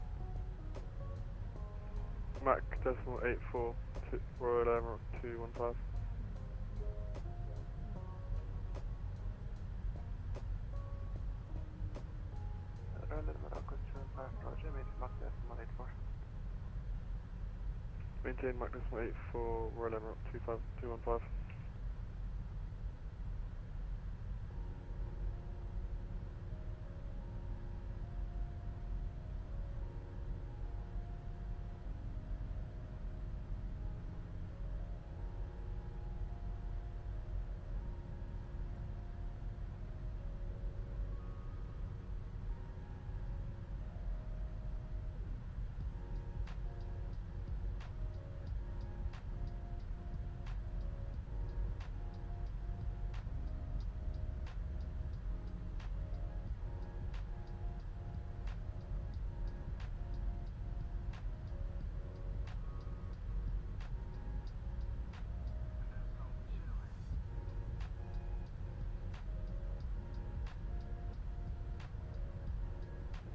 Mach decimal 84, Royal Air Morocco 215. Roller Morocco 25, roger, maintain Mach decimal 84. Maintain Mach decimal 84, Royal Air Morocco 215.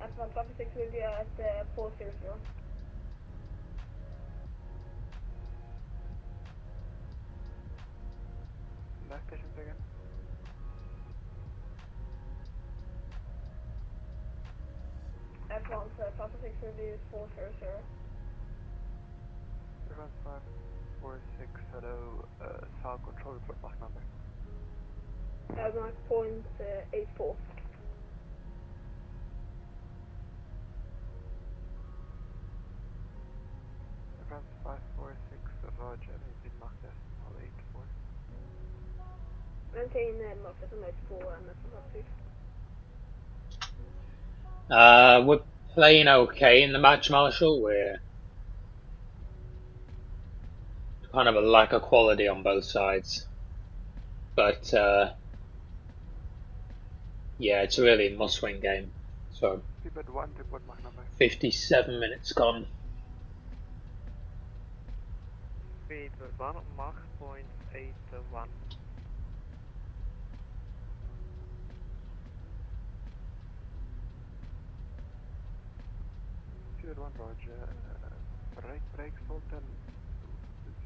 F1 traffic 6 will be at 400. Last station again. F1 traffic 6 will be 400. Advance 546, hello, Sal control, report Mach number. Mark 0.84. Advance 546, roger, maintain Mach decimal 84. Maintain Mark decimal 84 and that's We're playing okay in the match, Marshall. We're kind of a lack of quality on both sides, but yeah, it's really a must-win game. So Seabed 1, report Mach number. 57 minutes gone. Speed 1, Mach point 81. Seabed 1, roger. Break, Sultan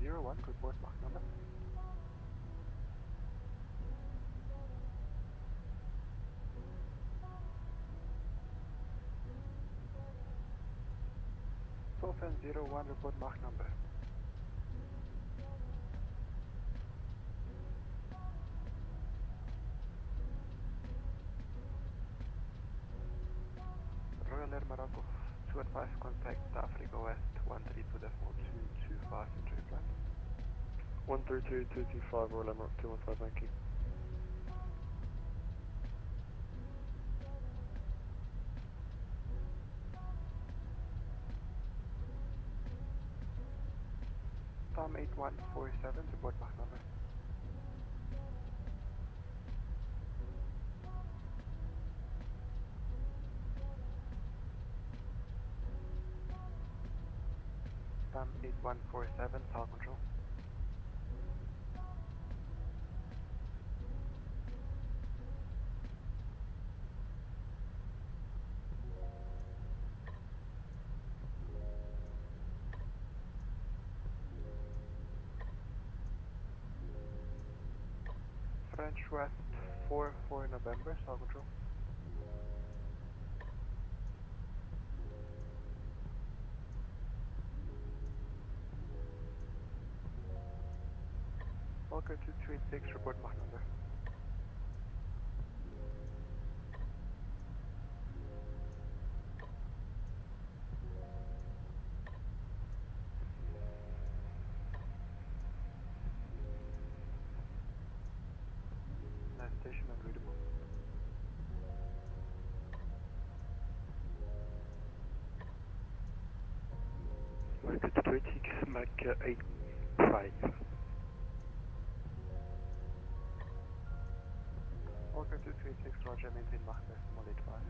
01, report Mach number. Sultan 01, report Mach number. Royal Air Morocco 2 and 5, contact Africa West 132.225 entry flight. 132.225, Royal Emirate 215, thank you. Tom 8147, report Mach number. Tom 8147, tower control. French West 44 November, tower control. Walker 236, report Mach number. Last station unreadable. Walker 236, Mach 85. Walker 236, roger, maintain Mach decimal 85.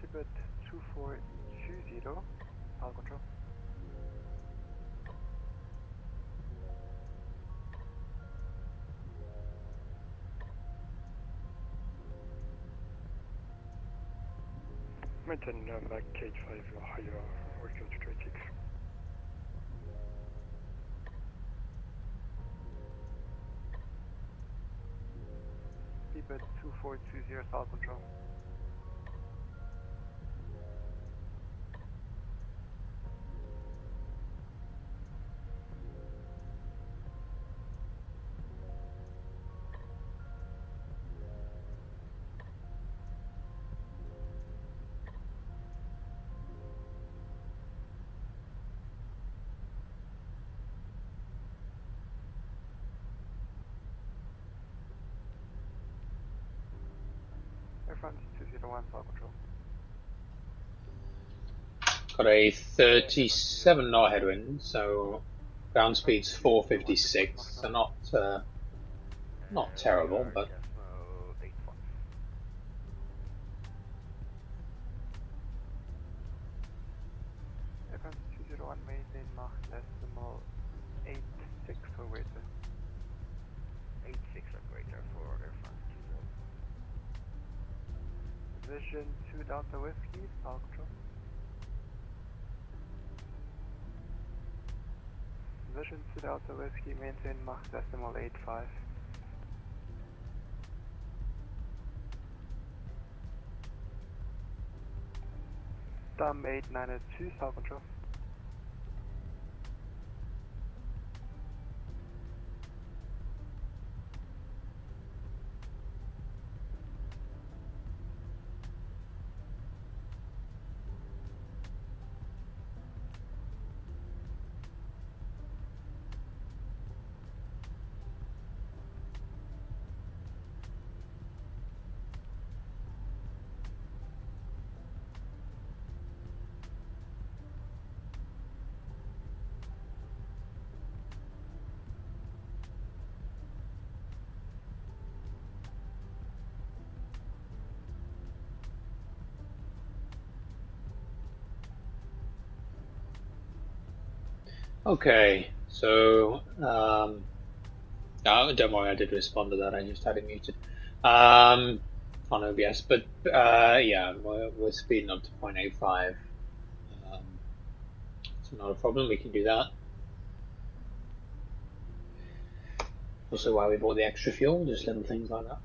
Seabed 2420, tower control. Maintain Mach 85, higher, Walker 236. Seabed 2420, tower control. Air France 201, tower control. Got a 37 knot headwind, so ground speed's 456. So not terrible, but Air France 201, maintain Mach decimal 86 for greater. 86 or greater for Air France 201. Vision 2 Delta Whiskey, tower control. Vision 2 Delta Whiskey, maintain Mach decimal 85. Dam 892, tower control. Okay, so oh, don't worry, I did respond to that. I just had it muted on OBS, but yeah, we're speeding up to 0.85. It's not a problem. We can do that. Also, why we bought the extra fuel, just little things like that.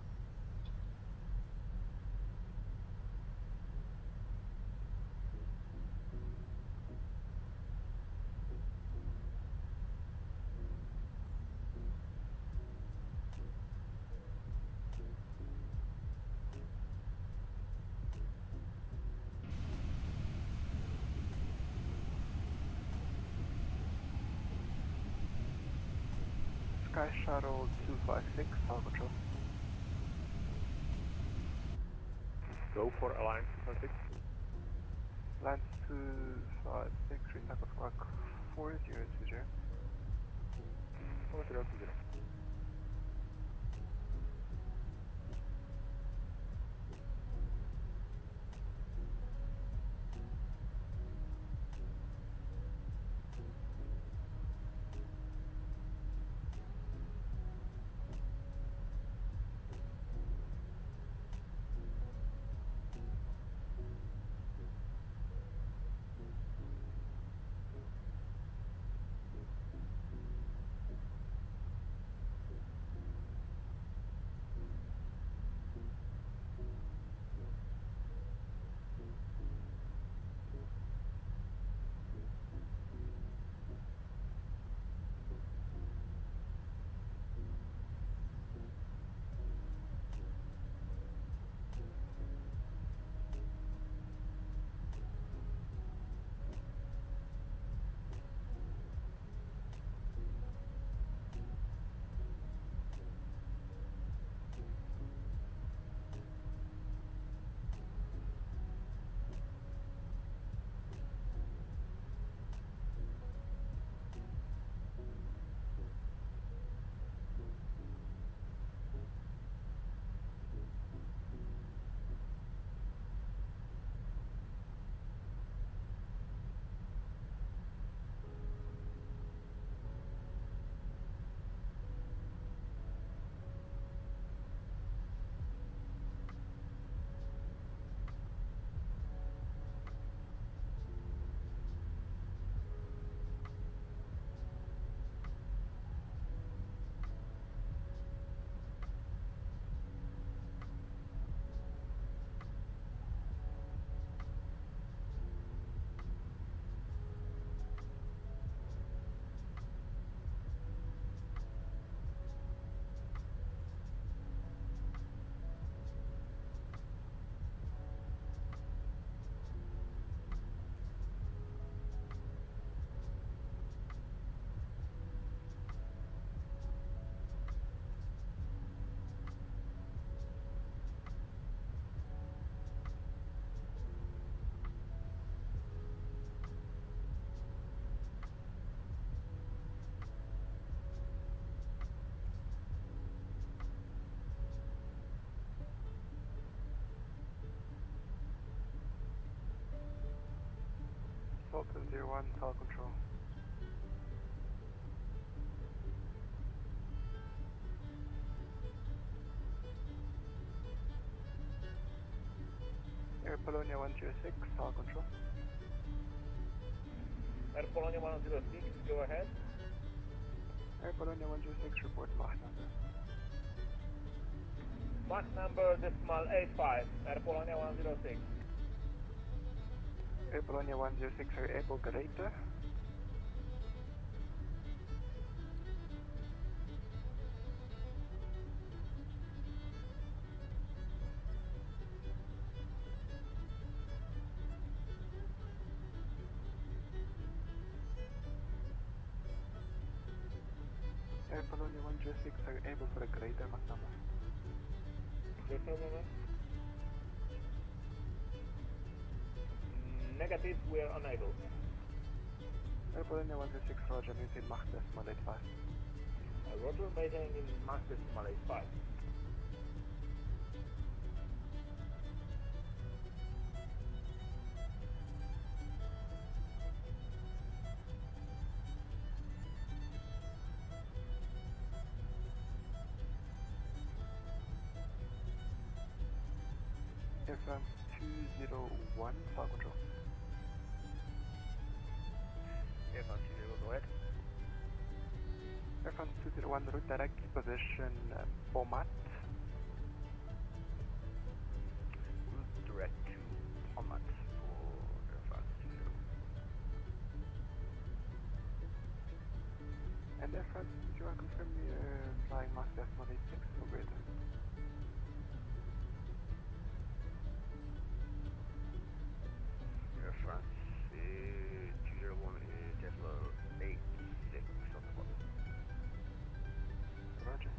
Sky Shuttle 256, Tower Control. Go for Alliance 256. Alliance 256, recycle squawk 4020. 4020. Sultan 01, Tower Control. Air Polonia 106, Tower Control. Air Polonia 106, go ahead. Air Polonia 106, report Mach number. Mach number decimal 85, Air Polonia 106. Air Polonia 106, are you able greater? Air Polonia 106, are you able for a greater Mach number? Just a moment. Negative, we are unable. Air Polonia 106, roger, maintain Mach decimal 85. Roger, maintaining Mach decimal 85. Air France 201, Tower Control. Air France 201, go ahead. Air France 201, route direct, position Beaumat. Route direct to Beaumat for Air France 201. And Air France, do you want to confirm you're flying Mach decimal 86 or greater? Air France 201 decimal 86 on the bottom. Roger.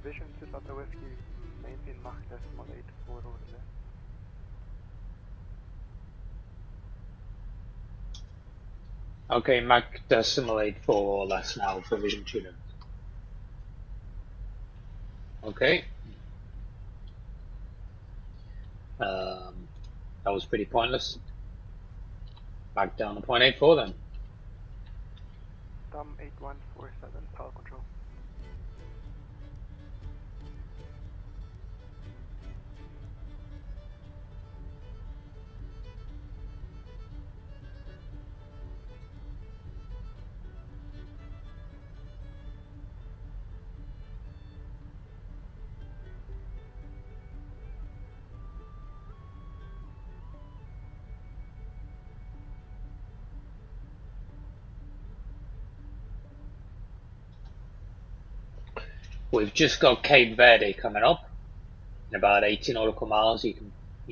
Vision to Delta Whiskey, maintain Mach decimal 84 over there. Okay, Mach decimal 84 or less now for Vision tuner. Okay. That was pretty pointless. Back down to 0.84 then. Dom 8147, Tower Control. We've just got Cape Verde coming up in about 80 nautical miles. You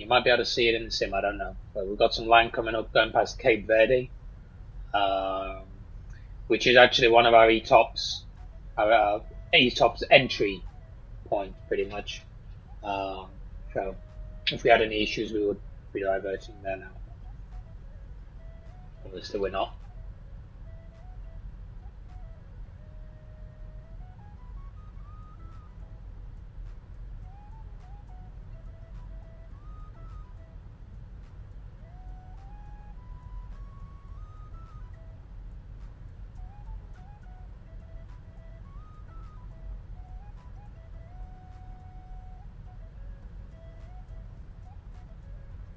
might be able to see it in the sim, I don't know. But we've got some land coming up going past Cape Verde, which is actually one of our ETOPS, our ETOPS entry point, pretty much. So if we had any issues, we would be diverting there now. Obviously, we're not.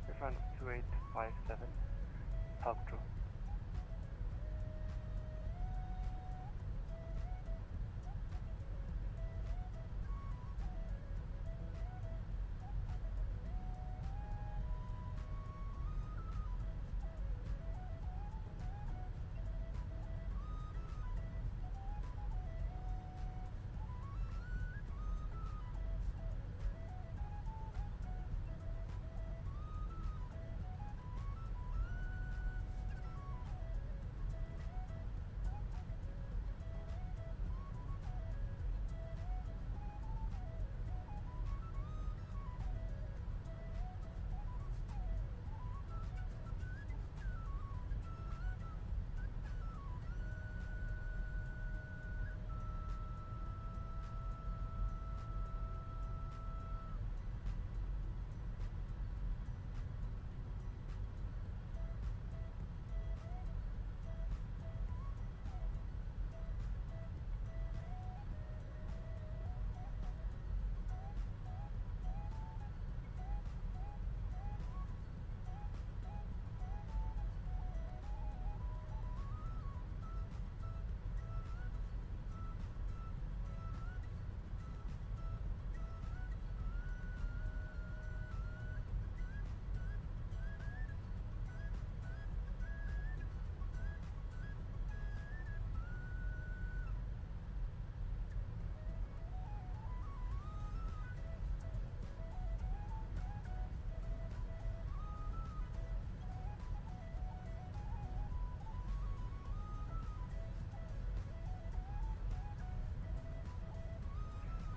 Air France 2857, Tower Control.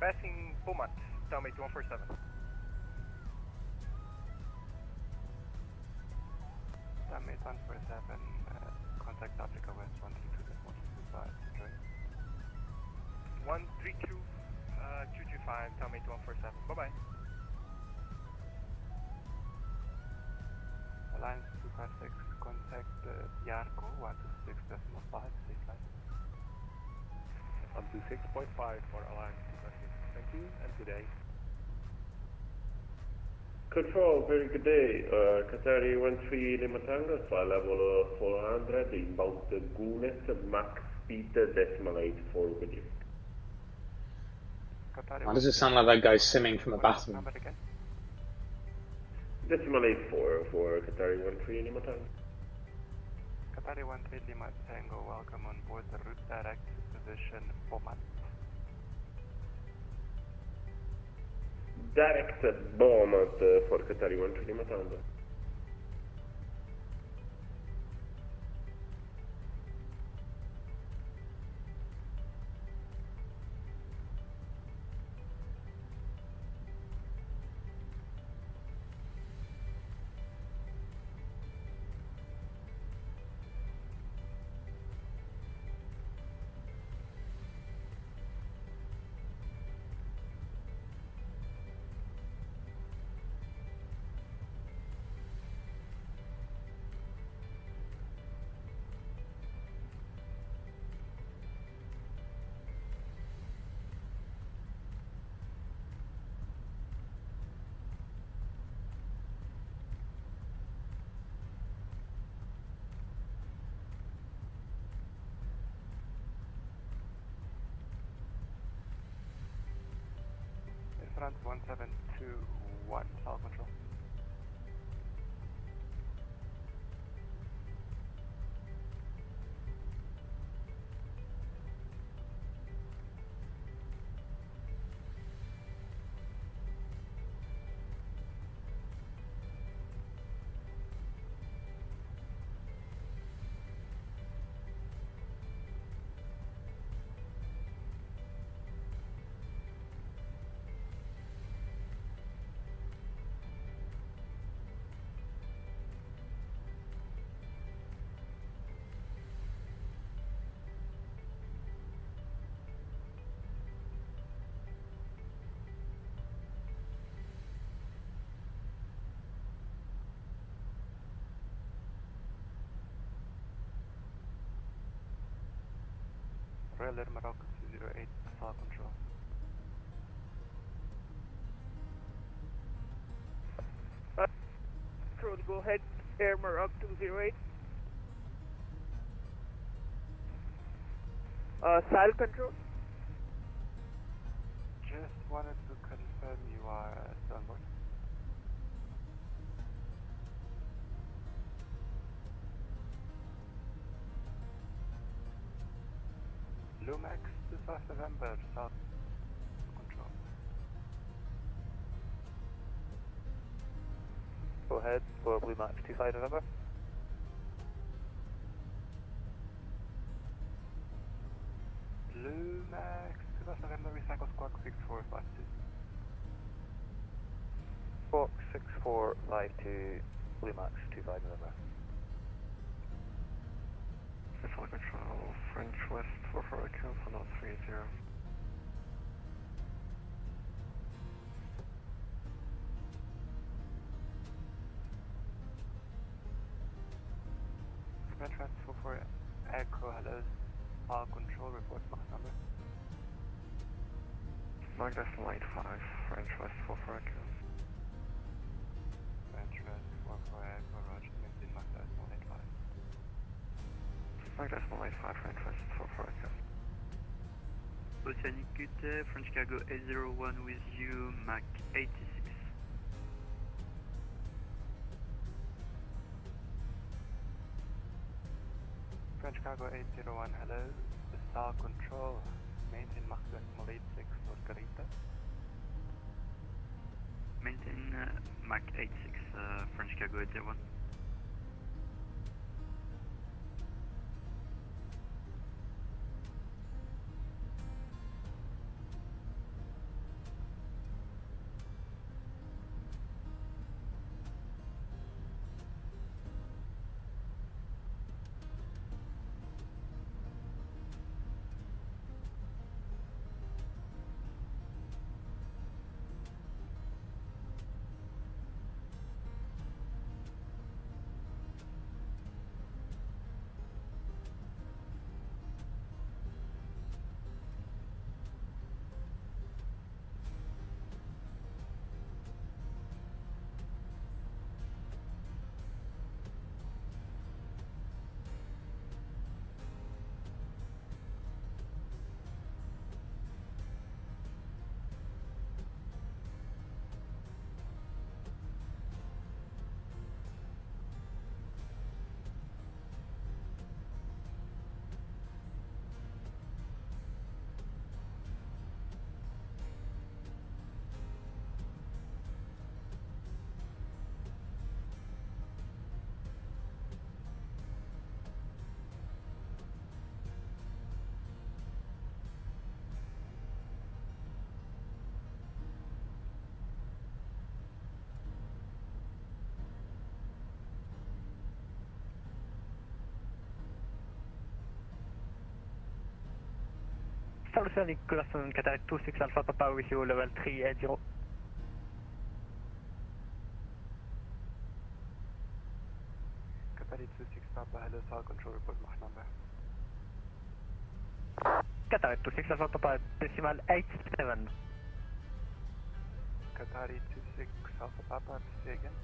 passing Pumat, Talmate 147. Talmate 147, contact Africa West 132.125, enjoy. 132.225, Talmate 147, bye-bye. Alliance 256, contact Yarko 126.5, safe line. 126.5 for Alliance 256. Thank you, and good day. Control, very good day. Qatari 13 Lima Tango, flight level 400, inbound Gunet, max speed decimal 8 forward with you. Why does it sound like that guy's simming from a bathroom? Number again? Decimal 8 for Qatari 13 Lima Tango. Qatari 13 Lima Tango, welcome on board the route direct to position Pumat. Direct Beaumont for Qatari 13 Lima Tango. France 1721, South Control. Royal Air Morocco 208, South Control. Control, go ahead, Air Morocco 208. SAL Control. Just wanted to confirm you are still on board. Lumax 25 November, South Control. Go ahead for Blue Max 25 November. Lumax 25 November, recycle squawk 6452. Squawk 6452, Blue Max 25 November. Vessel Control, French West 44 Echo, 1030. French West 44 Echo, hello, Power Control, report Mach number. Mark decimal 85, French West 44 Echo. French West 44 Echo, roger, maintain Mach decimal 85. Mark decimal 85, French West 44 Echo. Oceanic Good, French Cargo 801 with you, Mach 86. French Cargo 801, hello, the Star Control, maintain Mach decimal 86 for Garita. Maintain Mach 86, French Cargo 801. Southern Nicholas Qatar 26 Alpha Papa with you level 380. Qatar 26 Papa, hello, South Control report Mach number. Qatar 26 Alpha Papa decimal 87. Qatar 26 Alpha Papa, say again.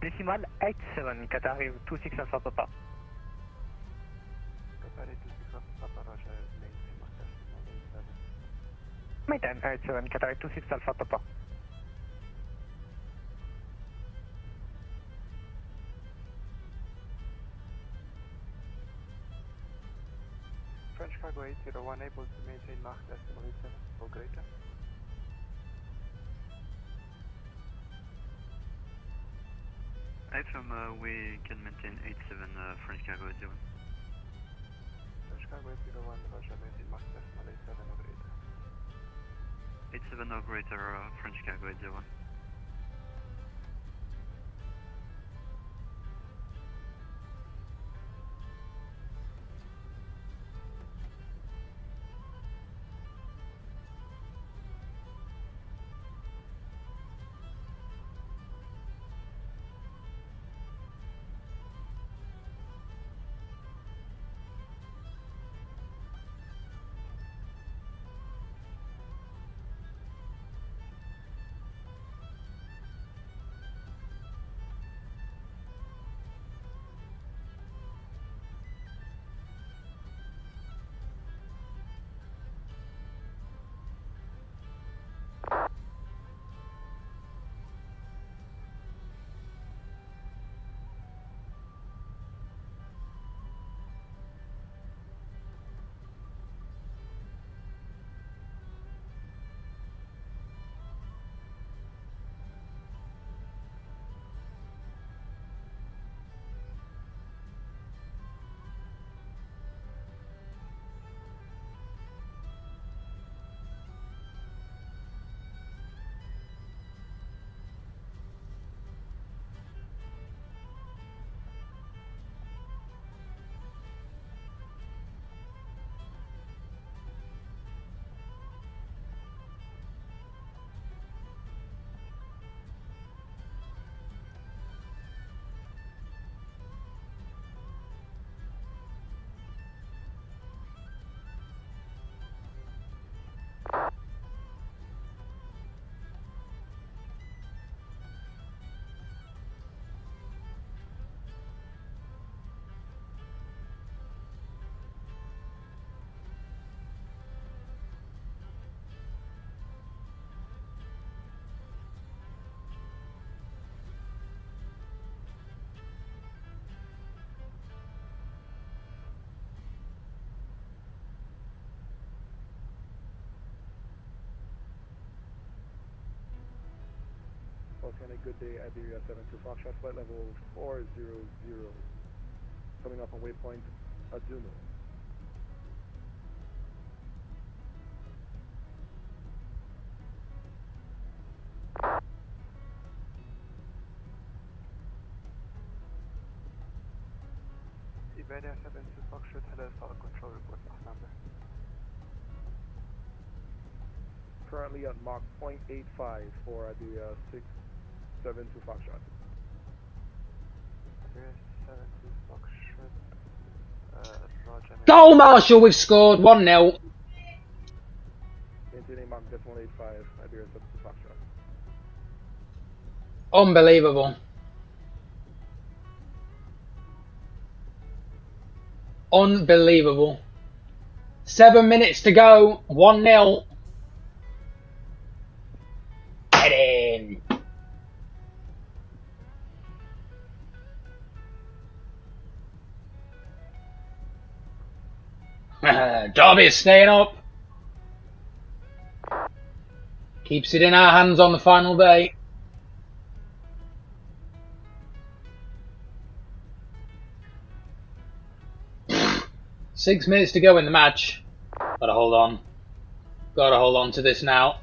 Decimal 87, Qatar 26 Alpha Papa. Qatar 26 Alpha Papa, Roger, maintain Mach decimal 87. Maintain 87, Qatar 26 Alpha Papa. French Cargo 801 able to maintain Mach decimal 87 or greater. IFM, we can maintain 87 French Cargo 81. French Cargo 801, Roger, maintain Mach decimal 87 or greater. 87 or greater French Cargo 81. Oceanic, good day, Iberia 72 Foxtrot, flight level 400, coming up on waypoint Azumo. Iberia 72 Foxtrot, hello, South Control report Mach number. Currently at Mach 0.85 for Iberia 672 Foxtrot. Iberia 72 Foxtrot, Roger. Goal, Marshall, we've scored 1-0. Maintaining Mach decimal 85, Iberia 72 Foxtrot. Unbelievable. Unbelievable. 7 minutes to go, 1-0. Get in. Derby is staying up. Keeps it in our hands on the final day. Six minutes to go in the match. Gotta hold on. Gotta hold on to this now.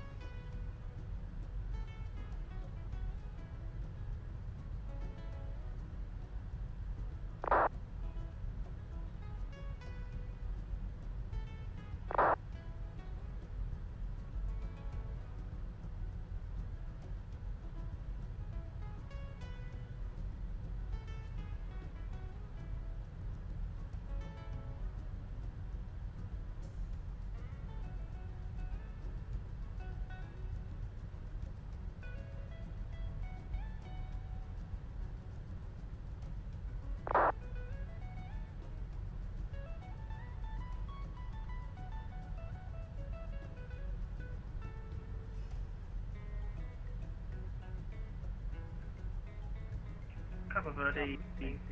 Cover the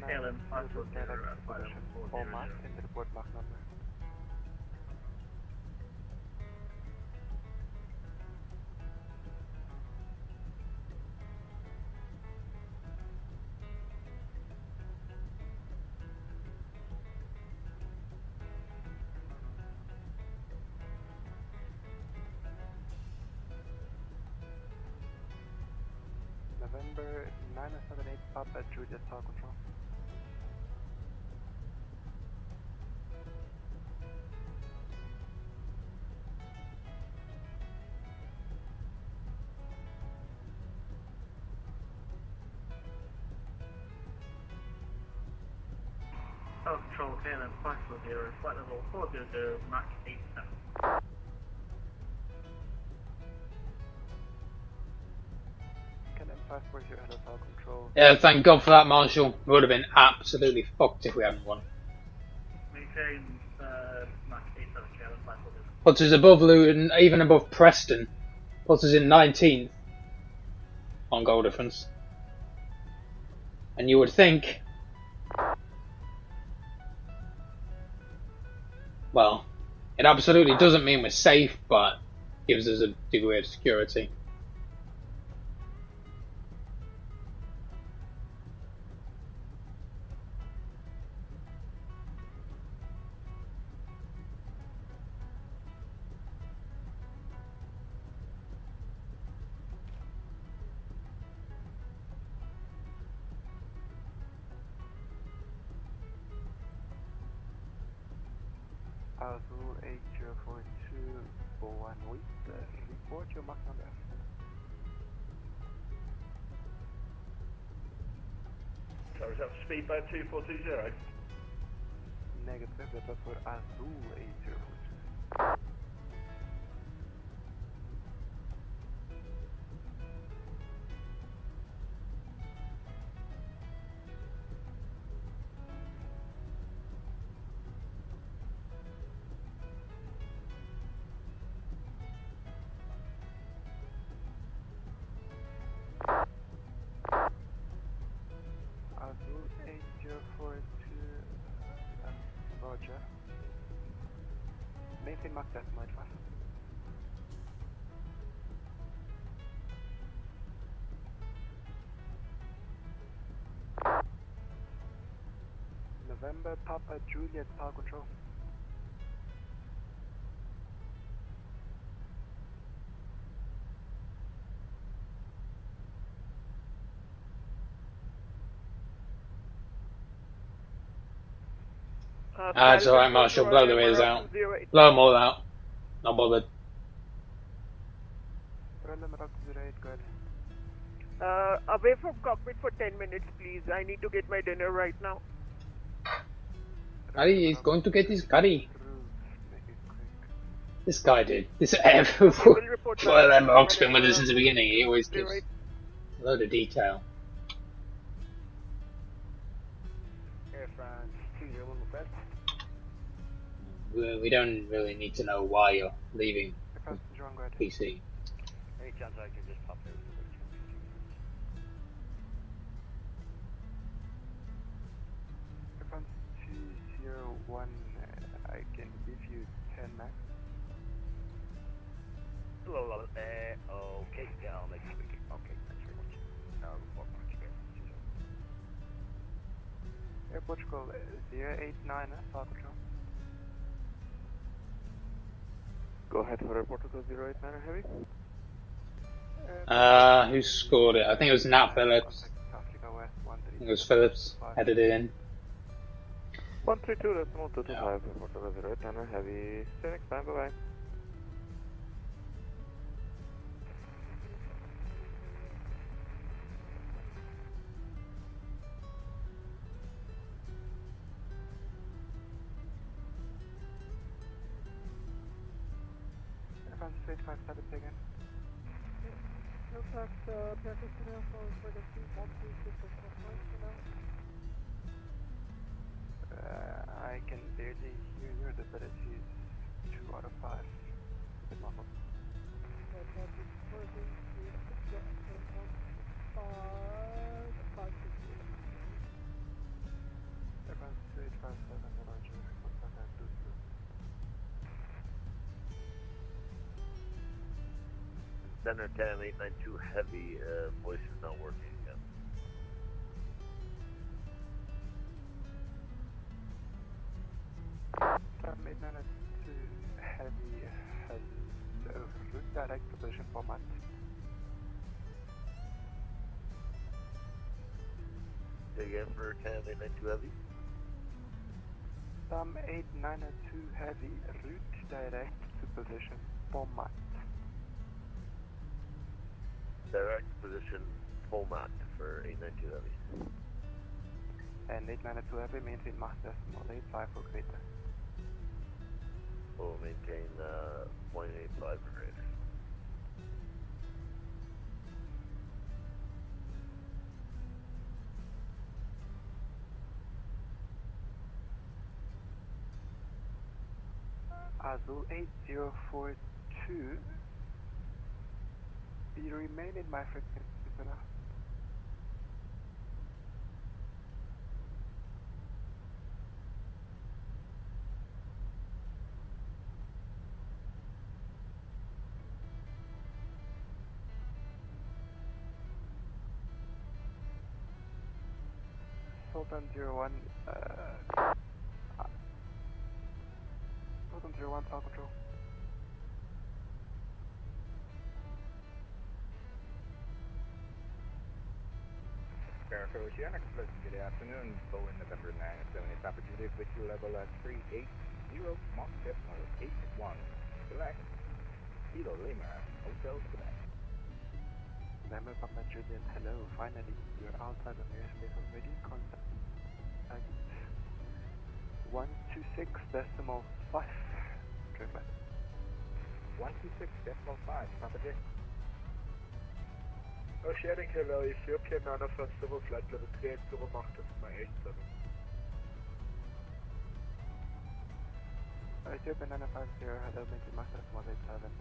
KLM 540 at flight level 400. All marked and report mark number. November 978 Papa Juliet Tower Control. Tower Control KLM 540, flight level 400, Mach 87. KLM 540, hello Tower Control. Yeah, thank God for that, Marshall. We would have been absolutely fucked if we hadn't won. Maintain Mach 87, KLM 540. Puts us above Luton, even above Preston. Puts us in 19th on goal difference. And you would think, well, it absolutely doesn't mean we're safe, but gives us a degree of security. Azul 8042 for 1 week. Report your mark number. So is that speedboat 2420? Negative, that was for Azul 8042. Azul 8042, Roger. Maintain mark that, my fast. November Papa Juliet Power Control. It's alright, Marshall. Blow the ears out. Blow them all out. Not bothered. Away from cockpit for 10 minutes, please. I need to get my dinner right now. Curry is going to get his curry. This guy did. This well, Mark's been with us since the beginning. He always gives a load of detail. Air France 201 request. We don't really need to know why you're leaving PC. Any chance I can just pop there? Air France 201, I can give you 10 max. Okay, yeah, I'll make it quick. Okay, thanks very much. Report March again. Air Portugal 089, Power Control. Go ahead for Air Portugal 089 heavy. Who scored it? I think it was Nat Phillips. I think it was Phillips. Headed it in. 132, that's 225, Portugal 089 heavy. See you next time, bye bye. Air France 85 status again. Aircraft personnel for the I can barely hear you. The ability is 2 out of 5. Bit muffled. Center 10, 892 Heavy, voice is not working again. Center 892 Heavy, hello, route direct to position format. Say again for 10, 892 Heavy. 892 Heavy, route direct to position format. Direct position format for 892 Heavy. And 892 Heavy, maintain Mach decimal 85 for greater. We'll maintain 0.85 for greater. Azul 8042, you remain in my frequency for now. Sultan 01, Sultan 01, South Control. Verify Oceanic, good afternoon, Boeing November 9 at 78 opportunity, victory level at 380, Mach decimal 81, select, Kilo Lima, Hotel Quebec. November Papa Julian, hello, finally, you're outside of the airspace already, contact 126.5, triplet. 126.5, Papa J. Oceanic Hello, Ethiopia Manifest Civil Flight Level 380 Mach decimal 87. Ethiopia 950, hello, maintain Mach decimal 87.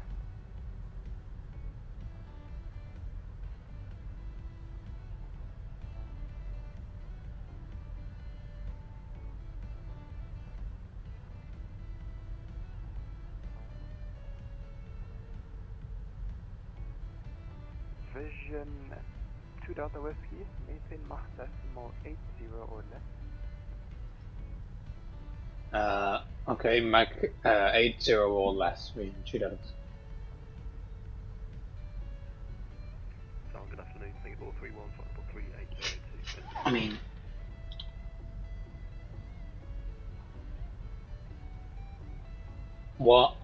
Vision 2 Delta Whiskey, maintain Mach decimal 80 or less. Okay, Mach 80 or less, Vision 2 Delta. So good afternoon, Singapore 315.3802. I mean, what?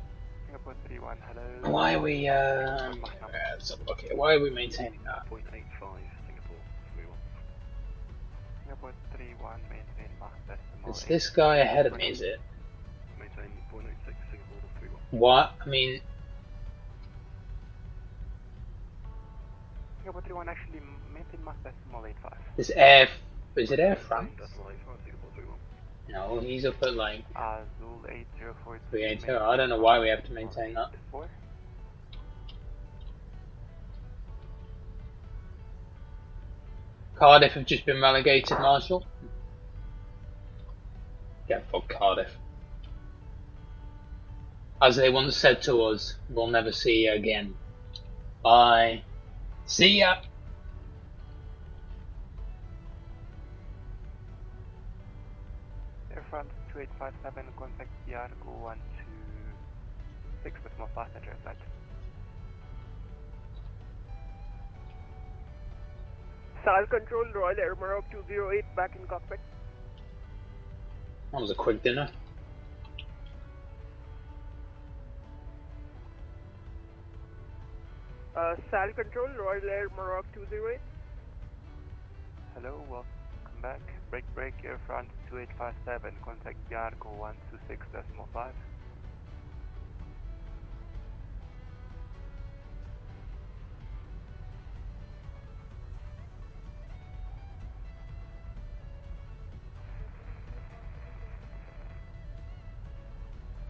Singapore 31, hello. Why are we, let's have a look here. Why are we maintaining that? 0.85, Singapore 31. Singapore 31, maintain Mach decimal. Is this guy ahead of me, is it? Maintain 0.86, Singapore 31. What? I mean... Singapore 31 actually maintain Mach decimal 85. Is it Air France? Decimal 85, Singapore 31. No, he's up at like... Azul 8042. 380. I don't know why we have to maintain that. Cardiff have just been relegated, Marshall. Yeah, fuck Cardiff. As they once said to us, we'll never see you again. Bye. See ya! Air France 2857, contact Yargo 126 with more passenger flight. SAL Control, Royal Air Maroc 208, back in cockpit. That was a quick dinner. SAL Control, Royal Air Maroc 208. Hello, welcome back. Break, Air France 2857, contact Yargo 126.5.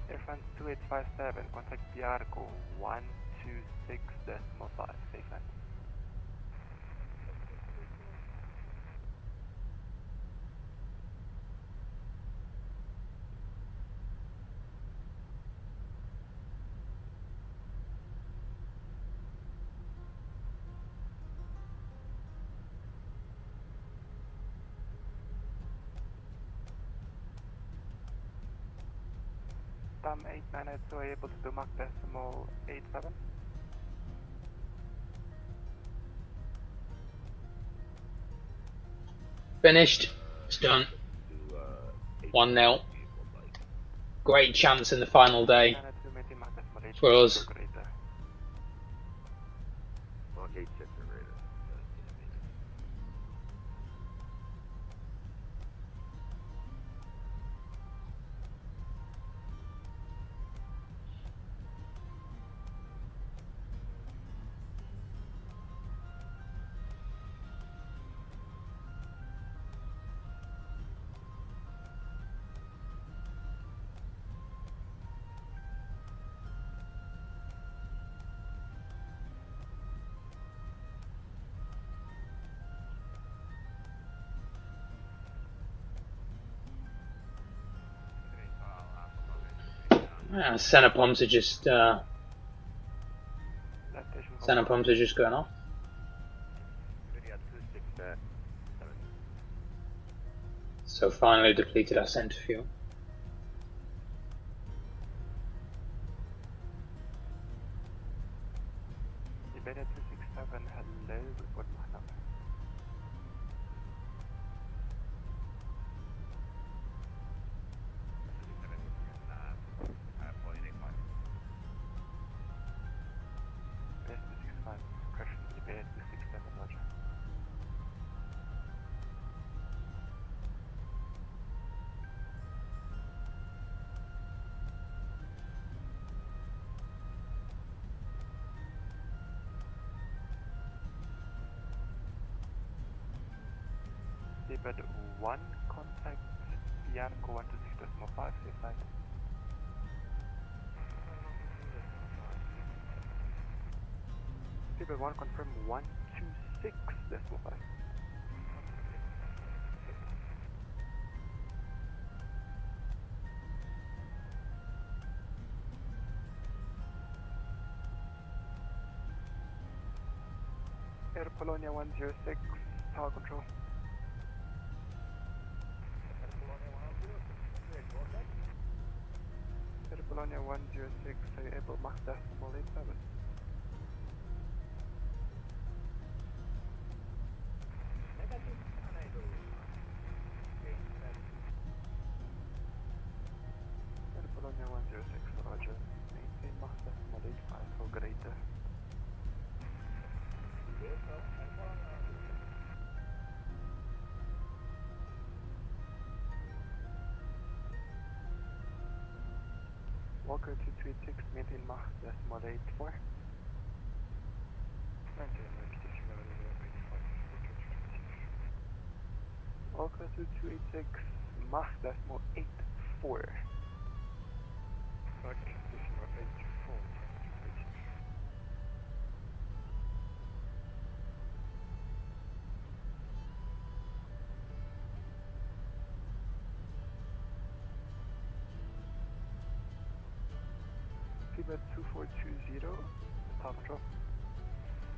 Air France 2857, contact Yargo 126.5, safe land. Tam 8992 are able to do Mach decimal 87. Finished. It's done. 1-0. Great chance in the final day for us. Mach 86 or greater. Center pumps are just going off. So finally depleted our center fuel. Iberia 267, hello, report Mach number. Iberia 265, suppression, Iberia 267, roger. Seabed 1, contact Bianco 126.5, safe flight. Seabed 1, confirm 126.5. Air Polonia 106, tower control. Air Polonia 106, are you able Mach decimal 87? Air Polonia 106, roger. Maintain Mach decimal 85 or greater. Walker 236, maintain Mach decimal 84. Walker 2286, Mach decimal 84. Mach decimal 84. Speedbird 2420, tower control.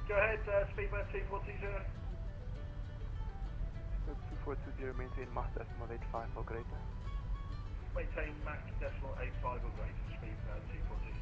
Go ahead, Speedbird 2420. Speedbird 2420, maintain Mach decimal 85 or greater. Maintain Mach decimal 85 or greater, Speedbird 2420.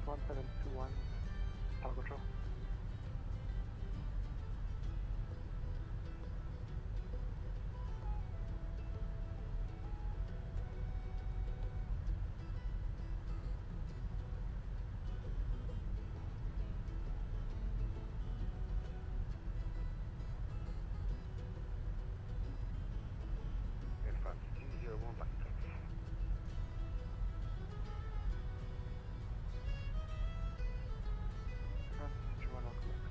France 1721, Tower Control. Air France 201 back to France 21 Quebec.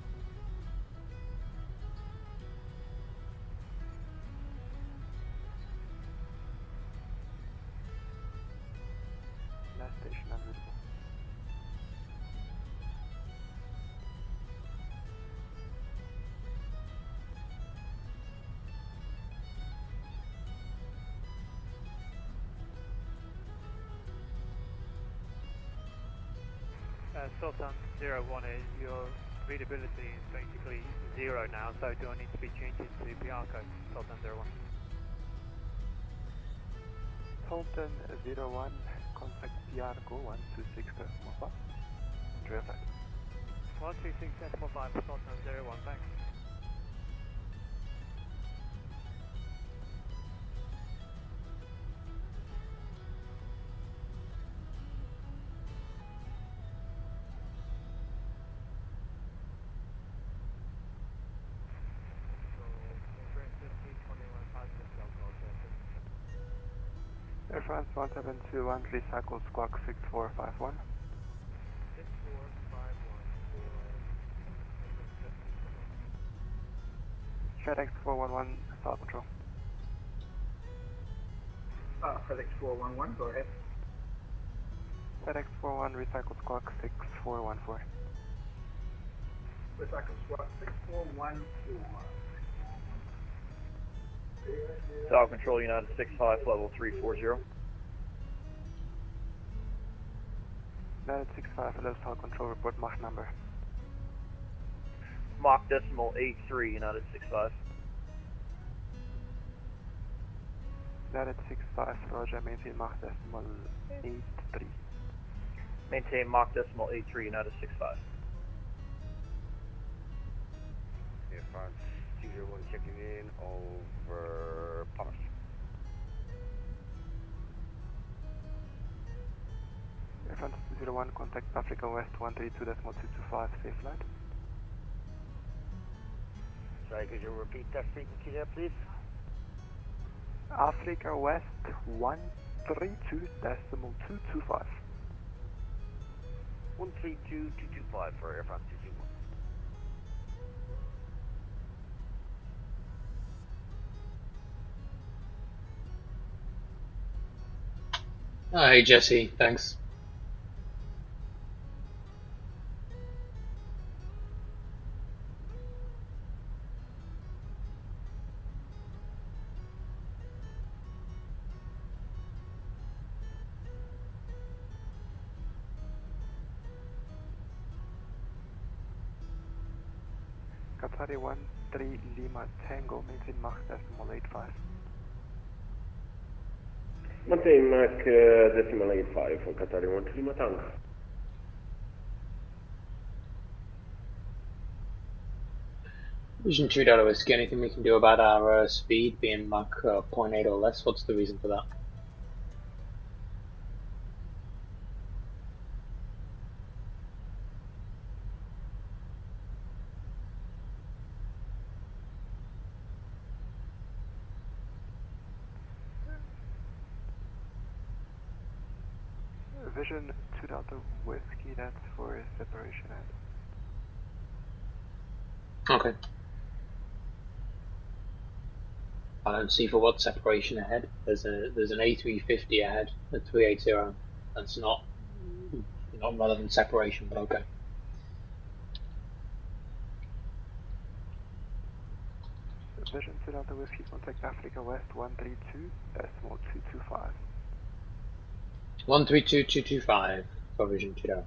Last station at Lisbon. Sultan 01 is your readability is basically 0 now, so do I need to be changed to PR code, Sultan 01? Sultan 01, contact PR Go 126.5. Enjoy your flight. 126.5, Sultan 01, thanks. Air France 1721, recycle squawk 6451. 6451 FedEx 411, South Control. FedEx 411, go ahead. FedEx 41, recycle squawk 6414. Recycle squawk 6414. Tower Control, United 65, level 340. United 65, hello, South Control, report Mach number. Mach decimal 83, United 65. United 65, Roger, maintain Mach decimal 83. Maintain Mach decimal 83, United 65. Air France 201 checking in over Paris. Air France 201, contact Africa West 132.225, safe flight. Sorry, could you repeat that frequency there, please? Africa West 132.225. 132225 for Air France 201. Oh, hey Jesse, thanks. Qatari 13 Lima Tango, maintain Mach decimal 85. Maintain Mach decimal 85 for Qatari 13 Lima Tango. Vision 2 Delta Whiskey, anything we can do about our speed being Mach 0.8 or less? What's the reason for that? Vision 2 Delta Whiskey, that's for separation end. Okay. I don't see for what separation ahead. There's an A350 ahead at 380. That's not relevant separation, but okay. Vision 2 Delta Whiskey, contact Africa West 132.225. 132.225 for Vision 2 Delta.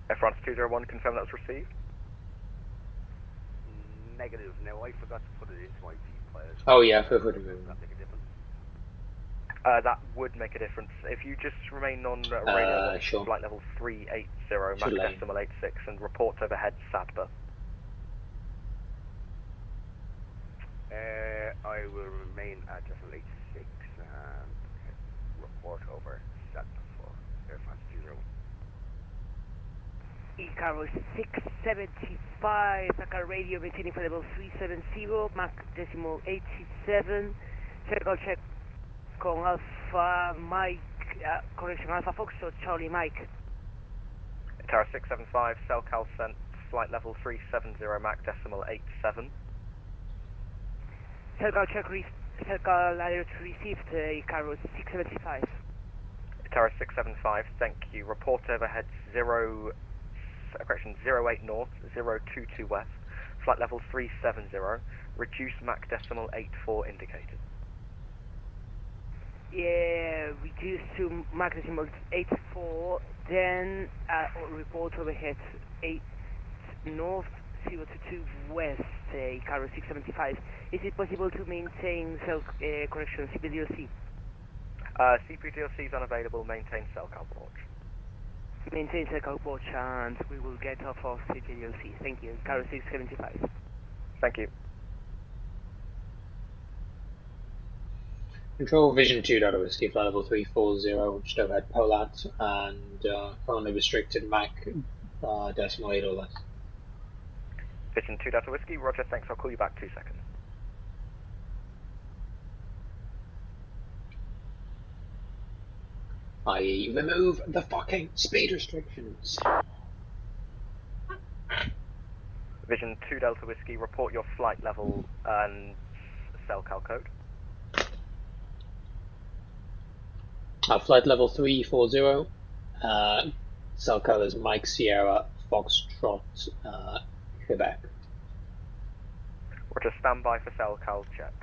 Air France 201, confirm that was received. negative. Now I forgot to put it into my V players. Oh yeah, feel free to move. Does that make a difference? That would make a difference. If you just remain on radio sure. flight level 380, Should Mach lane. decimal 86, and report overhead SADBA. I will remain at decimal 86 and report over SATMA for Air France 201. Icaro 675, Dakar radio maintaining for level 370, Mach decimal 87, circle check con Alpha Mike, correction, Alpha Fox or Charlie Mike. Tower 675, Celcal sent, flight level 370, Mach decimal 87. Circle check, circle alert received, Icaro 675. Tower 675, thank you. Report overhead 08 north, 022 west, flight level 370, reduce Mach decimal 84 indicated. Yeah, reduce to Mach decimal 84, then report overhead 8 north, 022 west, Icaro 675. Is it possible to maintain correction CPDLC? CPDLC is unavailable, maintain Celcal launch. Maintain Celcal launch and we will get off of CPDLC. Thank you, Icaro 675. Thank you. Control Vision 2 Delta Whiskey, flight level 340, just overhead Polat, and currently restricted Mach decimal 8 or less. Vision 2 Delta Whiskey, roger, thanks, I'll call you back 2 seconds. I remove the fucking speed restrictions. Vision 2 Delta Whiskey, report your flight level and Celcal code. Flight level 340, Celcal is Mike Sierra Foxtrot, Quebec. Roger, standby for Celcal check.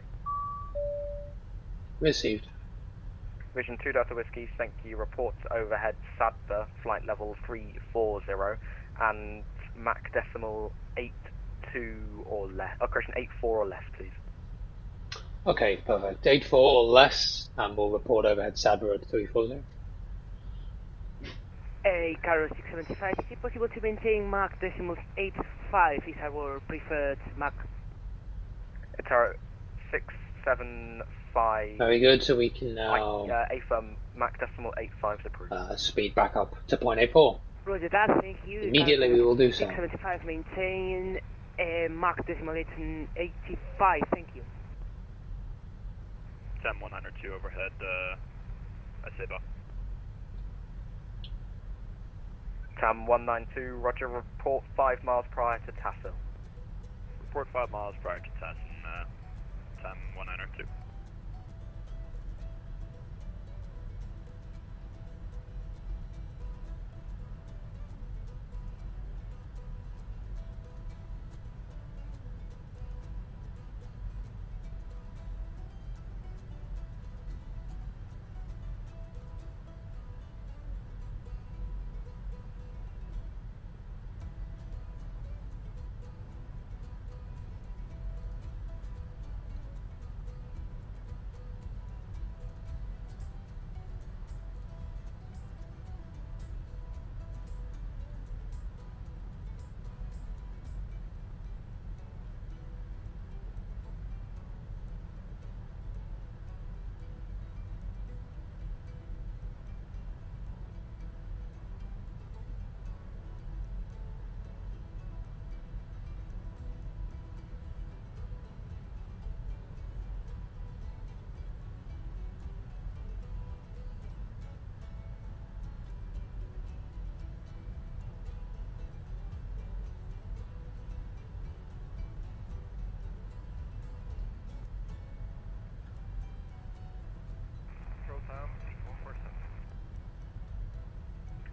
Received. Vision 2 Delta Whiskey, thank you. Report overhead SADBA, flight level 340, and Mach decimal 82 or less. Oh, correction, 84 or less, please. Okay, perfect. 84 or less, and we'll report overhead SADBA at 340. Icaro 675, is it possible to maintain Mach decimal 85 is our preferred Mach? Tower 675. Very good, so we can now AFM Mach decimal 85 is approved. speed back up to 0.84. Roger that, thank you. Immediately we will do so. 675, maintain Mach decimal 85, thank you. TAM 102 overhead, Aceba. TAM 192, roger, report 5 miles prior to Tassil. Report 5 miles prior to Tassil, TAM 102.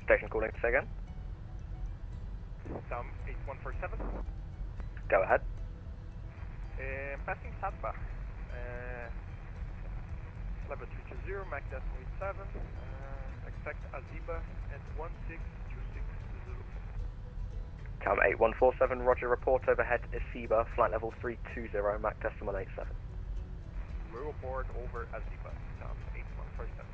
Station calling, say again. TAM 8147. Go ahead. Passing SADBA. Level 320, Mach decimal 87. Expect Aziba at 1626 Zulu. Cam 8147, roger, report overhead Asiba, flight level 320, Mach decimal 87. Report over Asiba, Cam 8147.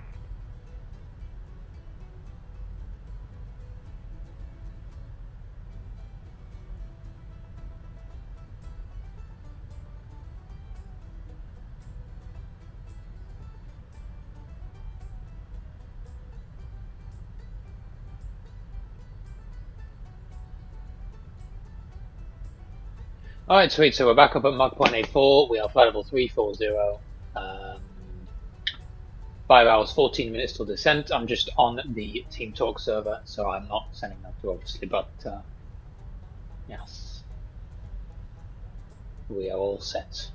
Alright, sweet, so we're back up at Mach 0.84, we are flight level 340, 5 hours 14 minutes till descent. I'm just on the Team Talk server, so I'm not sending that through obviously, but yes, we are all set.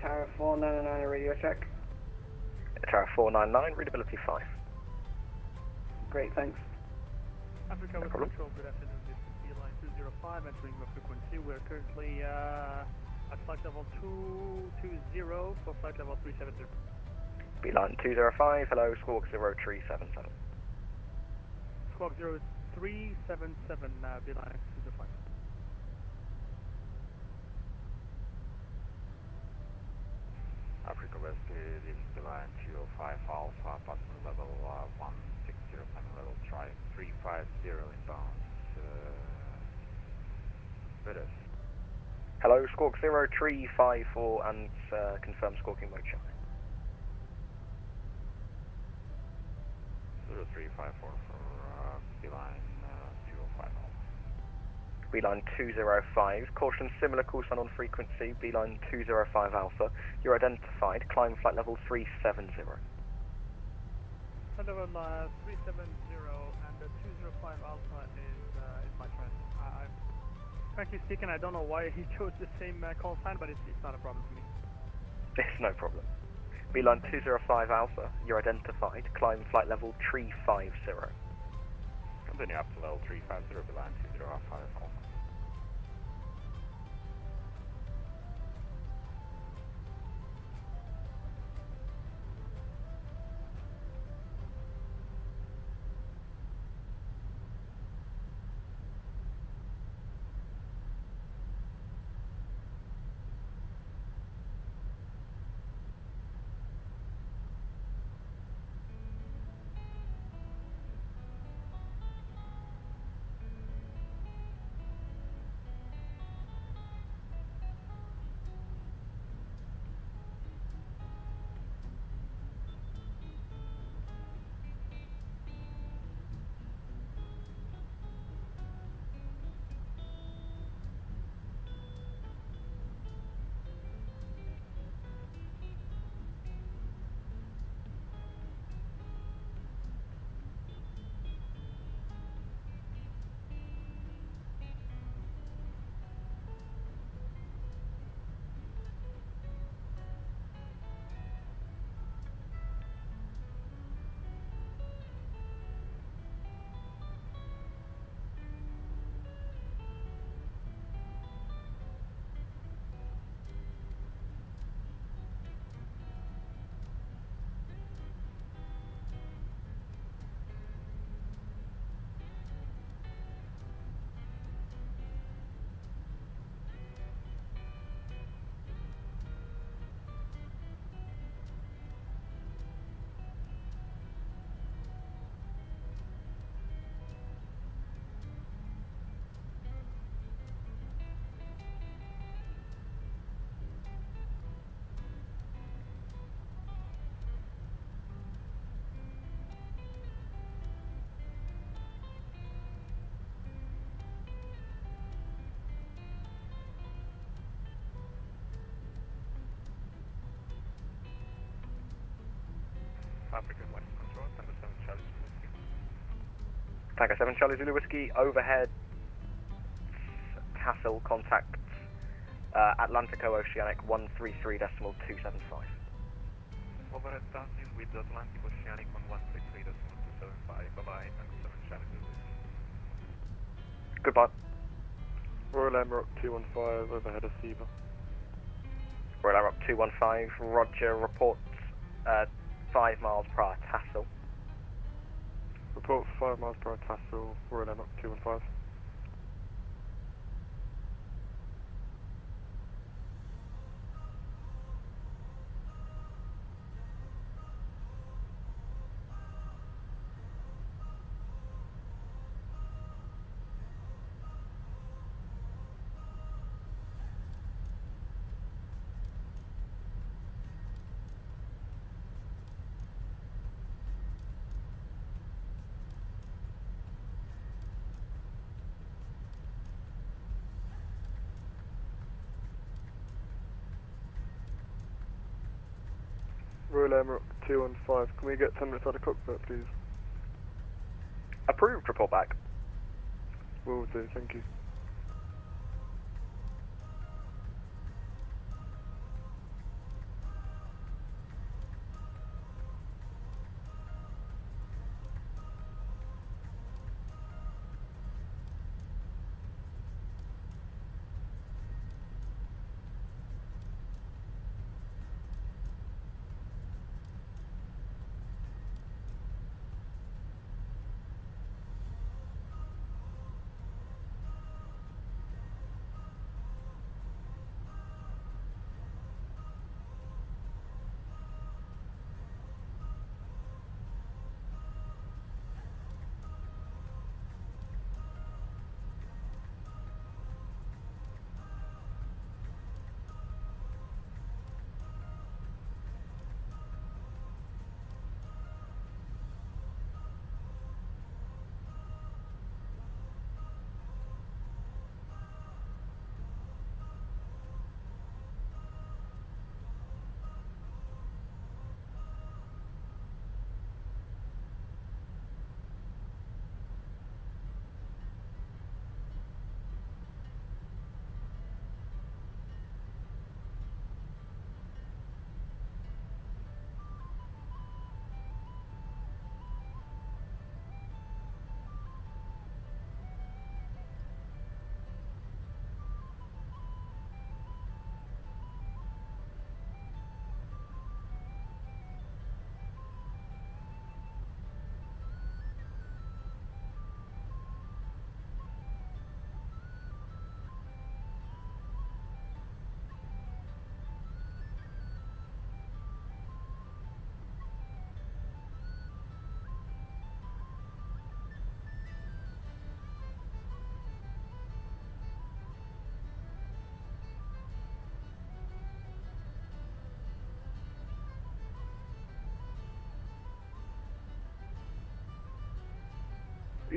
Tower 499 radio check. Tower 499, readability 5. Great, thanks. Africa with control, good afternoon. This is Beeline 205 entering the frequency. We're currently at flight level 220 for flight level 370. Beeline 205, hello, Squawk 0377. Squawk 0377, Beeline 205. Africa West in Beeline 205 Alpha, passenger level 160, level 350 inbound. British. Hello, Squawk 0354 and confirm squawking mode check. 0354 for Beeline 205 Alpha. Beeline 205, caution similar call sign on frequency, Beeline 205 Alpha, you're identified, climb flight level 370. Flight level 370 and the 205 Alpha is my friend. Frankly speaking, I don't know why he chose the same call sign, but it's not a problem for me. It's no problem. Beeline 205 Alpha, you're identified, climb flight level 350. Continue up to level 350, Beeline 205 Alpha. Tango 7 Charlie Zulu Whiskey, overhead Tassel contacts Atlantico Oceanic 133.275. Overhead taxis with Atlantic Oceanic on 133.275. Bye-bye, Tango 7 Charlie Zulu Whiskey. Goodbye. Royal Air Rock 215, overhead Aceva. Royal Air Rock 215, Roger, reports 5 miles per hour Tassel. Report 5 miles per hour Tassel, Royal Air Rock 215. Royal Air Rock 215, can we get 10 minutes out of cockpit, please? Approved, report back. Will do, thank you.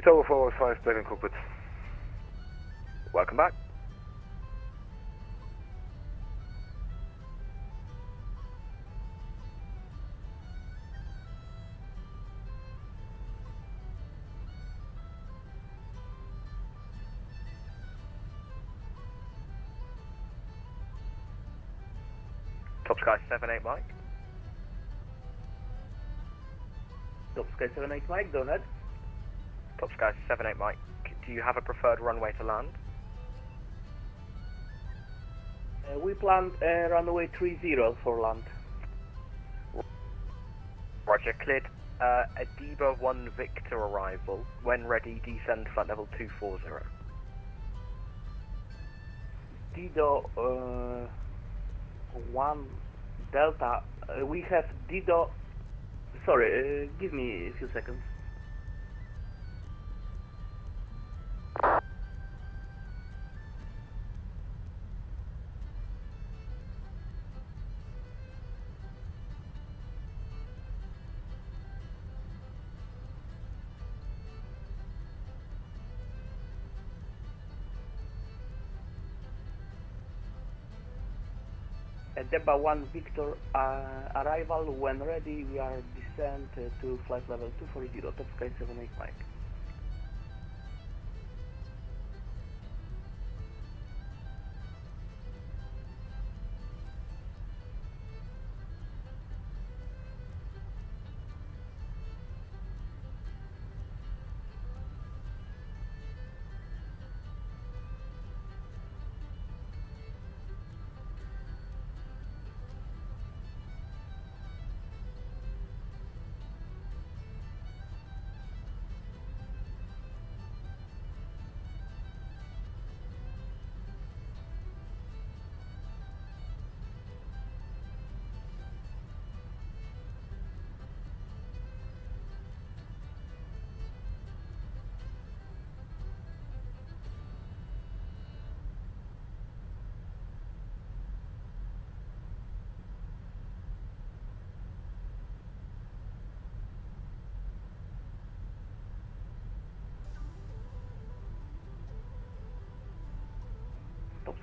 Tower 405, back in cockpit. Welcome back. Top Sky 78 Mike. Top Sky 78 Mike, go ahead. Top Sky 78 Mike, do you have a preferred runway to land? We planned runway 30 for land. Roger, cleared. Adiba 1 Victor arrival. When ready, descend flight level 240. Dido 1 Delta. We have Dido. Sorry, give me a few seconds. Deba 1 Victor arrival. When ready, we are descent to flight level 240, Top Sky 78 Mike.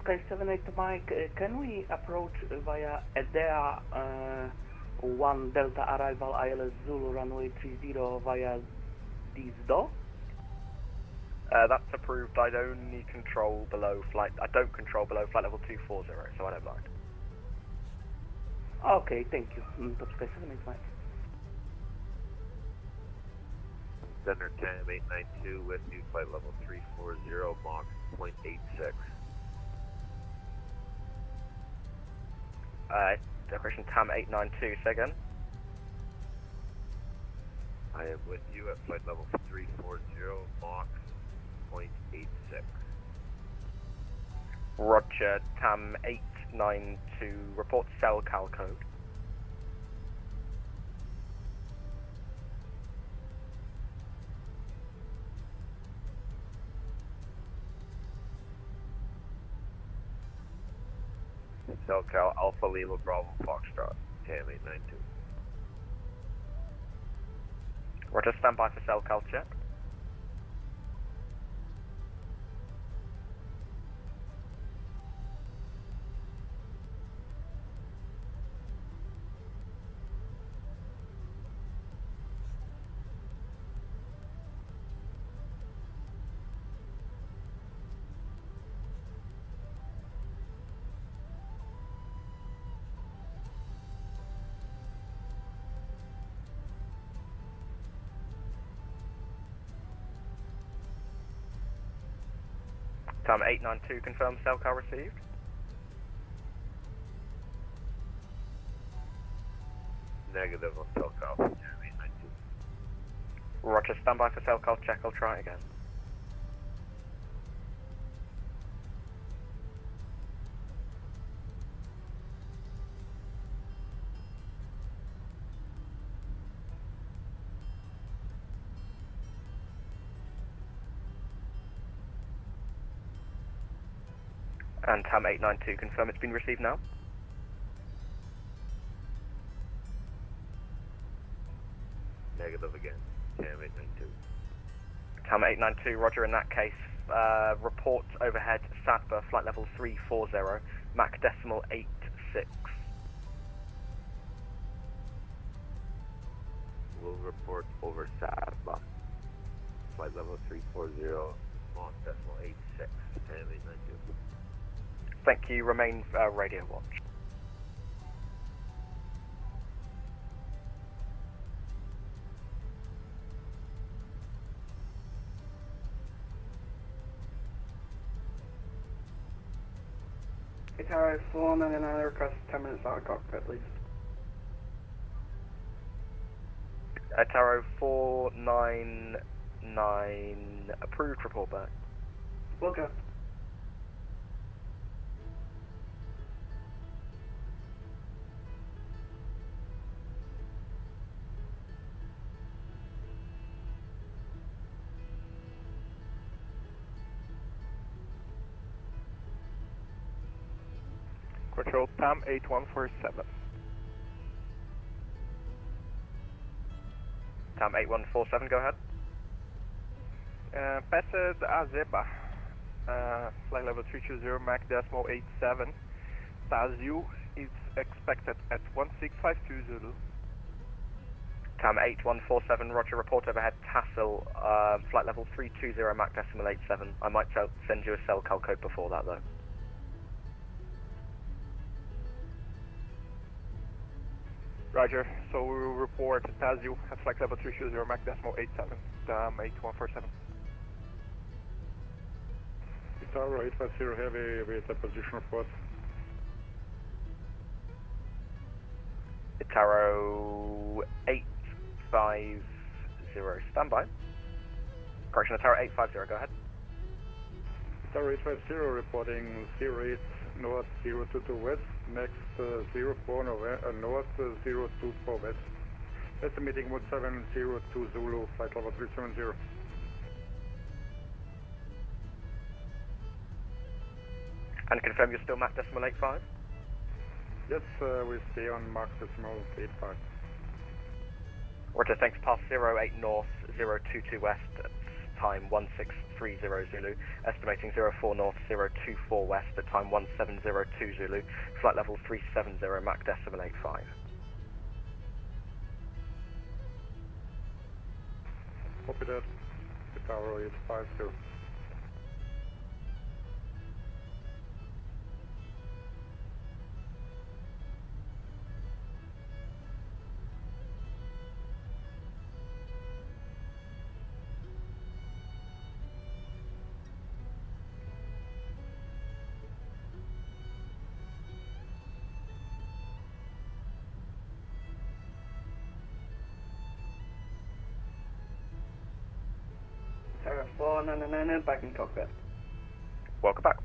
Sky 78 Mike, can we approach via EDEA 1 Delta arrival ILS Zulu runway 30 via Lisbon? That's approved. I don't control below flight level 240, so I don't mind. Okay, thank you. Top Sky 78 Mike. Center 10892 with new flight level 340, Mach 0.86. Decoration TAM 892, say again. I am with you at flight level 340, Mach 0.86. Roger, TAM 892, report cell cal code. SoCal Alpha Lima Bravo Foxtrot, TAM 892. Roger, stand by for cell cal check. TAM 892, confirm cell cal received. Negative on SoCal, TAM 892. Roger, stand by for cell cal check, I'll try it again. And TAM 892, confirm it's been received now. Negative again, TAM 892. TAM 892, roger, in that case, report overhead SATBA, flight level 340, Mach decimal 86. We'll report over SATBA, flight level 340, Mach decimal 86, TAM 892. Thank you, remain radio watch. Tower 499 request 10 minutes out of cockpit, please. Taro 499, approved, report back. We'll go. Control TAM 8147. TAM 8147, go ahead. Passed Azeba, flight level 320, Mach decimal 87. Tazio is expected at 1652 Zulu. TAM 8147, roger, report overhead Tassel, flight level 320, Mach decimal 87. I might send you a cell cal code before that though. Roger, so we will report Tazio at flight level 320, Mach decimal 87, TAM 8147. Tower 850 heavy with a position report. Taro 850, standby. Correction, Taro 850, go ahead. Tower 850 reporting 08 north 022 west, next 04 north 024 west. Estimating 1702 Zulu, flight level 370. And confirm you're still Mach decimal 85? Yes, we stay on Mach decimal 85. Roger, thanks, pass 08 north 022 west, time 1630 Zulu, estimating 04 north 024 west at time 1702 Zulu, flight level 370, Mach decimal 85. Copy that. The tower is 50. Tower 499 back in cockpit. Welcome back.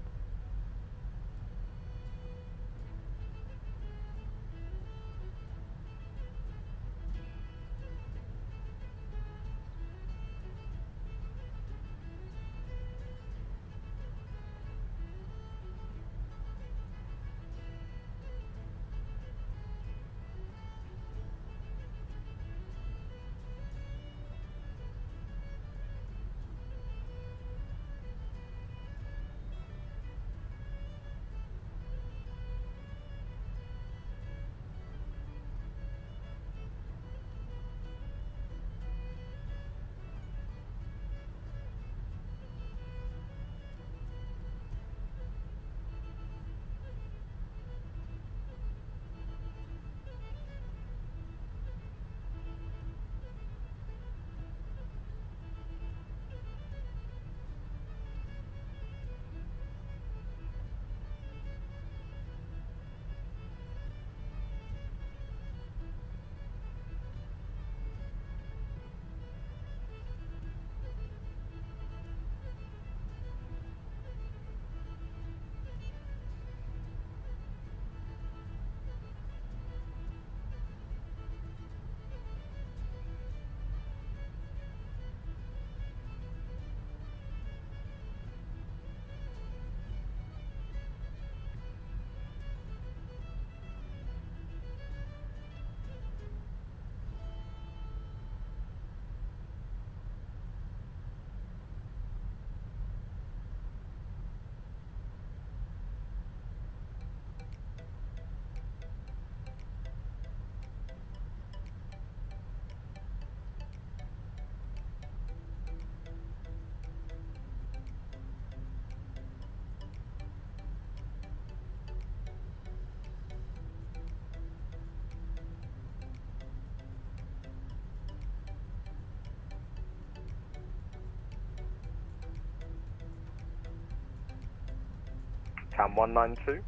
Sam 192.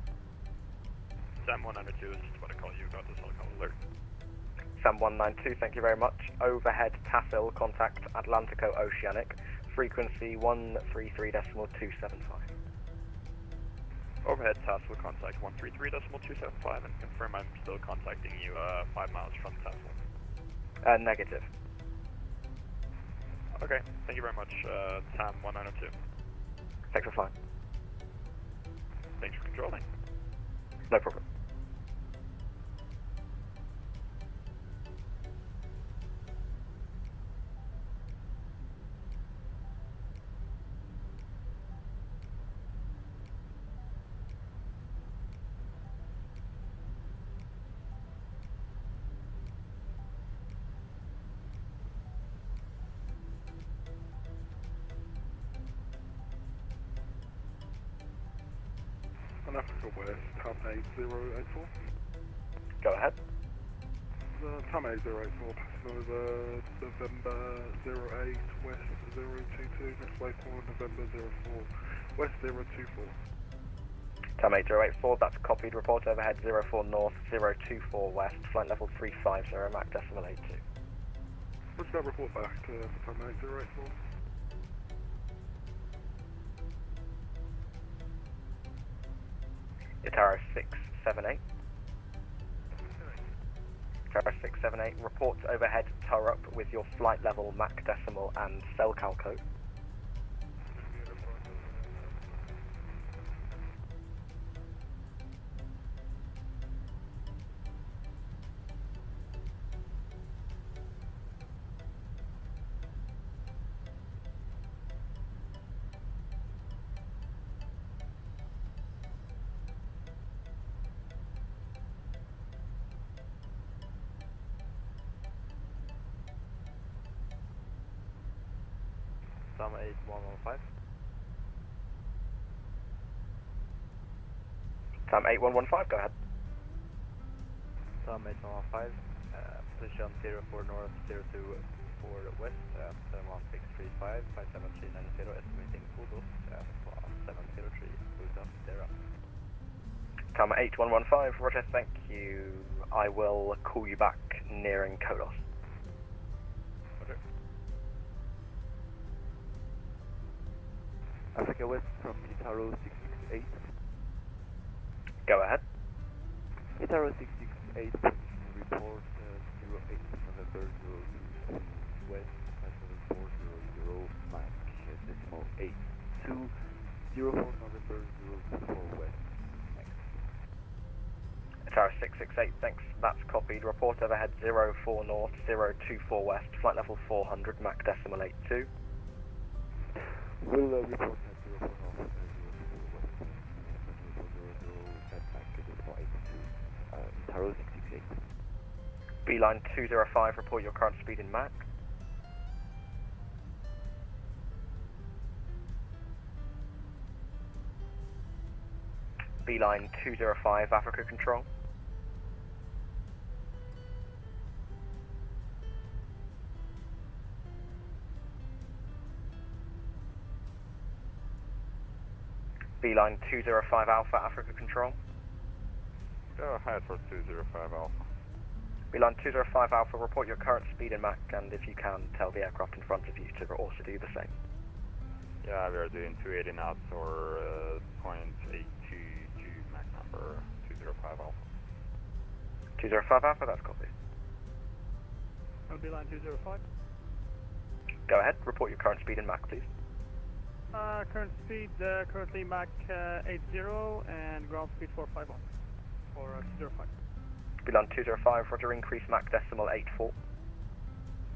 Sam 192 is just about to call you about this helicopter alert. Sam 192, thank you very much. Overhead TASIL, contact Atlantico Oceanic, frequency 133.275. Overhead TASIL, contact 133.275 and confirm I'm still contacting you 5 miles from TASIL. Negative. Okay, thank you very much, Sam 192. Thanks for flying. Thanks for controlling. No problem. Africa West, TAM 8084. Go ahead. TAM 8084, passing over November 08 West 022, next waypoint November 04 West 024. TAM 8084, that's copied. Report overhead 04 north 024 west, flight level 350, Mach decimal 82. Let's go report back to TAM 8084. Itaro 678. Itaro 678, report overhead Turup with your flight level, Mach decimal and cell cal code. Tom 8115. Tom 8115, go ahead. Tom 8115, position 04 north, 024 west, 71635, 57390, estimating full dose, 703, moved up, there up. Tom 8115, roger, thank you. I will call you back nearing Kodos. Roger. Africa West from Itaro 668. Go ahead. Itaro 668, report 08 November 023 West, 57400 Mac, decimal 82, 04 November 024 West. Tower 668, thanks, that's copied. Report overhead 04 north, 024 west, flight level 400, Mach decimal 82. Will report at 04 north, 024 west, 000 Mach decimal 82, Taro 668. Beeline 205, report your current speed in Mach. Beeline 205, Africa Control. Beeline 205 Alpha, Africa Control. Go ahead for 205 Alpha. Beeline 205 Alpha, report your current speed in Mach, and if you can, tell the aircraft in front of you to also do the same. Yeah, we are doing 280 knots or 0.822 Mach number 205 Alpha. 205 Alpha, that's copied. Beeline 205. Go ahead, report your current speed in Mach, please. Current speed, currently Mach 80 and ground speed 451 for 205. Beeline 205, roger, increase Mach decimal 84.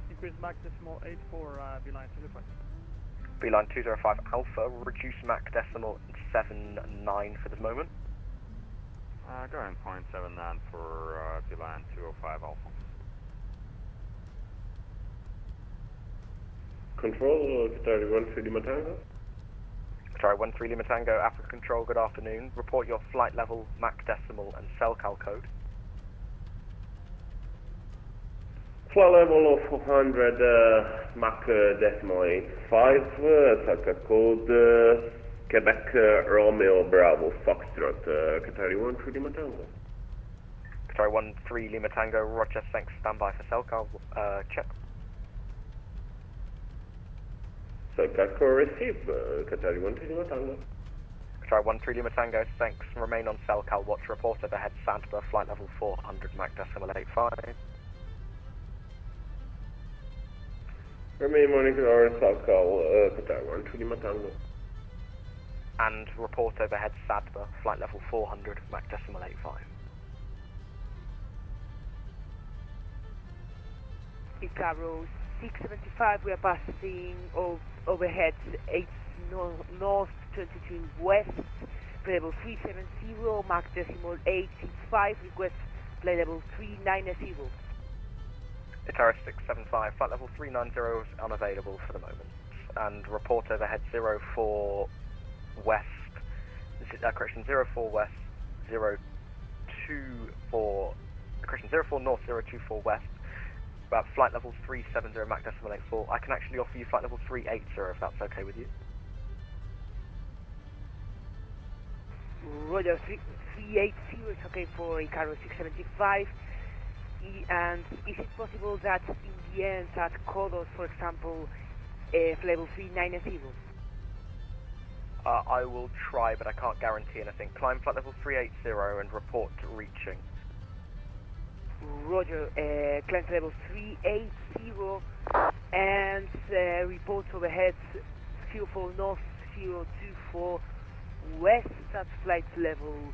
Increase Mach decimal 8 for Beeline 205. Beeline 205 Alpha, reduce Mach decimal 79 for the moment. Going 0.79 for Beeline 205 Alpha. Control, Qatari 13 Lima Tango. Qatari 13 Lima Tango, Africa Control, good afternoon. Report your flight level, Mach decimal and cell-cal code. Flight level of 400, Mach decimal 85, cell code, Quebec Romeo Bravo Foxtrot, Qatari 13 Lima Tango. Qatari 13 Lima Tango, roger, thanks, standby for cell-cal check. Cell-cal code received, Qatari 13 Lima Tango. Qatari 13 Lima Tango, thanks, remain on cell-cal watch, report overhead Sandba, flight level 400, Mach decimal 85. Remain monitor our cell-cal, Qatari 13 Lima Tango. And report overhead Sadba, flight level 400, Mach decimal 85. Icaro 675, we are passing overhead 8 north, 22 west, flight level 370, Mach decimal 85, request flight level 390. Itara 675, flight level 390 is unavailable for the moment. And report overhead 04 west, correction, 04 west, 024, correction, 04 north, 024 west, about flight level 370, Mach decimal 84. I can actually offer you flight level 380 if that's okay with you. Roger, 380 is okay for Icaro 675. And is it possible that in the end at Kodos, for example, flight level 390? I will try, but I can't guarantee anything. Climb flight level 380 and report reaching. Roger, climb flight level 380 and report overhead 04 north, 024 west at flight level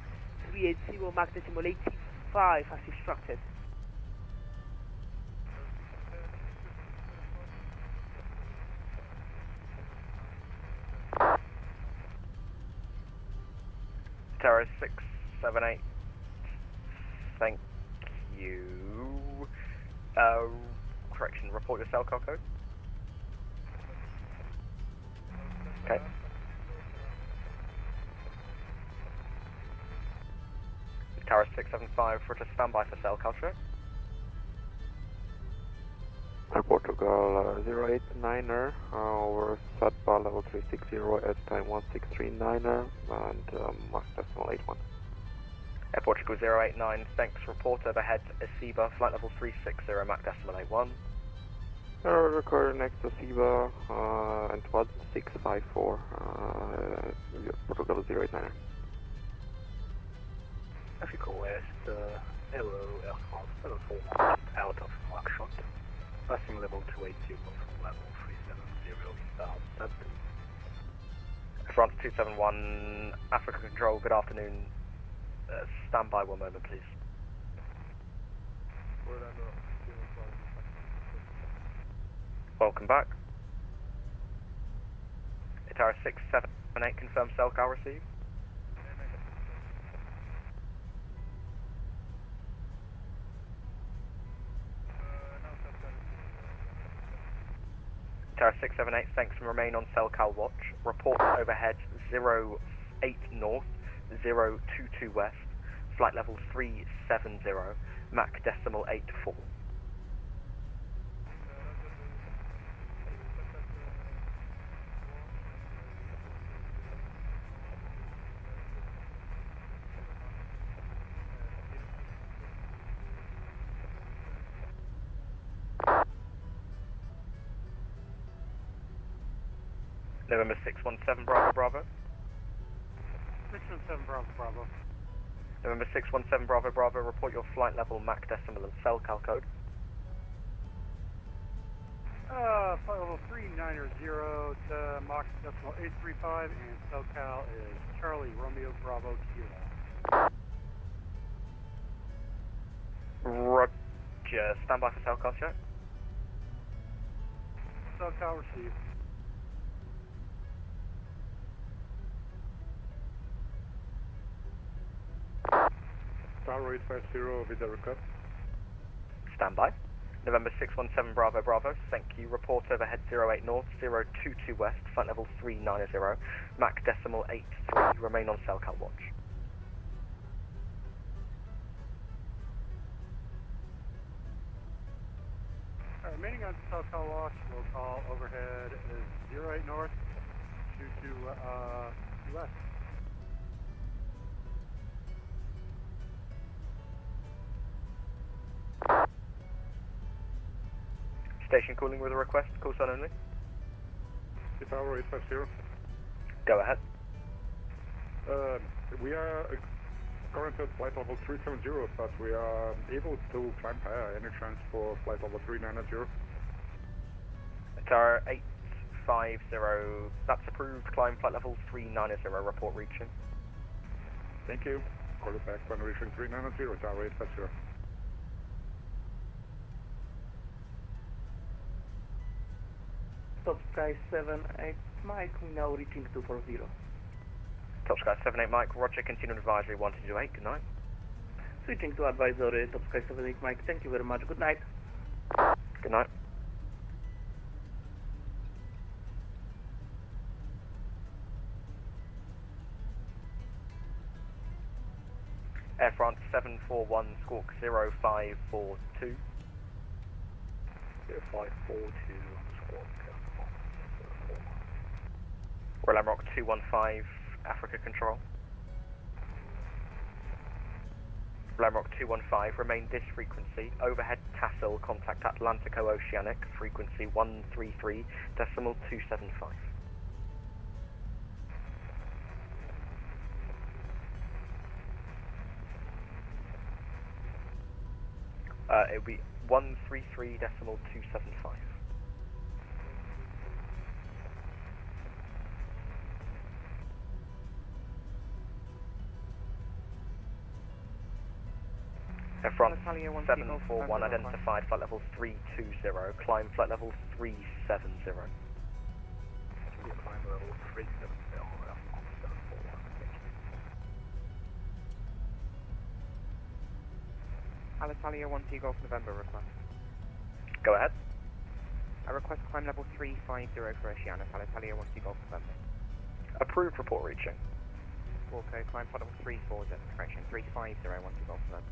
380, Mach decimal 85 as instructed. Terra 678, thank you. Correction, report your cell code. Okay. Tower 675 for to standby for cell culture. Portugal 089er over SATBA level 360 at time 1639er and Mach decimal 81. Air Portugal 089, thanks. Report overhead Aceba, flight level 360, Mach decimal 81. Record next to SIBA and 1654 Portugal 089er. Africa West, hello, Air France 74, out of Mach shot. Passing level 280 from level 370 inbound Southampton. France 271, Africa Control, good afternoon. Stand by 1 moment, please. Welcome back. Tower 678, confirm cell cal received. Tower 678, thanks, and remain on cell cal watch. Report overhead 08 north, 022 west, flight level 370, Mach decimal 84. November 617 Bravo Bravo. 617 Bravo Bravo. November 617 Bravo Bravo, report your flight level, Mach decimal and cell cal code. Flight level 390 to Mach decimal 835 and cell cal is Charlie Romeo Bravo Kilo. Roger, stand by for cell cal check. Cell cal received. Tower 850 with the record. Stand by. November 617 Bravo Bravo, thank you. Report overhead 08 north, 022 west, flight level 390, Mach decimal 83, remain on cell cal watch. Remaining on cell cal watch, we'll call overhead is 08 north, 22 west. Station calling with a request, call sign only. Tower 850. Go ahead. We are currently at flight level 370, but we are able to climb higher. Any chance for flight level 390? Tower 850, that's approved. Climb flight level 390, report reaching. Thank you. Call it back when reaching 390, Tower 850. Top Sky 78 Mike, we now reaching 240. Top Sky 78 Mike, roger, continuing advisory 1228, good night. Switching to advisory, Top Sky 78 Mike, thank you very much, good night. Good night. Air France 741 Squawk 0542. 0542 Squawk. Roland Rock 215, Africa Control. Roland Rock 215, remain this frequency. Overhead Tassel, contact Atlantico Oceanic, frequency 133.275. It will be 133.275. Air France 741 identified, flight level 320, climb flight level 370. Climb level 370, Alitalia 1 T Golf November request. Go ahead. I request climb level 350 for Oceanus. Alitalia wants you golf confirmed. Approved, report reaching. Okay, climb for level 340, correction, 350 once you golf confirmed.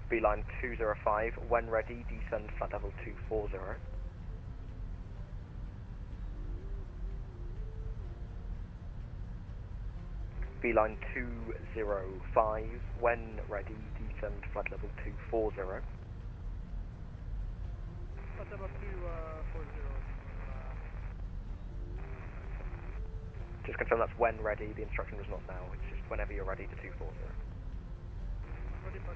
Beeline 205, when ready, descend flight level 240. Beeline 205, when ready, descend flight level 240. Flight level 240. Just confirm that's when ready, the instruction was not now, it's just whenever you're ready to 240. Ready for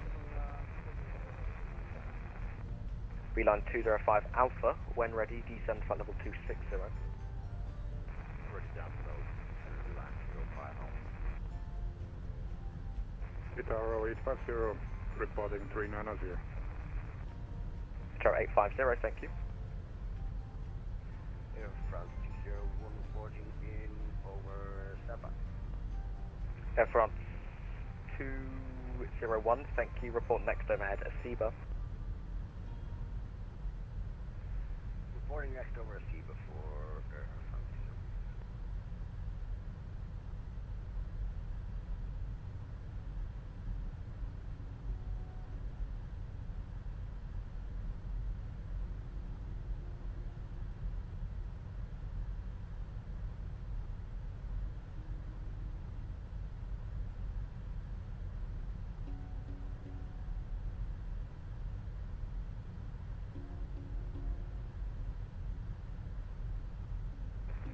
Beeline 205 Alpha, when ready, descend flight level 260. Ready down below. Beeline 205 Alpha. Itaro 850, reporting 390. Tower 850, thank you. Air France 201 reporting in over Saba. Air France 201, thank you. Report next overhead, Asiba. Reporting next over Asiba for Air France 201.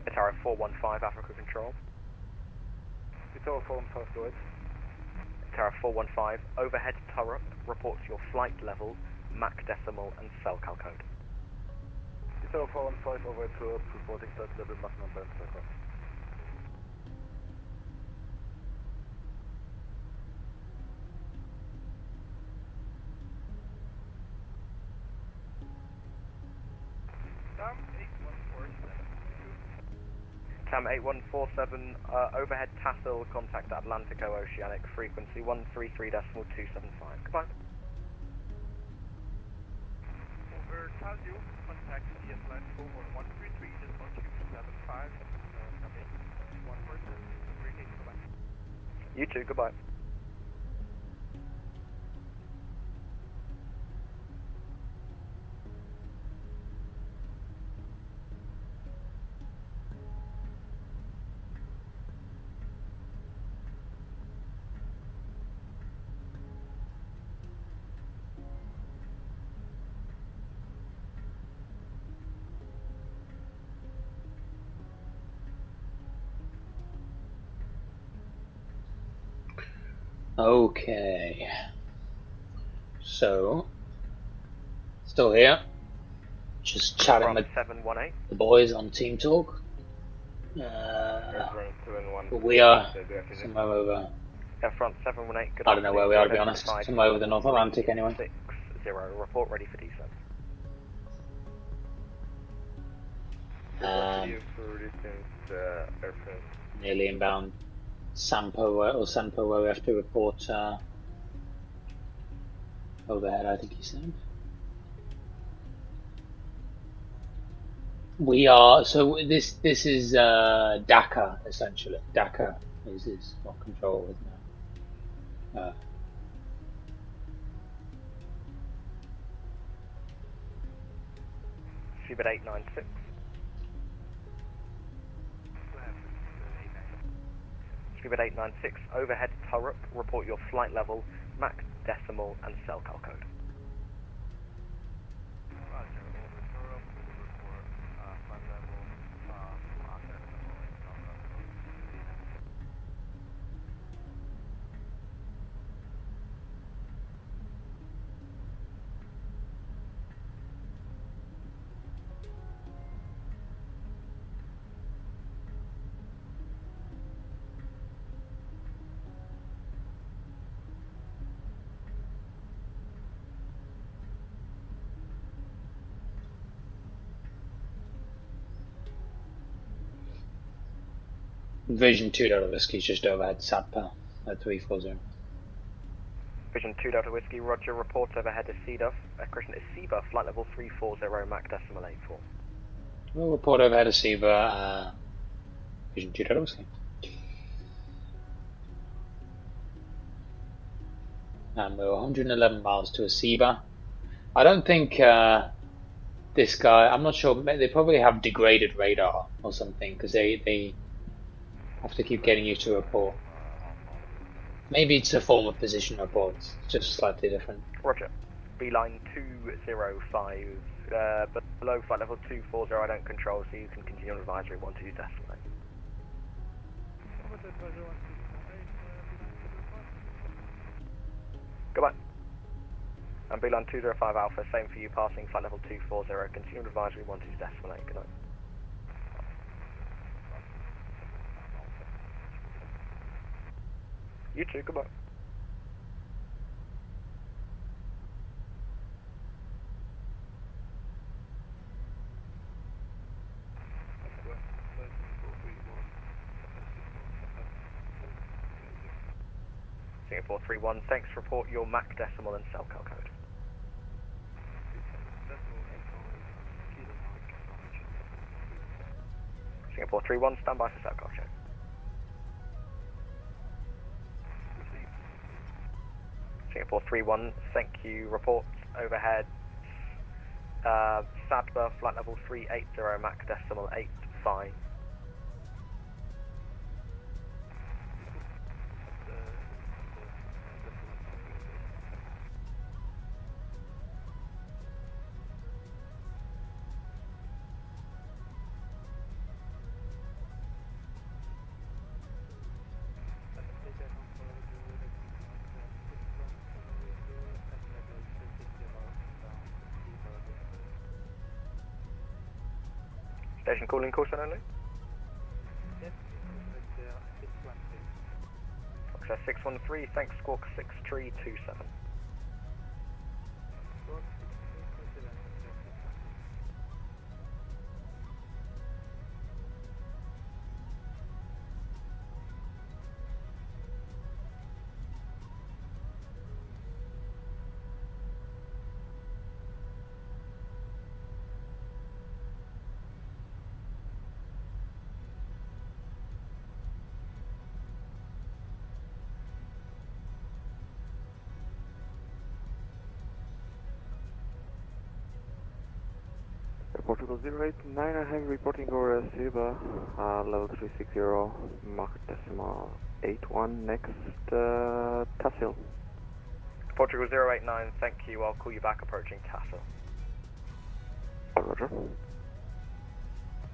Itaro 415, Africa Control. Itaro 415, go ahead. Itaro 415, overhead turret, reports your flight level, Mach decimal and Celcal code. Itaro 415, over to reporting flight level, Mach number and Celcal. TAM 8147, overhead tassel, contact Atlantico Oceanic, frequency 133.275. Goodbye. Over Tazio, contact the Atlantico on 133.275, coming 147, goodbye. You too, goodbye. Okay. So, still here. Just chatting with 718. the boys on Team Talk. We are somewhere over. Air France 718, good I don't know where we are, to be afternoon. honest. Somewhere over the North Atlantic anyway. 60, report ready for descent. Nearly inbound Sampo where we have to report overhead, I think he said. We are, so this is Dakar essentially. Dakar is what control is now. Cubit 896. Cubit 896, overhead turret, report your flight level, Mach decimal and cell call code. Vision 2 Delta Whiskey just overhead SATPA at 340. Vision 2 Delta Whiskey, roger, report overhead is CEDA, correction is SEBA, flight level 340, Mach decimal 84. We'll report overhead to SEBA, Vision 2 Delta Whiskey. And we're 111 miles to a SEBA. I don't think this guy, I'm not sure, they probably have degraded radar or something, because they have to keep getting used to report. Maybe it's a form of position reports, just slightly different. Roger. Beeline 205, but below flight level 240 I don't control, so you can continue on advisory 12 decimal. Goodbye. And Beeline 205 Alpha, same for you, passing flight level 240, continue on advisory 12 decimal. Good night. You too, goodbye. Singapore 31, thanks, report your Mach decimal and cell call code. Singapore 31, stand by for cell call check. Singapore 31, thank you, report overhead, SADBA, flight level 380, Mach decimal 85. Station calling, caution only. Yes, Access 613, thanks, squawk 6327. Portugal 089, I have reporting over SEBA, level 360, Mach decimal 81, next, Tassil. Portugal 089, thank you, I'll call you back approaching Tassil. Roger.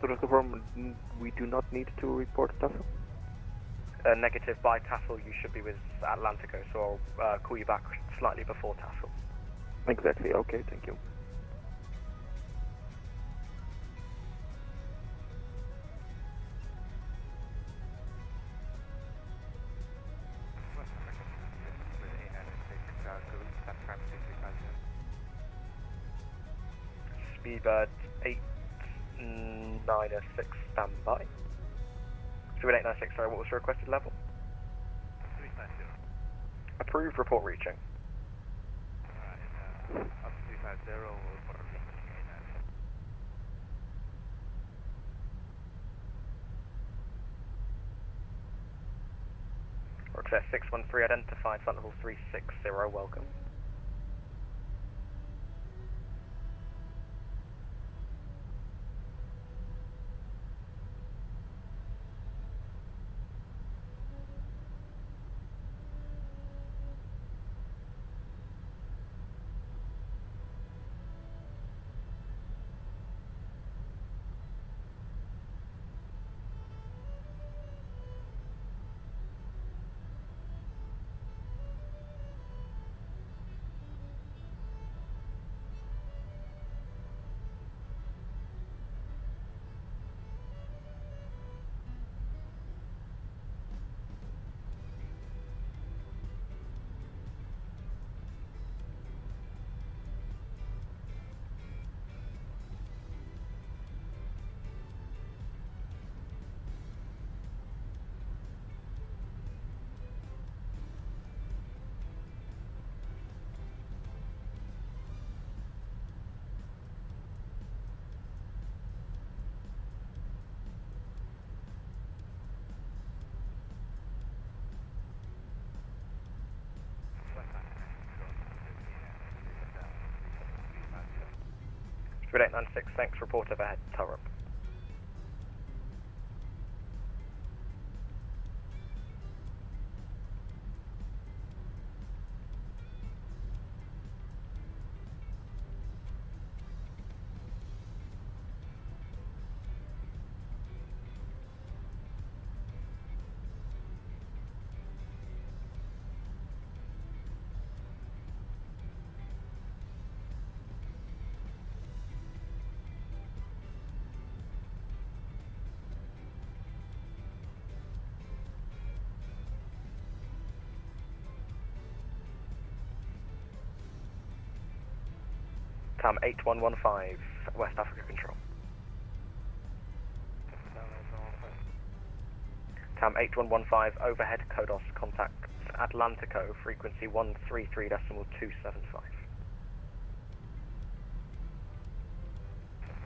To confirm, we do not need to report Tassil? Negative, by Tassil you should be with Atlantico, so I'll call you back slightly before Tassil. Exactly, okay, thank you. Speedbird 896, standby. Speedbird 896, sorry, what was the requested level? 350. Approved, report reaching. Up 350 or Foxtrot 613 identified, flight level 360, welcome. Squid 896, thanks, report overhead, tower up. TAM 8115, West Africa Control. TAM 8115, overhead Kodos, contact Atlantico, frequency 133.275.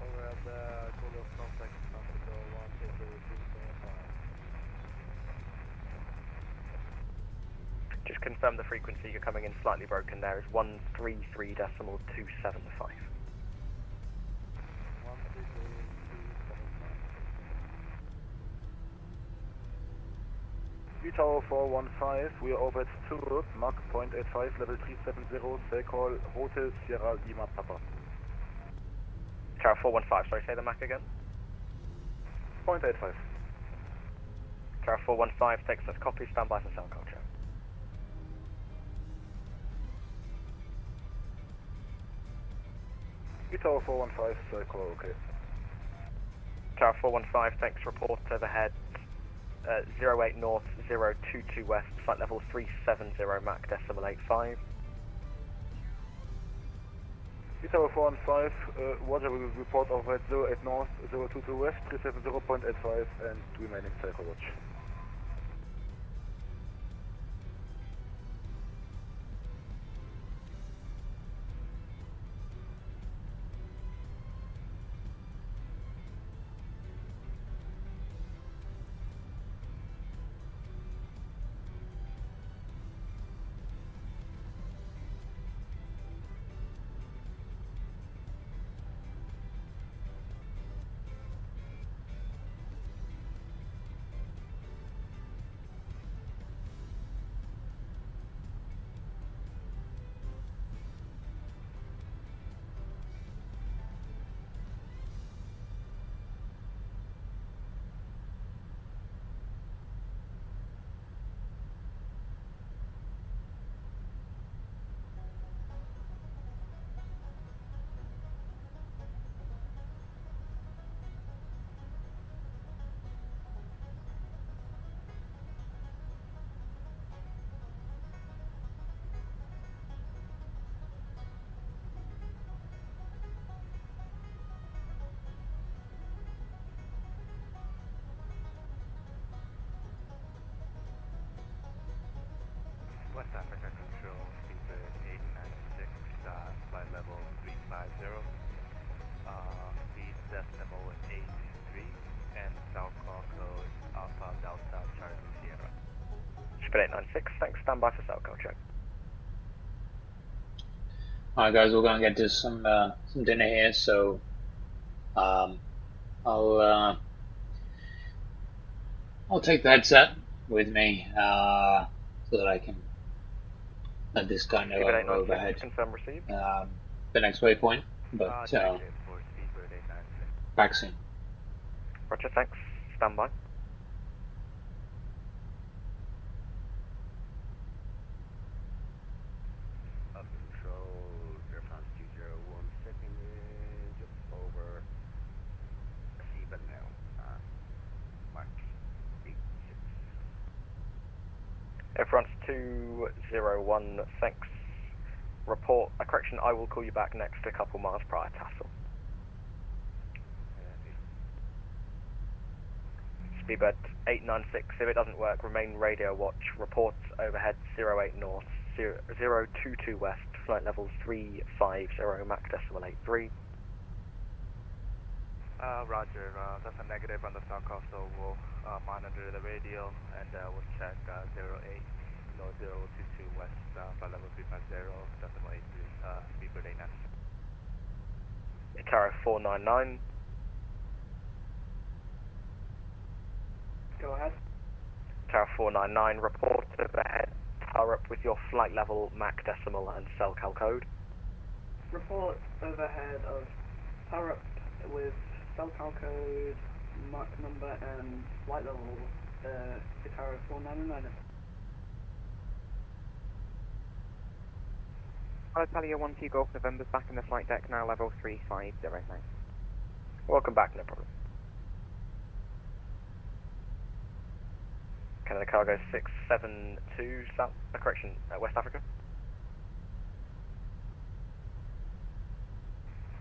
Overhead Kodos, contact Atlantico, 133.275. Just confirm the frequency you're coming in slightly broken there is 133.275. Tower 415, we are over at 2, Mach 0.85, level 370, cell call, Hotel Sierra Lima Papa. Tower 415, sorry, say the Mach again? 0.85. Tower 415, takes us copy, standby for cell culture. Tower 415, cell call, okay. Tower 415, thanks, report overhead. 08 north, 022 west, flight level 370, Mach decimal 85. Tower 415, Roger, we will report over at 08 north, 022 west, 370.85 and remaining cycle watch. West Africa Control, Speedbird 896, flight level 350, speed decimal 83, and South Call code Alpha Delta Charlie Sierra. Speed Speedbird 896, thanks, stand by for cell call check. Alright guys, we're gonna get to some dinner here, so I'll take the headset with me so that I can let this guy know Speedbird I'm 896, overhead confirm received. the next waypoint, but back soon. Roger, thanks, stand by. Control, Air France 201, second just over Seabed now. Mark 86. Air France 201, thanks. Report, correction, I will call you back next a couple miles prior Tassel. Speedbird 896, if it doesn't work, remain radio watch. Reports overhead 08 north, 022 west, flight levels 350, Mach decimal 83. Roger, that's a negative on the South Coast, so we'll monitor the radio and we'll check 08 north 022 west, flight level 350, decimal 83, Speedbird 896. Taro 499. Go ahead. Tower 499, report overhead Tarup with your flight level, Mach decimal and cell-cal code. Report overhead of Tarup with cell-cal code, Mach number and flight level, Tower 499. Italia 12 Golf November's back in the flight deck now, level 350, thanks. Welcome back, no problem. Canada Cargo 672, South, correction, West Africa.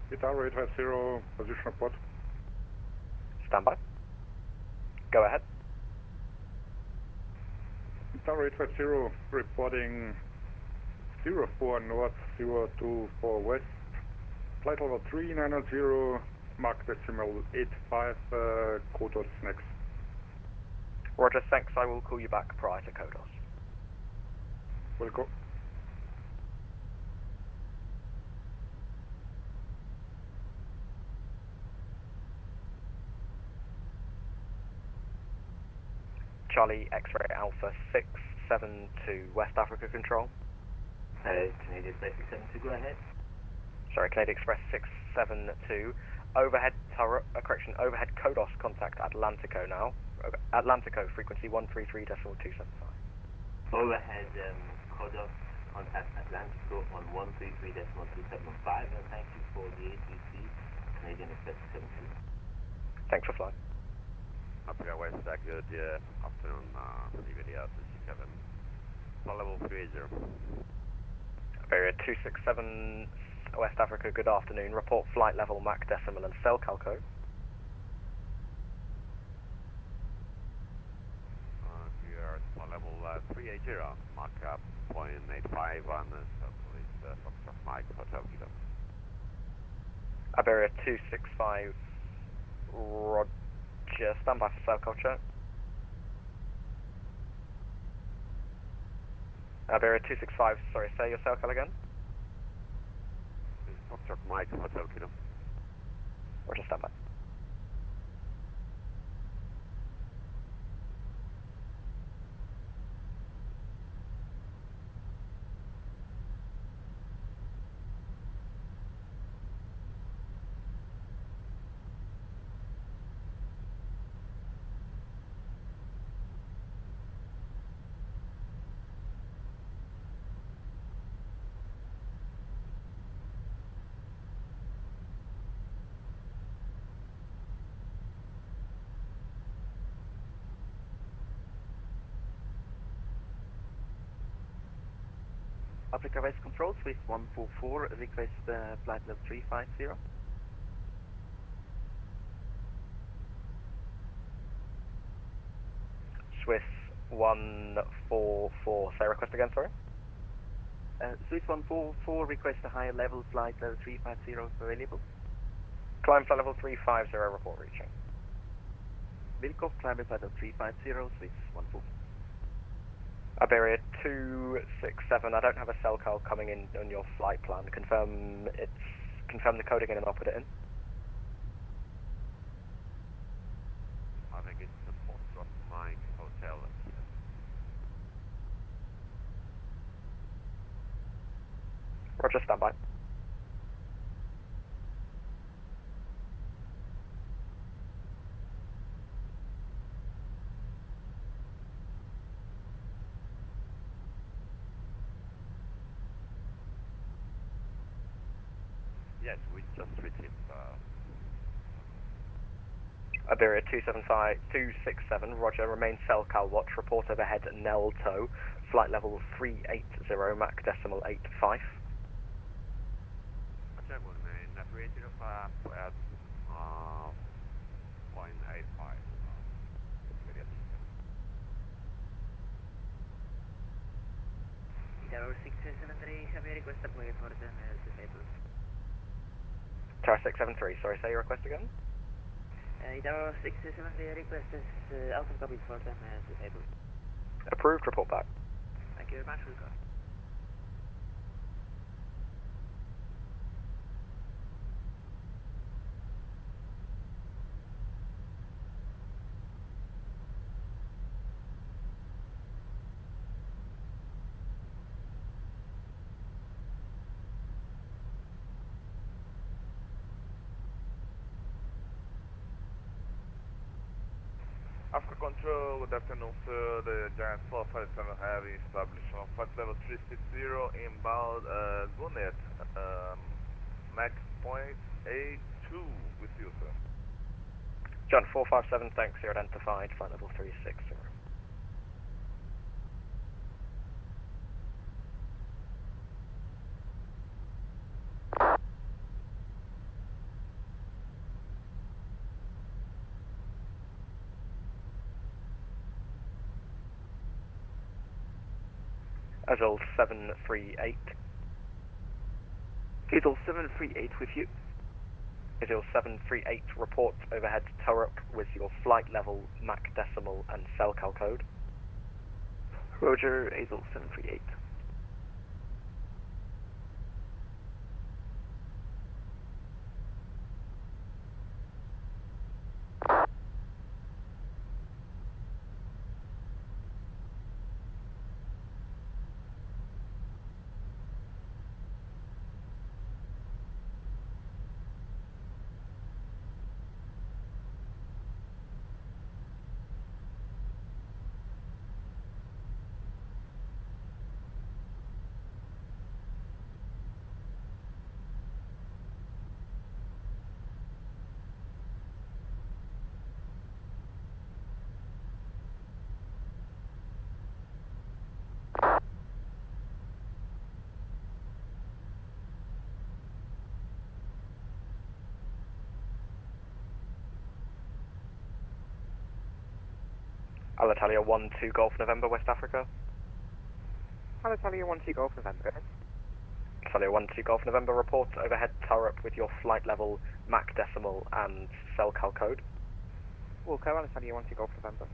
Guitar 850, position report. Stand by. Go ahead. Guitar 850, reporting 04 north, 024 west, flight level 390, Mach decimal 85, Kodos next. Roger, thanks, I will call you back prior to Kodos. Will go. Charlie X-Ray Alpha 672, West Africa Control. Canadian Express 672, go ahead. Sorry, Canadian Express 672. Overhead turret, correction, overhead Kodos contact Atlantico now. Atlantico, frequency 133.275. Overhead Kodos contact Atlantico on 133.275, and thank you for the ATC, Canadian Express 672. Thanks for flying. Africa West, good afternoon, Iberia 267, flight level 380. Iberia 267, West Africa, good afternoon. Report flight level, Mach decimal and cell-cal code. Here at flight level 380, Mach 0.85 on the police Foxtrot Mike Hotel Kilo. Iberia 265, Roger, stand by for cell-cal check. Iberia 265, sorry, say your cell-cal again. Foxtrot Mike Hotel Kilo. Roger, stand by. Africa West Control, Swiss 144, request flight level 350. Swiss 144, say request again, sorry? Swiss 144, request a higher level flight level 350 available. Climb flight level 350, report reaching. Wilcox, climb flight level 350, Swiss 144. Iberia 267, I don't have a cell call coming in on your flight plan. Confirm the code again and I'll put it in. I think it's the Foxtrot Mike Hotel. Roger, standby. Yes, we just retrieved. Iberia 267, Roger, remain cell cal watch, report overhead Nel tow, flight level 380, Mach decimal 85. Check will remain navigated at 0.85. Tower 673, have you requested way for them as disabled? Tower 673, sorry, say your request again? Tower 673 request is out of copies for them as disabled. Approved, report back. Thank you very much, we'll go. Africa Control, good afternoon, sir. The Giant 457 Heavy established on flight level 360 inbound Gunnet, Mach .82 with you, sir. John 457, thanks, you're identified, flight level 360. Azul 738. Azul 738 with you. Azul 738, report overhead Turok with your flight level, Mach decimal and cell cal code. Roger, Azul 738. Alitalia 12 Golf November, West Africa. Alitalia 12 Golf November. Alitalia 12 Golf November, report overhead Turok with your flight level, Mach decimal and cell cal code. Wilco, Alitalia 12 Golf November.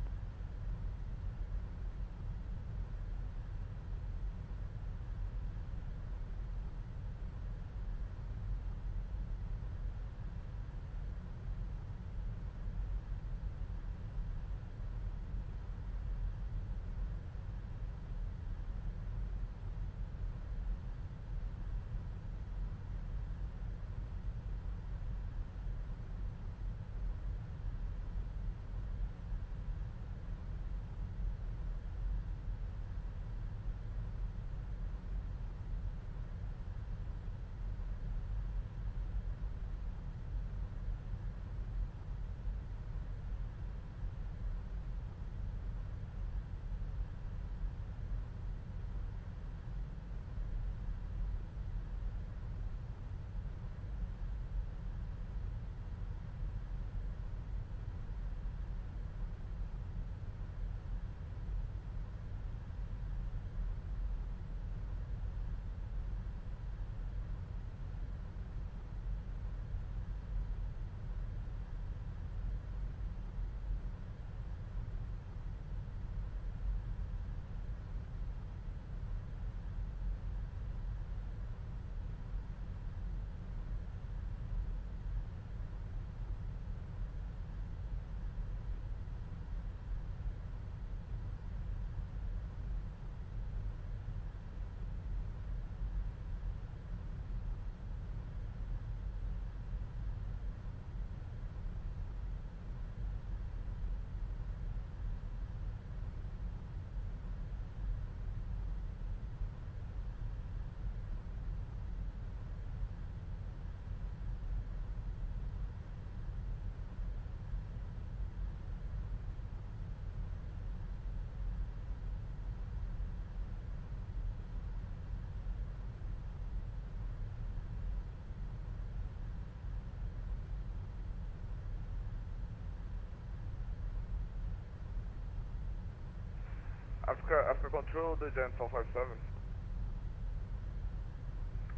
Africa Control, the Giant 457.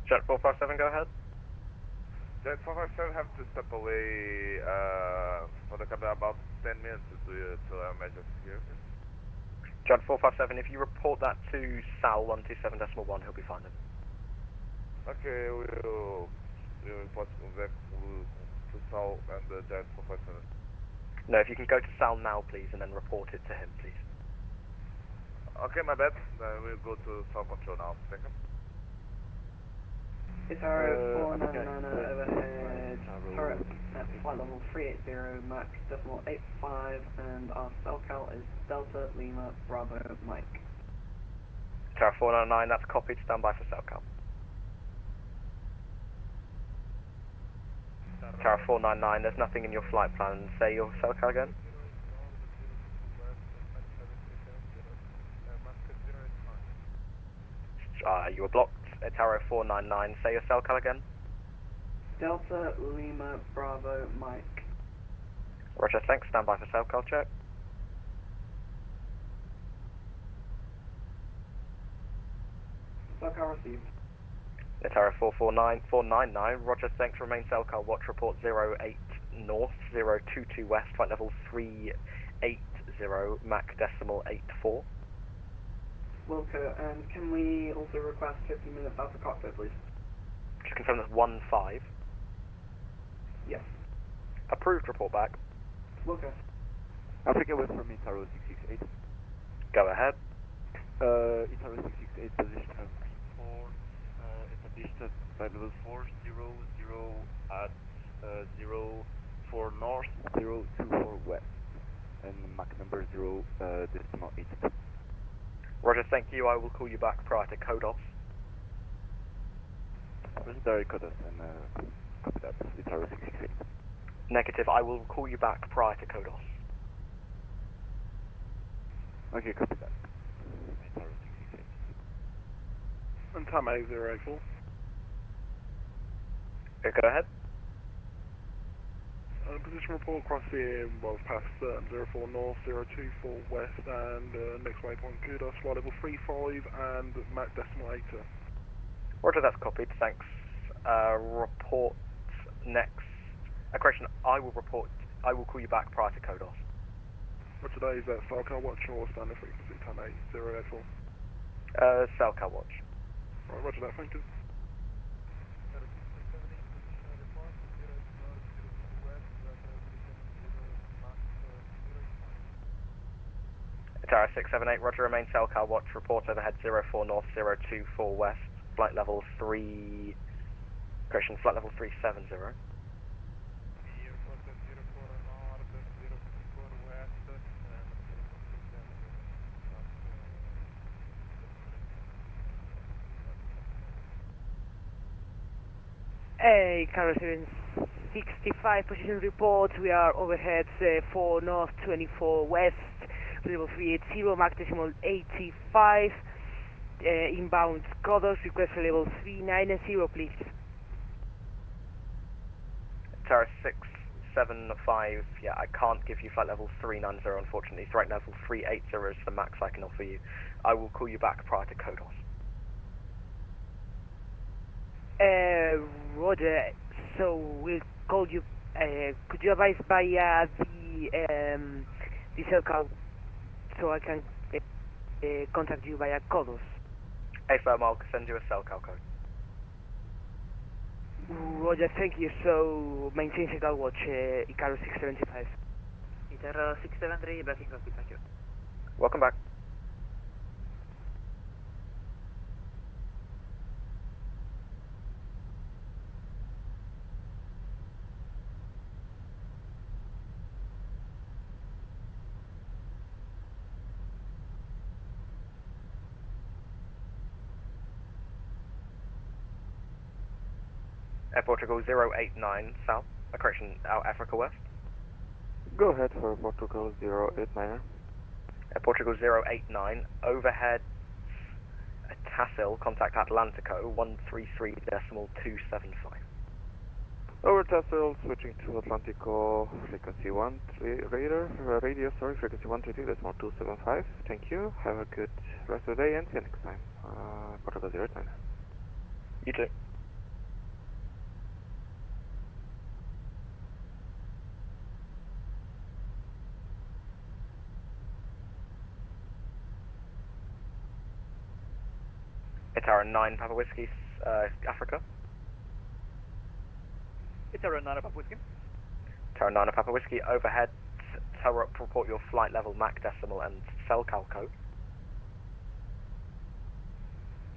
Jet 457, go ahead. Giant 457 have to step away for the camera about 10 minutes to emergency here. Jet 457, if you report that to Sal 127.1, he'll be fine then. Okay, we'll report back to Sal and the Giant 457. No, if you can go to Sal now, please, and then report it to him, please. Okay, my bad. We'll go to Sal Control now. Second. It's our 499 overhead, turret at flight level 380, Mach decimal 85, and our cell count is Delta Lima Bravo Mike. Tower 499, that's copied, stand by for cell count. Tower 499, there's nothing in your flight plan, say your cell count again. You were blocked. Tower 499, say your cell count again. Delta Lima Bravo Mike. Roger, thanks, stand by for cell count check. Cell count received. Tower 499, Roger, thanks, remain cell count watch, report 08 north, 022 west, flight level 380, Mach decimal 84. Wilco, and can we also request 15 minutes out of cockpit, please? Just confirm that's 15. Yes. Approved, report back. Wilco. Africa West from Itaro 668. Go ahead. Itaro 668, position of report, established flight level 400 at 04 north, 024 west, and Mach number 0.82. Roger, thank you. I will call you back prior to code off. Legendary Kodos and copy that. Itaro 668. Negative. I will call you back prior to code off. Okay, copy that. Itaro 668. And time 8084. Go ahead. Position report across the past 04 north, 024 west, and next waypoint Kudos, flight level 35 and Mach decimal 80. Roger, that's copied, thanks. Report next. Correction, I will call you back prior to code off. For today, is that Cellcar Watch or standard frequency, time 8084? Cellcar Watch. Right, roger that, thank you. Tower 678, Roger, remain Cellcar Watch, report overhead 04 north, 024 west, flight level 3, correction, flight level 370. Carrier 765, position report, we are overhead 4 north, 24 west, level 380, Mach decimal 85, inbound Kodos, request for level 390, please. Tower 675, yeah, I can't give you flight level 390 unfortunately, so right now level 380 is the max I can offer you. I will call you back prior to code off. Roger, so we'll call you, could you advise via the cell call so I can contact you via Kodos? Hey firm, I'll send you a cell call code. Roger, thank you, so maintain cell watch, Icaro 675. Icaro 673, back in cockpit, thank you. Welcome back. Air Portugal 089 south, correction, out Africa West. Go ahead for Portugal 089. Air Portugal 089, overhead Tassil, contact Atlantico 133.275. Over Tassel, switching to Atlantico, frequency 1, radio, frequency 132.275. Thank you. Have a good rest of the day and see you next time. Protocol 09. You too. Itara 9 Papa Whiskey, Africa. Itara 9 Papa Whiskey. Itara 9 Papa Whiskey, overhead, tower up, report your flight level, Mach decimal and cell cal code.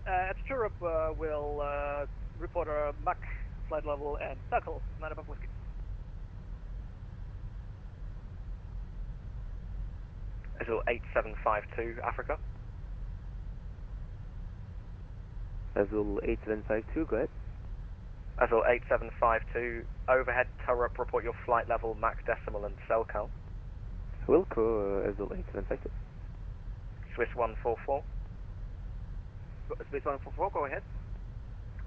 At Europe, we'll report our Mach flight level and circle 9 Papa Whiskey. Azul 8752, Africa. Azul 8752, go ahead. Azul 8752, overhead, tower up, report your flight level, Mach decimal and cell cal. Wilco, Azul 8752. Swiss 144. Swiss 144, go ahead.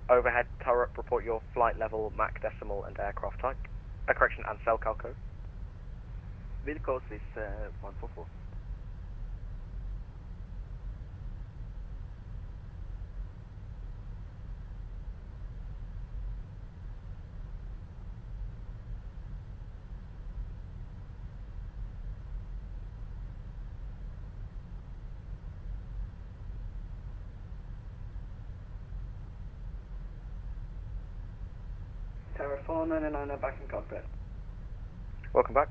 Overhead, tower up, report your flight level, Mach decimal and aircraft type. Correction, and cell cal code. Wilco, Swiss 144. Tower 499 back in cockpit. Welcome back.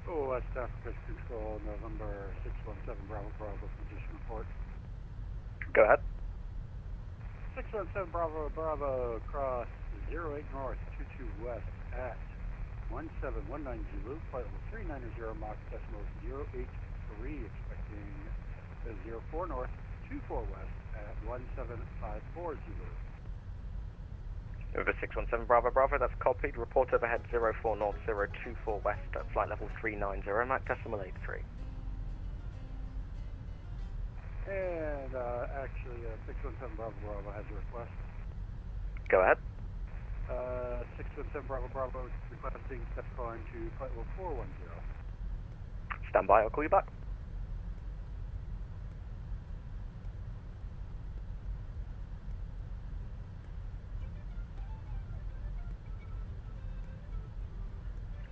Oh, West Africa Control, November 617 Bravo Bravo, position report. Go ahead. 617 Bravo Bravo, cross 08 North, 22 West at 1719 Zulu, flight level 390, Mach decimal 083, expecting 04 North, 24 West at 1754 Zulu. Over 617 Bravo Bravo, that's copied. Report overhead 04 North, 024 West at flight level 390, Mach decimal 83. And actually, 617 Bravo Bravo has a request. Go ahead. 617 Bravo Bravo requesting step climb to flight level 410. Stand by, I'll call you back.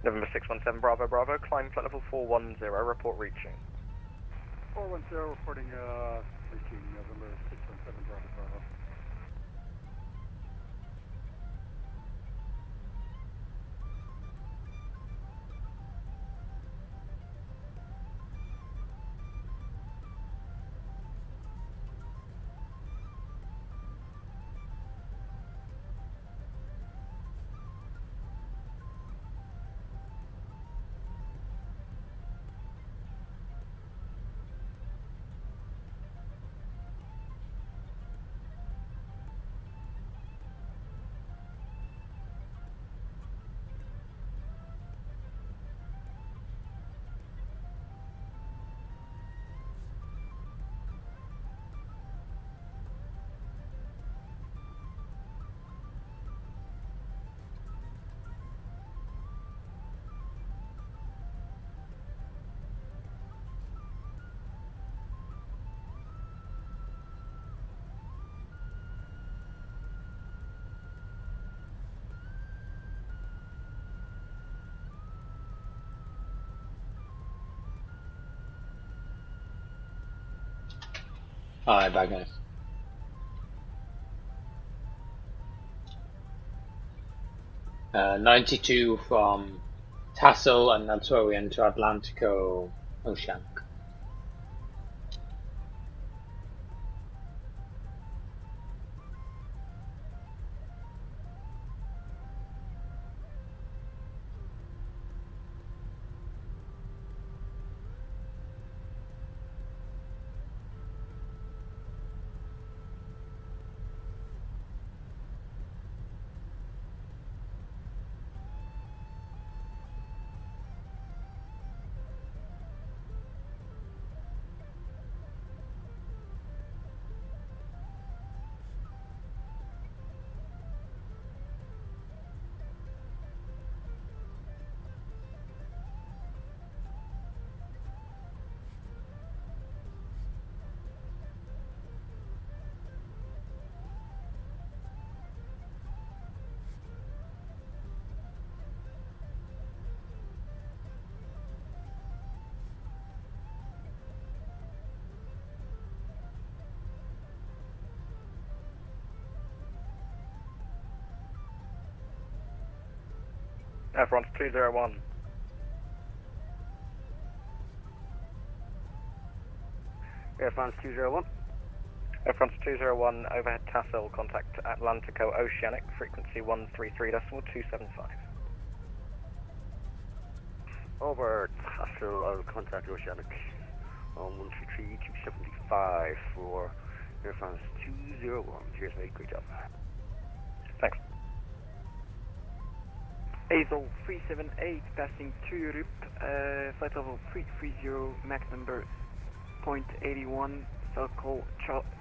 November 617 Bravo Bravo, climb flight level 410, report reaching. 410 reporting reaching November 617 Bravo Bravo. Alright, bye guys. Uh, 92 from Tassel, and that's where we enter Atlantico Oceanic. Air France 201. Air France 201. Air France 201, overhead Tassel, contact Atlantico Oceanic, frequency 133.275. Over Tassel, I'll contact Oceanic on 133.275 for Air France 201. Cheers, mate. Great job. Thanks. Hazel 378, passing to Europe, flight level 330, Mac number 0.81, Circle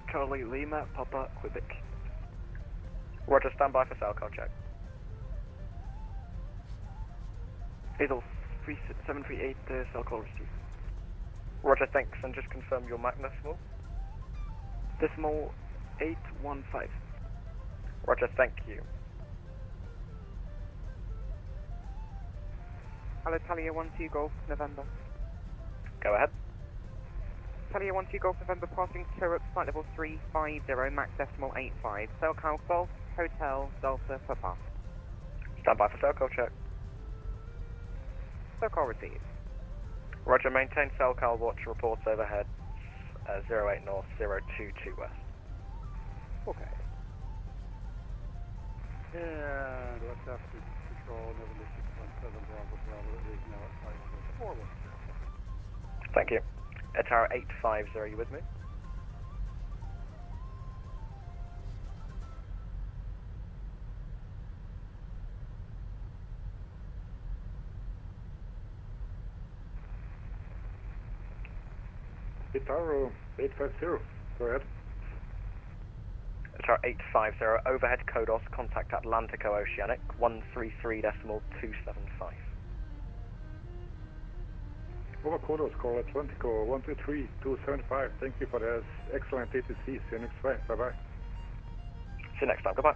Charlie Lima, Papa, Quebec. Roger, stand by for Salco check. Hazel 738, Circle received. Roger, thanks, and just confirm your Mac decimal. Decimal 815. Roger, thank you. Alitalia 12 Golf November. Go ahead. Italia 12 Golf November passing turret flight level 350, max decimal 85. SoCal Golf Hotel Delta Papa. Stand by for Salco check. SoCal received. Roger, maintain Salcal watch, reports overhead 08 north, 022 west. Okay. And what's after control, November 617 Bravo Bravo is now at 5.4. Thank you. Tower 850, are you with me? Tower 850, go ahead. Tower 850, overhead Kodos, contact Atlantico Oceanic, 133.275. Over Kodos, call Atlantico 123.275. Thank you for this excellent ATC. See you next time. Bye-bye. See you next time. Goodbye.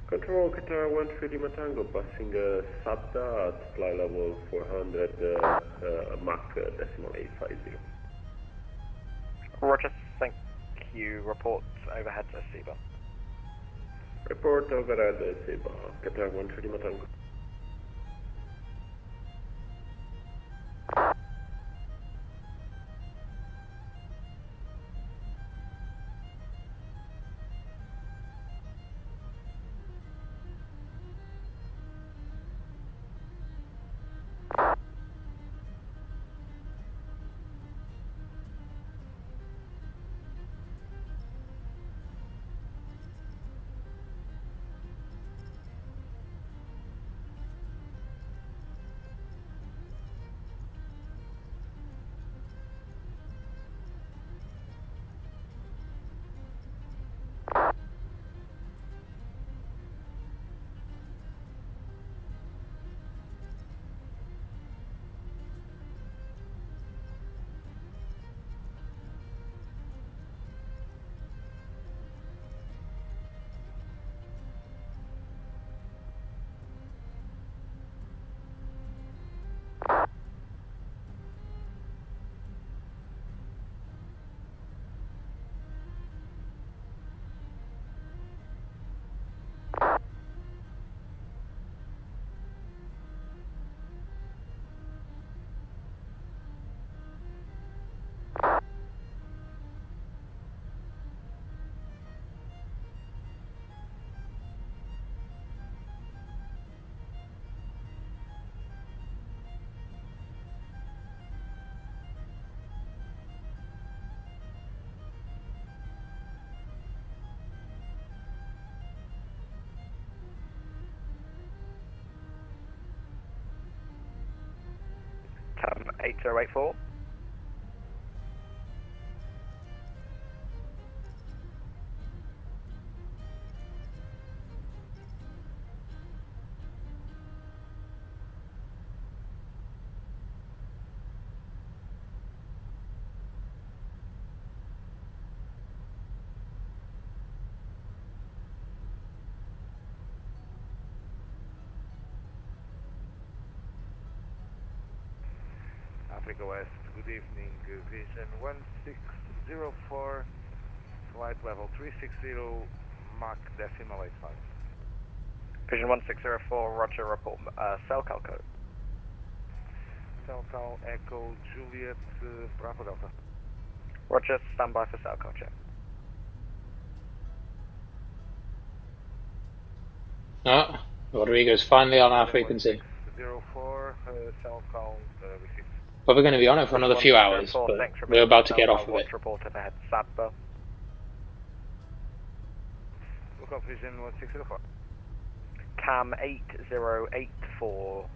Control Qatar 13 Lima Tango, passing SATA at flight level 400, Mach decimal 850. Roger, thank you. Report overhead to SIBA. Report overhead SIBA, Qatar 13 Lima Tango. 8084. Africa West, good evening, Vision 1604, flight level 360, Mach decimal 85. Vision 1604, roger, report cell cal code. Cell cal Echo Juliet Bravo Delta. Roger, standby for cell cal check. Oh, Rodrigo's finally on our frequency. 04, cell cal received. Probably going to be on it for another few hours, but we're about to get off of it. Report overhead, Sadbo. Look up Vision 1604. Cam 8084.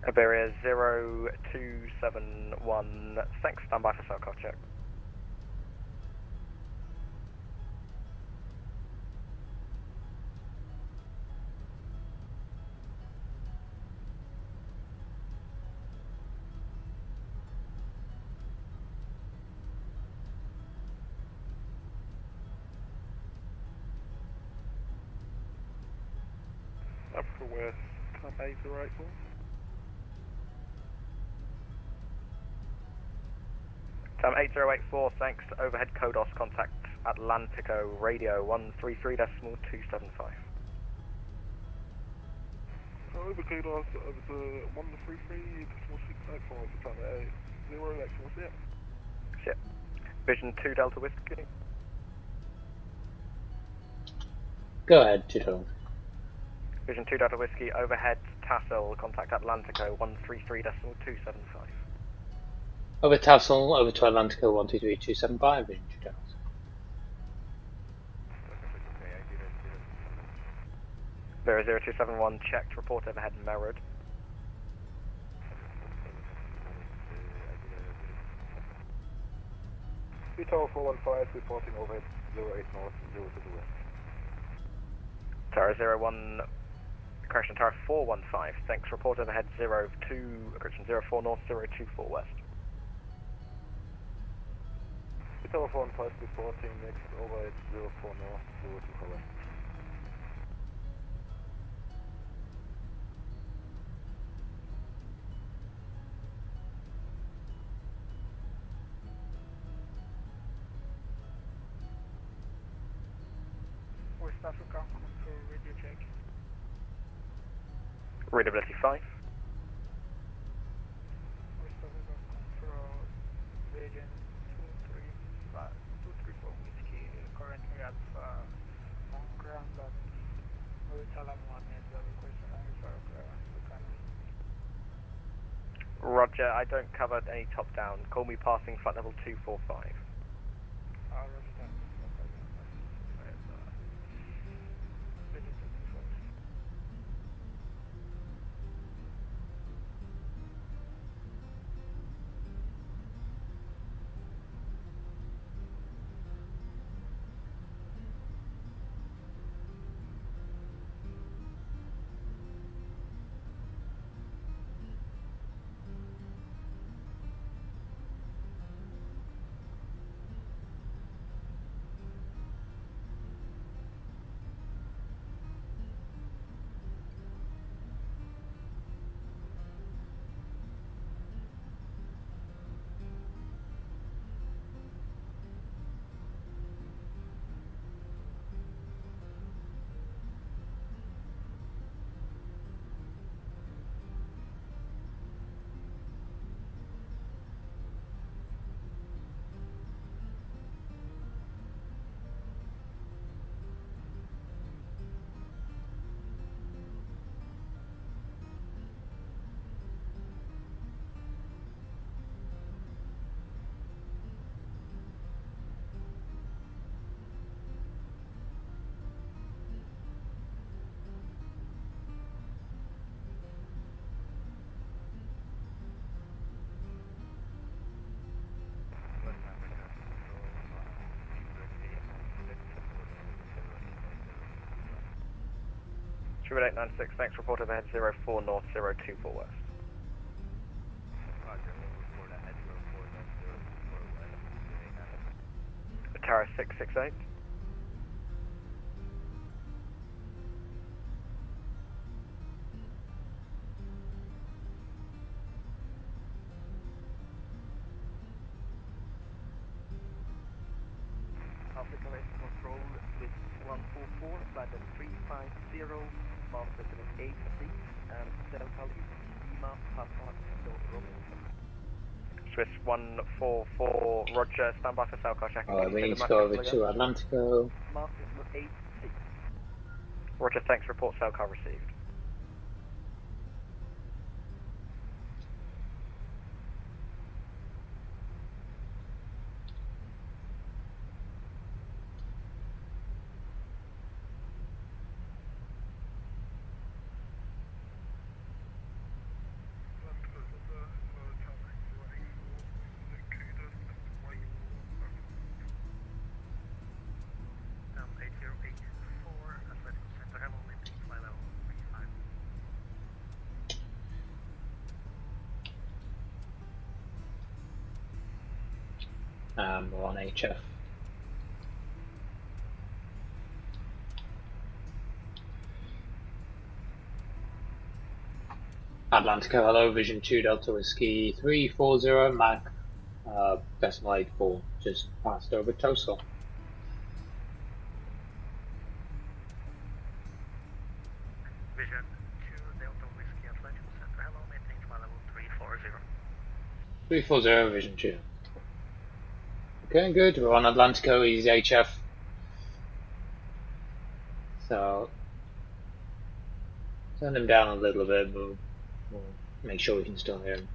Iberia 0271, thanks, standby for cell cal check. Africa West, Cam 8084. Cam 8084, thanks, overhead Kodos, contact Atlantico, radio 133.275. Over Kodos, over to 133.694 for time 0, what's it? Shit. Vision 2 Delta Whiskey. Go ahead, Tito. Vision 2 Delta Whiskey, overhead Tassel, contact Atlantico 133.275. Over Tassel, over to Atlantico 123.275, Vision 2 Delta. Vera 0271, checked, report overhead Merrod. Tower 415, reporting overhead 08 north, 0 to the west. Tower 01, correction, Tower 415, thanks, report overhead correction, 04 north, 024 west. Tower 415, reporting next overhead 04 north, 024 west. West Africa, control radio check. Readability 5. West Africa, control Vision 234 Whiskey, currently at on ground at Hotel M1 and the request an Roger, I don't cover any top down. Call me passing flight level 245. Triple 896, thanks, report overhead 04 north, 024 west. Tower 668. Africa West Control with 144, flight level 350, master 86, and Delta Lima, Papa, Romeo. Swiss 144, roger, stand by for Salcar check. We need to go over to Atlantico. Master 86. Roger, thanks, report Salcar received. We're on HF. Atlantico, hello, Vision 2 Delta Whiskey 340 Mac decimal 84, just passed over Tosel. Vision 2 Delta Whiskey Atlantico Center, hello, maintain my level 340. 340 Vision 2. Okay, good, we're on Atlantico, he's HF. So, turn him down a little bit, but we'll make sure we can still hear him.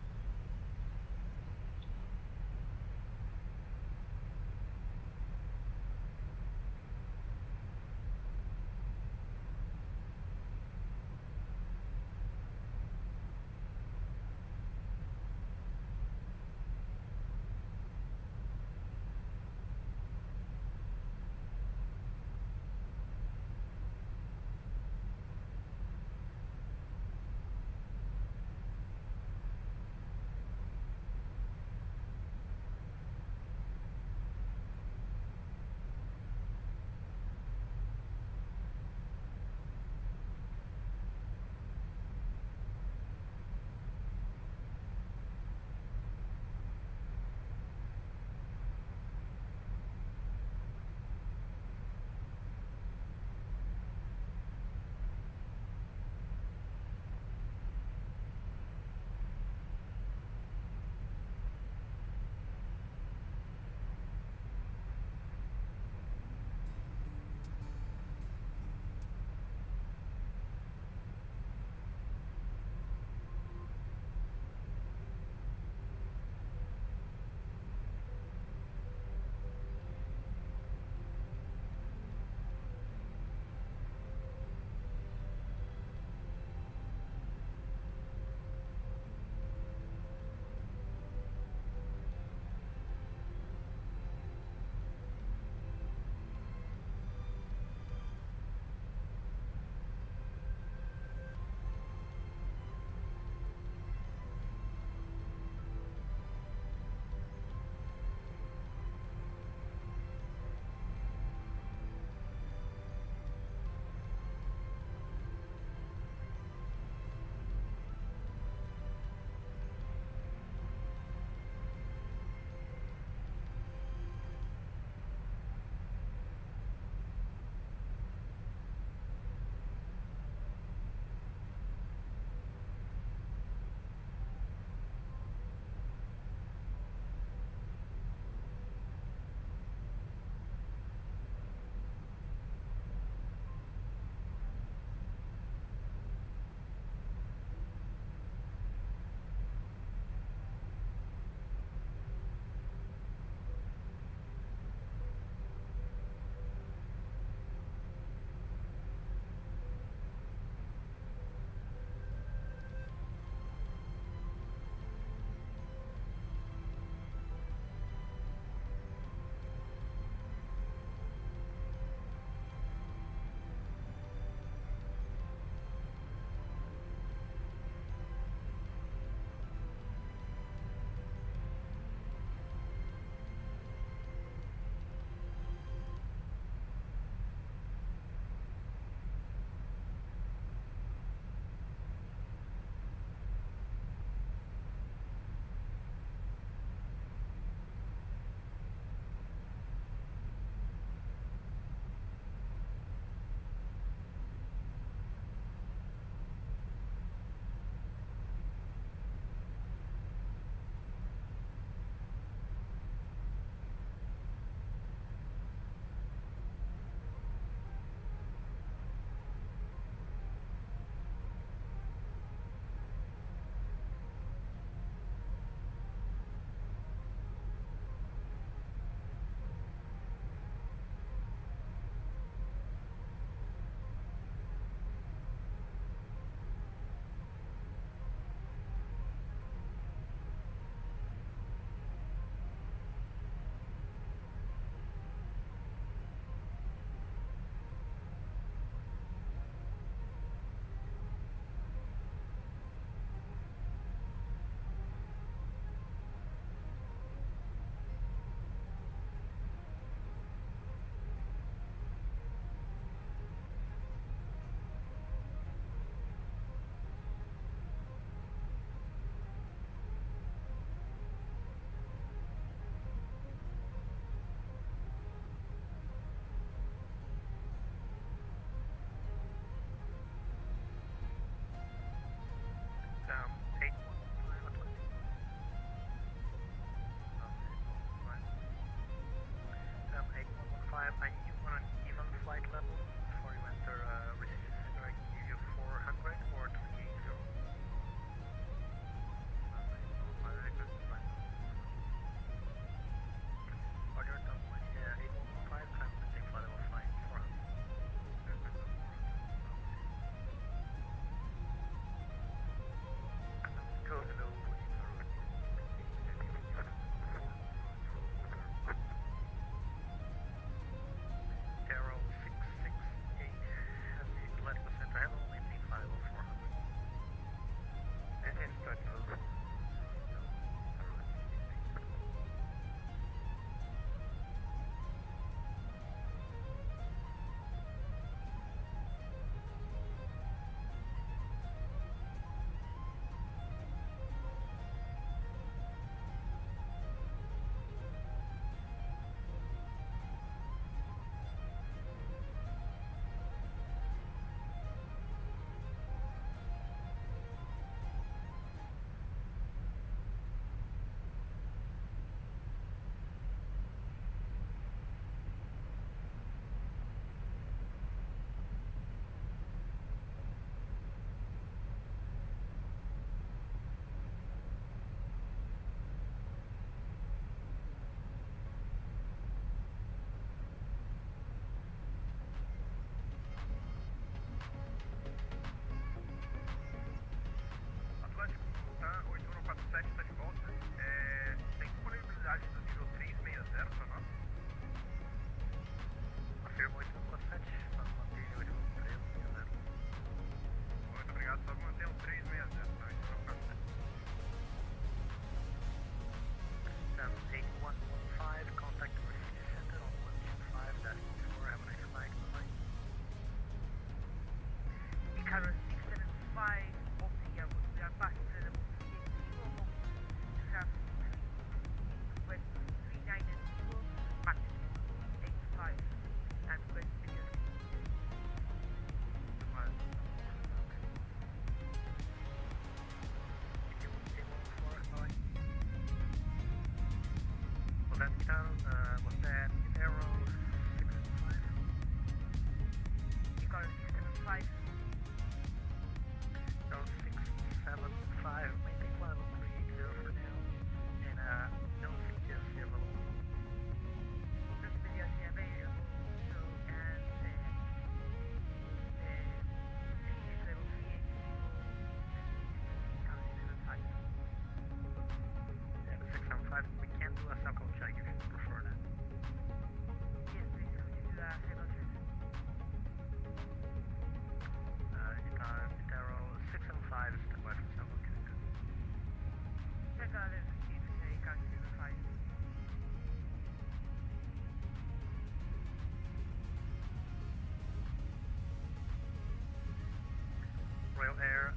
Royal Air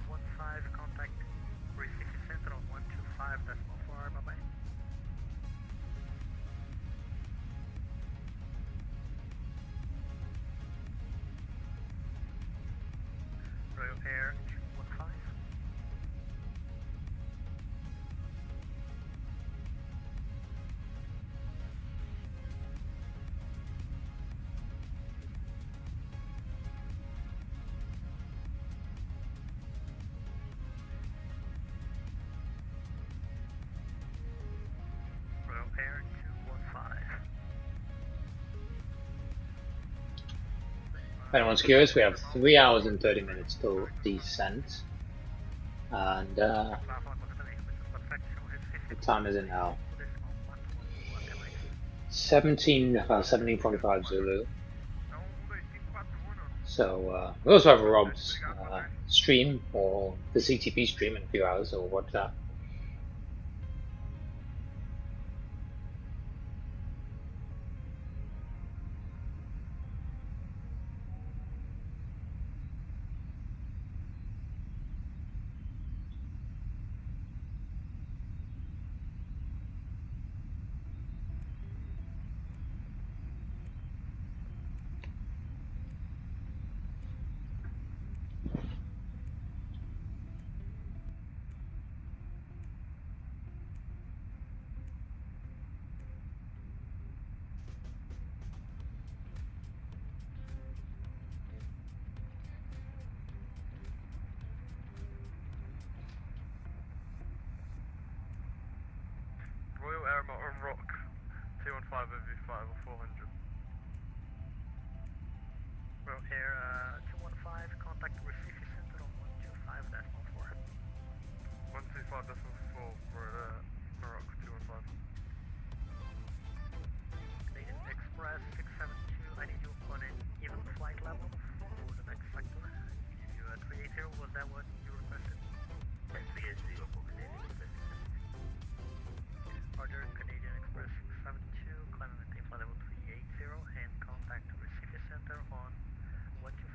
215, contact Recife Center on 125.4, bye-bye. Royal Air 215. Royal Air 215. If anyone's curious, we have 3 hours and 30 minutes till descent. And what time is it now? 17:45 Zulu. So we also have Rob's stream, or the CTP stream, in a few hours, or watch that. Royal Air Mountain Rock 215 OV5 or 400. Royal Air 215, contact Recife Center on 125.4. 125.4 for Morocco 215. Canadian Express 672, I need you on an even flight level for the next sector. You 380, was that what you requested? Yes, 380 for Canadian Express 672. Order Canadian Express 672, climb and maintain flight level 380 and contact Recife Center on 125.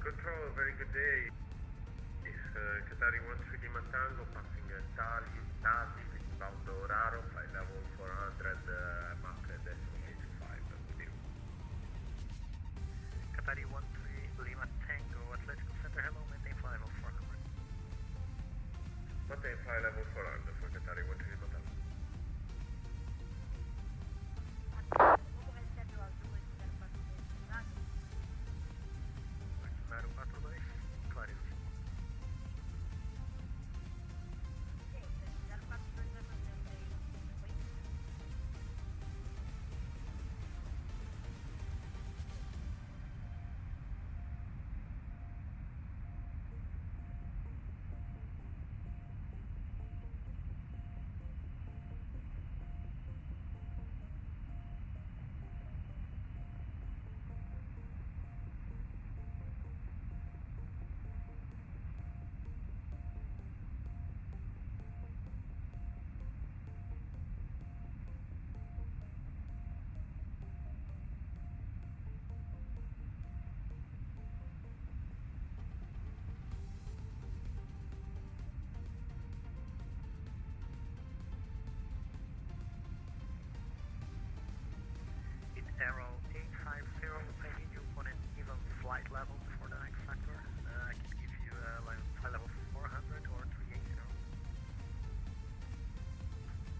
Control, very good day. Qatari 13 Lima Tango, passing Tasi, inbound Dorado, flight level 400, Mach decimal 85, with you. Qatari 13 Lima Tango, Athletical Center, hello, maintain flight level 400. Maintain flight level 400 for Qatari 13 Lima Tango. Arrow 850, I need you on an even flight level for the next sector. I can give you flight level 400 or 380.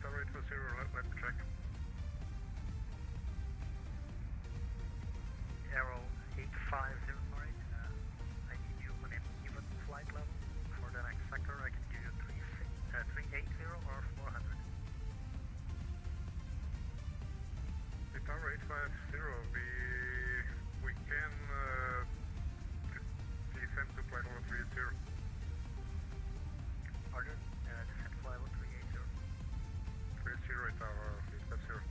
Tower 840, let me check. Arrow 850, sorry. I need you on an even flight level for the next sector. I can give you 380 or 400. Tower 850, we can descend to flight level 380. Pardon? Descend flight level 380. 380 Tower 850.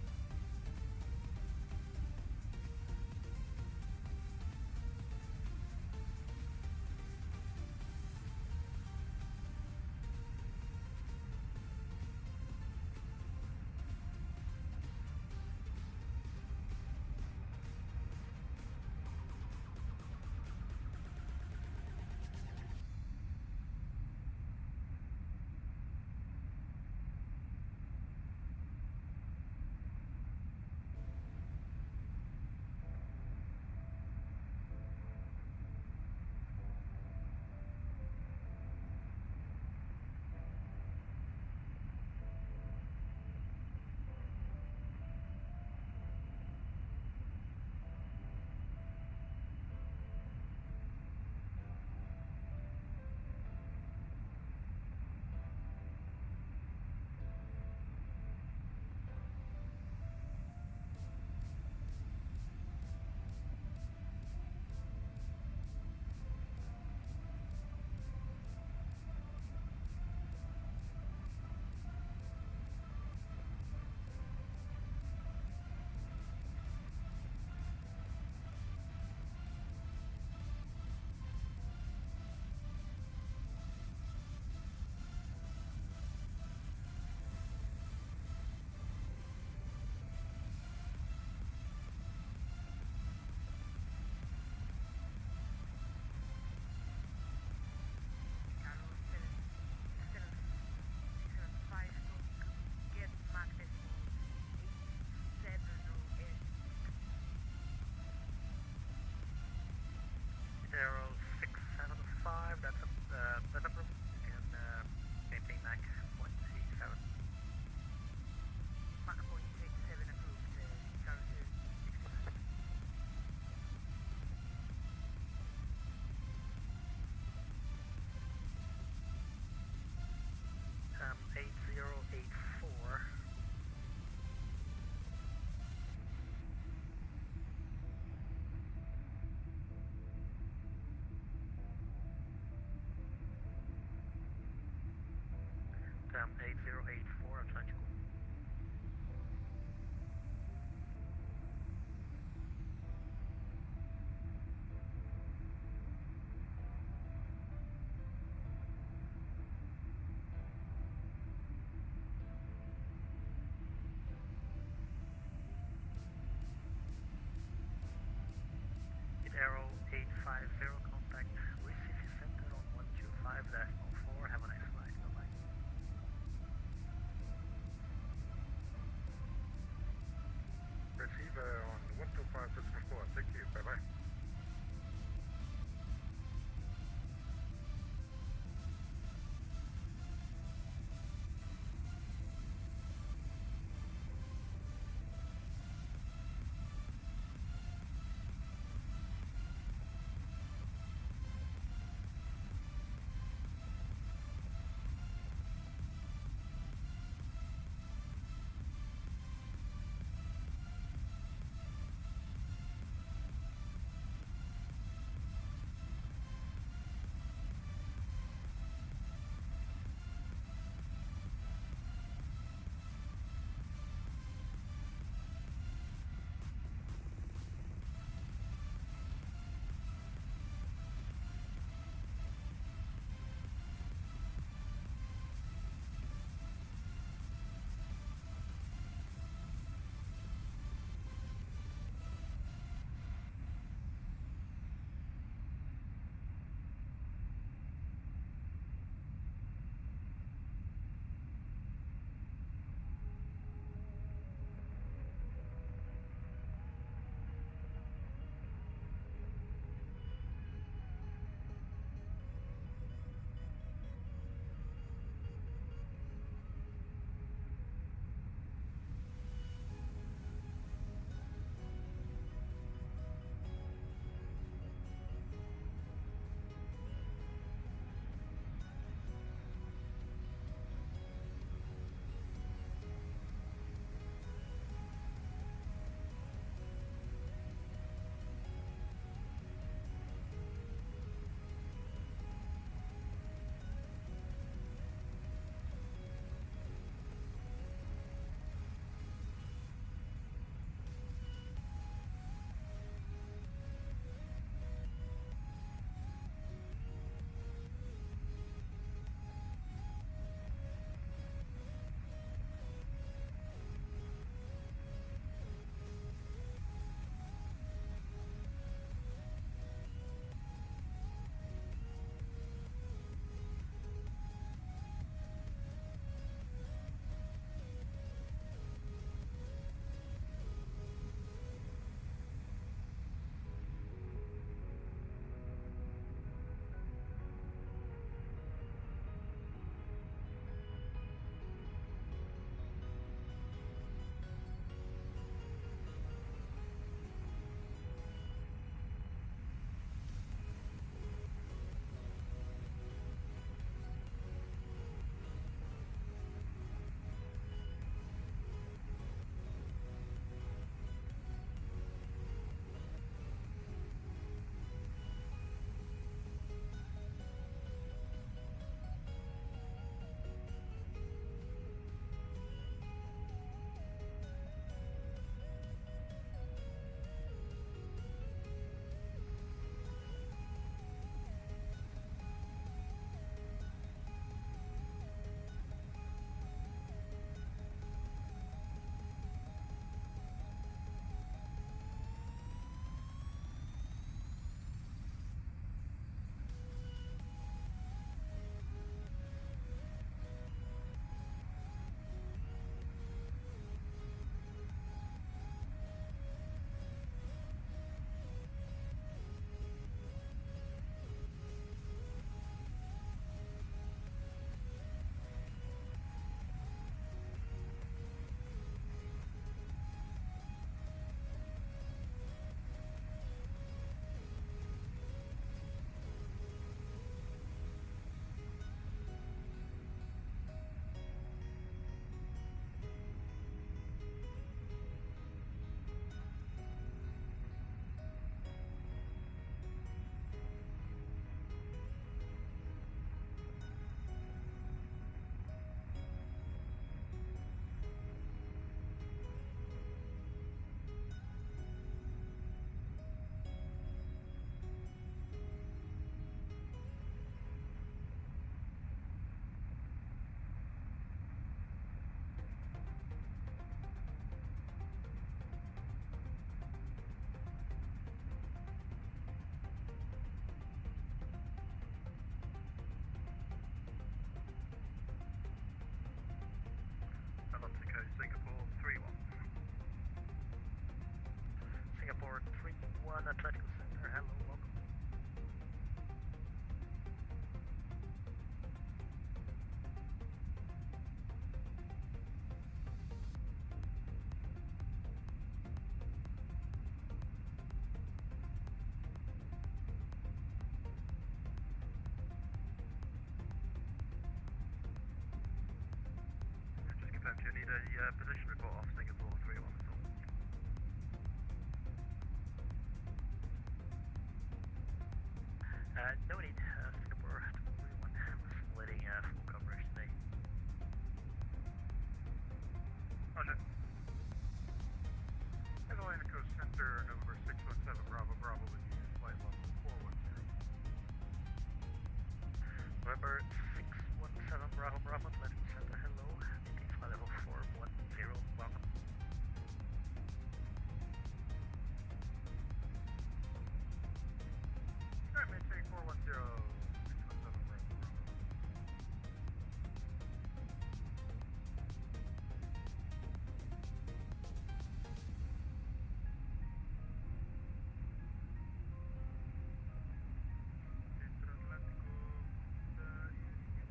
Arrow 675, that's approved. You can maintain Mach 0.87. Mach 0.87 approved, Charles 69. 8084. Cam 8084, Atlantico. Arrow 850, contact Thank you. Bye bye. Atlantic Center, hello, welcome. Just confirm, do you need a position report off Singapore 3-1 at all? No need, Singapore 3-1, was letting full coverage today. Roger. Atlantic Coast Center, November 617, Bravo, Bravo, with you, flight level 410. November 617, Bravo, Bravo, Atlantic Center, hello, maintain flight level 410, welcome. Alright, maintain 410, 617, Bravo, Bravo. Centro Atlántico, Union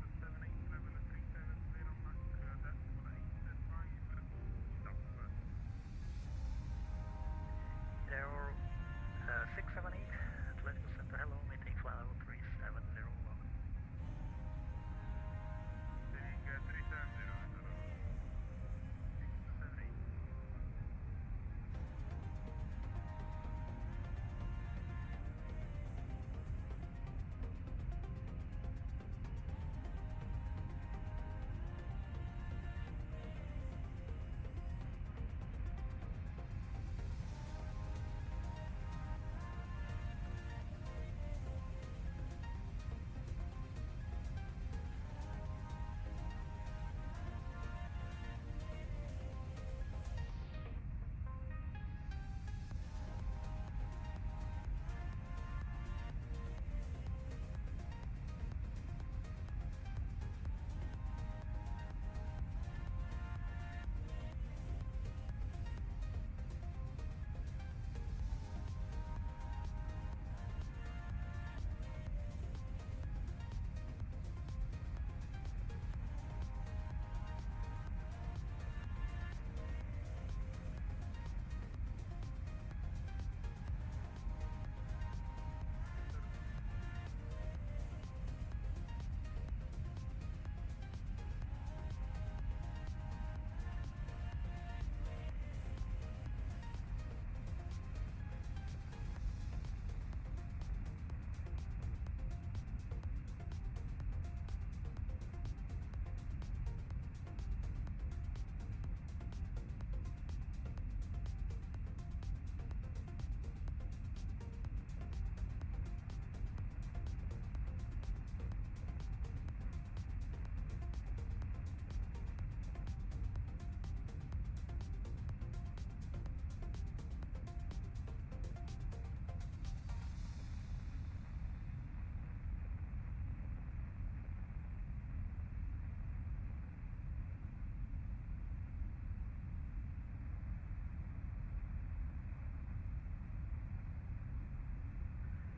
678, level 370, Mach decimal 85, southwest. Error 678, Atlantic Center, hello, maintain flight level 370, welcome. Being 370, hello. 678.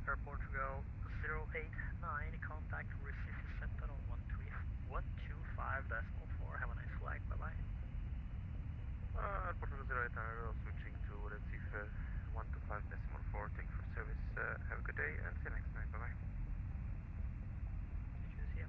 Air Portugal 089, contact Recife Center on 125.4, have a nice flight, bye bye. Portugal 08, switching to Recife 125.4, thank you for service, have a good day and see you next time, bye bye. Cheers, yeah.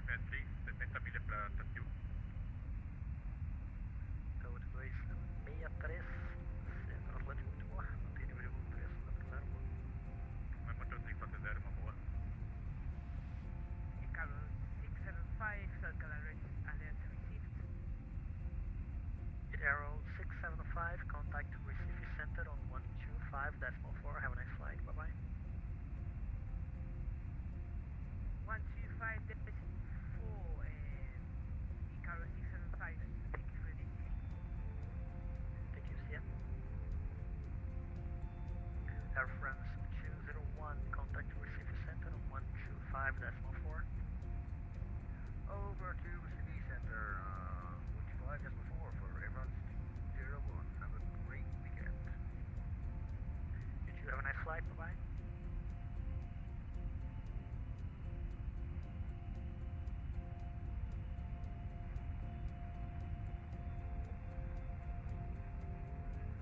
3, 70 milhas para Tokyo. Code 263, Centro Atlântico muito boa, mantém nível de 3, zero. Vai manter o 340, uma boa. Icaro 675, circle alert received. Arrow 675, contact Recife Center on 125.4, have a nice flight, bye bye. 125.4 and Icaro 675, thank you for the DT. Thank you, see ya. Air France 201, contact Recife Center on 125.4. Over to Recife Center, 125.4 for Air France 201. Have a great weekend. You too, have a nice flight, bye bye.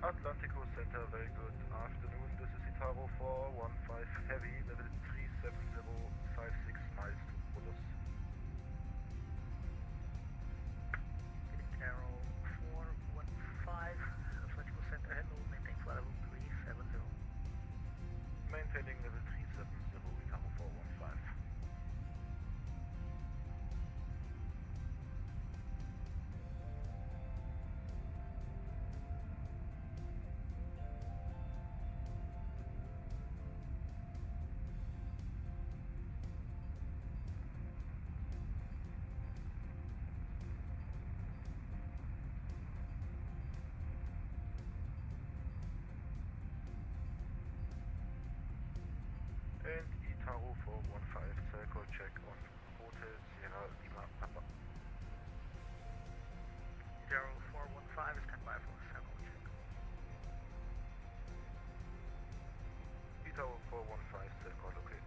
Atlantico Center, very good afternoon. This is Itaro 415 Heavy, level 37056 miles to Polos. Arrow 415, Atlantico Center, hello, maintain flight level 370. Maintaining level 370, Itaro 415. And Itaro 415, circle check on Hotel Sierra Lima Papa. Arrow 415, stand by for circle check. Itaro 415, circle okay.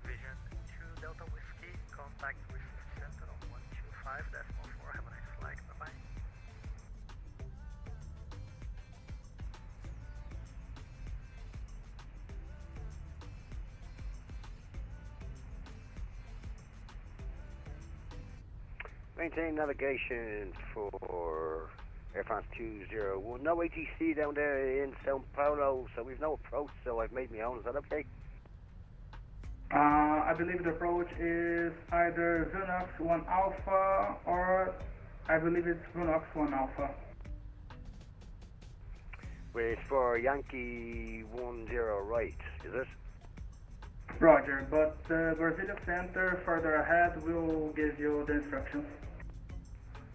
Vision 2 Delta Whiskey, contact Recife Center on 125.4, have a nice flight, bye bye. Maintain navigation for Air France 201. No ATC down there in São Paulo, so we've no approach, so I've made my own. Is that okay? I believe the approach is either Zunox 1 Alpha or I believe it's Zunox 1 Alpha. It's for Yankee 10 right, is it? Roger, but the Brazilian Center further ahead will give you the instructions.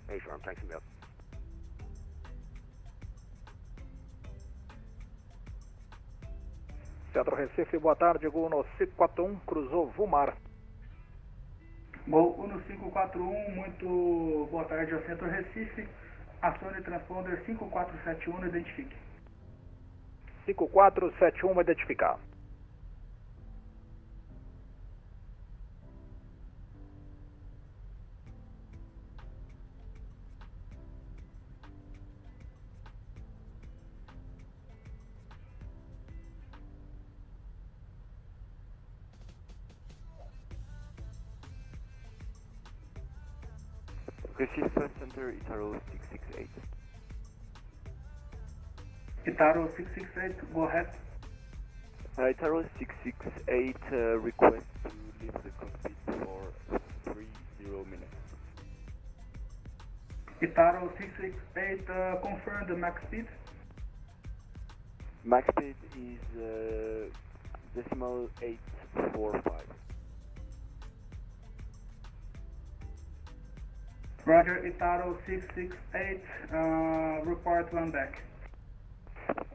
Hey, firm, thanks a million. Centro Recife, boa tarde, Gol 1541, cruzou Vumar. Gol 1541, muito boa tarde ao Centro Recife. Acione transponder 5471, identifique. 5471 identificar. Receive first center, Itaro 668. Itaro 668, go ahead. Itaro 668, request to leave the cockpit for 30 minutes. Itaro 668, confirm the max speed. Max speed is decimal 845. Roger, Itaro 668, report one back.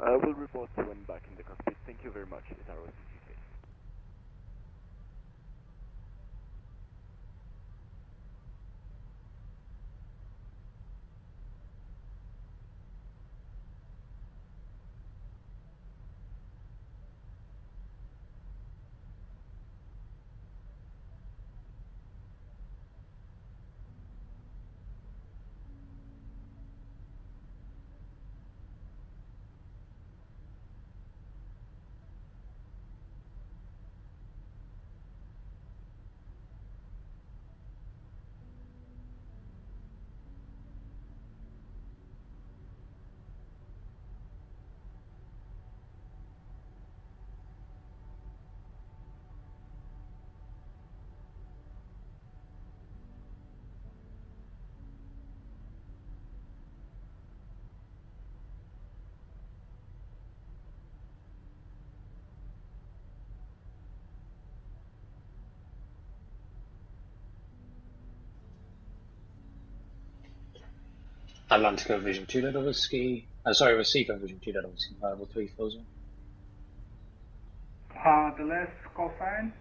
I will report when back in the cockpit. Thank you very much, Itaro 668. Atlantico Vision 2 Delta Whiskey. Sorry, Receiver Vision 2 Delta Whiskey, variable 3 fills in. The last call sign?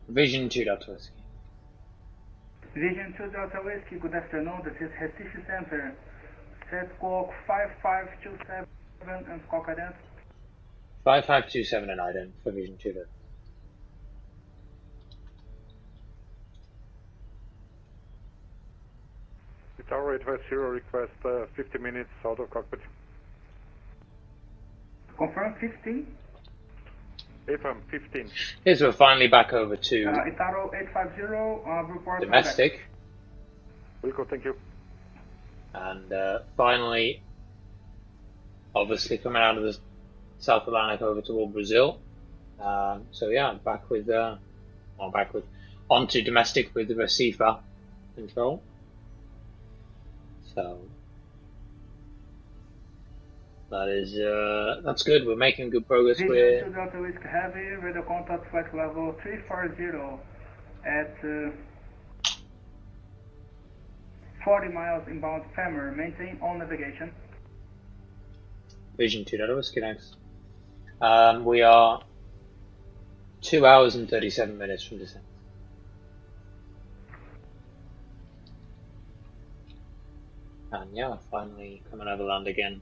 Vision 2 Delta Whiskey. Vision 2 Delta Whiskey, good afternoon, this is Recife Center. Set squawk 5527 and squawk ident. 5527 and ident for Vision 2 Delta. Tower 850 request 50 minutes out of cockpit. Confirm 15. AFM 15. Yes, we're finally back over to Itaro 850, report domestic. Wilco, thank you. And finally, obviously coming out of the South Atlantic over toward Brazil. So yeah, onto domestic with the receiver control. So that is that's good. We're making good progress. Vision 2 Delta Whiskey Heavy, radio contact flight level 340 at 40 miles inbound Femur. Maintain all navigation. Vision 2 Delta Whiskey, thanks. We are 2 hours and 37 minutes from descent. And yeah, finally coming over land again.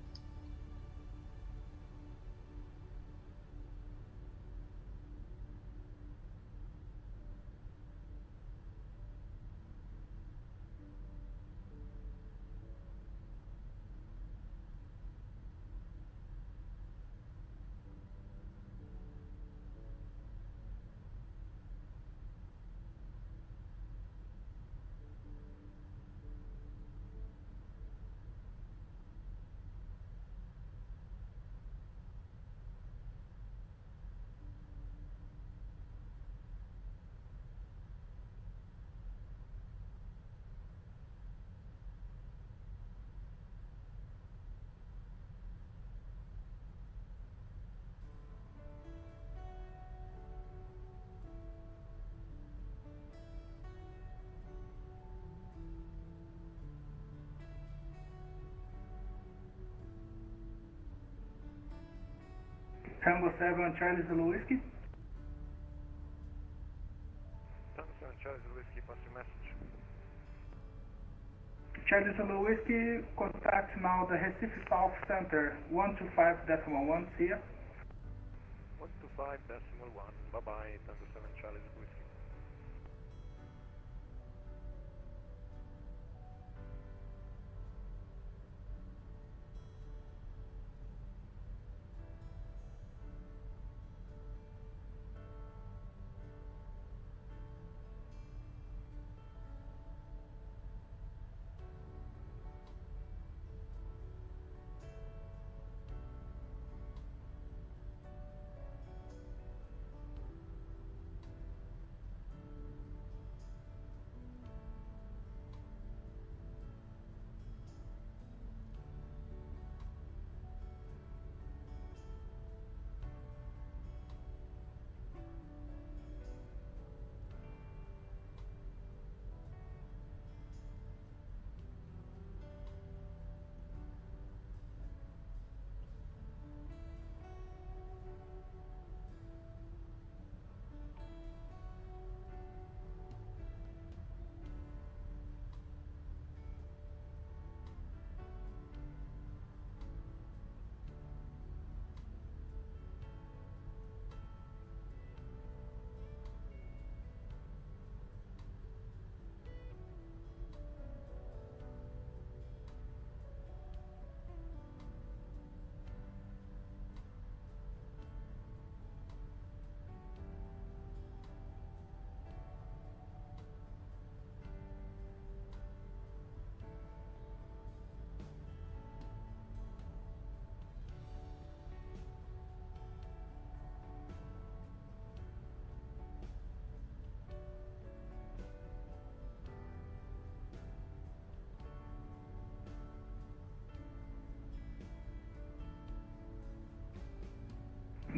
Tango 7 Charlie Zulu Whiskey. Tango 7 Charlie Zulu Whiskey, pass your message. Charlie Zulu Whiskey, contact now the Recife South Center, 125.1, see ya. 125.1, bye-bye, Tango 7 Charlie Zulu Whiskey.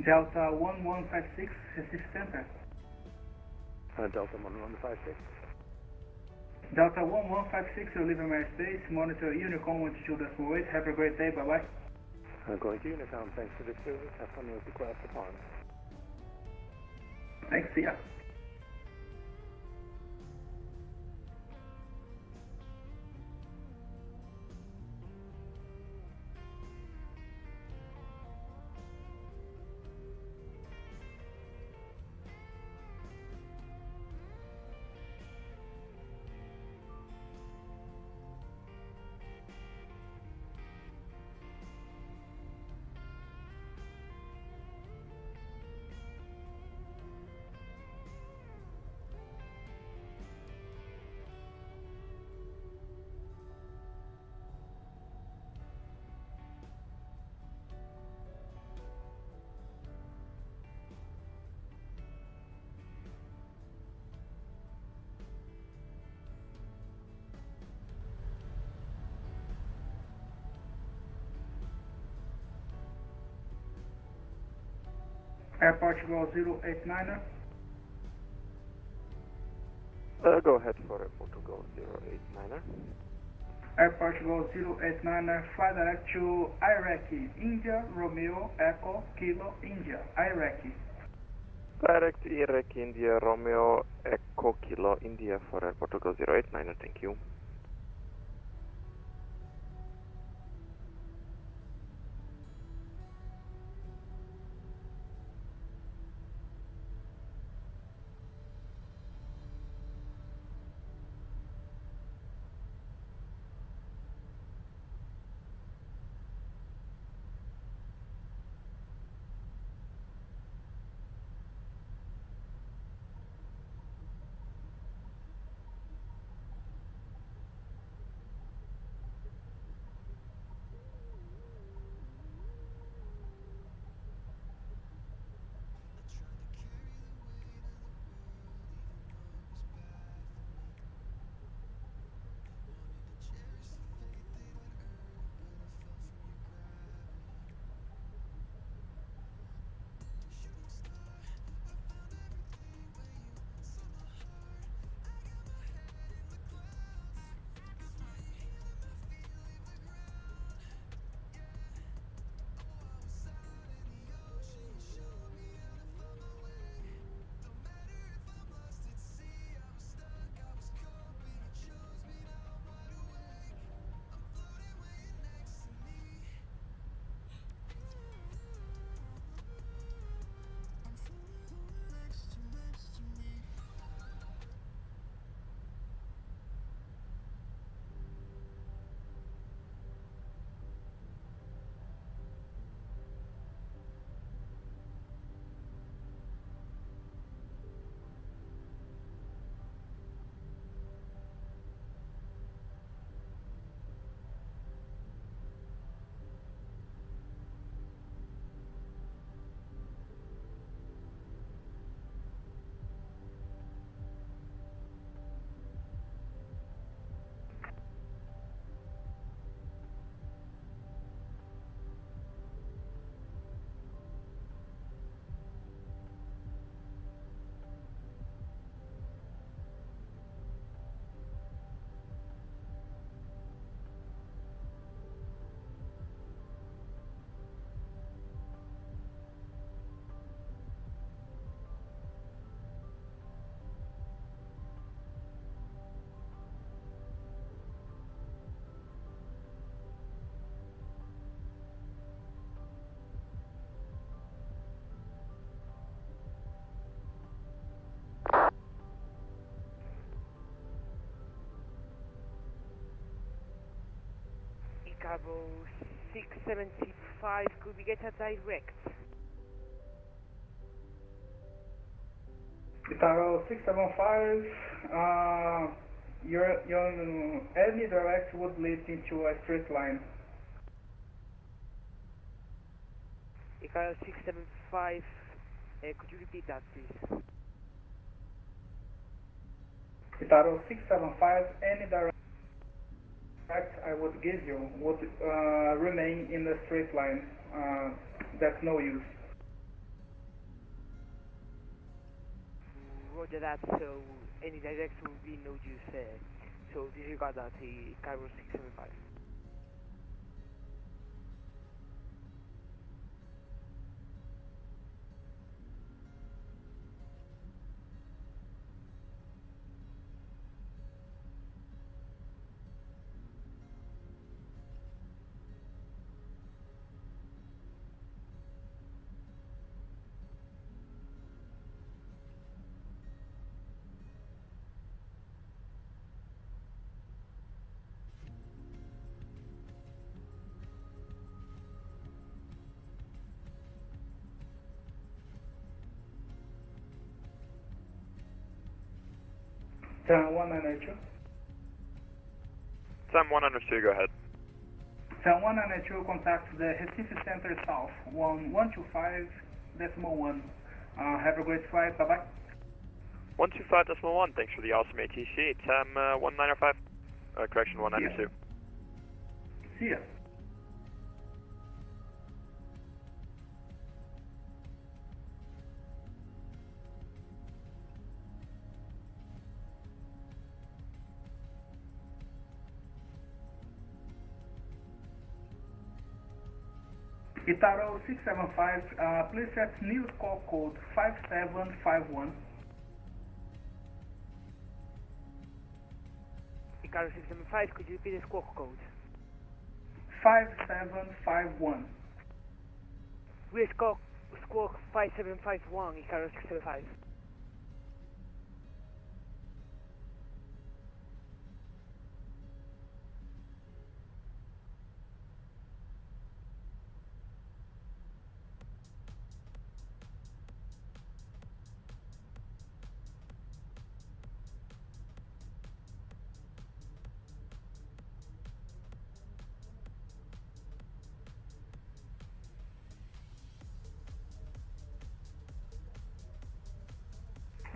Delta 1156, Recife Center. Delta 1156. Delta 1156, you're leaving my space. Monitor Unicom 12.8. Have a great day. Bye-bye. Going to Unicom. Thanks for the service. Have fun with the class upon. Thanks. See ya. Air Portugal 089er. Go ahead for Portugal 089er. Air Portugal 089er, fly direct to Iraqi, India, Romeo, Echo, Kilo, India, Iraqi. Direct Iraq, India, Romeo, Echo, Kilo, India for Air Portugal 089er, thank you. Bravo 675, could we get a direct? Itaro 675, your any direct would lead into a straight line. Itaro 675, could you repeat that please? Itaro 675, any direct I would give you would remain in the straight line. That's no use. Roger that, so any direct will be no use there. So disregard that, Cairo 675. Sam 192. Sam 192, go ahead. Sam 192 contacts the Recife Center South, 125.1. Have a great flight, bye bye. 125.1, thanks for the awesome ATC. Sam 1905, correction 192. See ya. Itaro 675, please set new score code 5751. Itaro 675, could you repeat the squawk code? 5751. We squawk 5751, Itaro 675.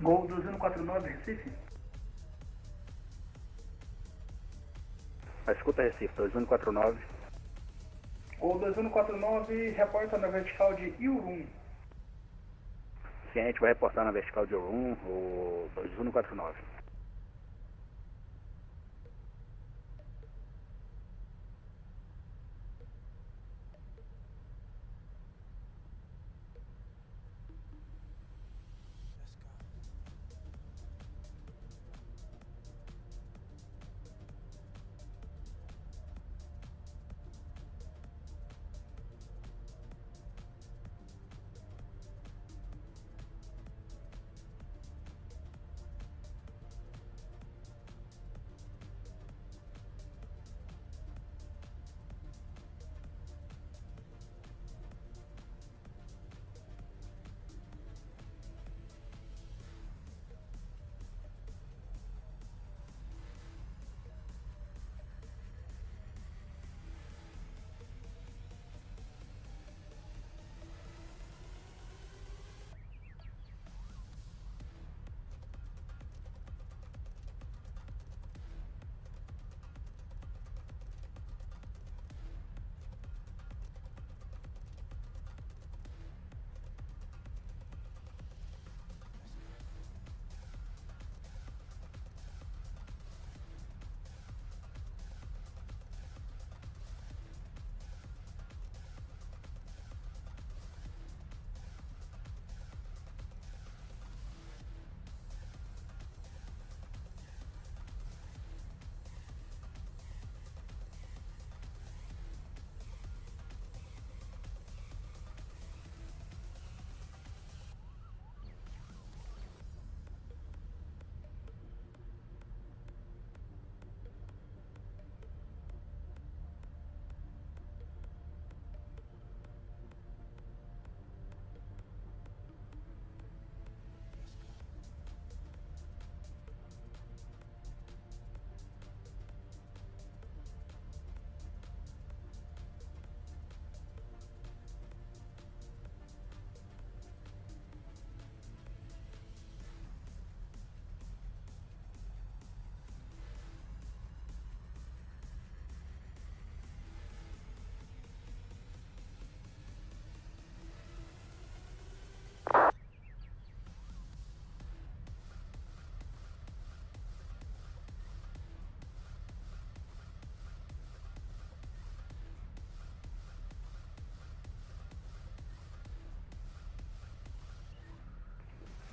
Gol 2149, Recife. Escuta Recife, 2149. Gol 2149, reporta na vertical de Iurum. Sim, a gente vai reportar na vertical de Iurum, o 2149.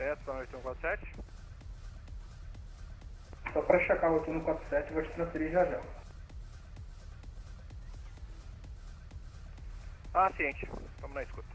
Teste para 8147. Só para checar o 8147, vou te transferir já já. Ciente. Estamos na escuta.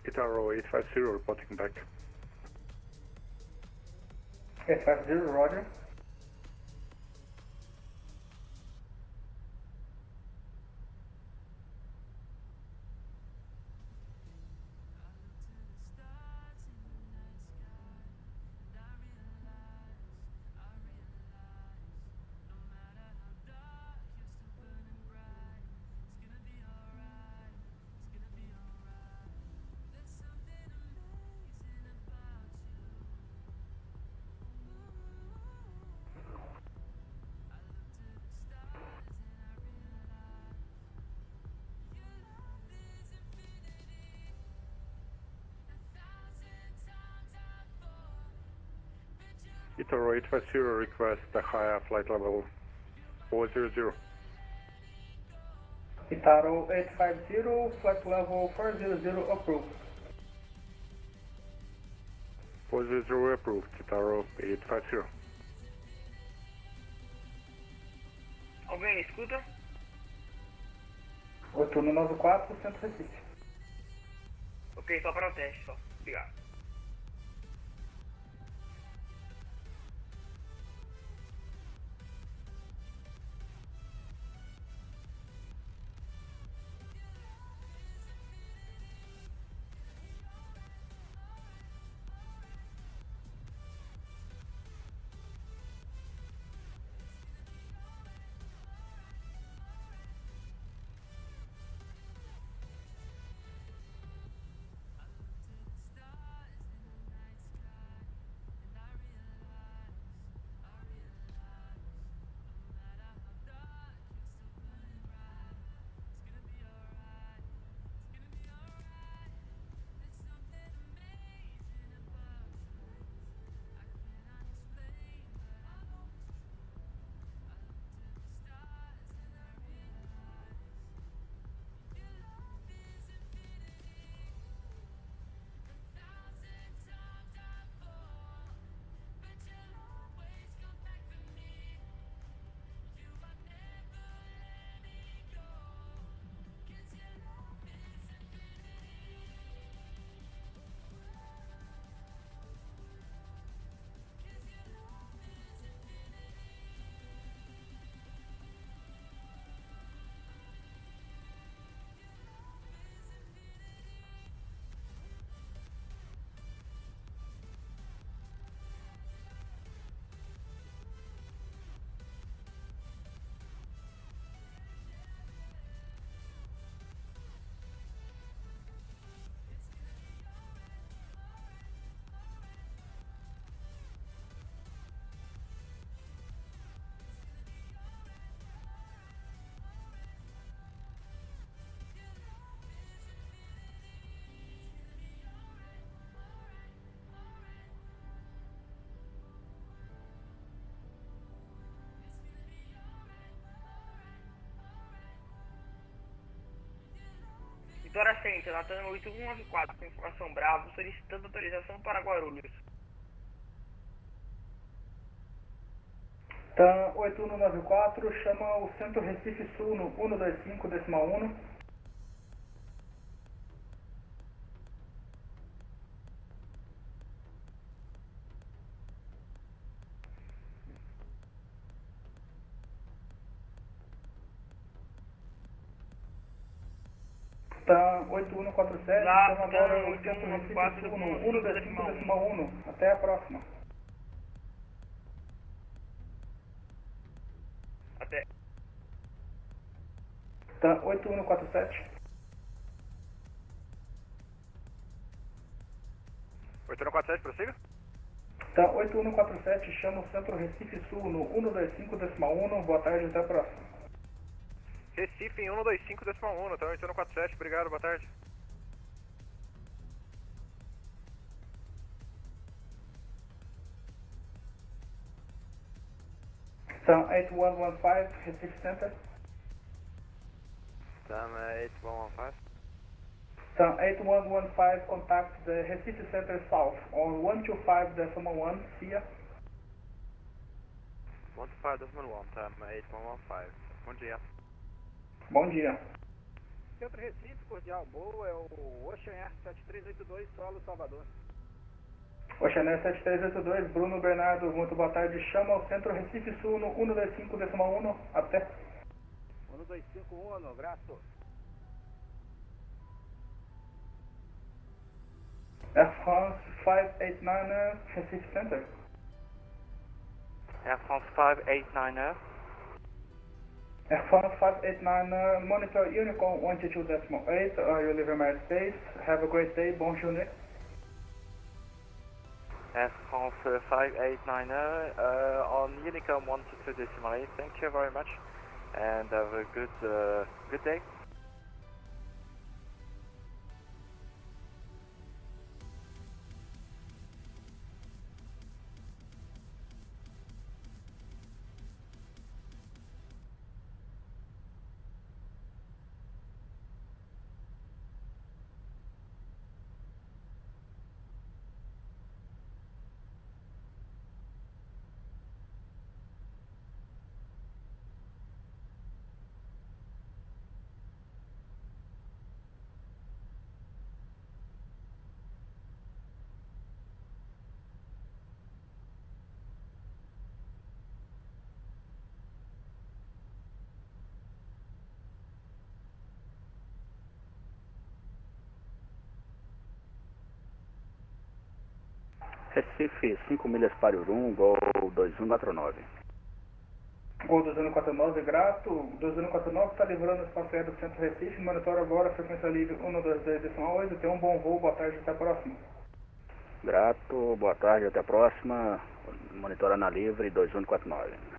Itaro 850 reporting back. 850, roger. Itaro 850 request a higher flight level 400. Itaro 850, flight level 400 approved. 400 approved, Itaro 850. Alguém escuta? 8194, centro Recife. Ok, só para o teste, só. Obrigado. Vitória Center, Latam 8194, com informação Bravo, solicitando autorização para Guarulhos. TAM 8194, chama o centro Recife Sul no 125.1. TAM 8147, chama agora o centro Recife Sul no 125.1. Até a próxima. Até até. Tá, 8147. 8147, prossiga. Tá, 8147, chama o Centro Recife Sul no 125.1, boa tarde, até a próxima. Recife em 125.1, tá 8147, obrigado, boa tarde. Tá, 8115, Recife Center. Tá, 8115. Tá, 8115, contact the Recife Center South on 125.1, see ya. 125.1, tá, 8115. Bom dia. Bom dia. Centro Recife, cordial, boa, é o Ocean Air 7382, solo Salvador. Ocean Air 7382, Bruno Bernardo, muito boa tarde, chama o Centro Recife Sul no 125.1, até. 1251, abraço. Air France 589, Recife Center. Air France 589. Air France 589, monitor Unicorn 122.8, you live in my space, have a great day, bonne journée. Air France 589 on Unicom 122.8, thank you very much, and have a good day. Recife, 5 milhas para Urum, Gol 2149. Gol 2149, grato. 2149 está livrando o espaço aéreo do Centro Recife, monitora agora a frequência livre 122.8, tem um bom voo, boa tarde, até a próxima. Grato, boa tarde, até a próxima. Monitora na livre 2149.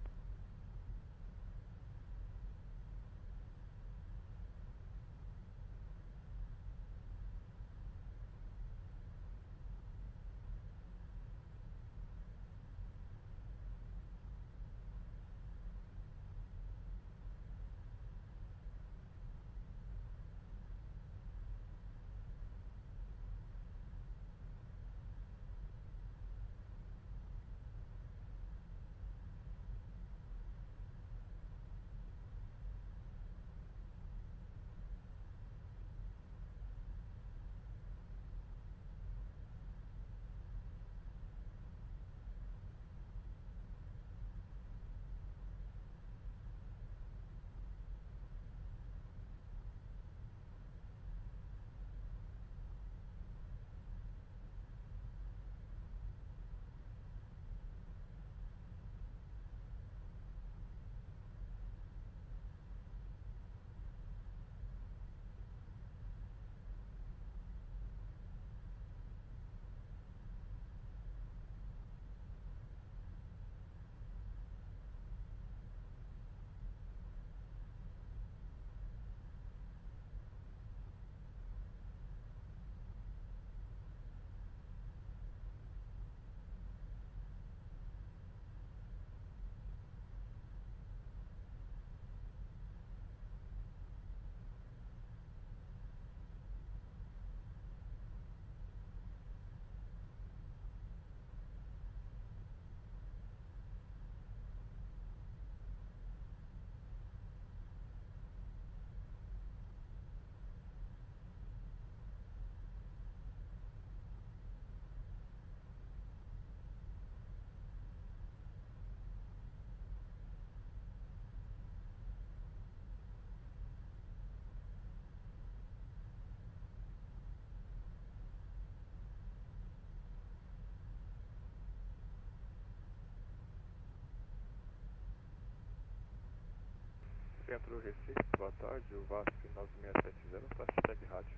Centro Recife, boa tarde, o VASP 9670, para hashtag rádio.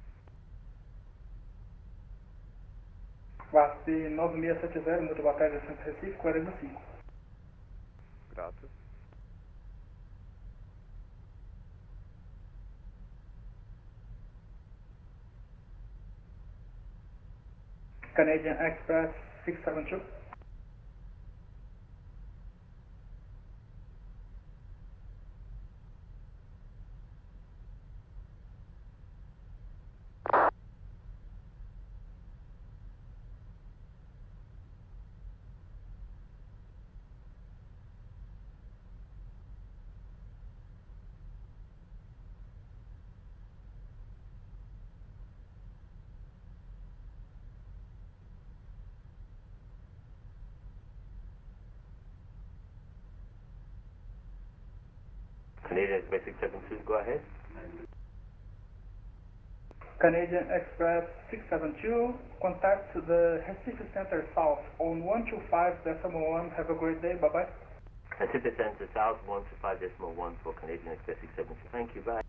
VASP 9670, muito boa tarde, Centro Recife, 45. Grato. Canadian Express 672. Canadian Express 672, go ahead. Canadian Express 672, contact the Recife Center South on 125.1. Have a great day, bye bye. Recife Center South 125.1 for Canadian Express 672. Thank you, bye.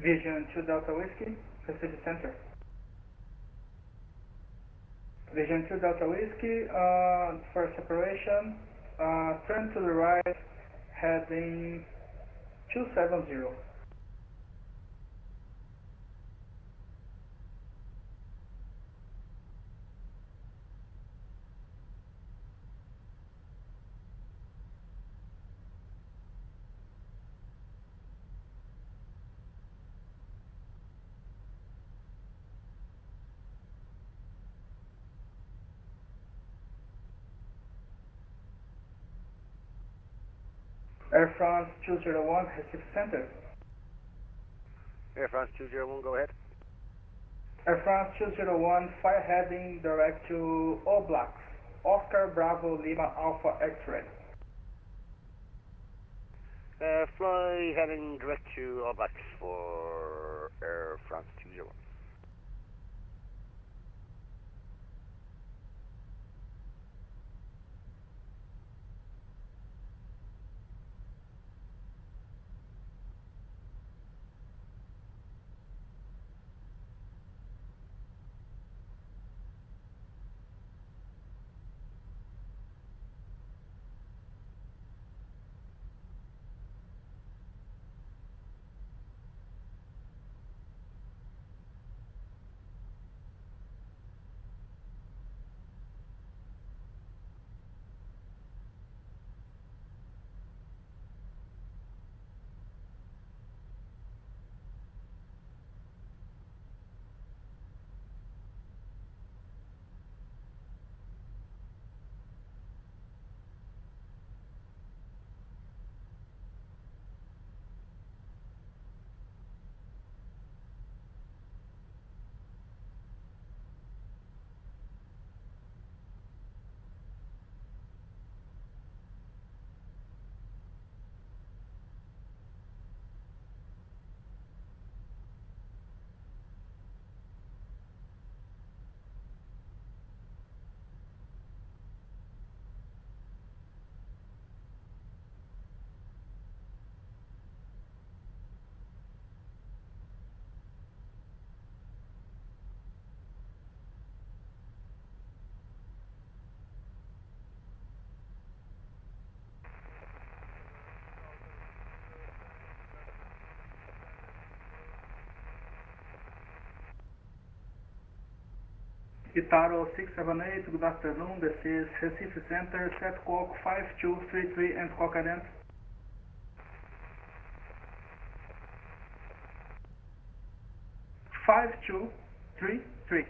Vision 2 Delta Whiskey, Recife Center. Vision 2 Delta Whiskey, for separation, turn to the right, heading 270. Air France 201, Recife Center. Air France 201, go ahead. Air France 201, fly heading direct to All Blacks, Oscar Bravo Lima Alpha X-Ray. Fly heading direct to All Blacks for Air France 201. Itaro 678, good afternoon, this is Recife Center, set squawk 5233 and squawk ident. Five two three three.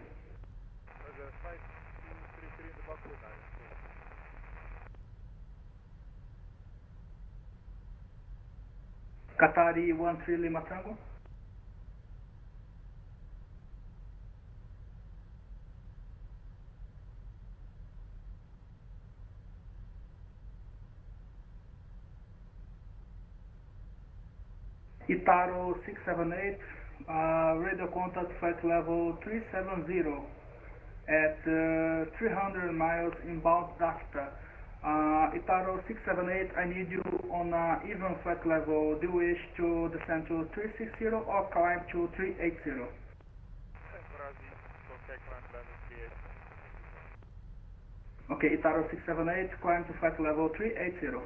Qatari 13 Lima Tango. Itaro 678, radio contact flight level 370 at 300 miles inbound Dakta. Itaro 678, I need you on even flight level. Do you wish to descend to 360 or climb to 380? Okay, Itaro 678, climb to flight level 380.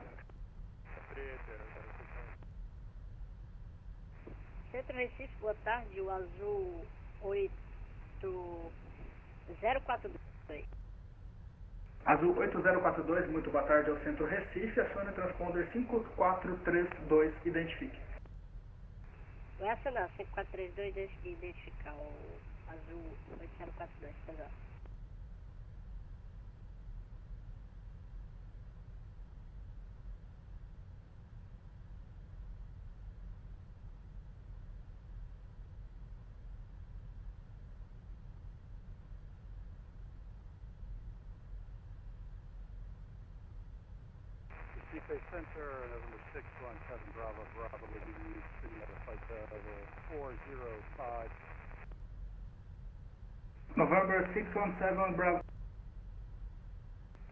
Centro Recife, boa tarde, o azul 8042. Azul 8042, muito boa tarde ao Centro Recife, acione o transponder 5432, identifique. Vai acionar 5432, deixa eu identificar o azul 8042, pessoal. Recife Center, November 617 Bravo, Bravo, will be sitting at a flight level 405. November 617 Bravo.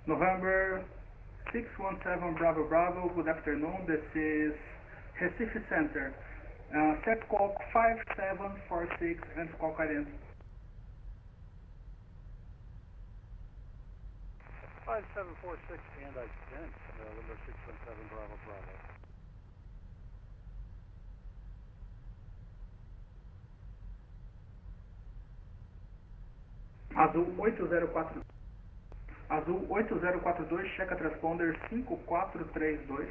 November 617 Bravo Bravo, good afternoon, this is Recife Center. Set squawk 5746 and squawk identity. 5746 and ident, number 617 Bravo Bravo. Azul 8042. Azul 8042, checa transponder 5432.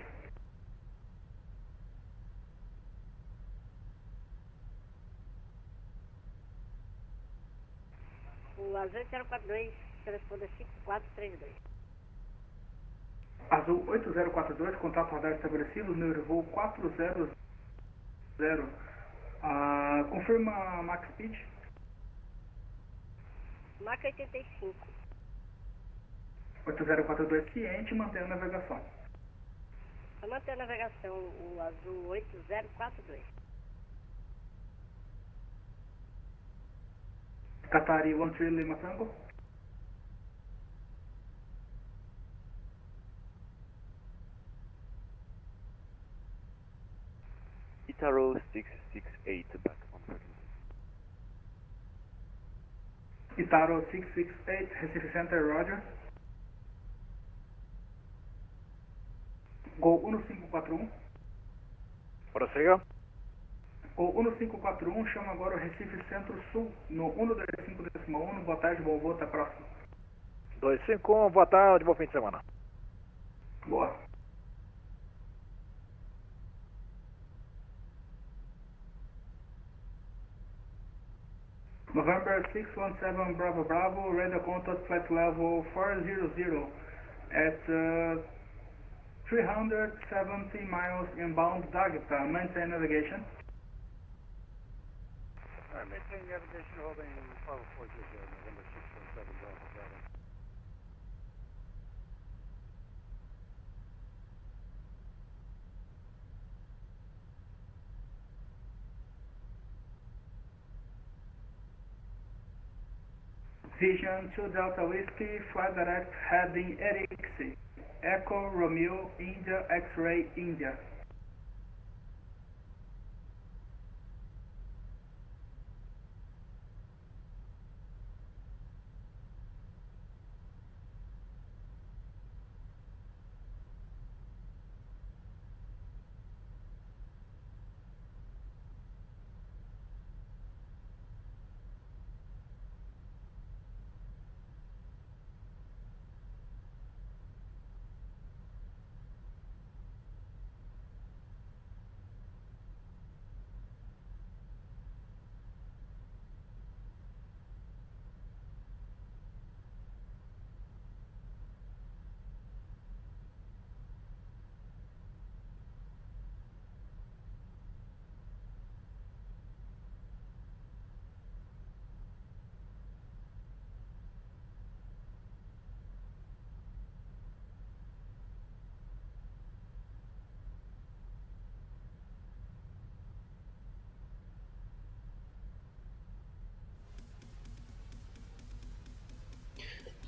O Azul 8042, transponder 5432. Azul 8042, contato radar estabelecido, número de voo 400. Confirma max speed. Mach 85. 8042 ciente, mantém a navegação. Vou manter a navegação, o Azul 8042. Qatari 13 Lima Tango. Itaro 668 back on frequency. Itaro 668, Recife Center, Roger. Gol 1541. Prossiga. Gol 1541, chama agora o Recife Centro Sul, no 125.1. Boa tarde, bom voo, até a próxima. 251, boa tarde, bom fim de semana. Boa. November 617 Bravo Bravo, radar contact flight level 400 at 370 miles inbound Dagta. Maintain navigation. Alright, maintain navigation holding 5400, November 617 Bravo Bravo. Vision 2 Delta Whiskey, fly direct heading Erixi. Echo Romeo India X-Ray India.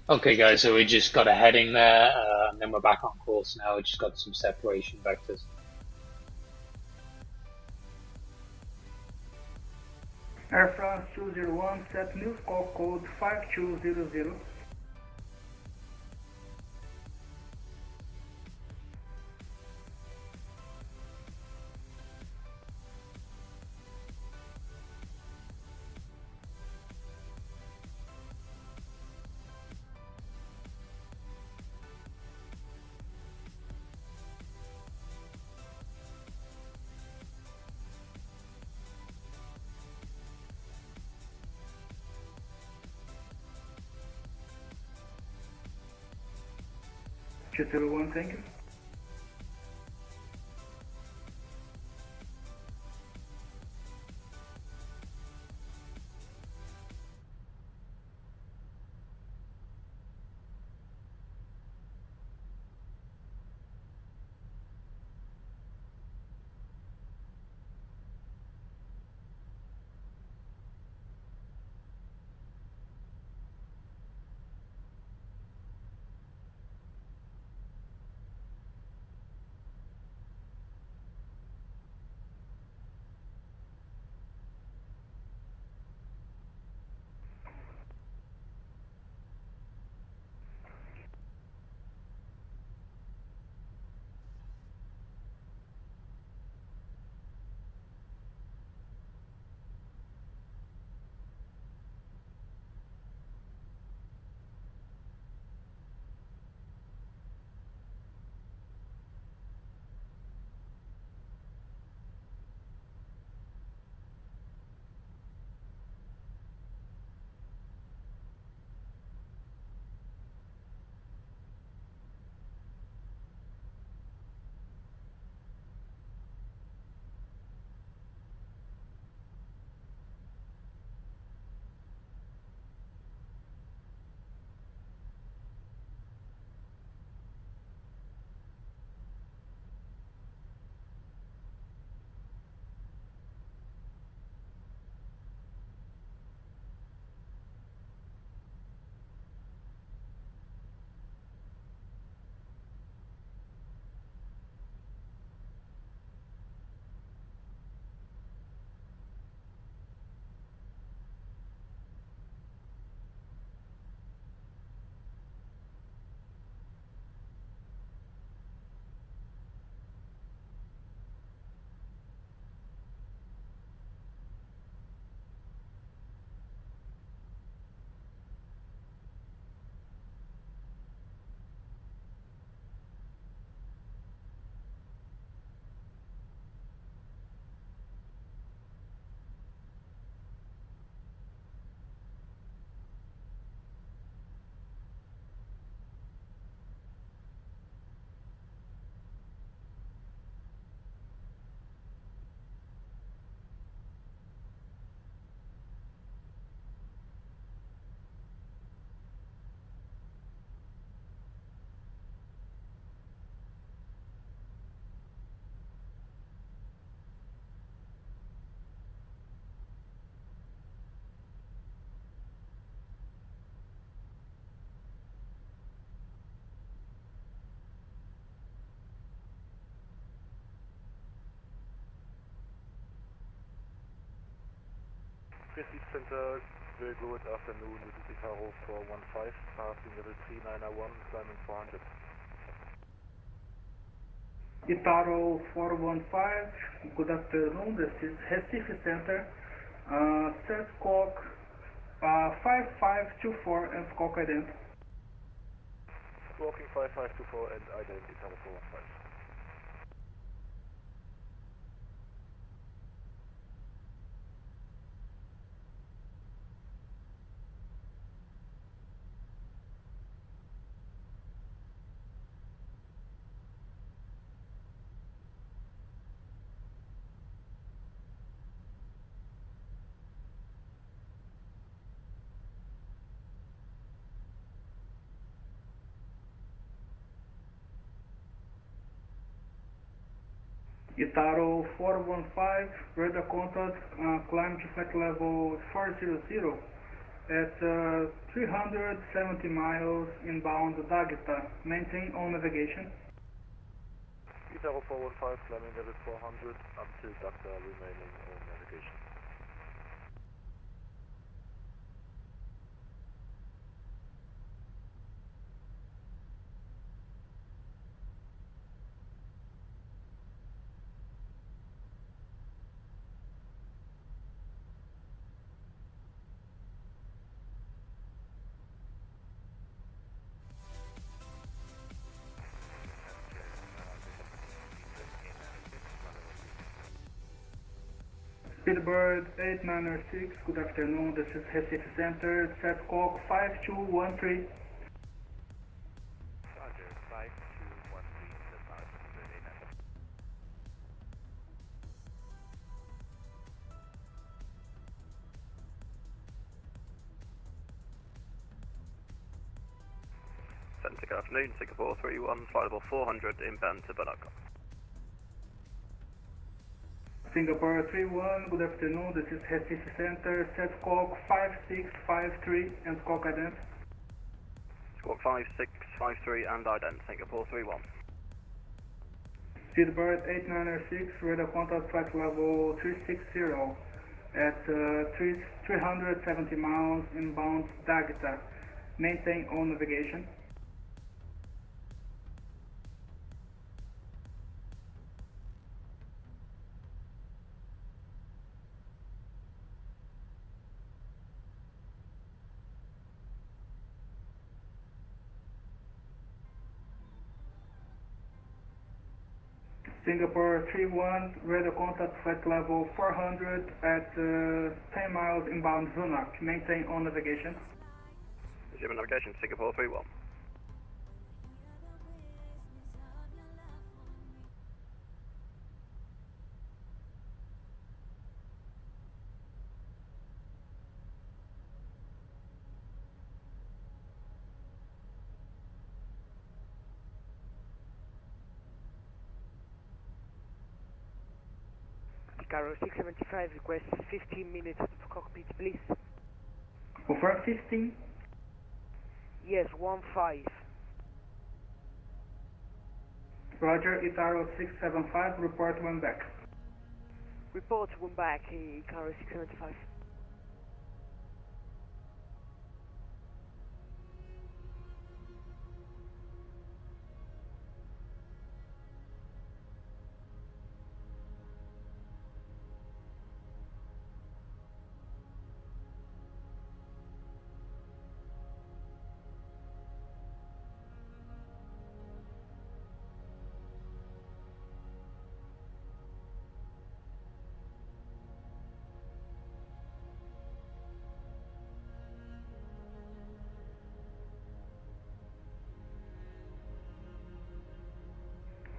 Okay guys, so we just got a heading there, and then we're back on course now. We just got some separation vectors. Air France 201, set new squawk code 5200. Just everyone, thank you. Receipt Center, very good afternoon. This is Itaro 415, passing level 3901, climbing 400. Itaro 415, good afternoon. This is Recife Center. Set squawk 5524 and squawk ident. Squawking 5524 and ident Itaro 415. Itaro 415, radar contact, climb to flight level 400 at 370 miles inbound Dagita. Maintain all navigation. Itaro 415, climbing level 400 until Dagda, remaining on navigation. Speedbird 8906, good afternoon. This is Recife Center. Set squawk 5213. Roger, 5213, departure to the ANAC. Center, good afternoon. Singapore 31, flight level 400, inbound to Banaka. Singapore 31, good afternoon. This is Recife Center. Set squawk 5653 and squawk ident. Squawk 5653 and ident, Singapore 31. Speedbird 8906, radar contact flight level 360 at 370 miles inbound Dagita. Maintain all navigation. Singapore 31, radar contact flight level 400 at 10 miles inbound Zunak. Maintain all navigation. Resume navigation, Singapore 31. Caro 675 requests 15 minutes for cockpit, please. Confirm 15. Yes, 15. Roger, Itaro 675, report one back. Report one back, Caro 675.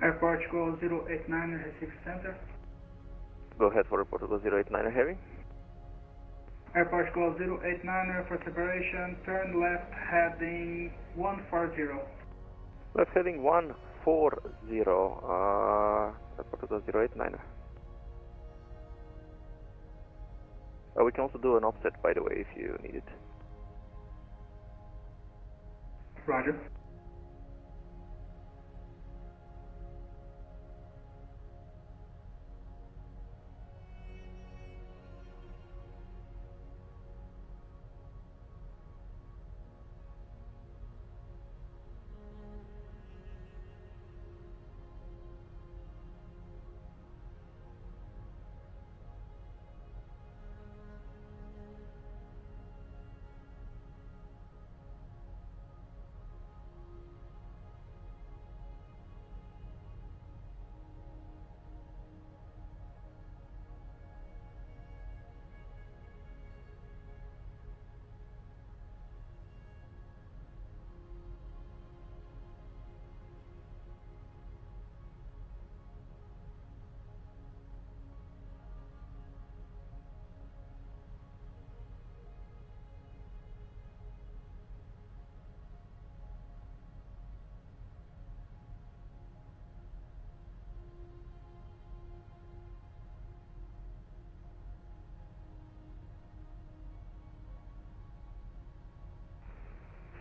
Airport call 089 Recife Center. Go ahead for report to 089 heavy. Airport call 089 for separation, turn left heading 140. Left heading 140, report to 089. We can also do an offset, by the way, if you need it. Roger.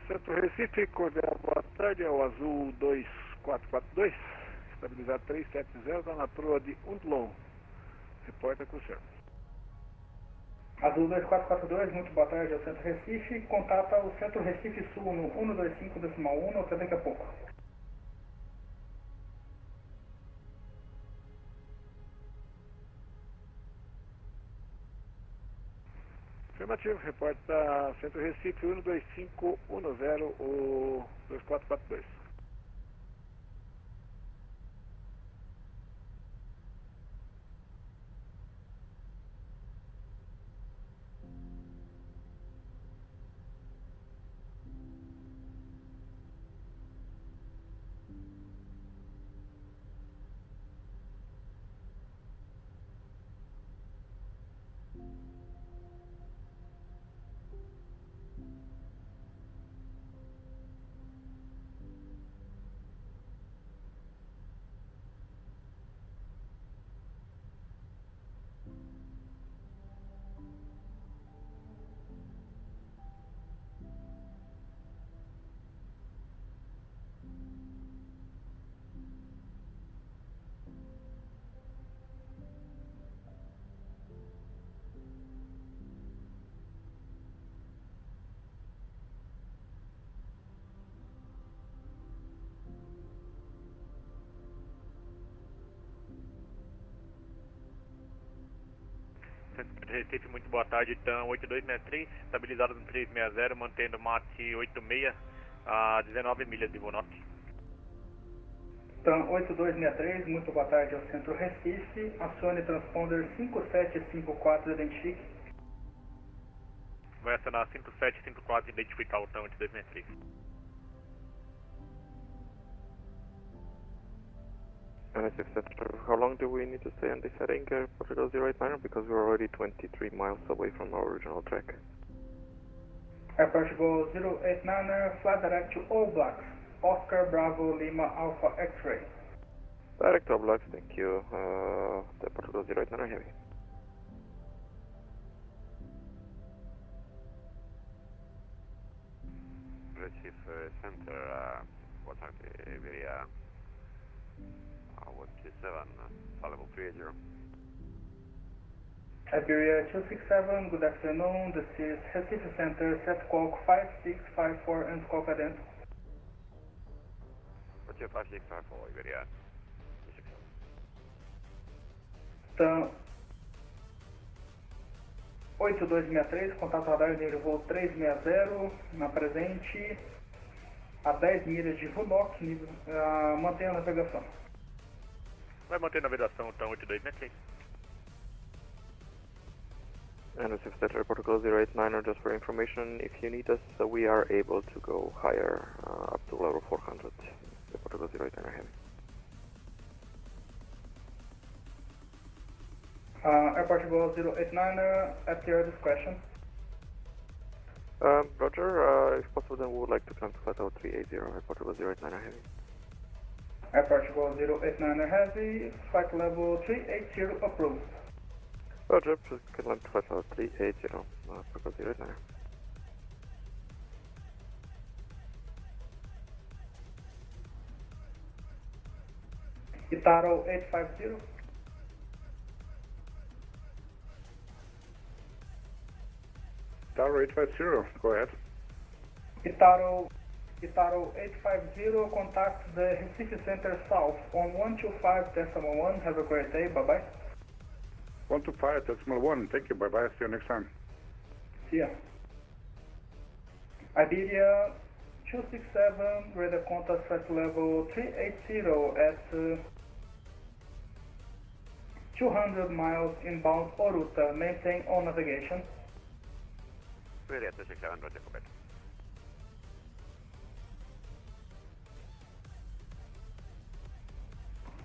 Centro Recife, Cordial, boa tarde, é o Azul 2442, estabilizado 370, está na proa de Undlow. Reporta com o senhor. Azul 2442, muito boa tarde ao Centro Recife. Contata o Centro Recife Sul no 125.1, até daqui a pouco. Afirmativo, reporta Centro Recife 12510, o 2442. Recife, muito boa tarde, TAM 8263, estabilizado no 360, mantendo mate 86 a 19 milhas de voo norte. TAM 8263, muito boa tarde ao Centro Recife, acione transponder 5754, identifique. Vai acionar 5754, identificar o TAM 8263. How long do we need to stay on this heading, Portugal 089, because we're already 23 miles away from our original track. Portugal 089, fly direct to All Blacks, Oscar Bravo Lima Alpha X-ray. Direct to All Blacks, thank you. The Portugal 089 heavy. Recife Center, boa tarde, Iberia 127, level 380. Iberia 267, good afternoon, this is Recife Center, set squawk 5654 and squawk adentro. Roger 5654, Iberia 267. TAM 8263, contato radar de voo 360, na presente, a 10 milhas de Runoc, mantenha a navegação. Vai manter a navegação, TAM 8263. And Recife Center, Portugal 089, just for information, if you need us, we are able to go higher, up to level 400, the Portugal 089 heavy. Air Portugal 089, at your discretion. Roger, if possible then we would like to climb to flight level 380, Air Portugal 089 heavy. Air Portugal 089 heavy, flight level 380 approved. Roger, please climb to flight level 380, Portugal 089. Itaro 850. Tower 850, go ahead. Itaro 850, contact the Recife Center South on 125.1. Have a great day, bye-bye. 125.1, thank you, bye-bye, see you next time. See ya. Iberia 267, radar contact flight level 380 at 200 miles inbound Oruta, maintain all navigation. Iberia 267, Roger, go ahead.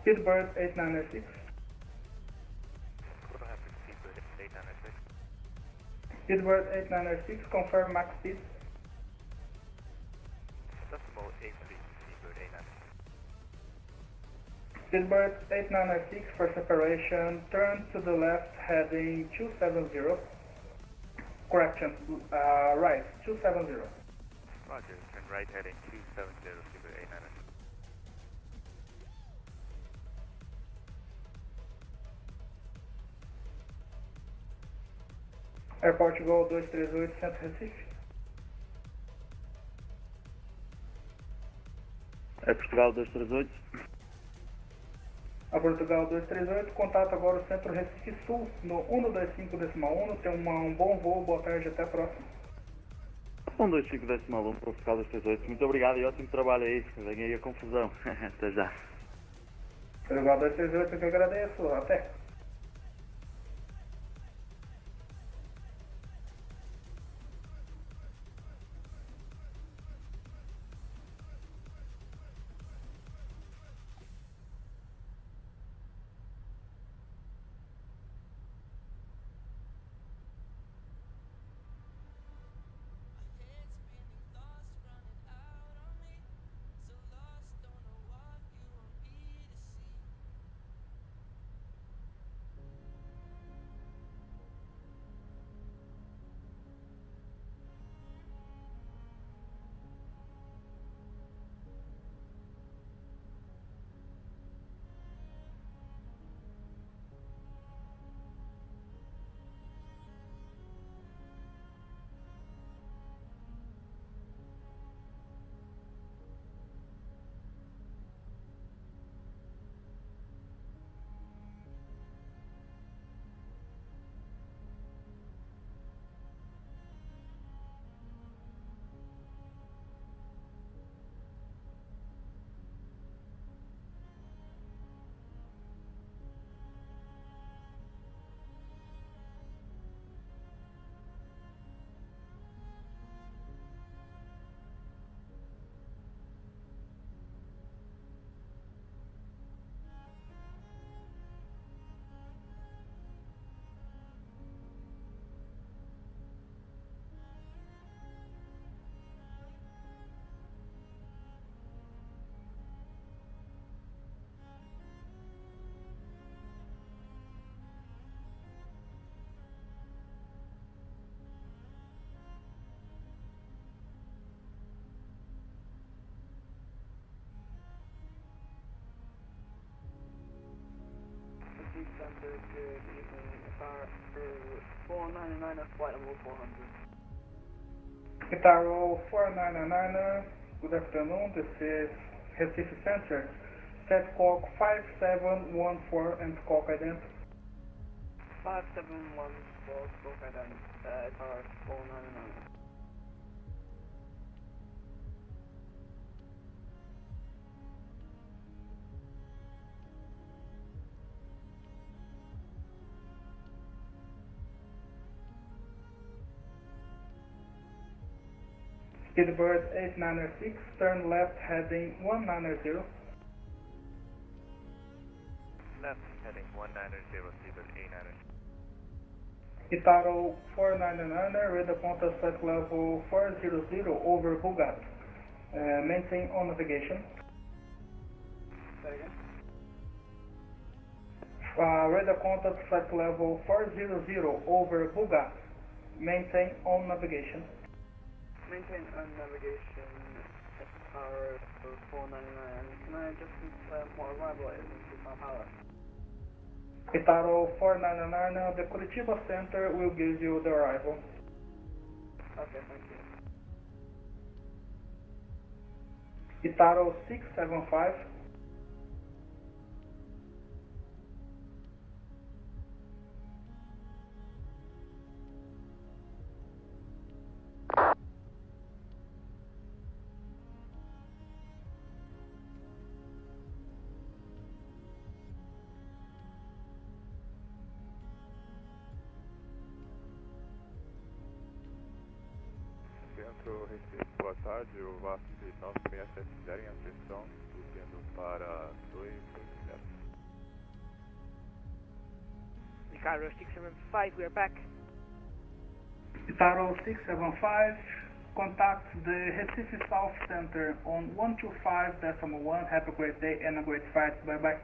Speedbird 896. What happened to Speedbird 896? Speedbird 896, confirm max speed. Decimal 83, Speedbird 896. Speedbird 896 for separation, turn to the left heading 270. Correction, right, 270. Roger, right heading 270, receiver 89. Air Portugal 238, Centro Recife. Air Portugal 238. A Portugal 238, contato agora o Centro Recife Sul no 125.1, tem um bom voo, boa tarde, até a próxima. 125.1, Portugal 238, muito obrigado e ótimo trabalho aí, vem aí a confusão, até já. Portugal 238, eu que agradeço, até. Center, good evening. Qatar 499 at flight level 400. Qatar 499, good afternoon, this is Recife Center. Set squawk 5714 and squawk identity. 5714, squawk identity, Qatar 499. Speedbird 896, turn left heading 190. Left heading 190, Speedbird 890. Itaro 499, radar contact flight level 400 over Bugat. Maintain on navigation. Say again? Radar contact flight level 400 over Bugat. Maintain on navigation. Maintain on navigation, Qatar 499. Can I just confirm what arrival it is in São Paulo? Itaro 499, the Curitiba Center will give you the arrival. Okay, thank you. Itaro 675. Centro Recife, boa tarde, o VASP 9670 em atenção, subindo para 280. Ricardo 675, we are back. Itaro 675, contact the Recife South Center on 125.1. Have a great day and a great flight. Bye bye.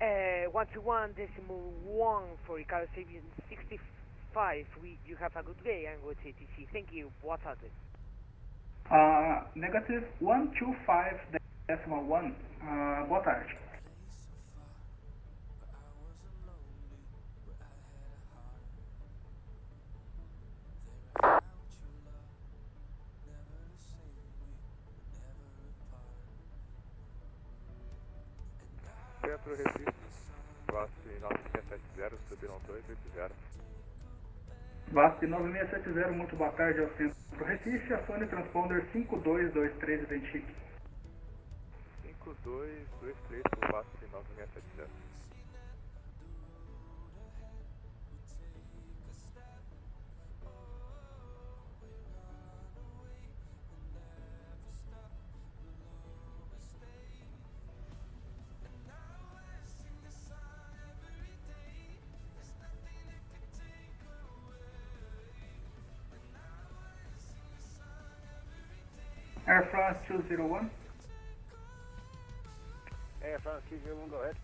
121.1 for Ricardo 665. You have a good day and good ATC. Thank you. Boa tarde. Negative 125.1. Boa tarde. Centro Recife, classe 9670, subiram 280. VASP 9670, muito boa tarde ao Centro Recife, a Sony Transponder 5223, identifique. 5223 para o VASP 9670. Air France 201. Air France 201, go ahead.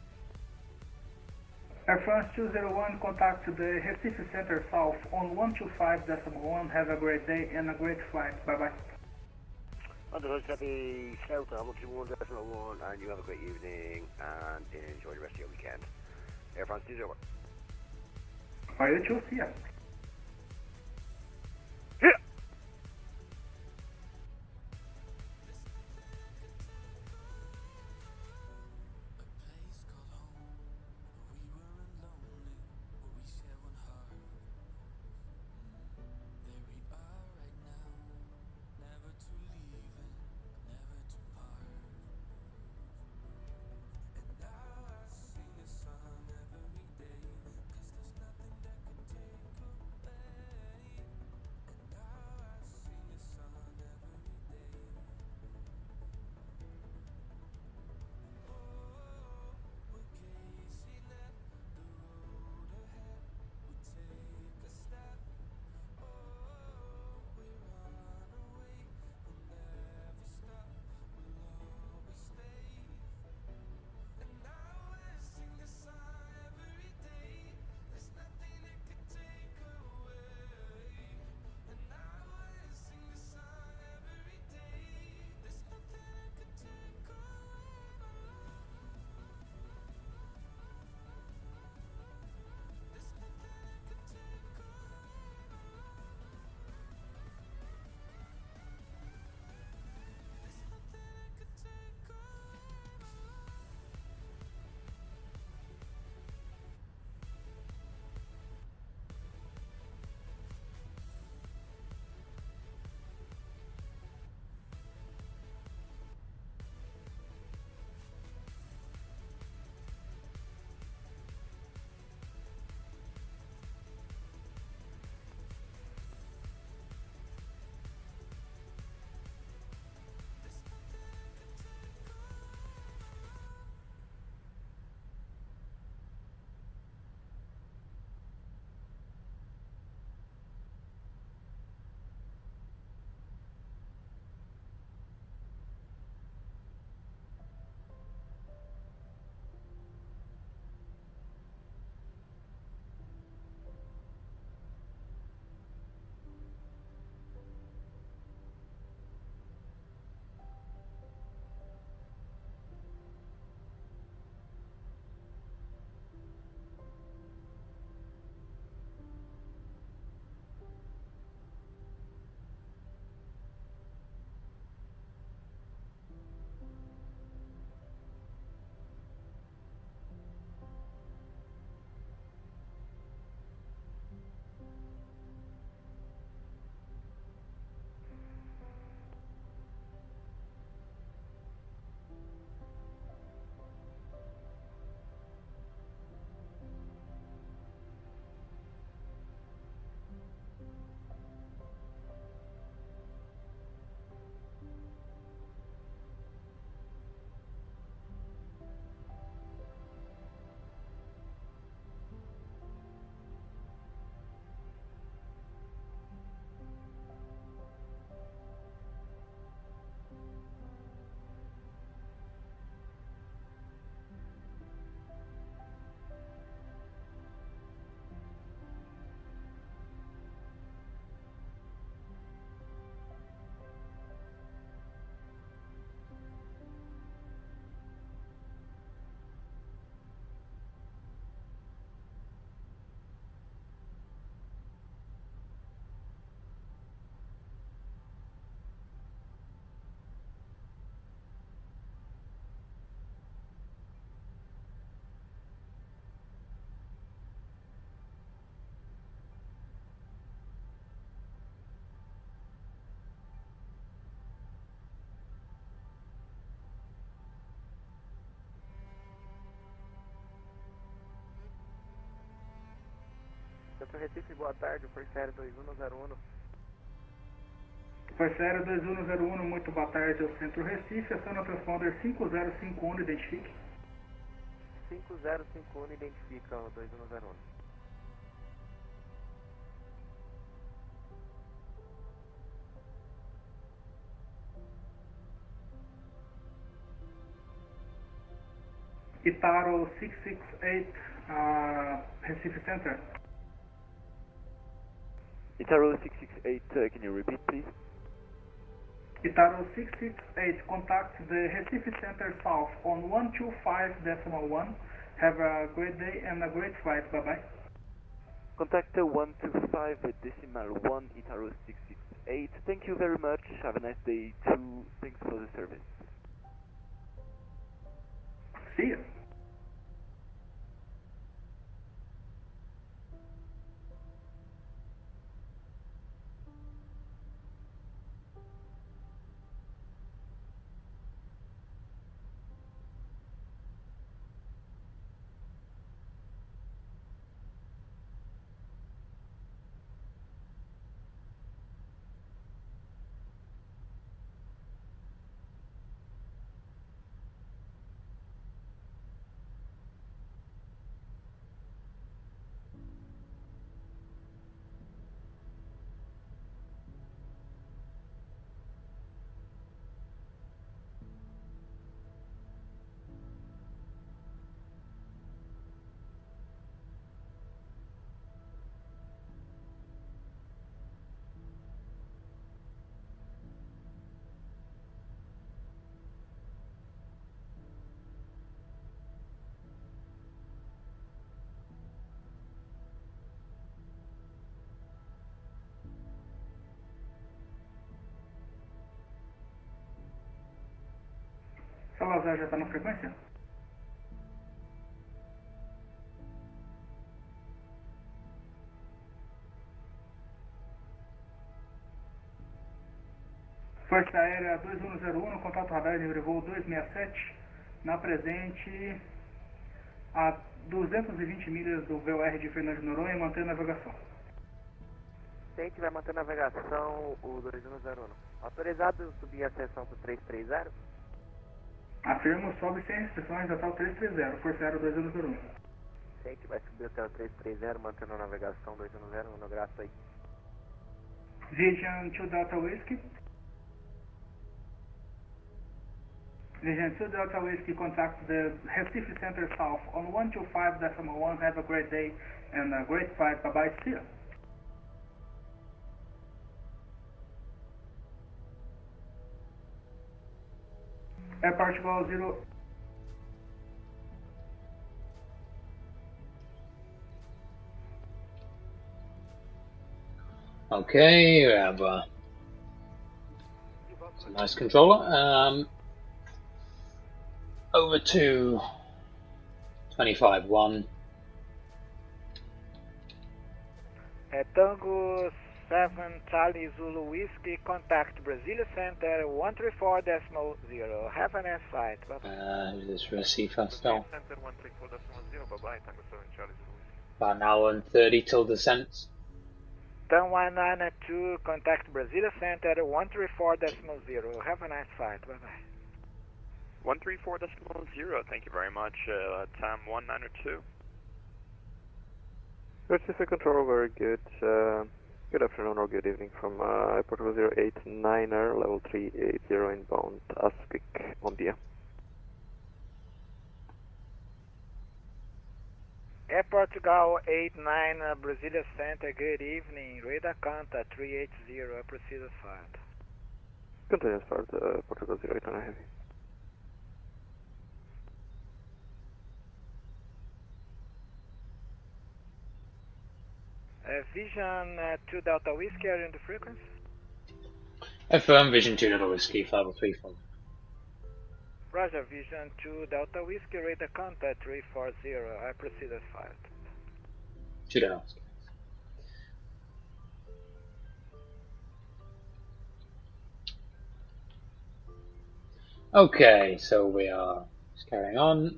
Air France 201, contact the Recife Center South on 125.1. Have a great day and a great flight. Bye bye. On the Recife South on 121.1, and you have a great evening and enjoy the rest of your weekend. Air France 201. Are you too? See ya. Centro Recife, boa tarde, Força Aérea 2101. Força Aérea 2101, muito boa tarde, ao Centro Recife, aciona o transponder 5051, identifique. 5051, identifica o 2101. Itaro 668, Recife Center. Itaro 668, can you repeat please? Itaro 668, contact the Recife Center South on 125.1. Have a great day and a great flight. Bye-bye. Contact 125.1 Itaro 668. Thank you very much. Have a nice day too. Thanks for the service. See you. Salazar já está na frequência? Força Aérea 2101, contato radar de voo 267, na presente a 220 milhas do VOR de Fernando de Noronha, manter a navegação. Tente vai manter a navegação, o 2101. Autorizado subir a seção do 330? Afirmo, sobe sem restrições até o 330, Força Aérea 2101. Tente vai subir até o 330, mantendo a navegação 2101, graças aí. Vision 2 Delta Whiskey. Vision 2 Delta Whiskey contacts the Recife Center South on 125.1. Have a great day and a great flight. Bye-bye. See you. Airport Goal 0. Okay, we have some nice controller. Over to 25-1. Tango 7 Charlie Zulu Whiskey, contact Brasilia Center 134.0. Have a nice flight. Bye-bye. This Recife style. Center 134.0, bye-bye, Tango 7 Charlie Zulu Whiskey. About an hour and 30 till descent. Tan 192, contact Brasilia Center 134.0. Have a nice flight. Bye-bye. 134.0, thank you very much. Time 192. Recife Control, very good. Good afternoon or good evening from Portugal 089er, level 380 inbound, Aspik, Mondia. Air Portugal 89, Brasilia Center, good evening. Radar contact 380, proceed as fired. Continuous flight, Portugal 089er heavy. Vision 2 Delta Whiskey, are you in the frequency? Affirm Vision 2 Delta Whiskey, 503 Roger, Vision 2 Delta Whiskey, radar contact 340. I proceed as fired. 2 Delta Whiskey. Okay, so we are just carrying on.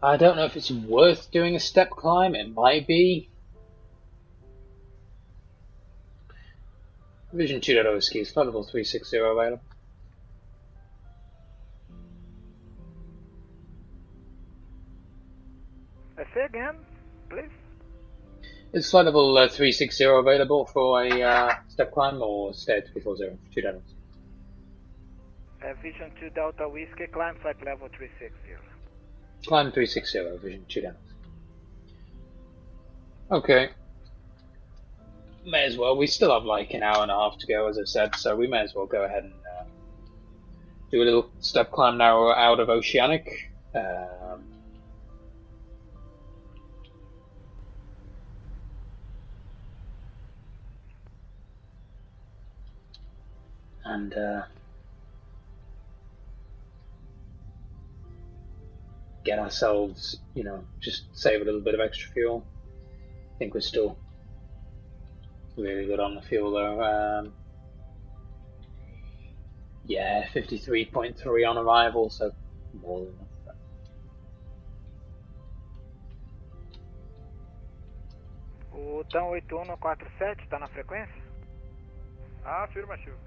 I don't know if it's worth doing a step climb. It might be. Vision 2.0 skis, flight level 360 available. Say again, please. Is flight level 360 available for a step climb or stay at 340 for 2 Delta? Vision 2 Delta Whiskey, climb flight level 360. Climb 360, Vision 2 Delta. Okay. May as well. We still have like an hour and a half to go, as I said, so we may as well go ahead and do a little step climb now out of Oceanic. And get ourselves, you know, just save a little bit of extra fuel. I think we're still really good on the fuel though. Yeah, 53.3 on arrival, so more than enough. O TAM 8147 está na frequência? Afirmativo.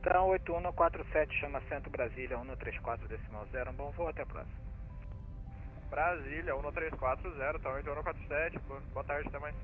TAM 8147 chama Centro Brasília 134.0. Bom voo, até a próxima. Brasília 1340, TAM 8147. Boa tarde, até mais.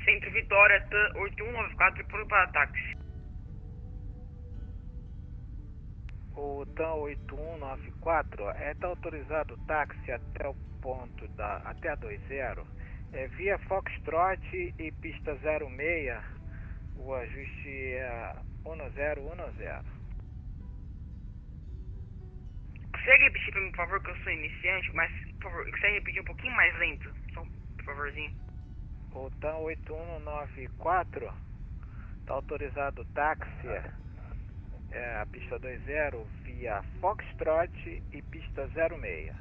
Centro Vitória, TAM 8194, pronto para táxi. O TAM 8194 está autorizado o táxi até o ponto até a 20, via Foxtrot e pista 06, o ajuste é 1010. Consegue repetir para mim, por favor, que eu sou iniciante, mas, por favor, consegue repetir um pouquinho mais lento, só por favorzinho. O TAM 8194 está autorizado o táxi a pista 20 via Foxtrot e pista 06.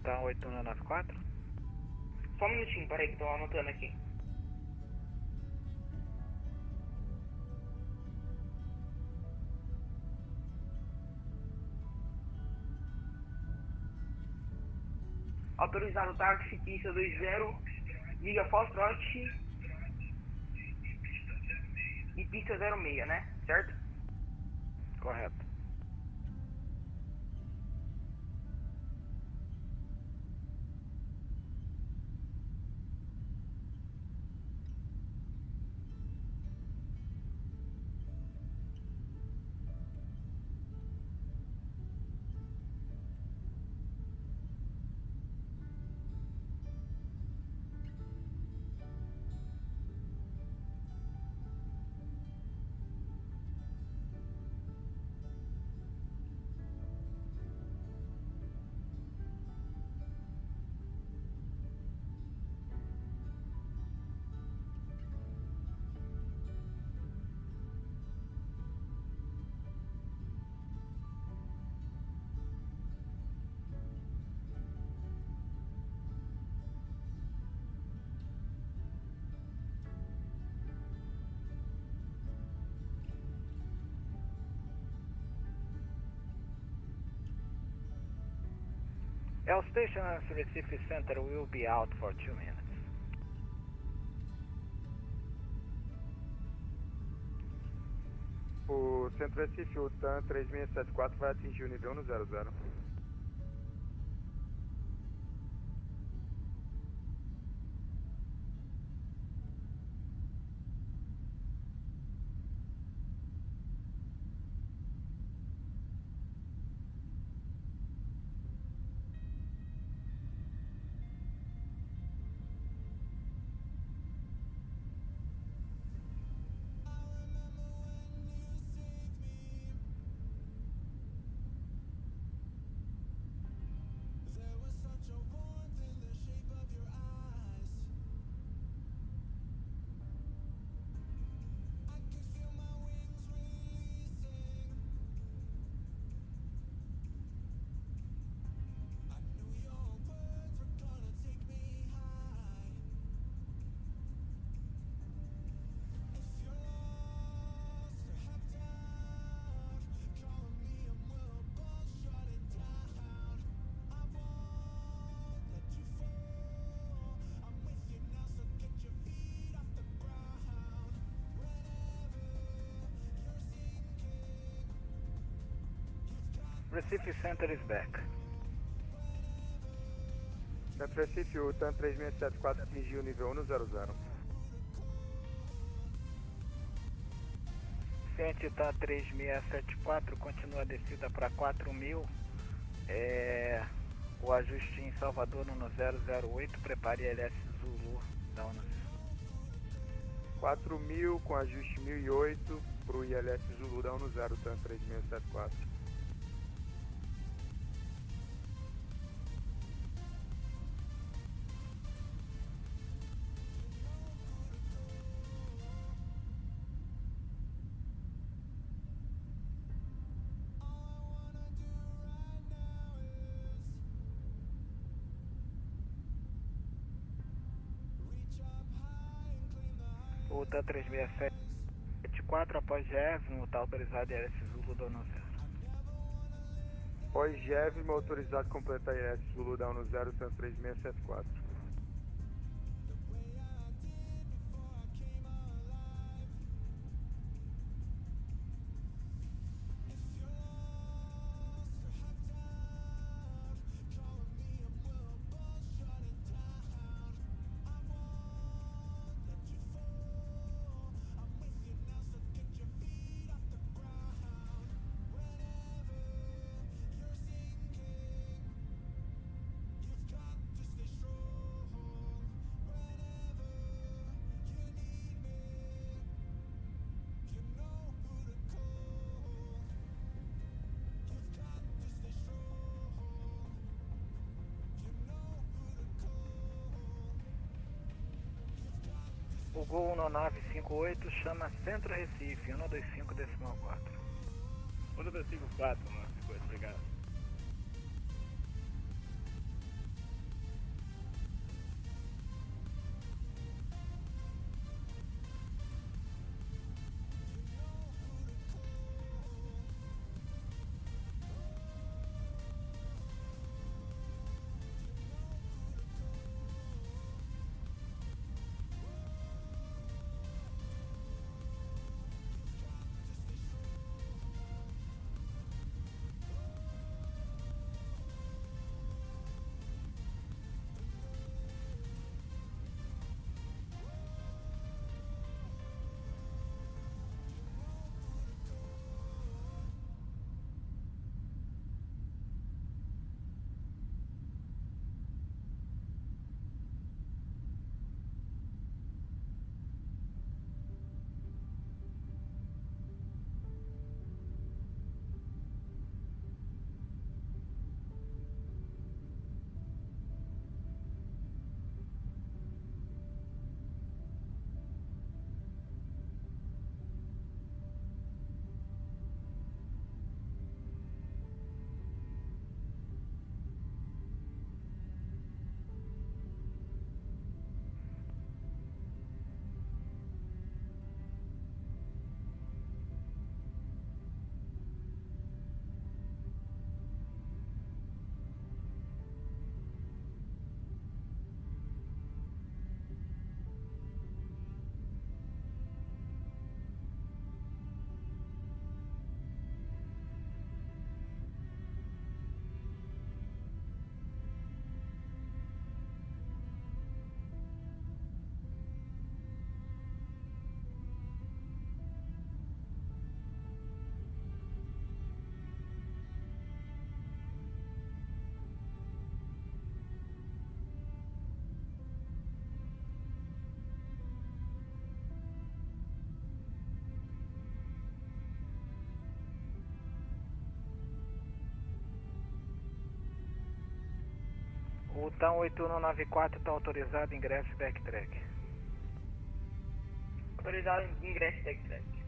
TAM 8194? Só um minutinho, peraí que eu tô anotando aqui. Autorizado táxi, pista 20, via Foxtrot e pista 06, né? Certo? Correto. L Station Recife Center will be out for 2 minutes. O Centro Recife, o TAM 3674 vai atingir o nível no 00. Recife Center is back. Centro Recife, o TAM 3674 atingiu o nível 1 no 00. Ciente tá 3674, continua a descida para 4000. O ajuste em Salvador no 008, prepare LS Zulu, dá um 4000 com ajuste 1008 para o ILS Zulu, dá 10, TAM 3674. O TAM 3674 após GEV, está autorizado LS Zulu, dá 0. Após GEV, autorizado completar ILS Zulu, dá 10, TAM 3674. O Gol 1958 chama Centro Recife, 125,4. 125,4, obrigado. O TAM 8194 está autorizado ingresso e backtrack. Autorizado ingresso e backtrack.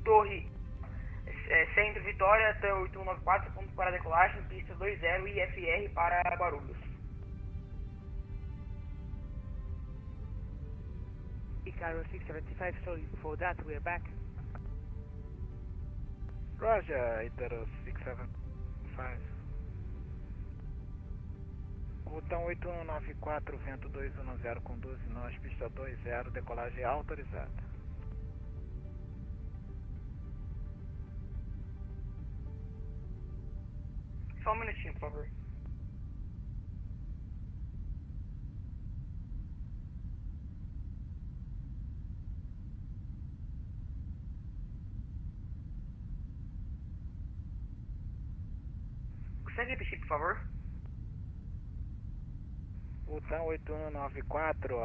Torre, Centro Vitória, TAM 8194, ponto para decolagem, pista 20 IFR para Guarulhos. Icaro 675, sorry for that, we're back. Roger, Icaro 675. O TAM 8194, vento 210 com 12 nós, pista 20, decolagem autorizada. Só um minutinho, por favor. Consegue repetir, por favor? O TAM 8194,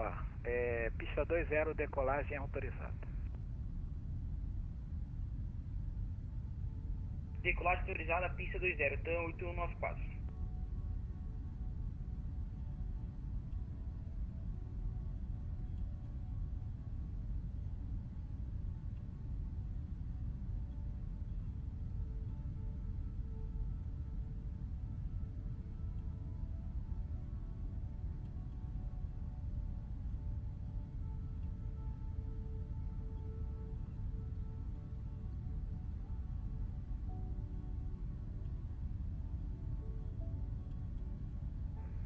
pista 20, decolagem autorizada. Decolagem autorizada, pista 20, TAM 8194.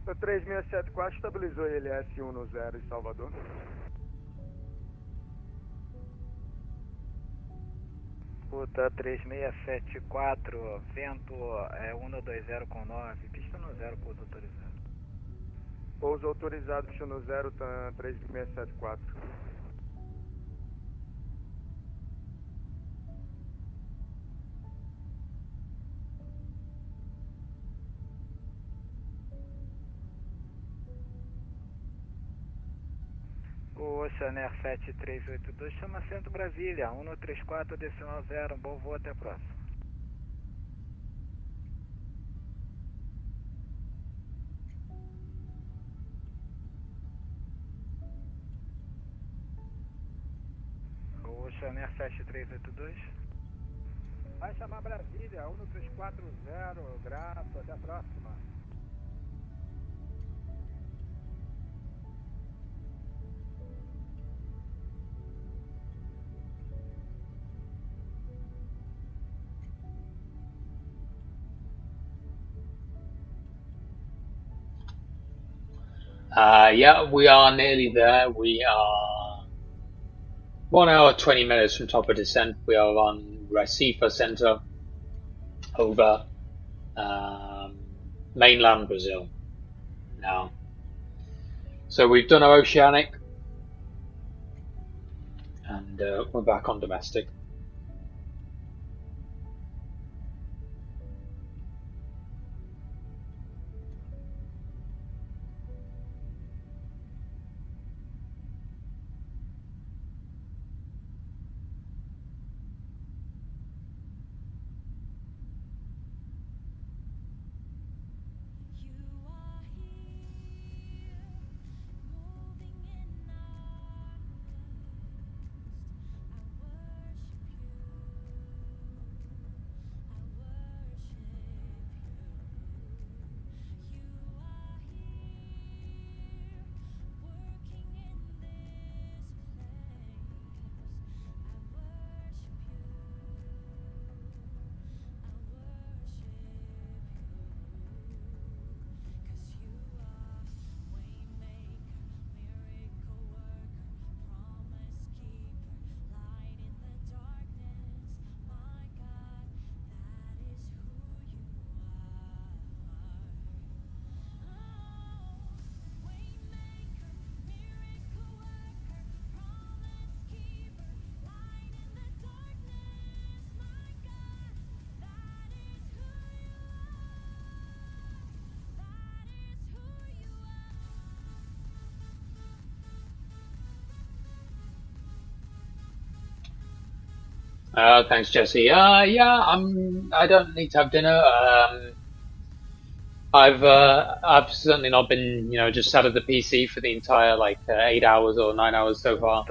O 3674 estabilizou ILS 1 no 0 em Salvador. Ruta 3674, vento 120 com 9, pista no 0, pouso autorizado. Pouso autorizado, pista no 0, TAM 3674. O Oceanair 7382 chama Centro Brasília, 134 decimal 0, bom voo, até a próxima. O Oceanair 7382. Vai chamar Brasília, 1340, graças, até a próxima. Yeah, we are nearly there. We are 1 hour 20 minutes from top of descent. We are on Recife Center over mainland Brazil now. So we've done our oceanic and we're back on domestic. Thanks, Jesse. Yeah, I don't need to have dinner. I've certainly not been, just sat at the PC for the entire 8 hours or 9 hours so far.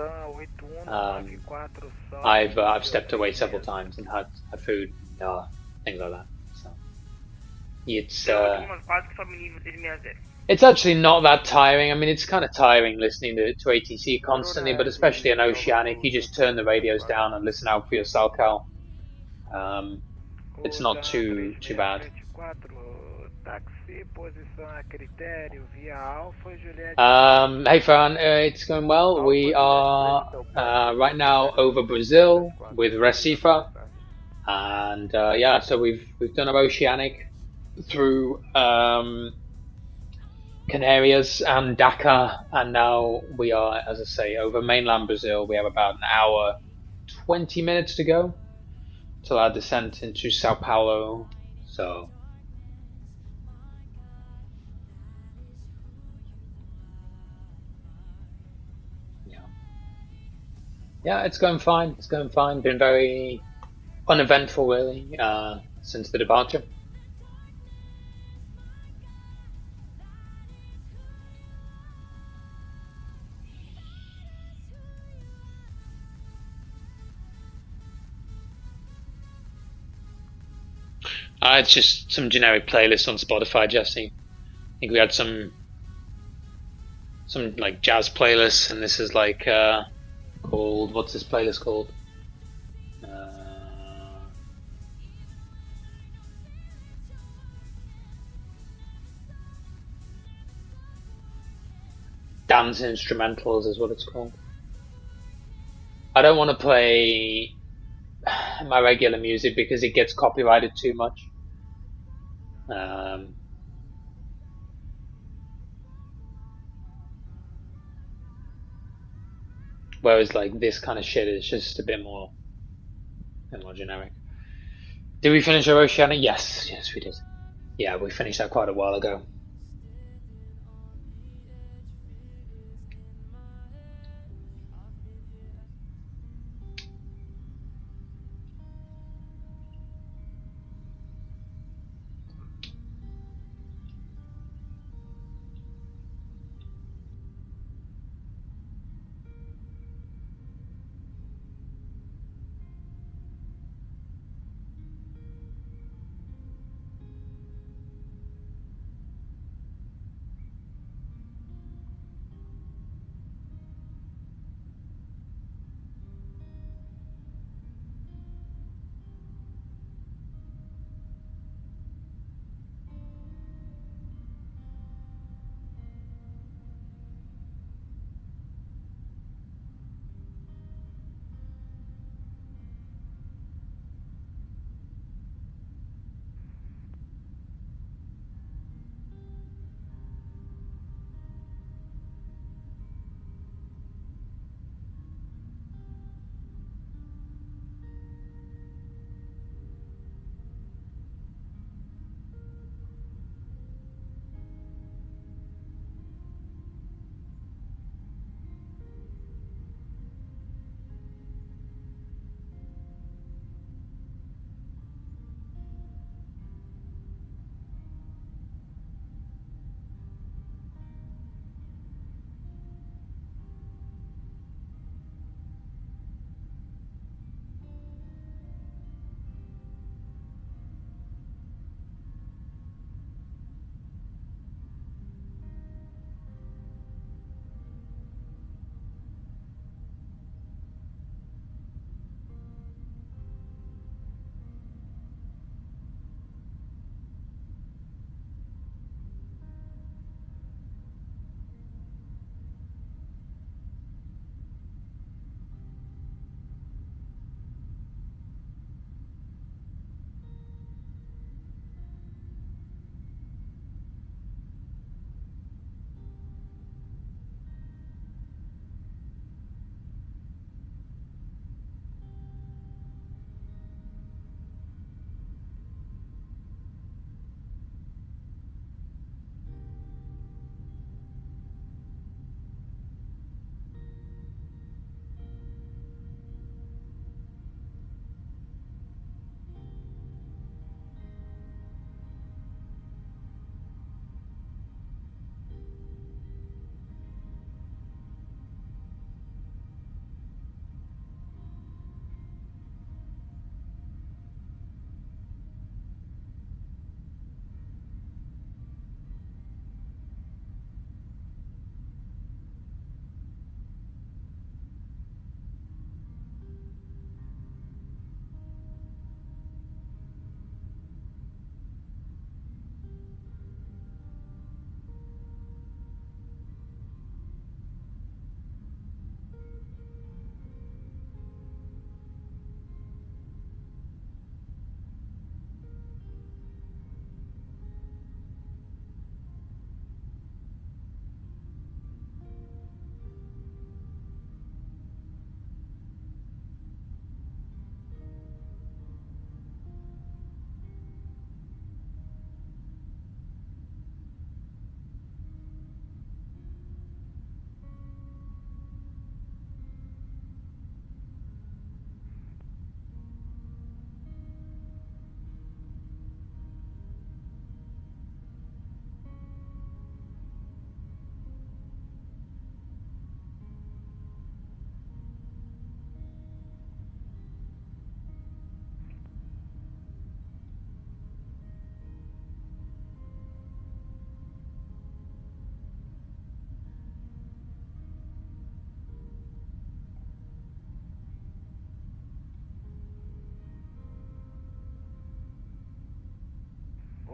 I've stepped away several times and had food, things like that. So it's actually not that tiring. I mean, it's kind of tiring listening to ATC constantly, but especially in Oceanic, you just turn the radios down and listen out for your SoCal. It's not too bad. Hey Fran, it's going well. We are right now over Brazil with Recife, and yeah, so we've done our Oceanic through Canarias and Dakar, and now we are, as I say, over mainland Brazil. We have about an hour, 20 minutes to go till our descent into Sao Paulo. So yeah, it's going fine. It's going fine. Been very uneventful, really, since the departure. It's just some generic playlist on Spotify, Jesse. I think we had some like jazz playlists, and this is called, what's this playlist called? Dance instrumentals is what it's called. I don't want to play my regular music because it gets copyrighted too much. Whereas this kind of shit is just a bit more generic. Did we finish our Oceanic? Yes, we did. Yeah, we finished that quite a while ago.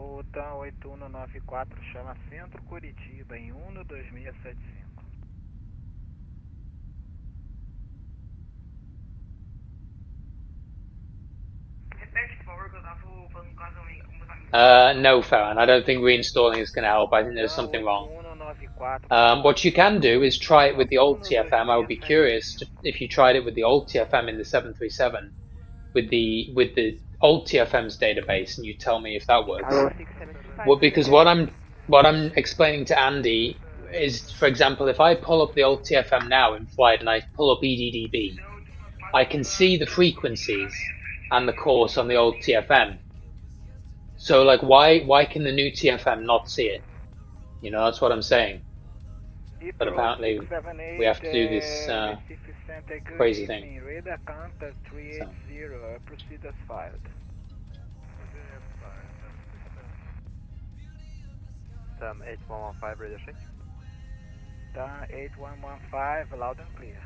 O TAM 8194 chama Centro Curitiba em 12675. No, Farron, I don't think reinstalling is going to help. I think there's something wrong. What you can do is try it with the old TFM. I would be curious if you tried it with the old TFM in the 737, with the old TFM's database, and you tell me if that works. Well, because what I'm explaining to Andy is, for example, if I pull up the old TFM now in flight and I pull up EDDB, I can see the frequencies and the course on the old TFM. So, like, why can the new TFM not see it? You know, that's what I'm saying. But apparently, we have to do this crazy thing. Radar contact 380, proceed as filed. TAM 8115, radio check. TAM 8115, loud and clear.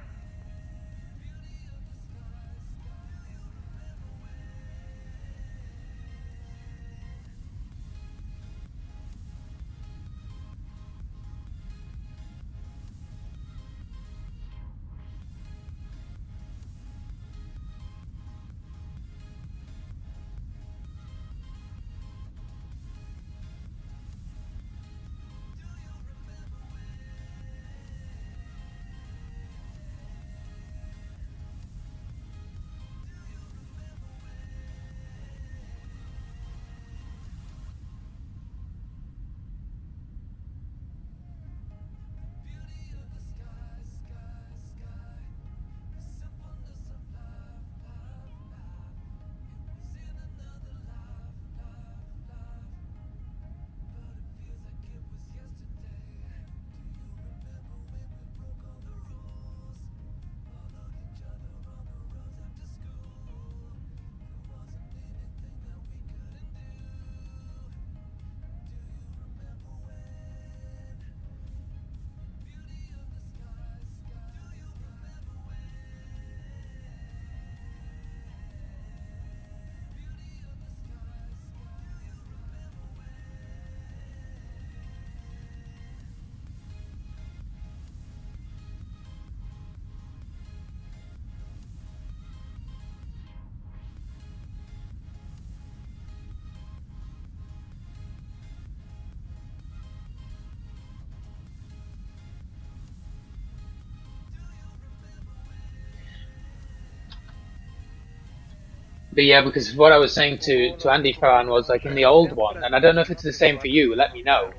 But yeah, because what I was saying to Andy Farhan was, like, in the old one, and I don't know if it's the same for you. Let me know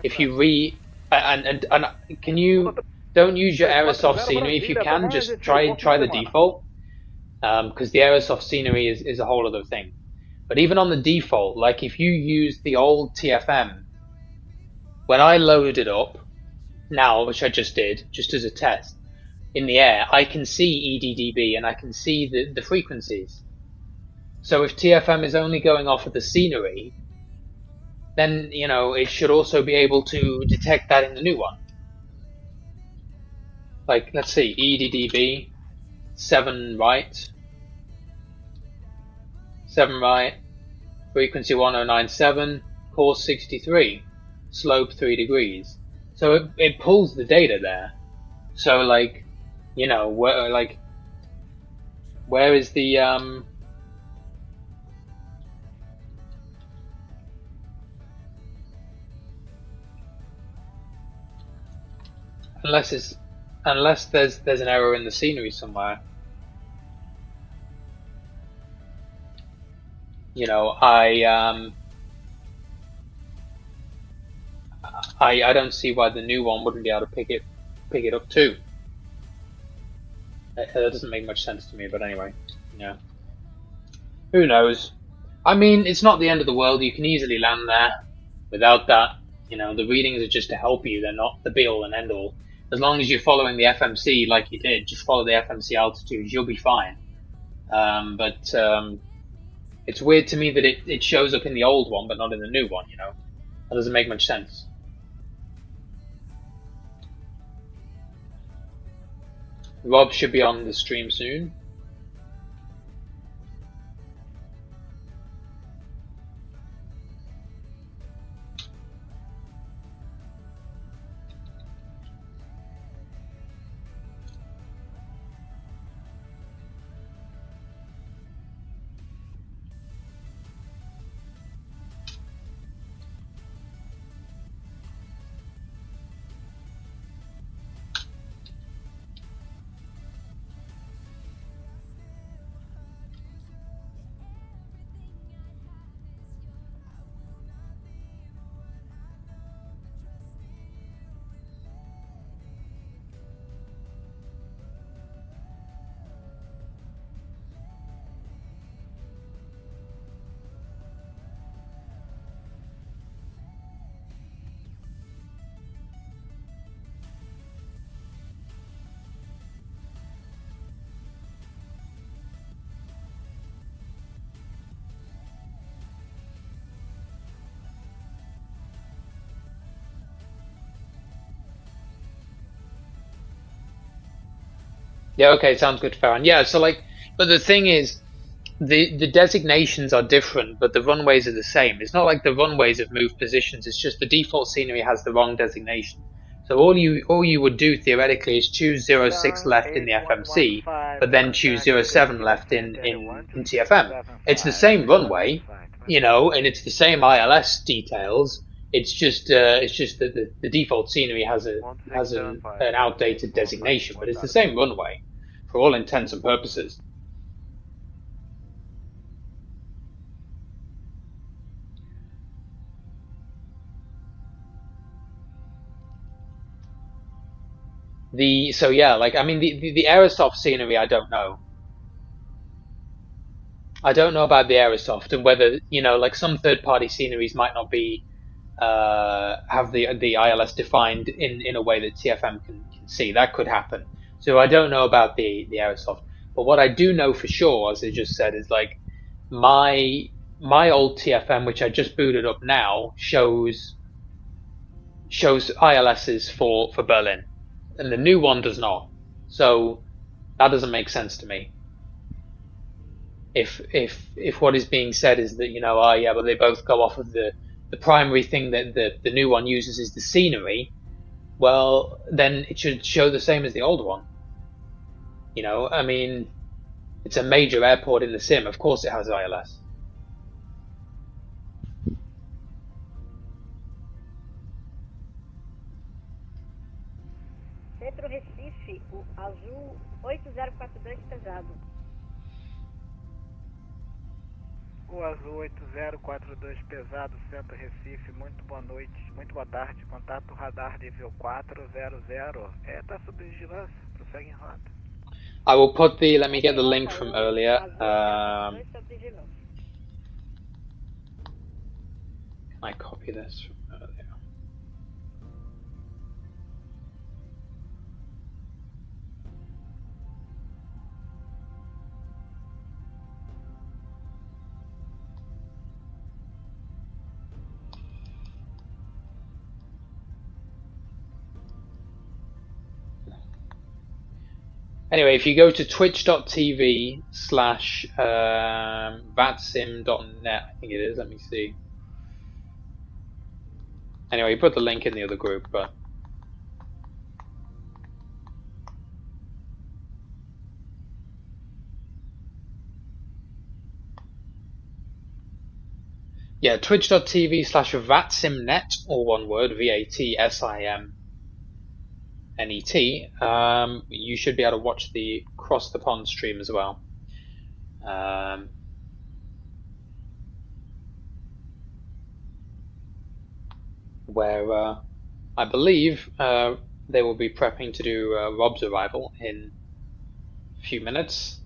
if you and can you don't use your Aerosoft scenery if you can. Just try the default, because the Aerosoft scenery is a whole other thing. But even on the default, like if you use the old TFM, when I load it up now, which I just did, just as a test, in the air, I can see EDDB and I can see the frequencies. So if TFM is only going off of the scenery, then, you know, it should also be able to detect that in the new one. Like, let's see, EDDB, 7 right, frequency 1097, course 63, slope 3 degrees. So it pulls the data there. So, like, you know, where is the, unless there's an error in the scenery somewhere. You know, I don't see why the new one wouldn't be able to pick it up too. That doesn't make much sense to me, but anyway, yeah. Who knows? I mean, it's not the end of the world. You can easily land there without that. You know, the readings are just to help you. They're not the be all and end all. As long as you're following the FMC like you did, just follow the FMC altitudes, you'll be fine. But it's weird to me that it shows up in the old one, but not in the new one, you know? That doesn't make much sense. Rob should be on the stream soon. Yeah, okay, sounds good, Farron. Yeah, so like, but the thing is, the designations are different, but the runways are the same. It's not like the runways have moved positions. It's just the default scenery has the wrong designation. So all you would do theoretically is choose 06 left in the FMC, but then choose 07 left in TFM. It's the same runway, and it's the same ILS details. It's just that the default scenery has an outdated designation, but it's the same runway for all intents and purposes. So yeah, like I mean the Aerosoft scenery, I don't know. I don't know about the Aerosoft and whether like some third-party sceneries might not be have the ILS defined in a way that TFM can see. That could happen. So I don't know about the Aerosoft, but what I do know for sure, as I just said, is like my old TFM, which I just booted up now, shows ILSs for Berlin, and the new one does not. So that doesn't make sense to me. If what is being said is that oh yeah, but they both go off of the primary thing that the new one uses is the scenery, well then it should show the same as the old one. I mean, it's a major airport in the sim. Of course it has ILS. Centro Recife, o azul 8042 pesado. O azul 8042 pesado, Centro Recife, muito boa noite, muito boa tarde, contato radar nível 400, tá sob vigilância, prossegue em rota. I will put let me get the link from earlier. Can I copy this from earlier? Anyway, if you go to twitch.tv/vatsim.net, I think it is. Let me see. Anyway, you put the link in the other group, but yeah, twitch.tv/vatsimnet, all one word, VATSIMNET. You should be able to watch the Cross the Pond stream as well. Where I believe they will be prepping to do Rob's arrival in a few minutes.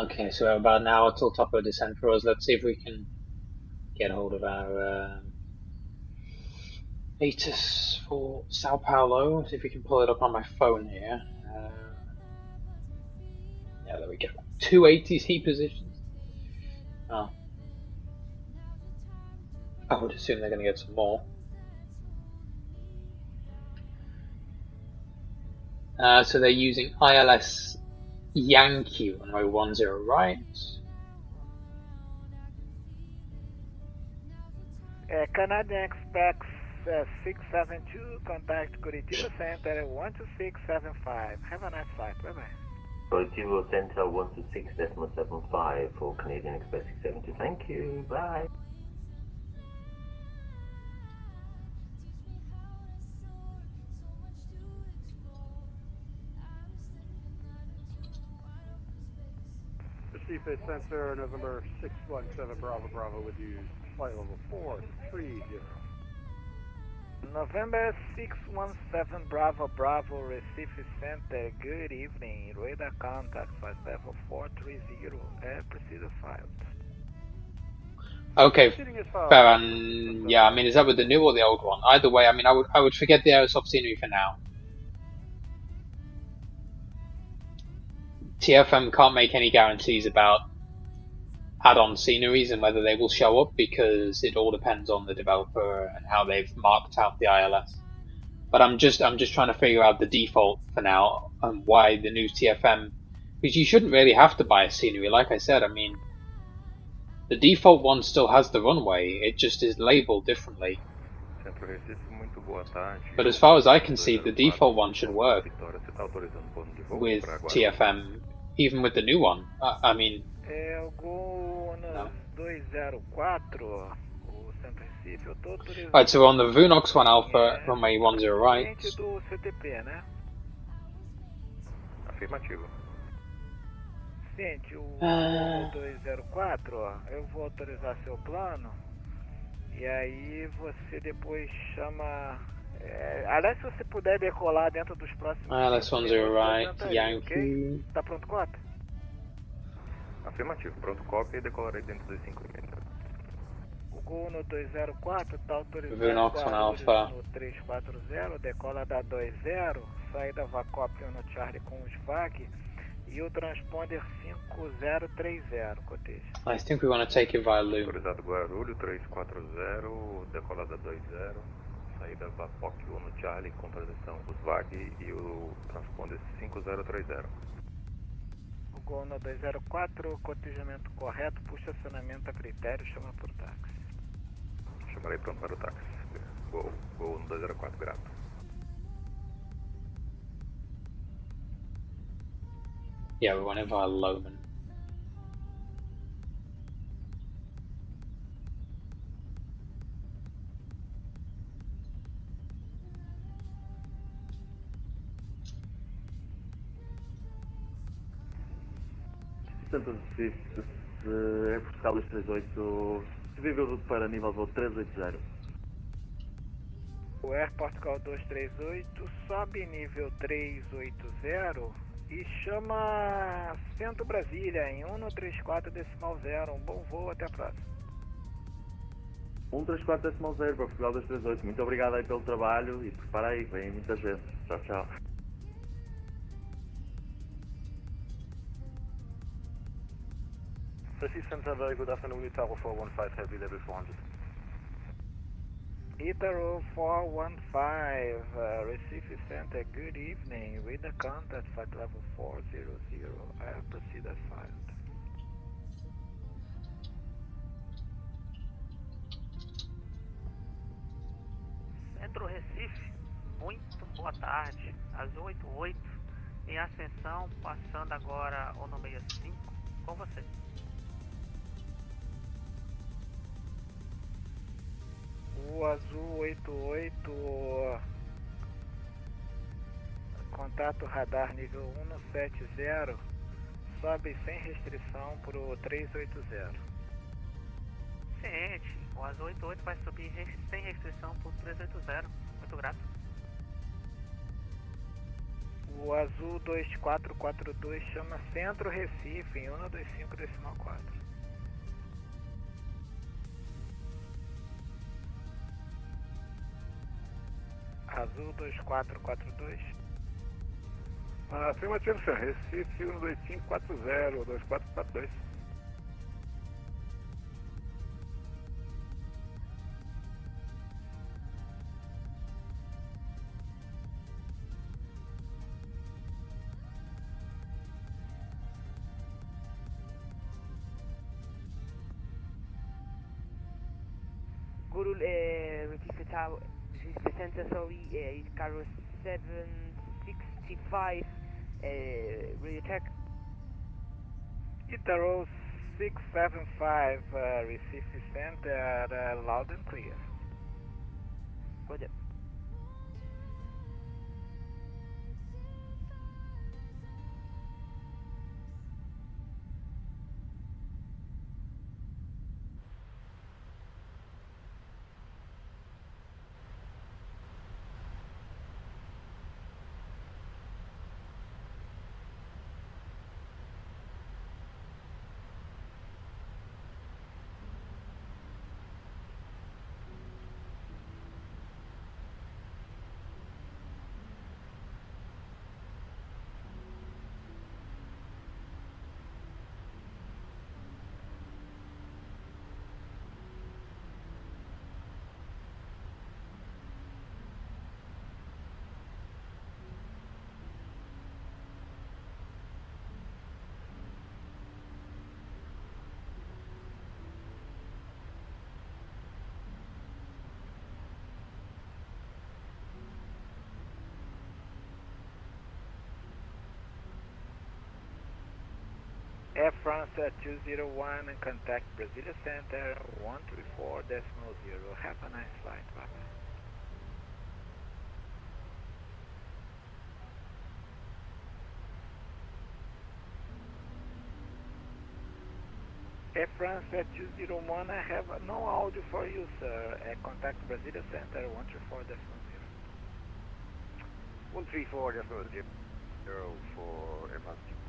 Okay, so we're about an hour till top of descent for us. Let's see if we can get hold of our ATIS for Sao Paulo. See if we can pull it up on my phone here. Yeah, there we go. 2 ATC positions. Oh. I would assume they're going to get some more. So they're using ILS Yankee runway 10 right. Canadian Express 672, contact Curitiba Center 12675. Have a nice flight. Bye bye. Curitiba Center 126.75 for Canadian Express 672. Thank you. Bye. Recife Center, November 617 Bravo Bravo with you, flight level 430. November 617 Bravo Bravo Recife Center, good evening. Radar contact, flight level 430. Proceed as filed. Okay, fair. Yeah, I mean, is that with the new or the old one? Either way, I mean, I would forget the aerosoft scenery for now. TFM can't make any guarantees about add-on sceneries and whether they will show up because it all depends on the developer and how they've marked out the ILS. But I'm just trying to figure out the default for now and why the new TFM, because you shouldn't really have to buy a scenery. Like I said, I mean, the default one still has the runway. It just is labeled differently. But as far as I can see, the default one should work with TFM, even with the new one. I mean, Eu vou no 204, o Centro Recife, eu tô autorizado. Right, so we're on the Vunox 1 Alpha, runway 10 right. Do CTP, né? Afirmativo. Gente, o 204, ó, eu vou autorizar seu plano e aí você depois chama. Aliás, se você puder decolar dentro dos próximos. ILS 10 right, Yankee. Okay? Tá pronto, copy? Afirmativo, pronto, cópia e decolarei dentro dos 5 minutos. O Gol no 204 está autorizado Vunox 1 Alpha. no 340, decola da 20, saída VACOP no Charlie com os VAG e o transponder 5030, coteja. I think we want to take it via loop. Autorizado Guarulho 340, decola da 20, saída VACOP no Charlie com projeção dos VAG e o transponder 5030. Gol no 204, cotejamento correto, puxa acionamento a critério, chama por táxi. Chamarei pronto para o táxi. Gol no 204, grato. Yeah, we want it via Loman. Santos Recife, é Portugal 238, visível para nível voo 380. O Air Portugal 238 sobe nível 380 e chama Centro Brasília em 134.0. Um bom voo, até a próxima. 134.0 para Portugal 238, muito obrigado aí pelo trabalho e prepara aí, vem muita gente. Tchau, tchau. Recife Center, very good afternoon, Itaro 415, heavy level 400. Itaro 415, Recife Center, good evening, with the contact flight level 400, proceed as filed. Centro Recife, muito boa tarde, Azul 88, em ascensão, passando agora o número 65, com você. O Azul 88, contato radar nível 170, sobe sem restrição para o 380. Ciente, o Azul 88 vai subir sem restrição para o 380, muito grato. O azul 2442 chama Centro Recife em 125,4. Azul 2442. Afirmativo, senhor. Recife 12540, 2442. Guru, Recife Tower, Recife Center, sorry, is Carro 765, radio check. Itaro 675, Recife Center, loud and clear. Roger. Air France 201 and contact Brasilia Center 134.0. Have a nice flight, bye bye. Air France 201, I have no audio for you, sir. Contact Brasilia Center 134.0. 134.0 for Air France 201.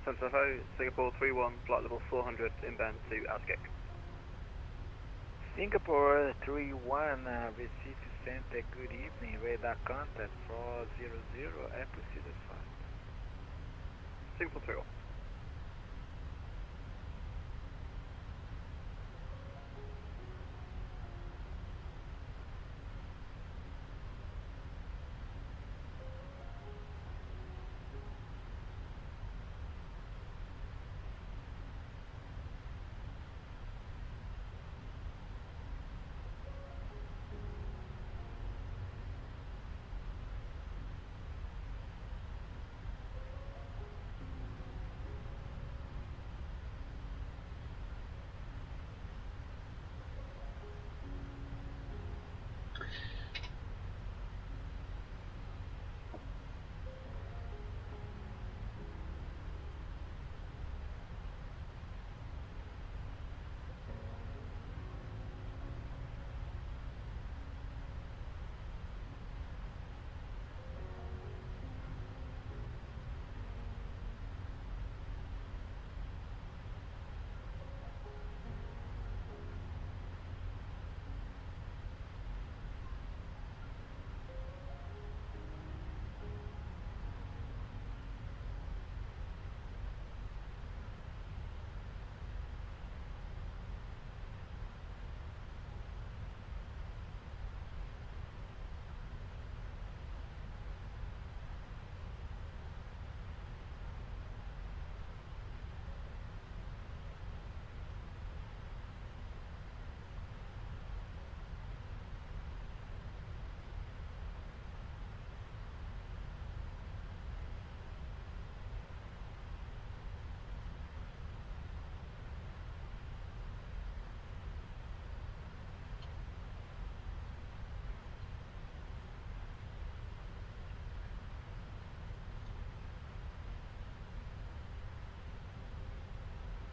Santa Singapore 31, flight level 400, inbound to Azgek. Singapore 31, Recife Center, good evening. Radar contact 400, I proceeded fast. Singapore 31.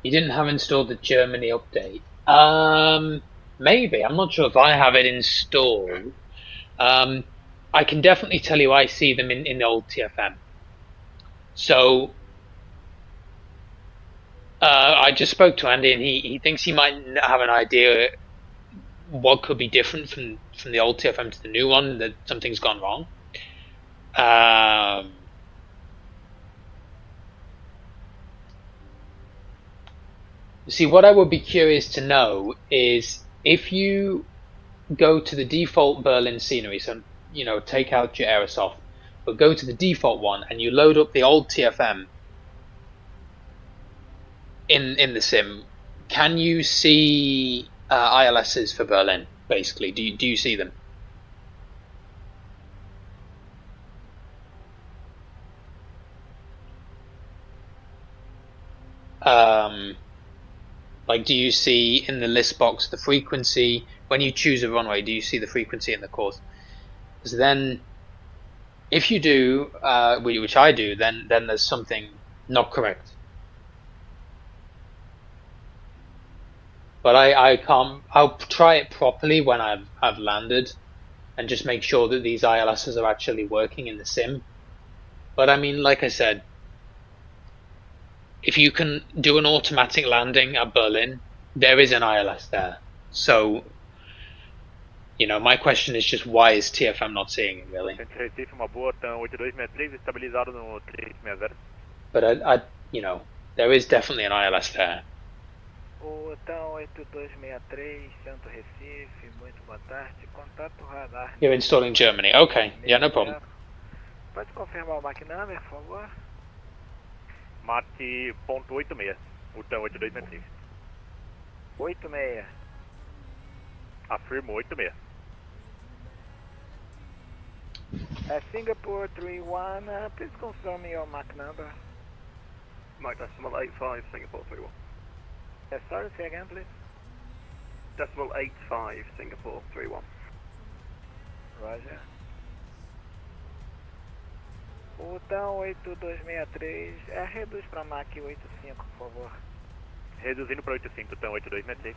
You didn't have installed the Germany update. Maybe. I'm not sure if I have it installed. I can definitely tell you I see them in the old TFM. So I just spoke to Andy, and he thinks he might have an idea what could be different from the old TFM to the new one, that something's gone wrong. See, what I would be curious to know is if you go to the default Berlin scenery, so take out your Aerosoft, but go to the default one and you load up the old TFM in the sim, can you see ILSs for Berlin? Basically, do you see them? Like, do you see in the list box the frequency when you choose a runway? Do you see the frequency in the course? Because then, if you do, which I do, then there's something not correct. But I can't. I'll try it properly when I've landed, and just make sure that these ILSs are actually working in the sim. But I mean, like I said, if you can do an automatic landing at Berlin, there is an ILS there. So, my question is just, why is TFM not seeing it, really? Recife, uma boa, TAM 8263, estabilizado no 360. But there is definitely an ILS there. O TAM 8263, Santo Recife, muito boa tarde, contato radar. You're installing Germany, okay, yeah, no problem. Pode confirmar o MAC number, por favor? Mate ponto 86, o TAM 8263. 86. Afirmo 86. Singapore 31, please confirm your MAC number. Mike decimal 85, Singapore 31. Sorry, say again, please. Decimal 85, Singapore 31. Roger. O TAM 8263, reduz para MAC 85, por favor. Reduzindo para 85, TAM 8263.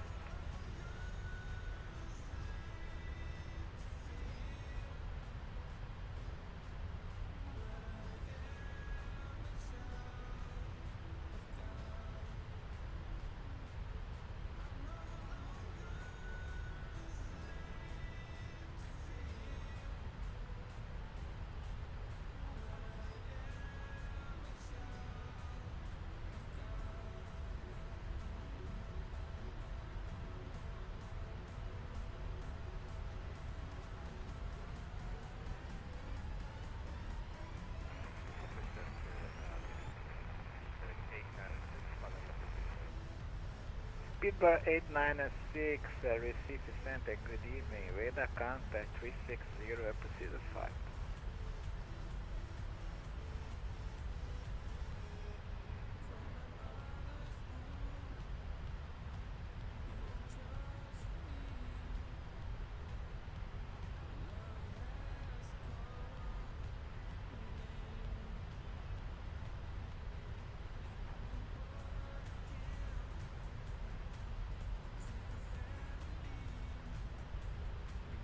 Speedbird 896, Recife Center, good evening. Radar contact 360, I proceed as 5.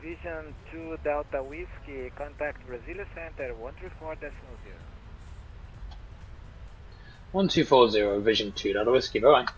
Vision 2 Delta Whiskey, contact Brasilia Center 134.0. 1240, Vision 2 Delta Whiskey, bye bye.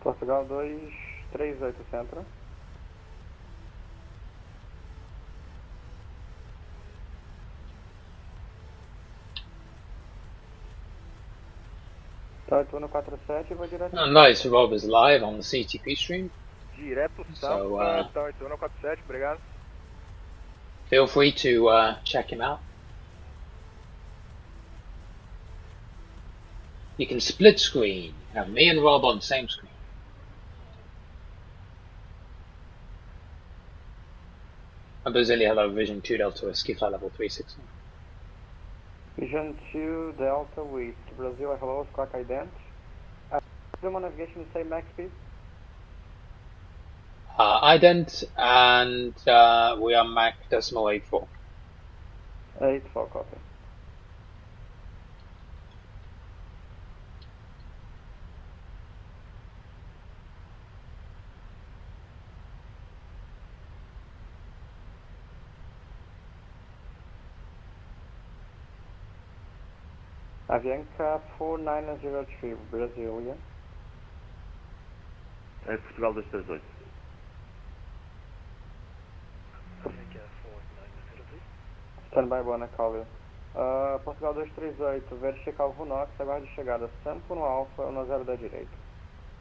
Portugal 238 Centro. Tá, turno 47 e vou direto. Oh, nice, Rob is live on the CTP stream. Direto So, Sampa, então 8147, obrigado. feel free to check him out. You can split screen. You have me and Rob on the same screen. Brazil, hello, Vision 2 Delta Whiskey, flight level 369. Vision 2 Delta with Brazil, hello, squawk ident. Resume navigation, say max speed. Ident, and we are Mac decimal 84. 84, copy. Avianca 4903, Brasília. É Portugal 238. Standby, Bona, call you. Portugal 238, vertical Runox, aguarde chegada. Sampo no Alfa, 10 da direita.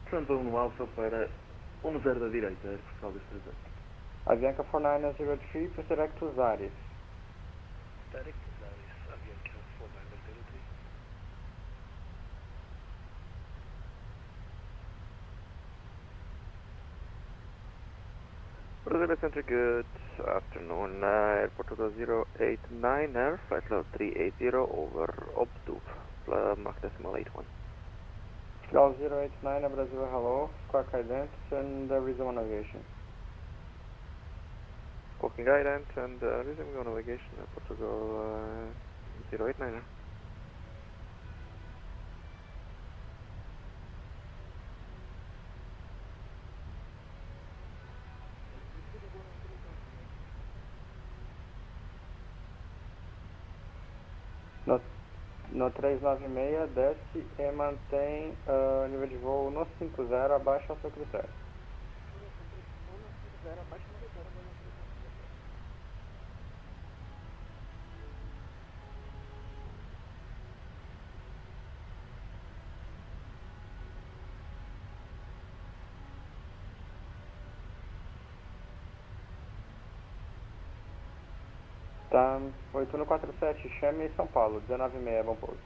Sampo no Alfa para 10 da direita, é Portugal 238. Avianca 4903, proceed to Zares. Direct to Zares, Avianca 4903. Brazil Center, good afternoon. Portugal 089, flight level 380 over Obtube, Mach decimal 81. Portugal 089, Brazil, hello, squawk ident and resume navigation. Squawking ident and resume navigation, Portugal 089. No 396, desce e mantém nível de voo no 50, abaixo ao seu critério. Tá, 8147, chame São Paulo, 19,6, bom pouso.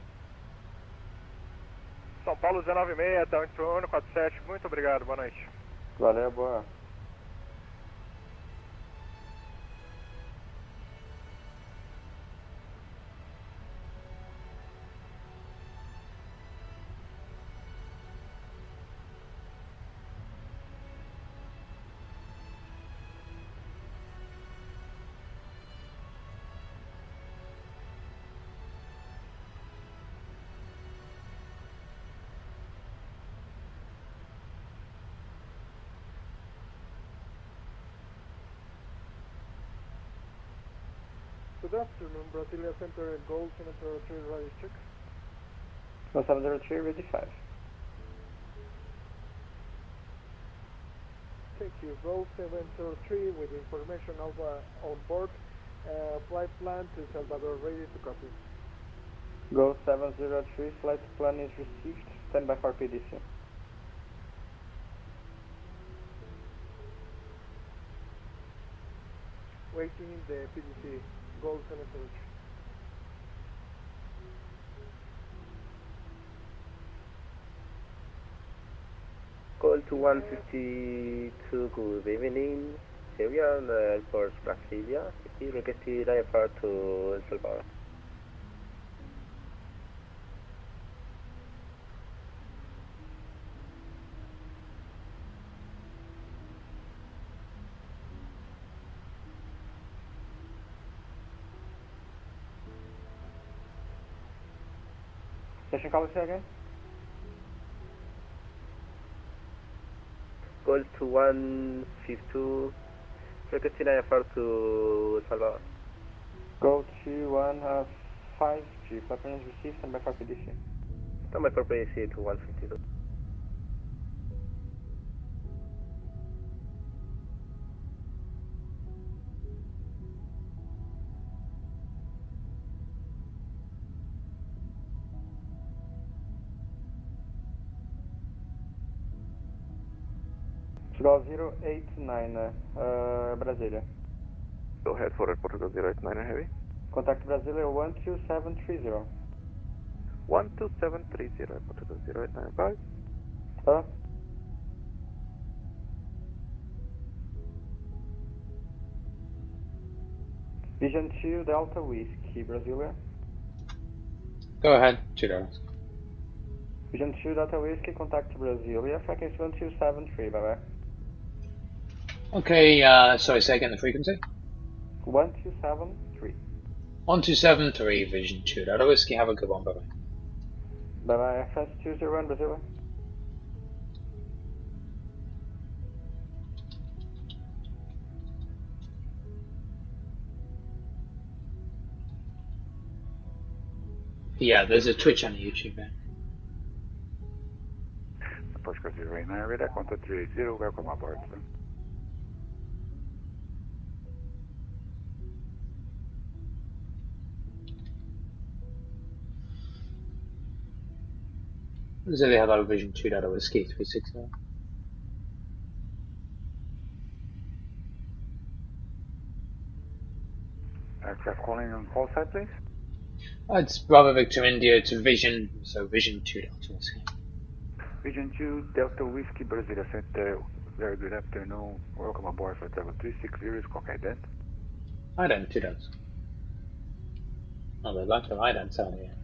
São Paulo 196, então 8147, muito obrigado, boa noite. Valeu, boa. Good afternoon, Brasilia Center, Gold, Senator 3, radio check. 1703, ready 5. Thank you, Gold 703 with information on board. Flight plan to Salvador, ready to copy. Go 703, flight plan is received, stand by for PDC. Waiting in the PDC, Gold 703. Call to 152, good evening. Here we are on the airport Brasilia. City, requested IFR to El Salvador. Station call us again? Call to 152, requested IFR to El Salvador. Go to 153, flight plan is received, stand by for PDC. Stand by for PDC to 152. Portugal 089, Brasília. Go ahead for Portugal 089 Heavy. Contact Brasília 12730. 12730, Portugal 089, bye. Vision 2 Delta Whiskey, Brasília. Go ahead, $2. Vision 2 Delta Whiskey, contact Brasília, frequency 1273, bye-bye. Okay, sorry, say again the frequency. 1273. 1273, Vision 2 Delta Whiskey, have a good one, bye-bye. Bye-bye, FS 201, Brasília. Yeah, there's a Twitch and a YouTube there. Portugal 089, radar contact 380, welcome aboard, sir. Zilly Hello Vision 2 Delta Whiskey 360. Aircraft calling on call side, please. It's Bravo Victor India to Vision, so Vision 2 Delta Whiskey. Vision 2 Delta Whiskey, Brasília Center. Very good afternoon. Welcome aboard for travel 360, Squawk ident. Ident, 2 Delta. Oh, they'd like to ident out here.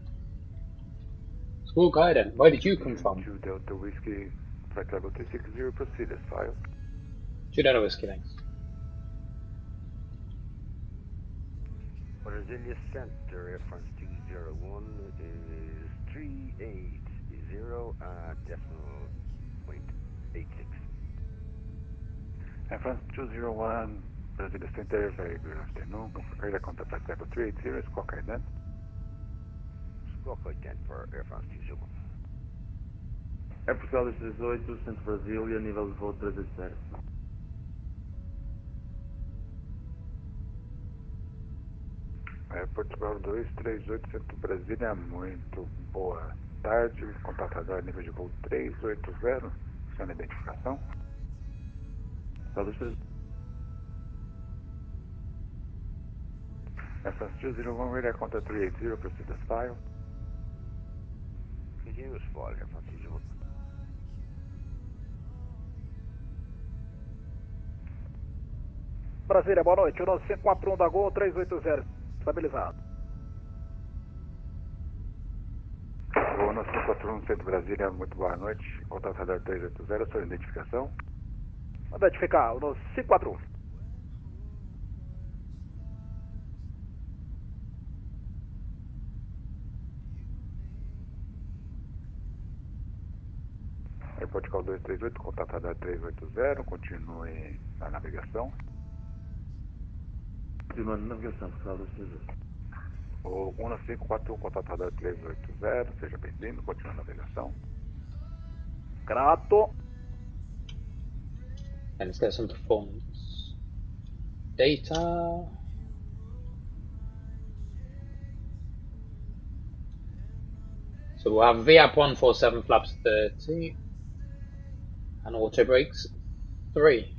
Squawk ident, where did you come from? 2 Delta Whiskey, flight level 360, proceed as filed. 2 Delta Whiskey, thanks. Brasilia Center, Air France 201 is 380, decimal point 86. Air France 201, Brasilia Center, very good afternoon. Radar contact flight level 380, squawk ident. Squawk ident for Air France 201. É Portugal 238, Centro Brasília, nível de voo 380. Portugal 238, Centro Brasília, muito boa tarde. Contato radar nível de voo 380, sua identificação. FS 201, radar contact 380, proceed as file. Continuous file, Air France 201. Brasília, boa noite. 19541 da Gol 380. Estabilizado. Gol 9541, Centro Brasília, muito boa noite. Contato radar 380, sua identificação. Manda identificar, 19541. Airport Call 238, contato radar 380, continue na navegação. Continuando na navegação, Portugal 238. O 1541, contato radar 380, seja bem-vindo, continue na navegação. Grato. And let's get some performance data. So we'll have VAP 147 flaps 30 and auto brakes 3.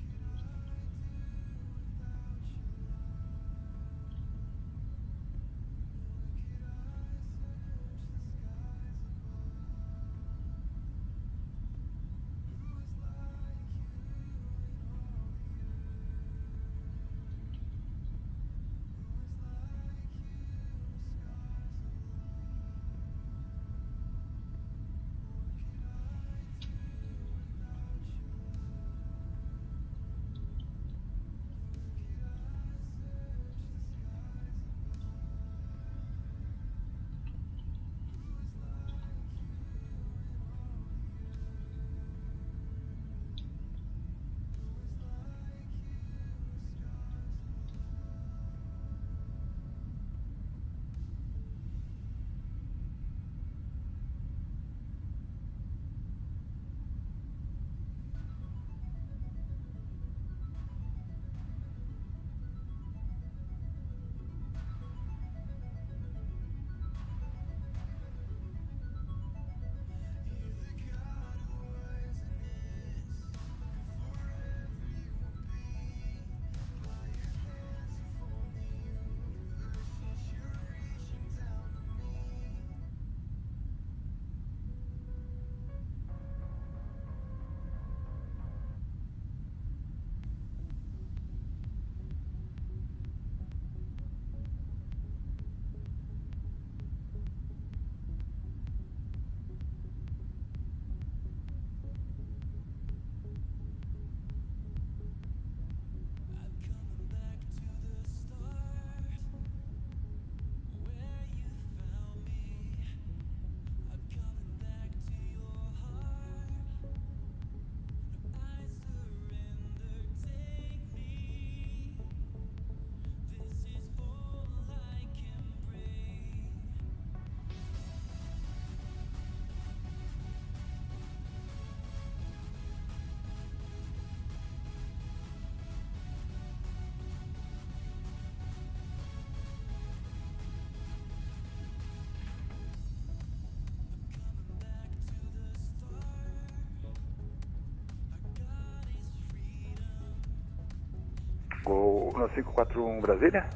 1541 Brasília.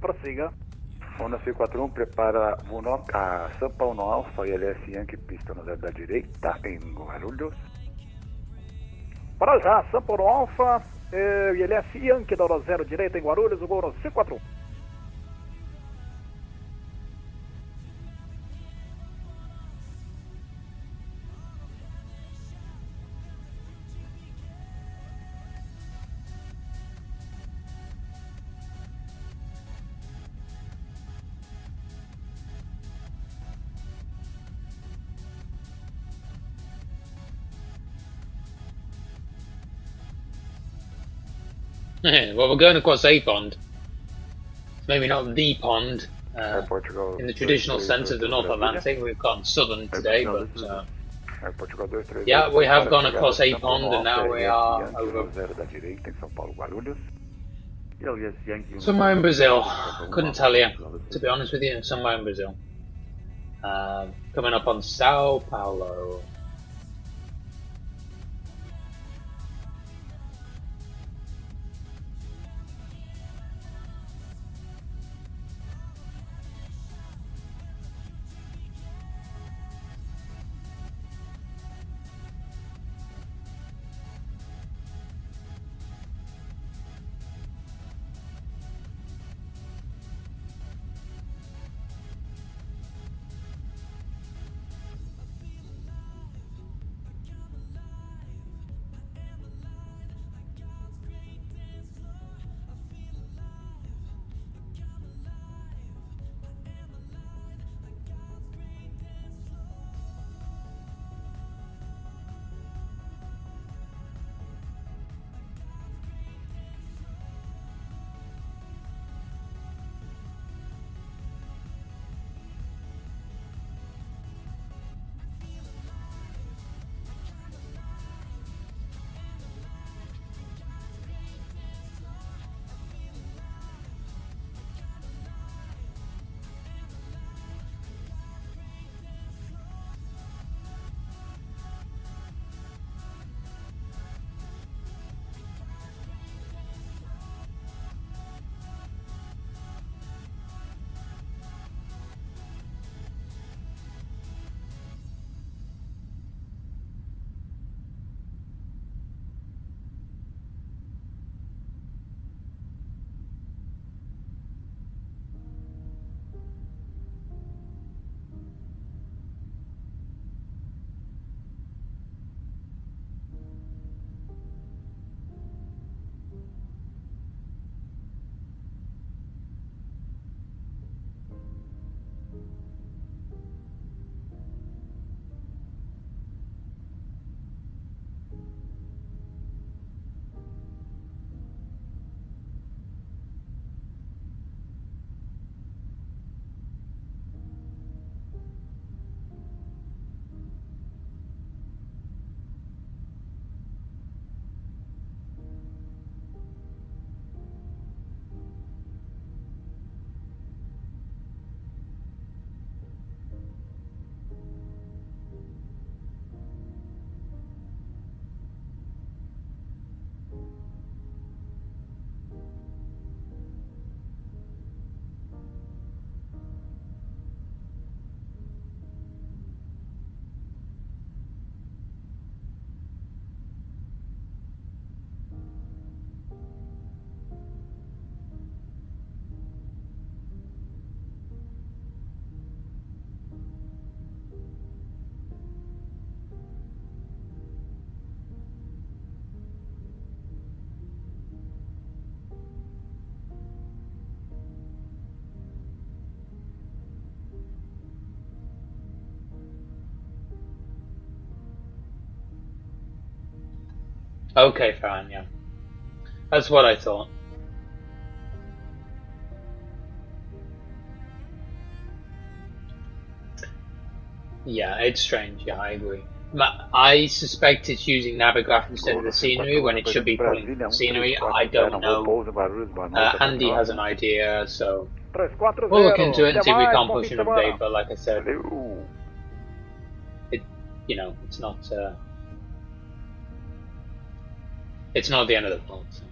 Prossiga. 1541 prepara VUNOC a São Paulo Alfa e LS Yankee pista no zero da direita em Guarulhos. Para já, São Paulo Alfa e LS Yankee da hora 0 direita em Guarulhos, o gol no 541. Well, we're going across a pond. Maybe not the pond. In the traditional sense of the North Atlantic, we've gone southern today, but yeah, we have gone across a pond and now we are over somewhere in Brazil. Couldn't tell you, to be honest with you, somewhere in Brazil. Coming up on São Paulo. Okay, fine, yeah. That's what I thought. Yeah, it's strange, yeah, I agree. I suspect it's using Navigraph instead of the scenery when it should be pulling the scenery. I don't know. Andy has an idea, so we'll look into it and see if we can't push an update, but like I said, you know, it's not the end of the world. So.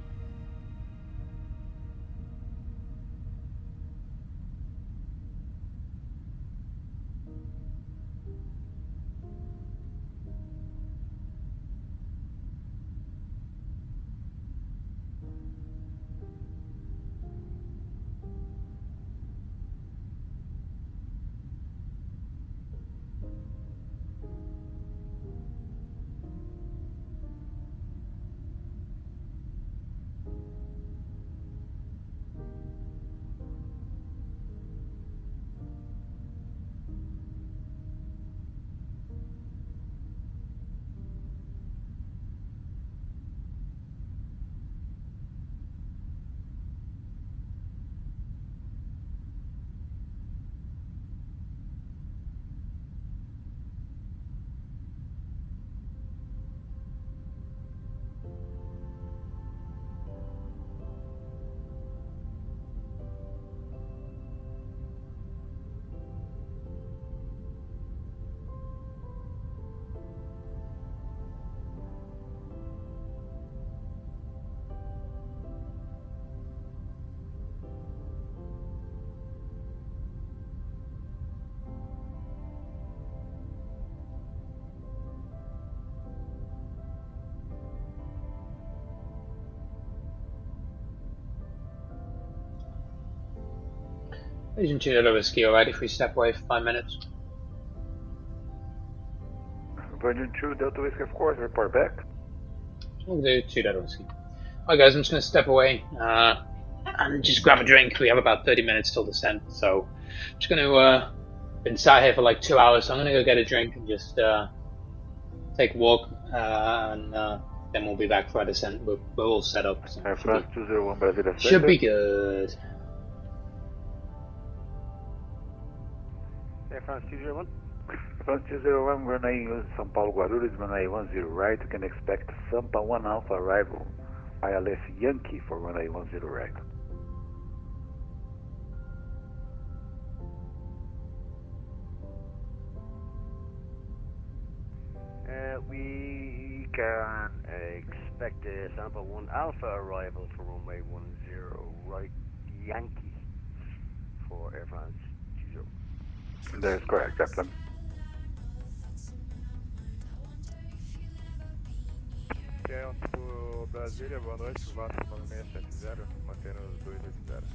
Agent 2 Delta Whiskey, alright if we step away for 5 minutes? Virgin 2 Delta Whiskey, of course, report back. We'll do 2 Delta Whiskey. Alright guys, I'm just going to step away and just grab a drink. We have about 30 minutes till descent, so I'm just going to been sat here for like 2 hours, so I'm going to go get a drink and just take a walk, and then we'll be back for our descent. We're all set up. So Air France 201 Brasilia should be good. Air France 201. Air France 201, runway São Paulo Guarulhos, runway 10 right. You can expect Sampa 1 Alpha arrival. ILS Yankee for runway 10 right. We can expect a Sampa 1 Alpha arrival for runway 10 right Yankee for Air France 20. That is correct, Captain. Tempo Brasília, boa noite, Vasco 9670, mantendo os 280.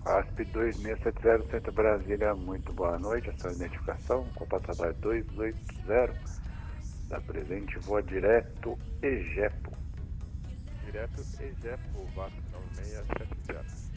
ASP 2670, Centro Brasília, muito boa noite, a sua identificação, computador 280, da presente, voa direto Egepo. Direto Egepo, Vasco 9670.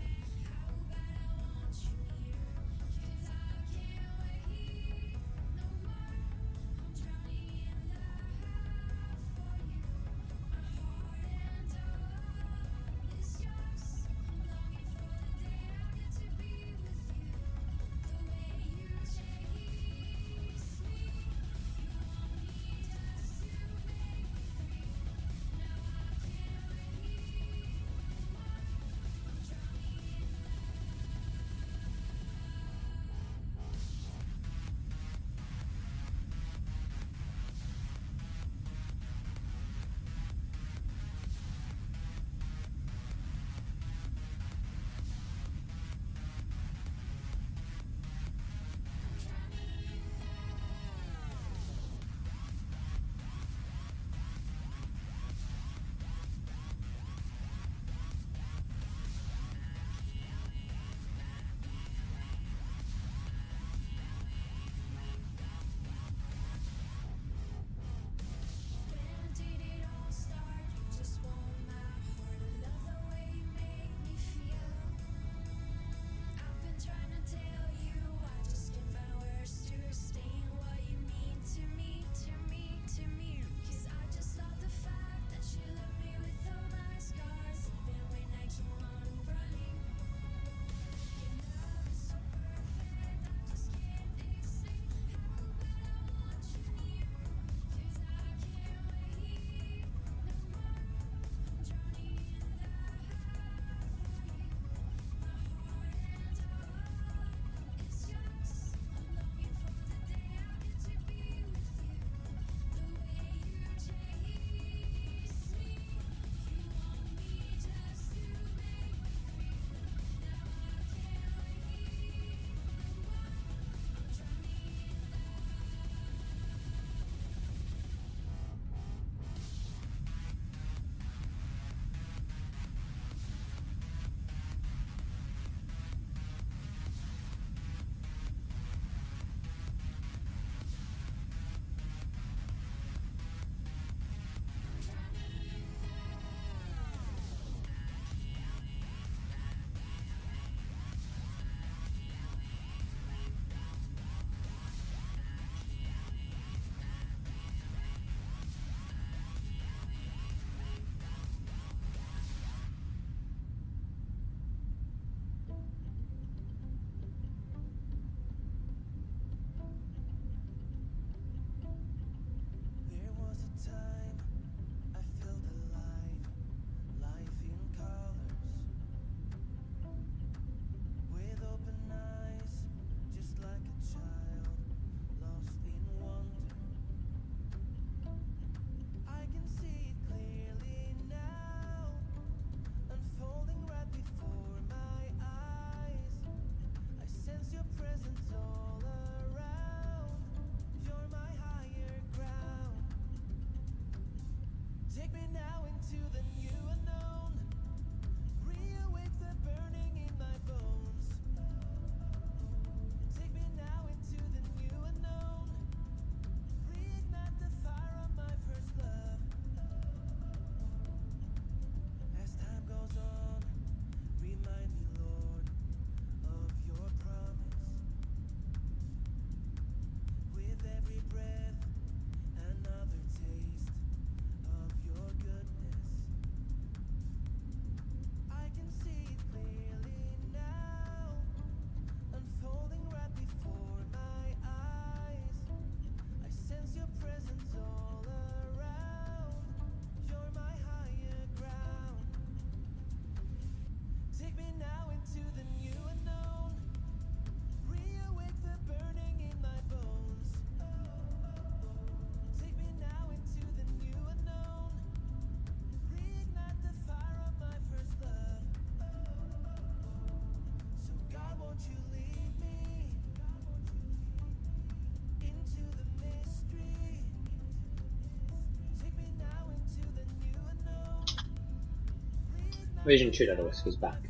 Vision 2 Delta Whiskey's back.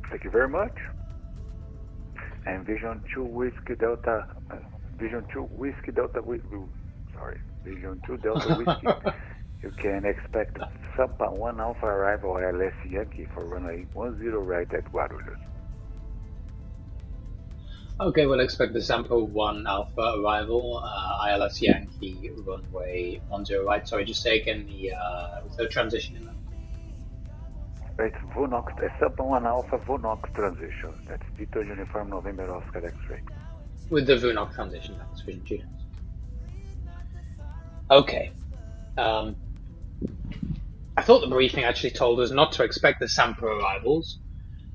Thank you very much. And Vision 2 Whiskey Delta, Vision 2 Whiskey Delta, Vision 2 Delta Whiskey. You can expect Sampa 1 Alpha arrival ILS Yankee for runway 10 right at Guarulhos. Okay, we'll expect the Sampa 1 Alpha arrival, ILS Yankee runway 10 right. Sorry, just say again the transition in that. It's Vonox, Sampa 1 Alpha Vonox transition. That's Tito Uniform November Oscar X-ray. With the Vonox transition, that's Vision 2. Okay. I thought the briefing actually told us not to expect the Sampa arrivals,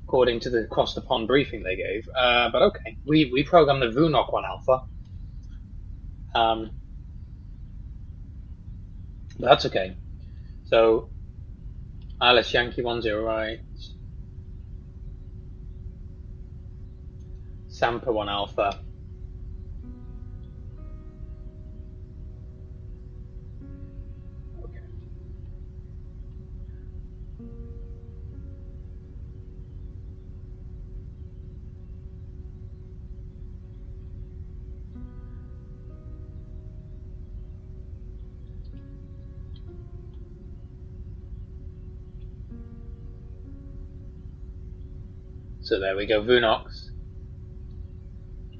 according to the across the pond briefing they gave. But okay, we programmed the Vonox 1 Alpha. That's okay. So ILS Yankee 10 right, Sampa 1 Alpha. So there we go, Vonox,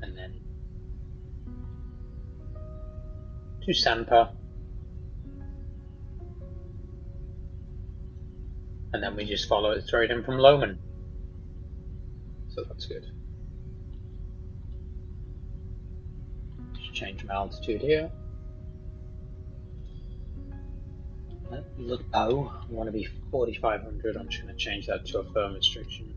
and then to Sampa, and then we just follow it straight in from Lohman. So that's good. Just change my altitude here. Look, I want to be 4,500. I'm just going to change that to a firm restriction.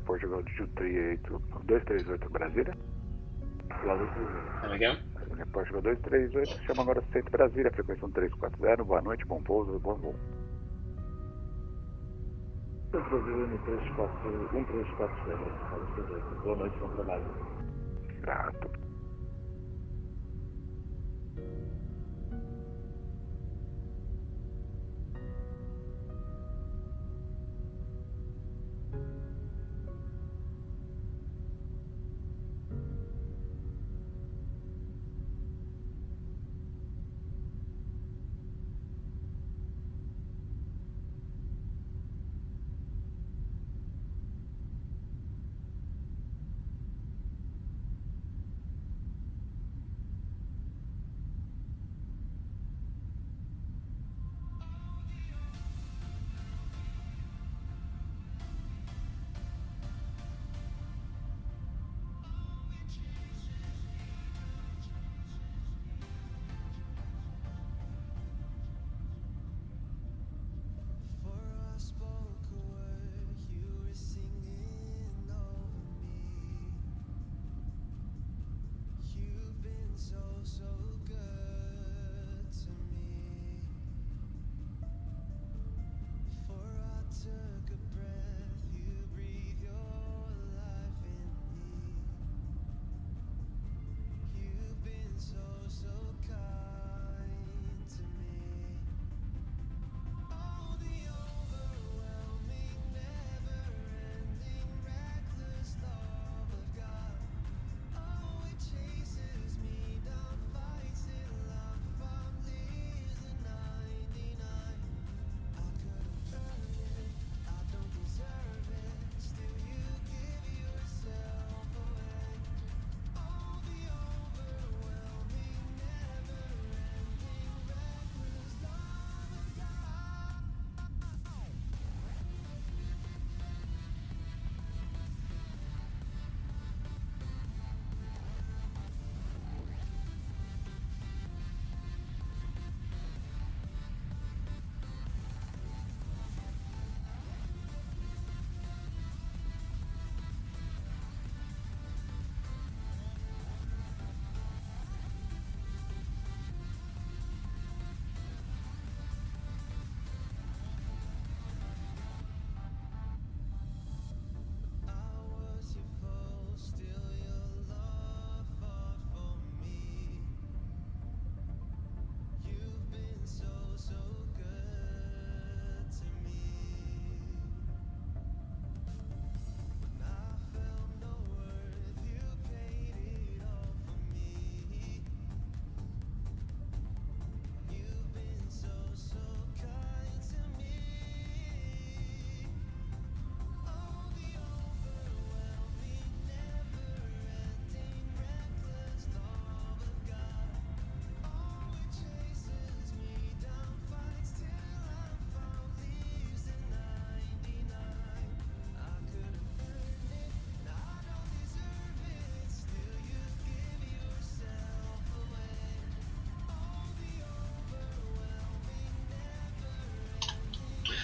Portugal 238 Brasília. There we go. Portugal 238, chama agora Centro Brasília, frequência 1340, boa noite, bom pouso, bom voo. Centro Brasília 134, boa noite, bom trabalho. Grato.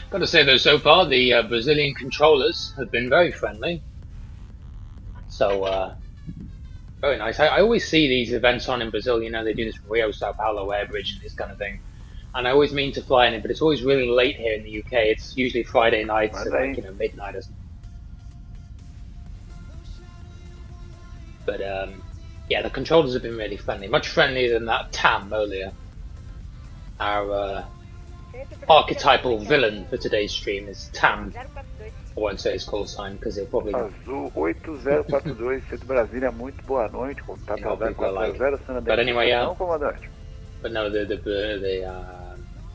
Got to say though, so far the Brazilian controllers have been very friendly. So very nice. I always see these events on in Brazil. You know, they do this Rio Sao Paulo Air Bridge and this kind of thing. And I always mean to fly in it, but it's always really late here in the UK. It's usually Friday nights at like, you know, midnight or something. But yeah, the controllers have been really friendly, much friendlier than that TAM earlier. Our archetypal villain for today's stream is TAM. I won't say his call sign because he'll probably Azul 8042, Centro Brasília, muito boa noite, contato radar 400, cena But anyway, não, comandante. But no, the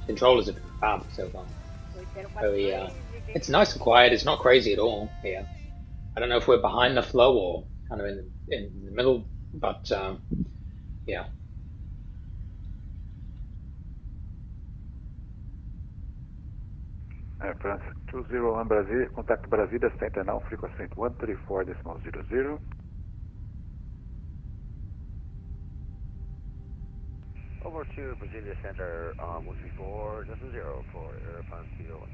controllers have been fab so far. Very, it's nice and quiet. It's not crazy at all here. I don't know if we're behind the flow or kind of in the middle, but yeah. France 201 Brasília, contato Brasília Center now, frequency 134.00. Over to Brasilia Center, 134.0 for Air France 201.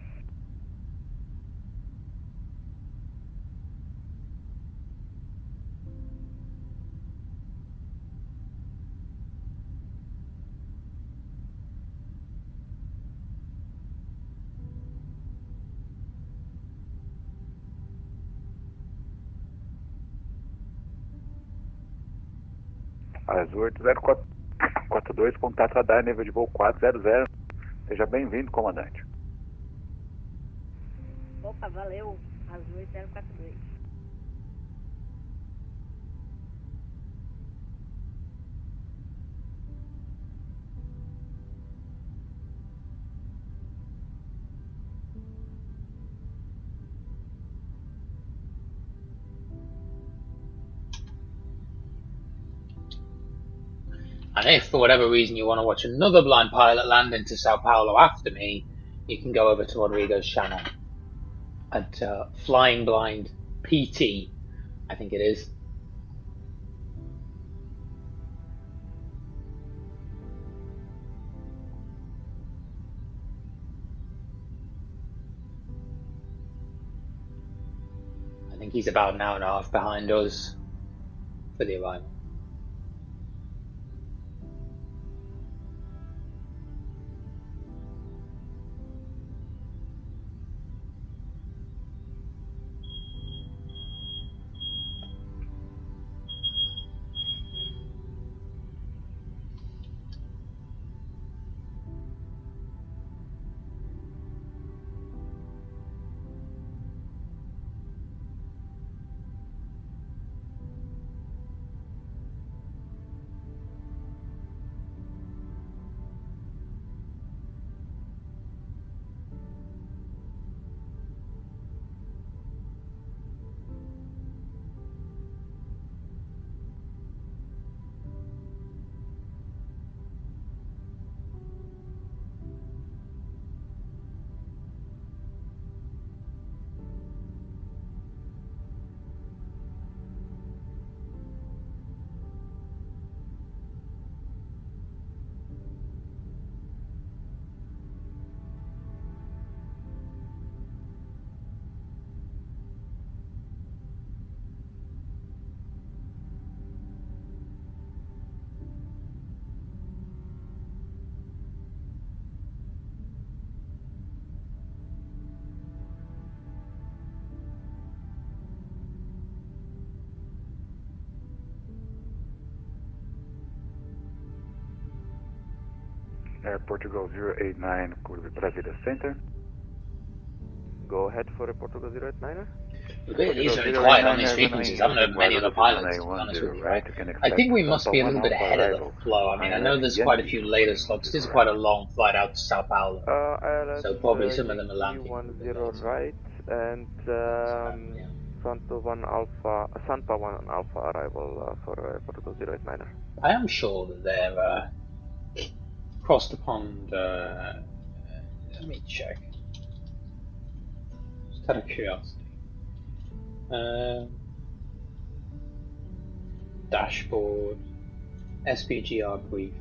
Azul 8042, contato radar, nível de voo 400. Seja bem-vindo, comandante. Opa, valeu. Azul 8042. And if, for whatever reason, you want to watch another blind pilot land into Sao Paulo after me, you can go over to Rodrigo's channel at Flying Blind PT, I think it is. I think he's about an hour and a half behind us for the arrival. Air Portugal 089, Brasilia Center. Go ahead for a Portugal 089er. It is very quiet on these frequencies. I haven't heard many other pilots, to be honest with you. I think we must be a little bit ahead of the flow. I mean, I know there's quite a few later slots. This is quite a long flight out to Sao Paulo. So probably some of them are landing. 10 right and Sanpa 1 Alpha arrival for Portugal 089er. I am sure that they're across the pond. Let me check. Just out of curiosity. Dashboard, SPGR briefing.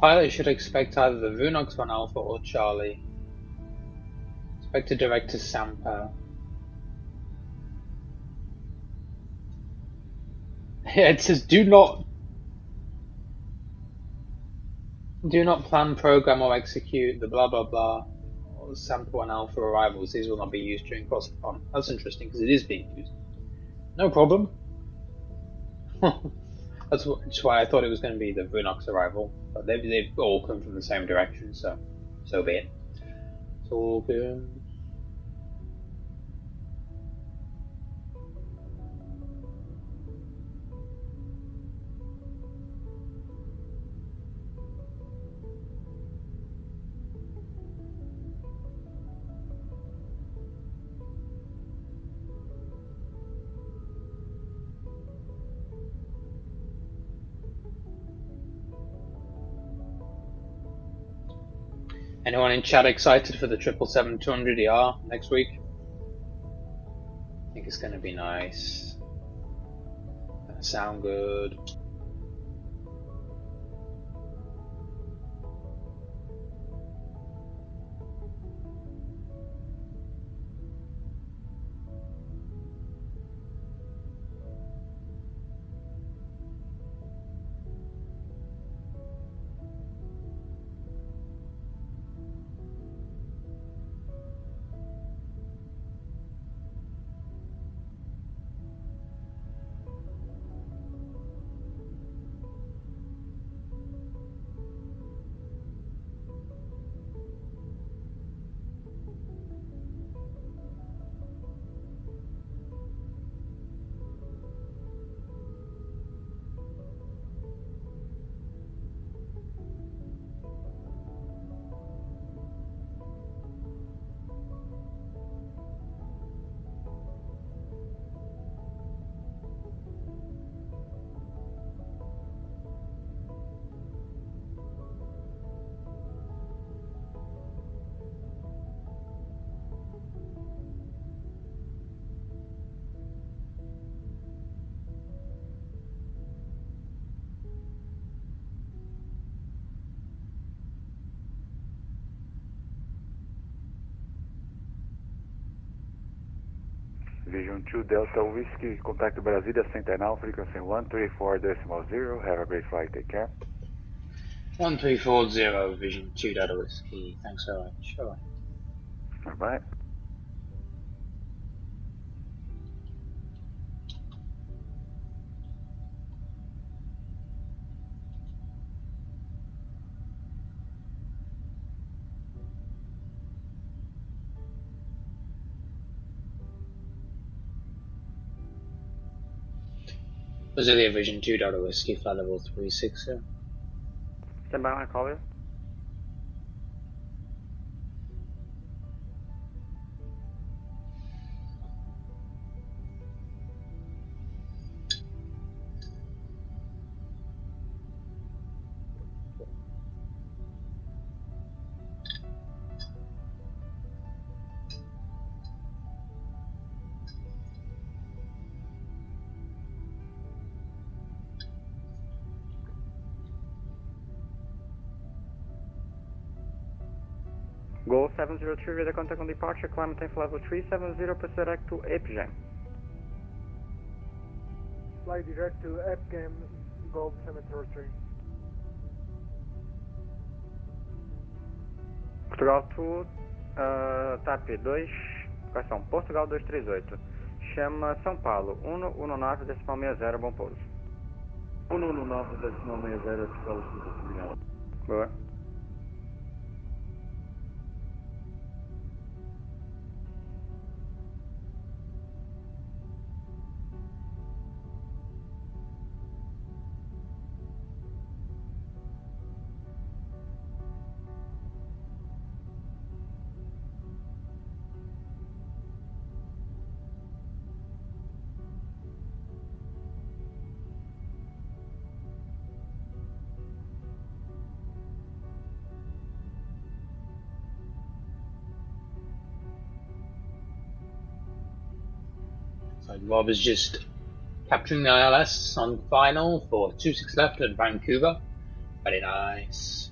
Pilot should expect either the Vunox 1 Alpha or Charlie. Expect to direct to São Paulo. Yeah, it says do not plan, program, or execute the blah blah blah or Sample 1 Alpha arrivals. These will not be used during crossing on. That's interesting because it is being used. No problem. That's why I thought it was going to be the Vunox arrival, but they've all come from the same direction, so be it. It's all good. Anyone in chat excited for the 777-200ER next week? I think it's going to be nice. Gonna sound good. Vision 2 Delta Whiskey, contact Brasilia Centenal, frequency 134.0. Have a great flight, take care. 1340 Vision 2 Delta Whiskey, thanks so much. Bye bye. Brasilia Vision 2 Delta Whiskey, flight level 360. Stand by when I call you. Go 703, radar contact on departure, climb time level 370, proceed direct to EPGAM. Fly direct to EPGAM, Gold 703. Portugal 2, TAP 2, questão, Portugal 238. Chama São Paulo, 119.60, bom pouso. 119.60, escola obrigado. Boa. So Rob is just capturing the ILS on final for 26 left at Vancouver. Very nice.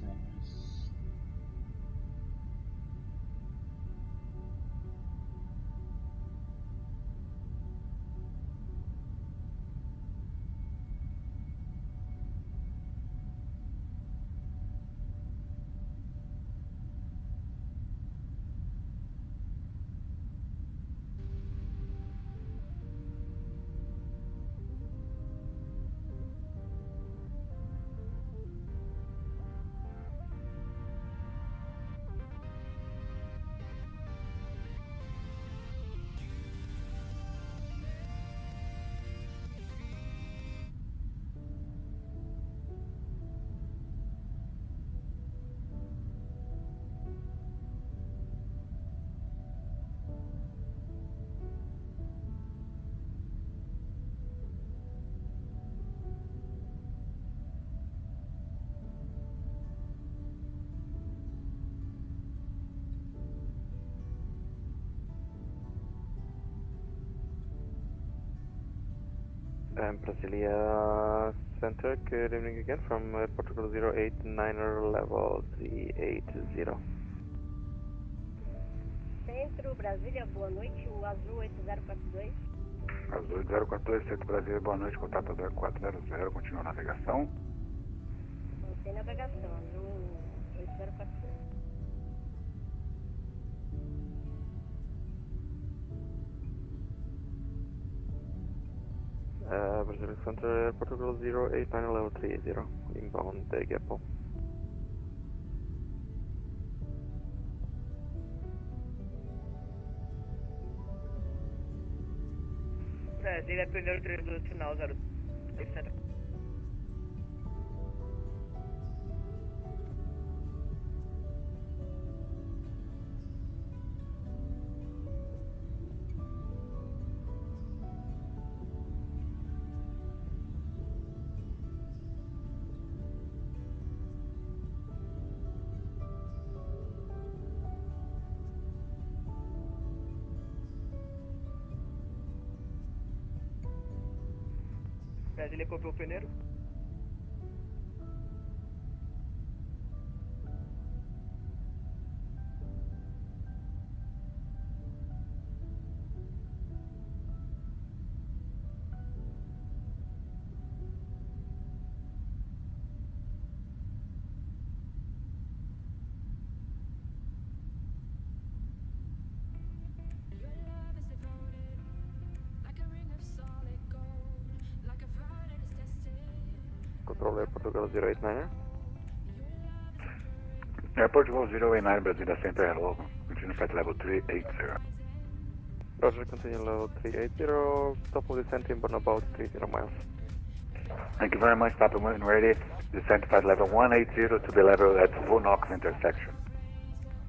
Brasilia Center, good evening again from Portugal 089er level 380. Centro, Brasília, boa noite, o azul 8042. Azul 8042, Centro Brasília, boa noite, contato 0400, continua a navegação. Mantém navegação, azul 8042. Brasilia Center, Portugal 089 level 380, inbound Gappo. Brasília, primeiro 32, final 0. Central. Brasília copiou o pneu. Control Portugal 089er. Portugal 089, Brasilia Center, hello. Continue flight level 380. Roger, continue level 380, top of descent in about 30 miles. Thank you very much, stop and when ready. Descent flight level 180 to be level at Vunox intersection.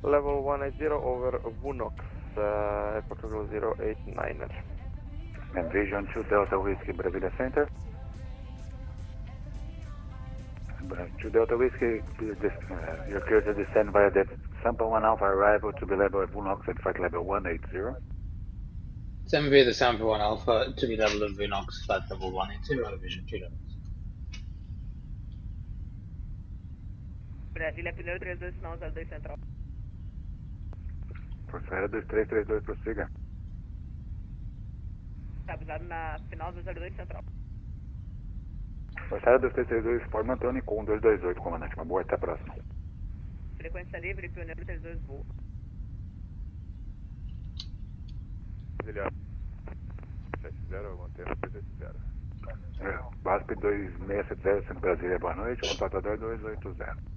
Level 180 over Vunox, Portugal 089er. And Vision 2 Delta Whiskey, Brasilia Center. 2 Delta Whiskey, you're clear to descend via the Sampa 1 Alpha arrival to be level at Vunox at flight level 180. Send via the Sampa 1 Alpha to be level at Vunox, flight level 180, Vision 2 levels. Brasília, primeiro 32, final 02 Central. Força 2332, prossiga. Tá avisado na final do 02 Central. Força 2332, pode manter o Unicom 228, comandante. Uma boa, até a próxima. Frequência livre, pioneiro 32, boa. Brasília 70, mantendo 380. BASP 2670, Centro Brasília, boa noite. Contatador 280.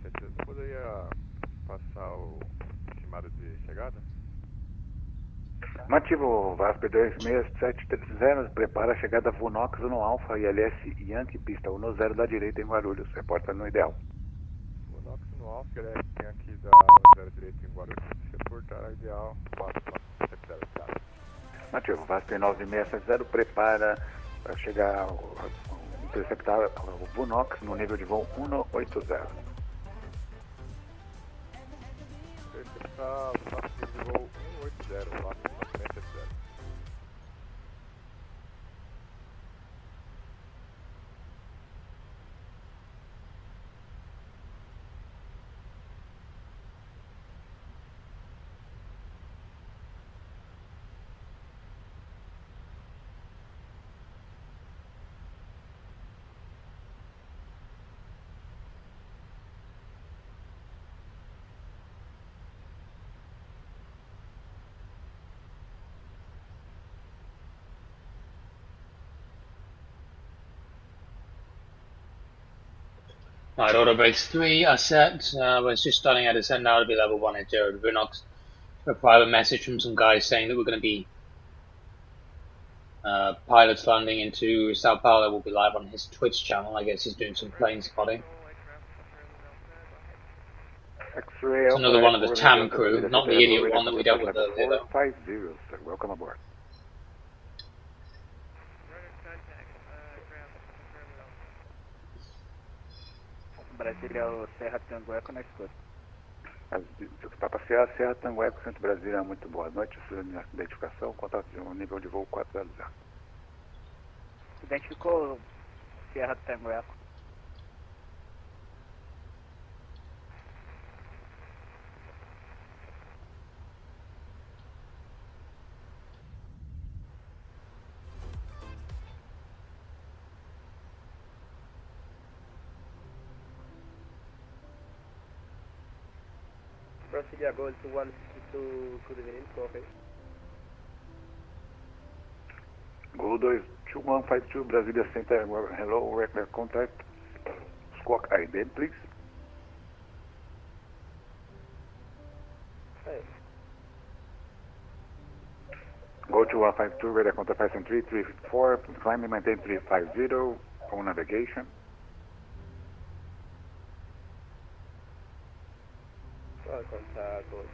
Você poderia passar o estimado de chegada? Mativo VASP 26730, prepara a chegada Vunox no Alpha e LS Yankee, pista 10 da direita em Guarulhos, reporta no ideal. Vunox no Alpha, LS Yankee da 10 direita em Guarulhos, reportar ideal 470. Mativo VASP 9670, prepara para chegar interceptar o Vunox no nível de voo 180. Interceptar o Vunox no nível de voo 180, lá na frente 0. Right, auto brakes 3 are set. We're just starting at descent now to be level 180 to Vinox. A private message from some guys saying that we're going to be pilots landing into Sao Paulo. Will be live on his Twitch channel. I guess he's doing some plane spotting. X-ray It's Alpha another one of the Echo TAM Romeo crew, Delta not the Center, idiot one that we dealt with level earlier though. 450, sir. Welcome aboard. Brasília, Serra Tango Eco na escuta. Para passear, Serra Tango Eco, Centro Brasília, muito boa noite. Sua identificação, contato de um nível de voo 400. Identificou Serra Tango Eco. Brasilia Gold to 162, good evening, go ahead. Gol 22152, Brasília Center, hello, regular contact. Squawk ident, please. Hey. Go to 152, radar contact 573, 354, climb and maintain 350, on navigation. Contact Gold.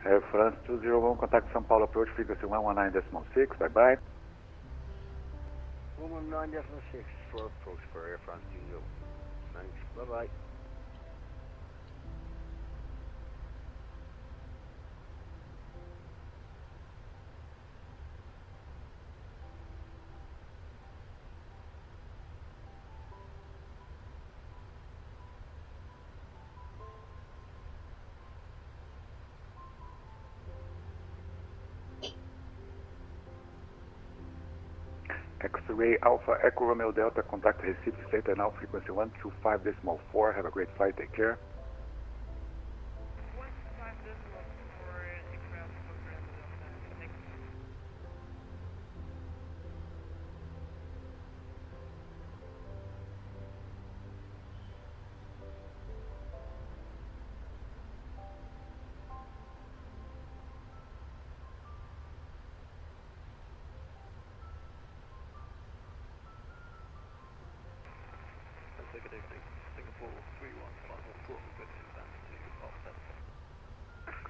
Air France 201, contact São Paulo approach frequency 119.6, bye bye. 119.6 for approach for Air France 201. Thanks, bye bye. X-ray Alpha Echo Romeo Delta, contact Recife Center now, frequency 125.4. Have a great flight, take care.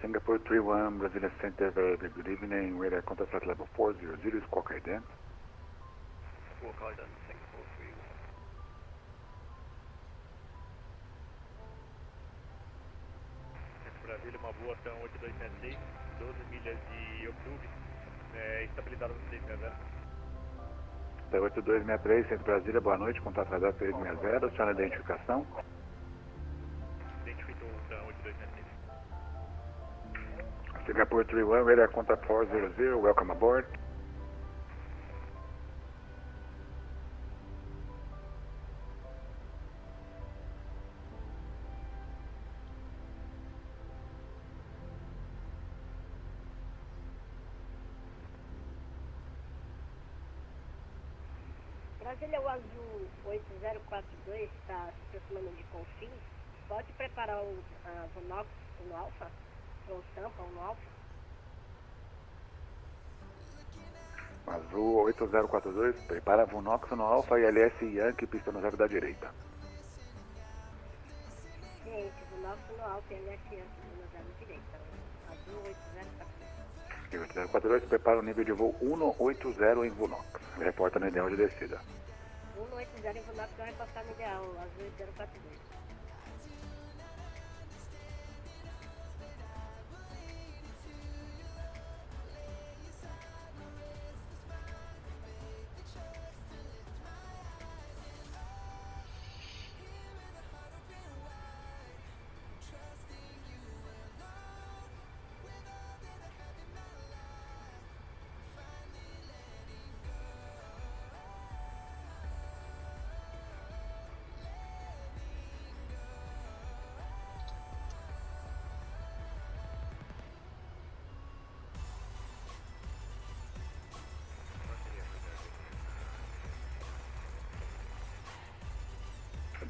Singapore 31, Brasilia Center, very good evening. Radar contact flight level 400, squawk ident. Squawk ident, Singapore 31. Brasília, uma boa, ação 8263, 12 milhas de outubro, estabilizado no 360. 8263, Centro Brasília, boa noite, contato radar 360, senhora identificação. Identificou o 8263. Singapore 31, radar contact 400, welcome aboard. Brasília, o azul 8042 está se aproximando de Confins. Pode preparar o Vonox no Alfa? Ou Sampa no Alfa? Azul 8042, prepara Vonox no Alfa e LS Yankee, pista no zero da direita. Gente, Vonox no Alfa e LS Yankee no zero da direita. Azul 8042. 8042, prepara o nível de voo 180 em Vonox. Reporta no ideal de descida. 180 em Vonox vai reportar no ideal, azul 8042.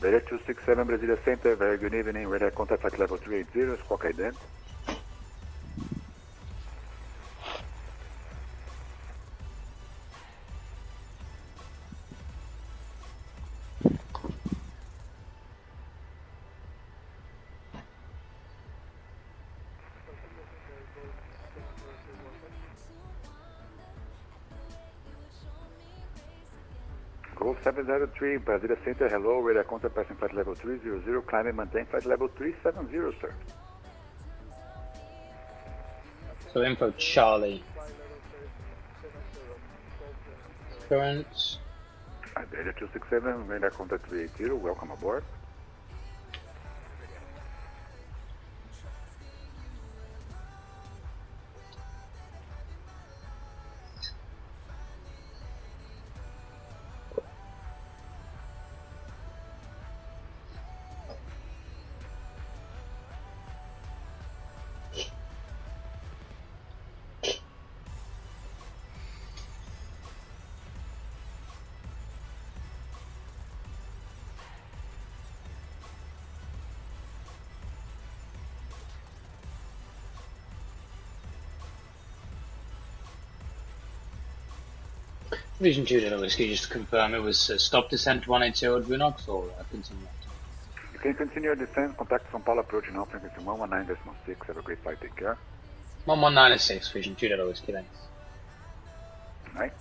Iberia 267 Brasilia Center, very good evening. Radar contact flight level 380, squawk ident. Golf 703, Brasilia Center, hello, radar contact passing flight level 300, climb and maintain flight level 370, sir. So info Charlie. Current. Iberia 267, radar contact 380, welcome aboard. Vision 2 Delta Whiskey, just to confirm, it was stop descent 180 at Vinox or continue? You can continue your descent, contact São Paulo approach in frequency 119.6, have a great flight, take care. 1196, Vision 2 Delta Whiskey, thanks. Right.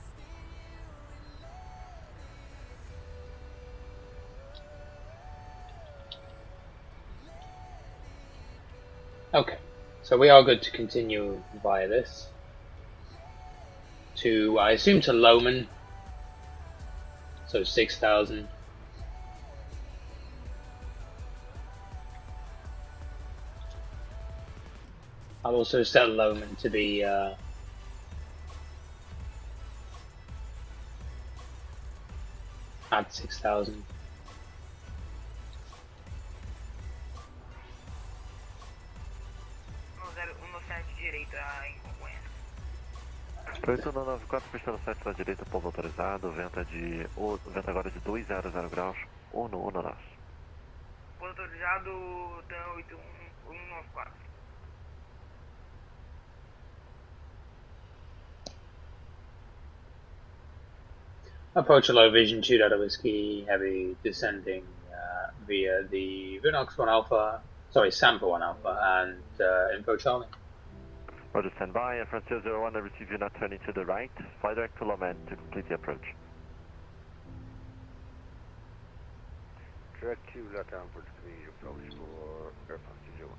Okay, so we are good to continue via this. To, I assume, to Lowman. So 6,000. I'll also set Lowman to be at 6,000. Preto 94, pista 7 para a direita, pouso autorizado, vento agora de 200 graus, 1 norte. Pouso autorizado, TAN 81194. Approach a low Vision 2 Delta Whiskey, heavy descending via the Vinox 1 Alpha, sorry, Sampa 1 Alpha, and info Charlie. Roger, stand by. France 001, I receive you now turning to the right. Fly direct to Loman to complete the approach. Direct to Latam for the approach for Air France 201.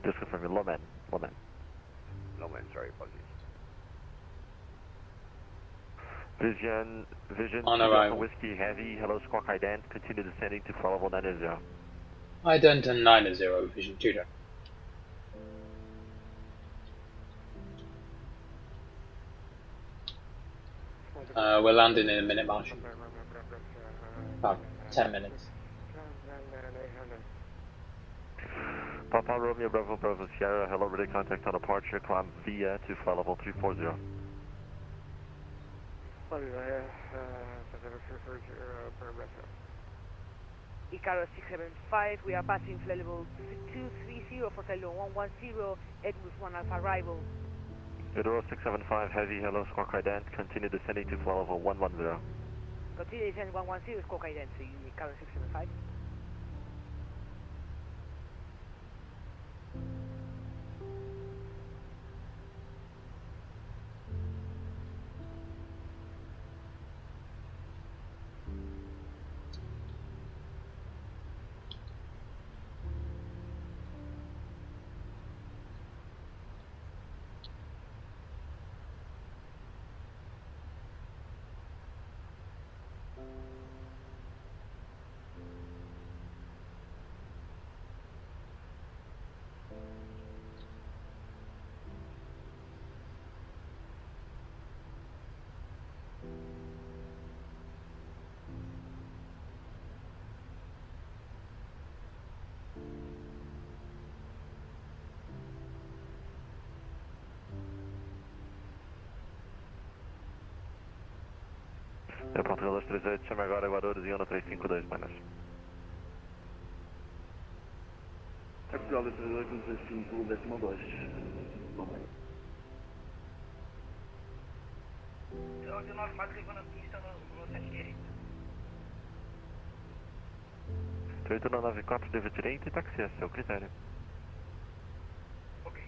Just confirming Loman. Loman, sorry, apologies. Vision On 2 arrival. Whiskey Heavy, hello squawk ident, continue descending to flight level 90. Ident and 90, Vision 2 Delta. We're landing in a minute, Marshal. About 10 minutes. Papa Romeo Bravo Bravo Sierra, hello, ready contact on departure, climb via to flight level 340. Icaro 675, we are passing flight level 230 for flight level 110, Edwards 1 Alpha arrival. Euro 675 Heavy, hello, squawk ident, continue descending to flight level 110. Continue descending 110, squawk identity, Icaro 675. Portugal 238, chama agora Guarulhos e 1352, minus. Portugal 238, 165, 12. Eu de 94 levando a pista no velocidade direita. 8194 deve direita e táxi é seu critério. Ok.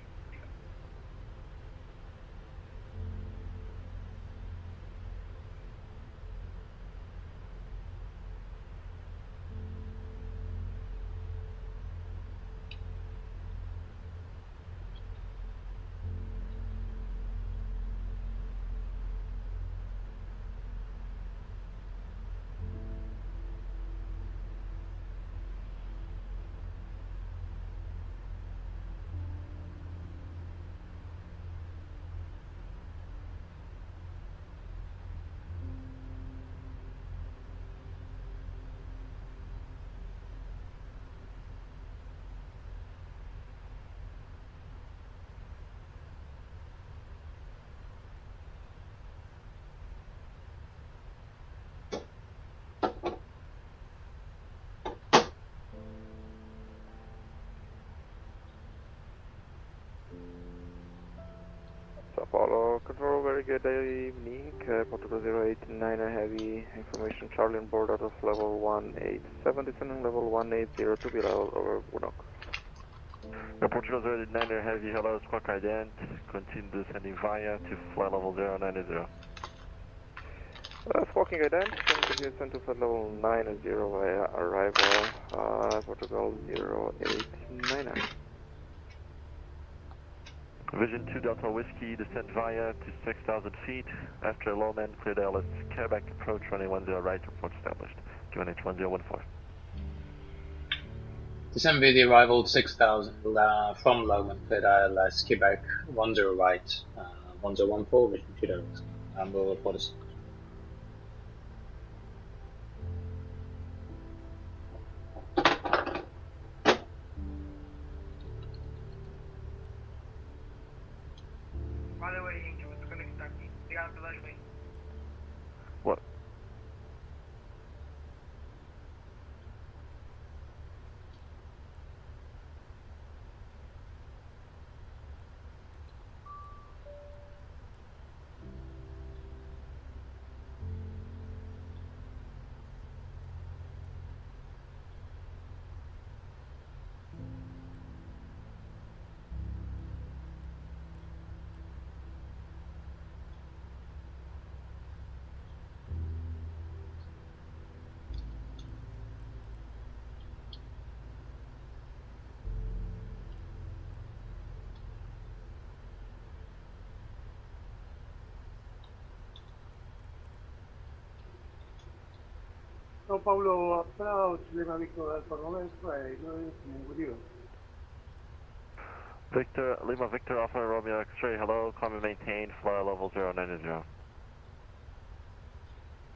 São Paulo Control, very good evening. Portugal 089 heavy information. Charlie on board out of level 187, descending level 180 be level over Bunok. Portugal 089 heavy, hello, squawk ident. Continue descending via to flight level 090. Squawking ident, continue descend to flight level 90 via arrival, Portugal 089. Vision 2 Delta Whiskey, descend via to 6,000 feet. After a low man, clear the LS Quebec approach, running 10 right, report established. QNH 1014. Descend via the arrival at 6,000 from Lowman, cleared ILS Quebec 10 right, 1014, Vision 2 Delta, and we'll report us. Valeu aí, gente. Eu vou desconectar aqui. Obrigado pela ajuda. What? São Paulo approach, Lima Victor Alfa Romeo X-ray, with you. Victor, Lima Victor Alpha Romeo X-ray, hello, climb and maintain, fly level 090.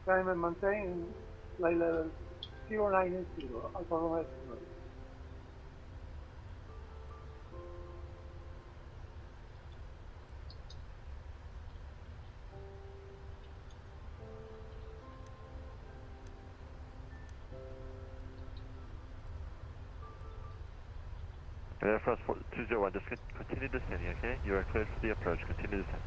Climb and maintain, flight level 090, Alfa Romeo X-ray. Air France 201, just continue descending, okay? You are cleared for the approach, continue descending.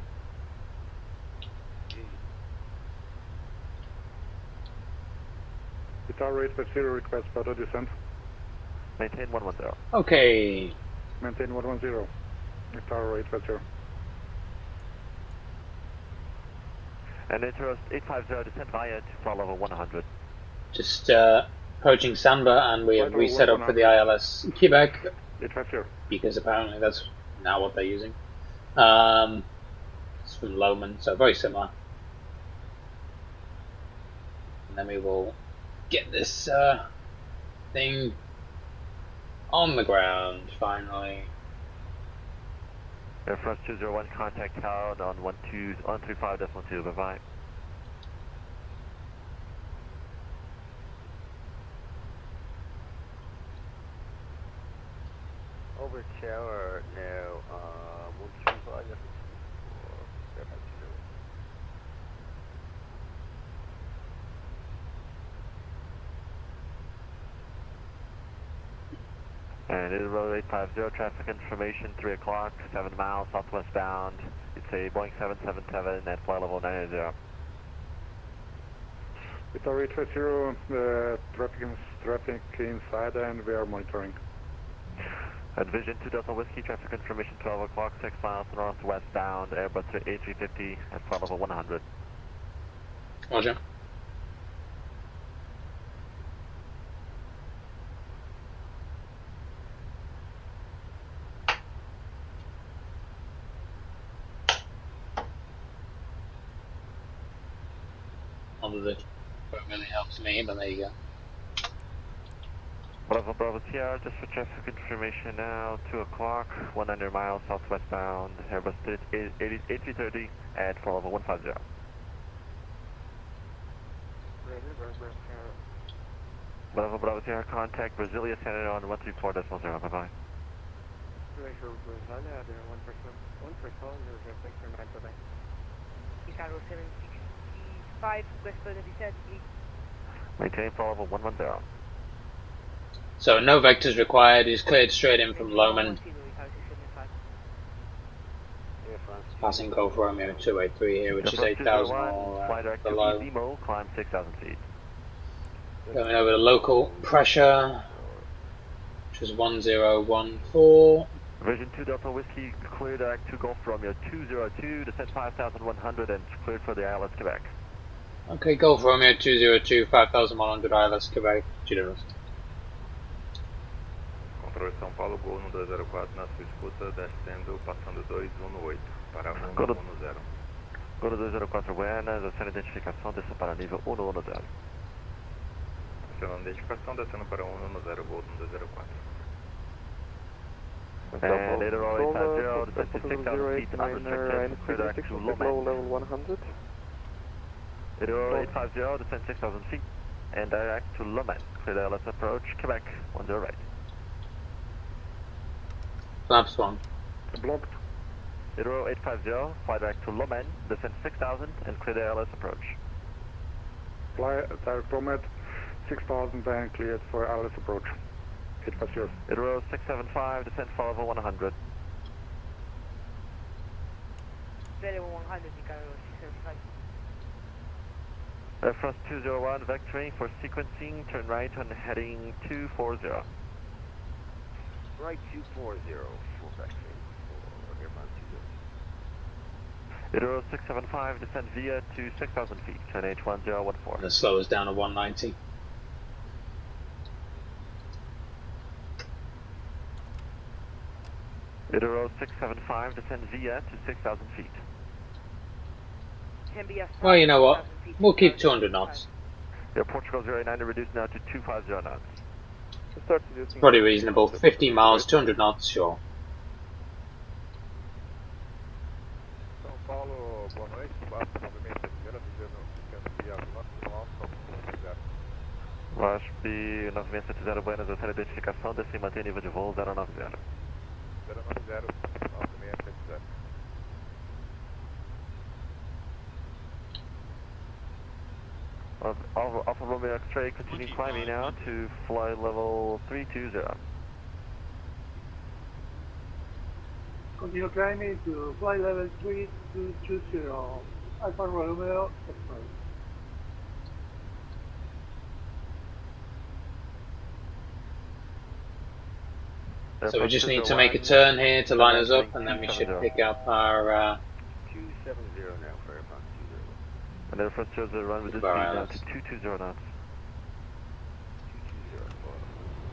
Guitar rate 50, request auto descent. Maintain 110. Okay. Maintain 110. Guitar rate 50. And Interos 850, descend via to flight level 100. Just approaching Samba, and we have reset up for the ILS Quebec, because apparently that's now what they're using. It's from Lowman, so very similar. And then we will get this thing on the ground finally. Air France 201, contact town on 135.2, bye-bye. Over tower now, 135, that's And it is road 850, traffic information, 3 o'clock, 7 miles southwest bound. It's a Boeing 777 at flight level 980. Victor 850, traffic inside and we are monitoring. At Vision 2 Delta Whiskey, traffic information 12 o'clock, 6 miles northwest bound, Airbus A350 at flight level 100. Roger. Although that really helps me, but there you go. Bravo Bravo Sierra, just for traffic information now, 2 o'clock, 100 miles southwest bound, Airbus A330 at flight level 150. Bravo Bravo Sierra, contact Brasilia Center on 134.0, bye-bye. Icaro 765, Westbound 97, Maintain flight level 110. So no vectors required. He's cleared straight in from Lowman. Passing Golf Romeo 283 here, which is 8,000 or below. Limo, climb 6,000 feet. Going over the local pressure, which is 1014. Vision 2 Delta Whiskey, cleared Act 2 Golf Romeo 202, descent 5,100 and cleared for the ILS Quebec. Okay, Golf Romeo 202, 5,100 ILS Quebec, Generous. Controle São Paulo, Gol no 204 na sua escuta, descendo, passando 218 para 110. Gol no 204 Buenas, descendo identificação, descendo para nível 110. Descendo identificação, descendo para 110, Gol no 204. And later on 850, descend to 6,000 feet, unrestricted, cleared Act to Lomé. Level 100. Later 850, descend 6,000 feet, and direct to Lomé, cleared ILS approach, Quebec, 10 right. Flaps 1. Blocked. Later 850, fly direct to Lomé, descend 6,000 and clear the ILS approach. Fly direct Lomé, 6,000 and cleared for ILS approach. 850. Later 675, descend flight level 100. level 100, Icaro 675. Air France 201, vectoring for sequencing, turn right on heading 240. Right 240, full vectoring for Air France 201. Later 675, descend via to 6,000 feet, turn H1014. And slow us down to 190. Later 675, descend via to 6,000 feet. Well, you know what? We'll keep 200 knots. Yeah, Portugal 089 reduced now to 250 knots. Pretty reasonable. 15 miles, 200 knots, sure. São Paulo, boa noite. Basta movimento primeira, dizendo via no alto, 0. WASP 9670 Buenas, a série de identificação, desce e mantém nível de voo 090. 090, 9670. Alpha Romeo X-ray, continue climbing now to flight level 320. Continue climbing to flight level 3220, Alfa Romeo X-ray. So we just need to make a turn here to line us up, and then we should pick up our 270 now for Air France 201. And then first shows the run with this speed down to 220 knots.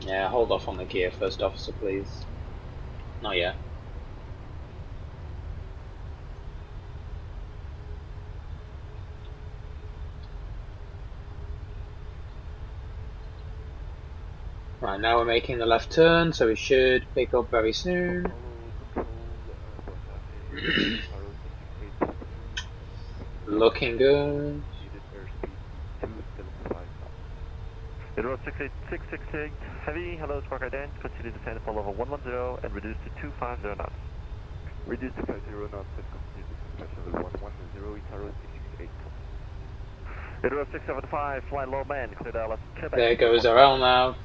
Yeah, hold off on the gear, first officer, please. Not yet. Right, now we're making the left turn, so we should pick up very soon. Looking good. Road 68668, heavy, hello, Spark Ident, continue to descend for level 110 and reduce to 250 knots. Reduce to 50 knots and continue to level 110, Icaro 668. Road 675, fly low man, clear Dallas, Quebec. There goes our LNAV.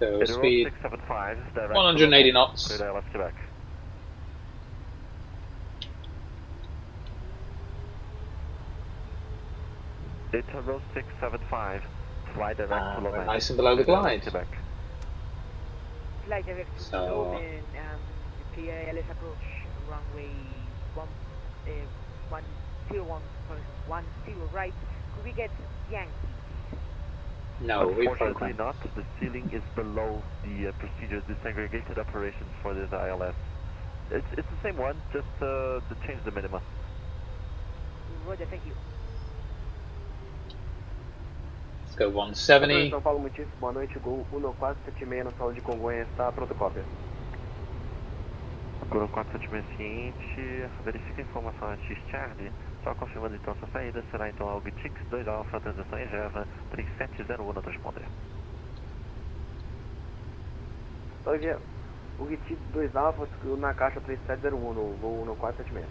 So speed 675, direct 180 knots. Clear ILS Quebec. Delta row 675, fly direct to Lomain. Nice and below the glide. Quebec. Fly direct to So Lomain, clear ILS approach, runway 10 right. Could we get Yankee? no, we Unfortunately program. not. The ceiling is below the procedure disaggregated operations for this ILS. It's the same one, just to change the minima. Roger, thank you. Let's go 170. São Paulo Muitíssimo, boa noite, Gol 1476 na sala de Congonhas, está pronto, cópia. Gol 476 seguinte, verifica a informação antes Charlie, só confirmando então sua saída, será então a Ogtix 2 Alpha, transição em Java, 3701 na transponder. Olha, o Gitix 2 Alpha na caixa 3701 no voo 1476.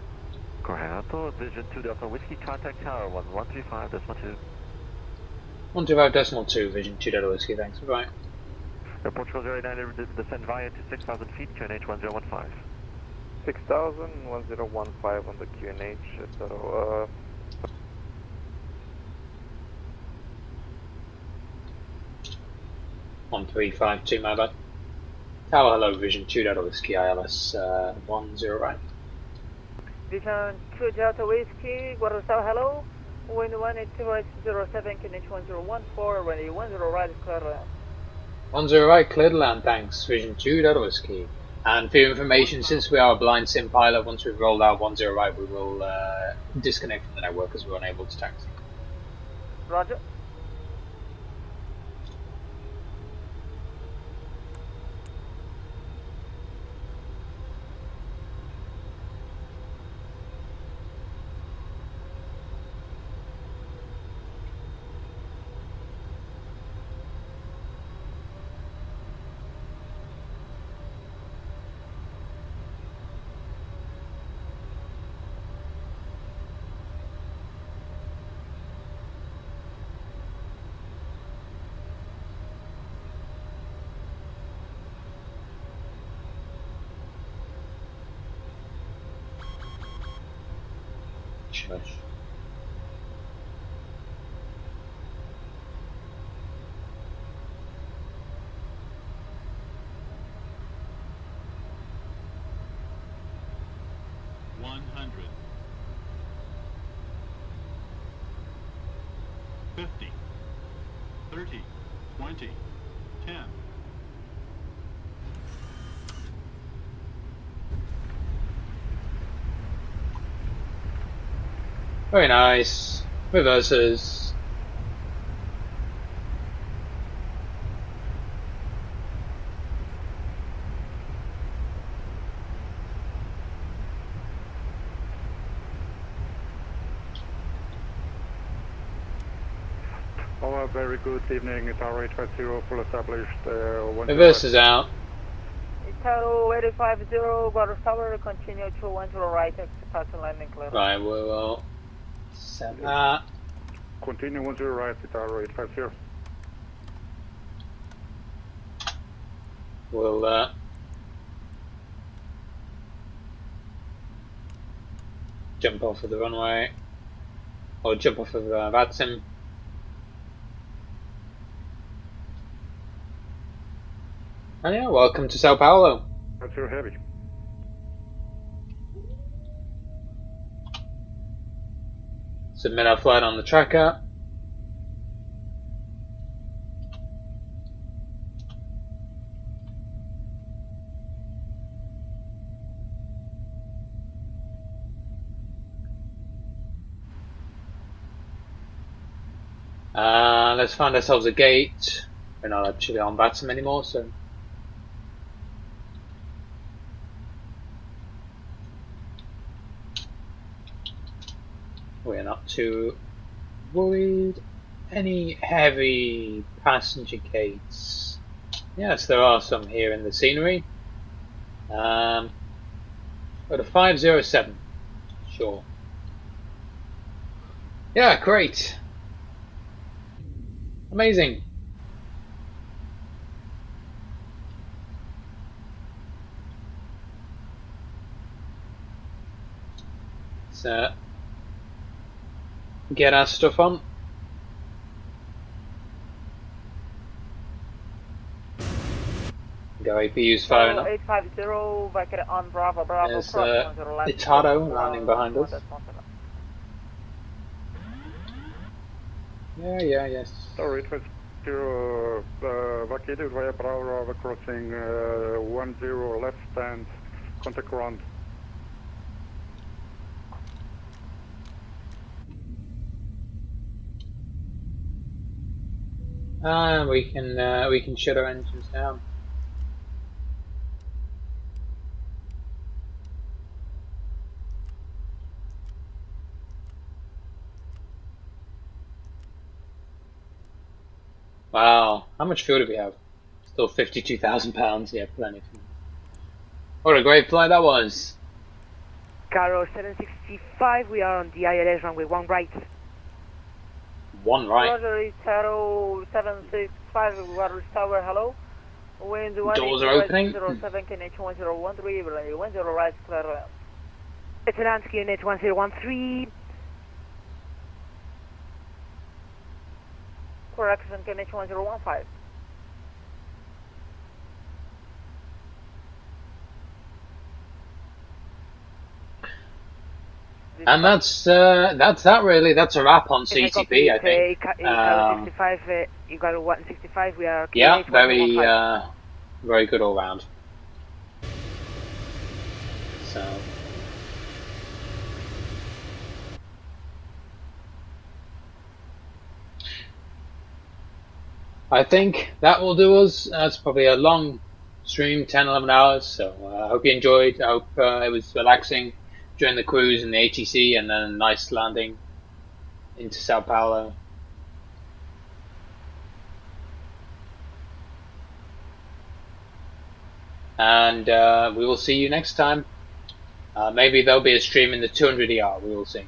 Correto, Vision 2 Delta Whiskey, contact tower 1135.2. 125.2, Vision 2 Delta Whiskey, thanks, bye. Airport 089, descend via to 6,000 feet, QNH 1015. 6,000, 1015 on the QNH, so 1352, my bad. Tower, hello, Vision 2 Delta Whiskey, ILS 10 right. Vision 2 Delta Whiskey, Guadalajara, hello. Wind 18207, QNH 1014, runway 10 right, clear land. 10 right, cleared land, thanks, Vision 2 Delta Whiskey. And for your information, since we are a blind sim pilot, once we've rolled out 10 right, we will disconnect from the network as we're unable to taxi. Roger. Shush. $50, $30, $20, $10. Very nice. Reverses. Oh, very good evening. Tower 850, full established. Reverses out. Tower 850, Guadalajara, continue to 10 right, exit landing clear. Right, we will set that. Continue 10 right, Tower 850. We'll jump off of the runway, or jump off of VATSIM. And yeah, welcome to Sao Paulo. That's your heavy. Submit our flight on the tracker. Let's find ourselves a gate. We're not actually on VATSIM anymore, so we're not too worried. Any heavy passenger gates? Yes, there are some here in the scenery. Got a 507. Sure. Yeah, great. Amazing. Let's get our stuff on. Go APU's firing up. 850 back on Bravo, Bravo. There's Itado landing behind us. Yeah, yes. Tower 850, vacated via Bravo, crossing 10 left stand, contact ground. We can shut our engines down. Wow, how much fuel do we have? Still 52,000 pounds. Yeah, plenty of fuel. What a great flight that was. Carro 765, we are on the ILS runway 1 right. 1 right. Roger, Carro 765, Water Tower, hello. Wind 1 Doors are opening. 07, KNH 1013, relay 10 right, clear left. It's an Ansky KNH 1013. Correction, KNH 1015. And that's that really. That's a wrap on CTP, I think. Carro 65, you got a 165, we are... Yeah, very good all round. So... I think that will do us. That's probably a long stream, 10-11 hours, so I hope you enjoyed. I hope it was relaxing during the cruise and the ATC, and then a nice landing into Sao Paulo. And we will see you next time. Maybe there'll be a stream in the 200ER, we will see.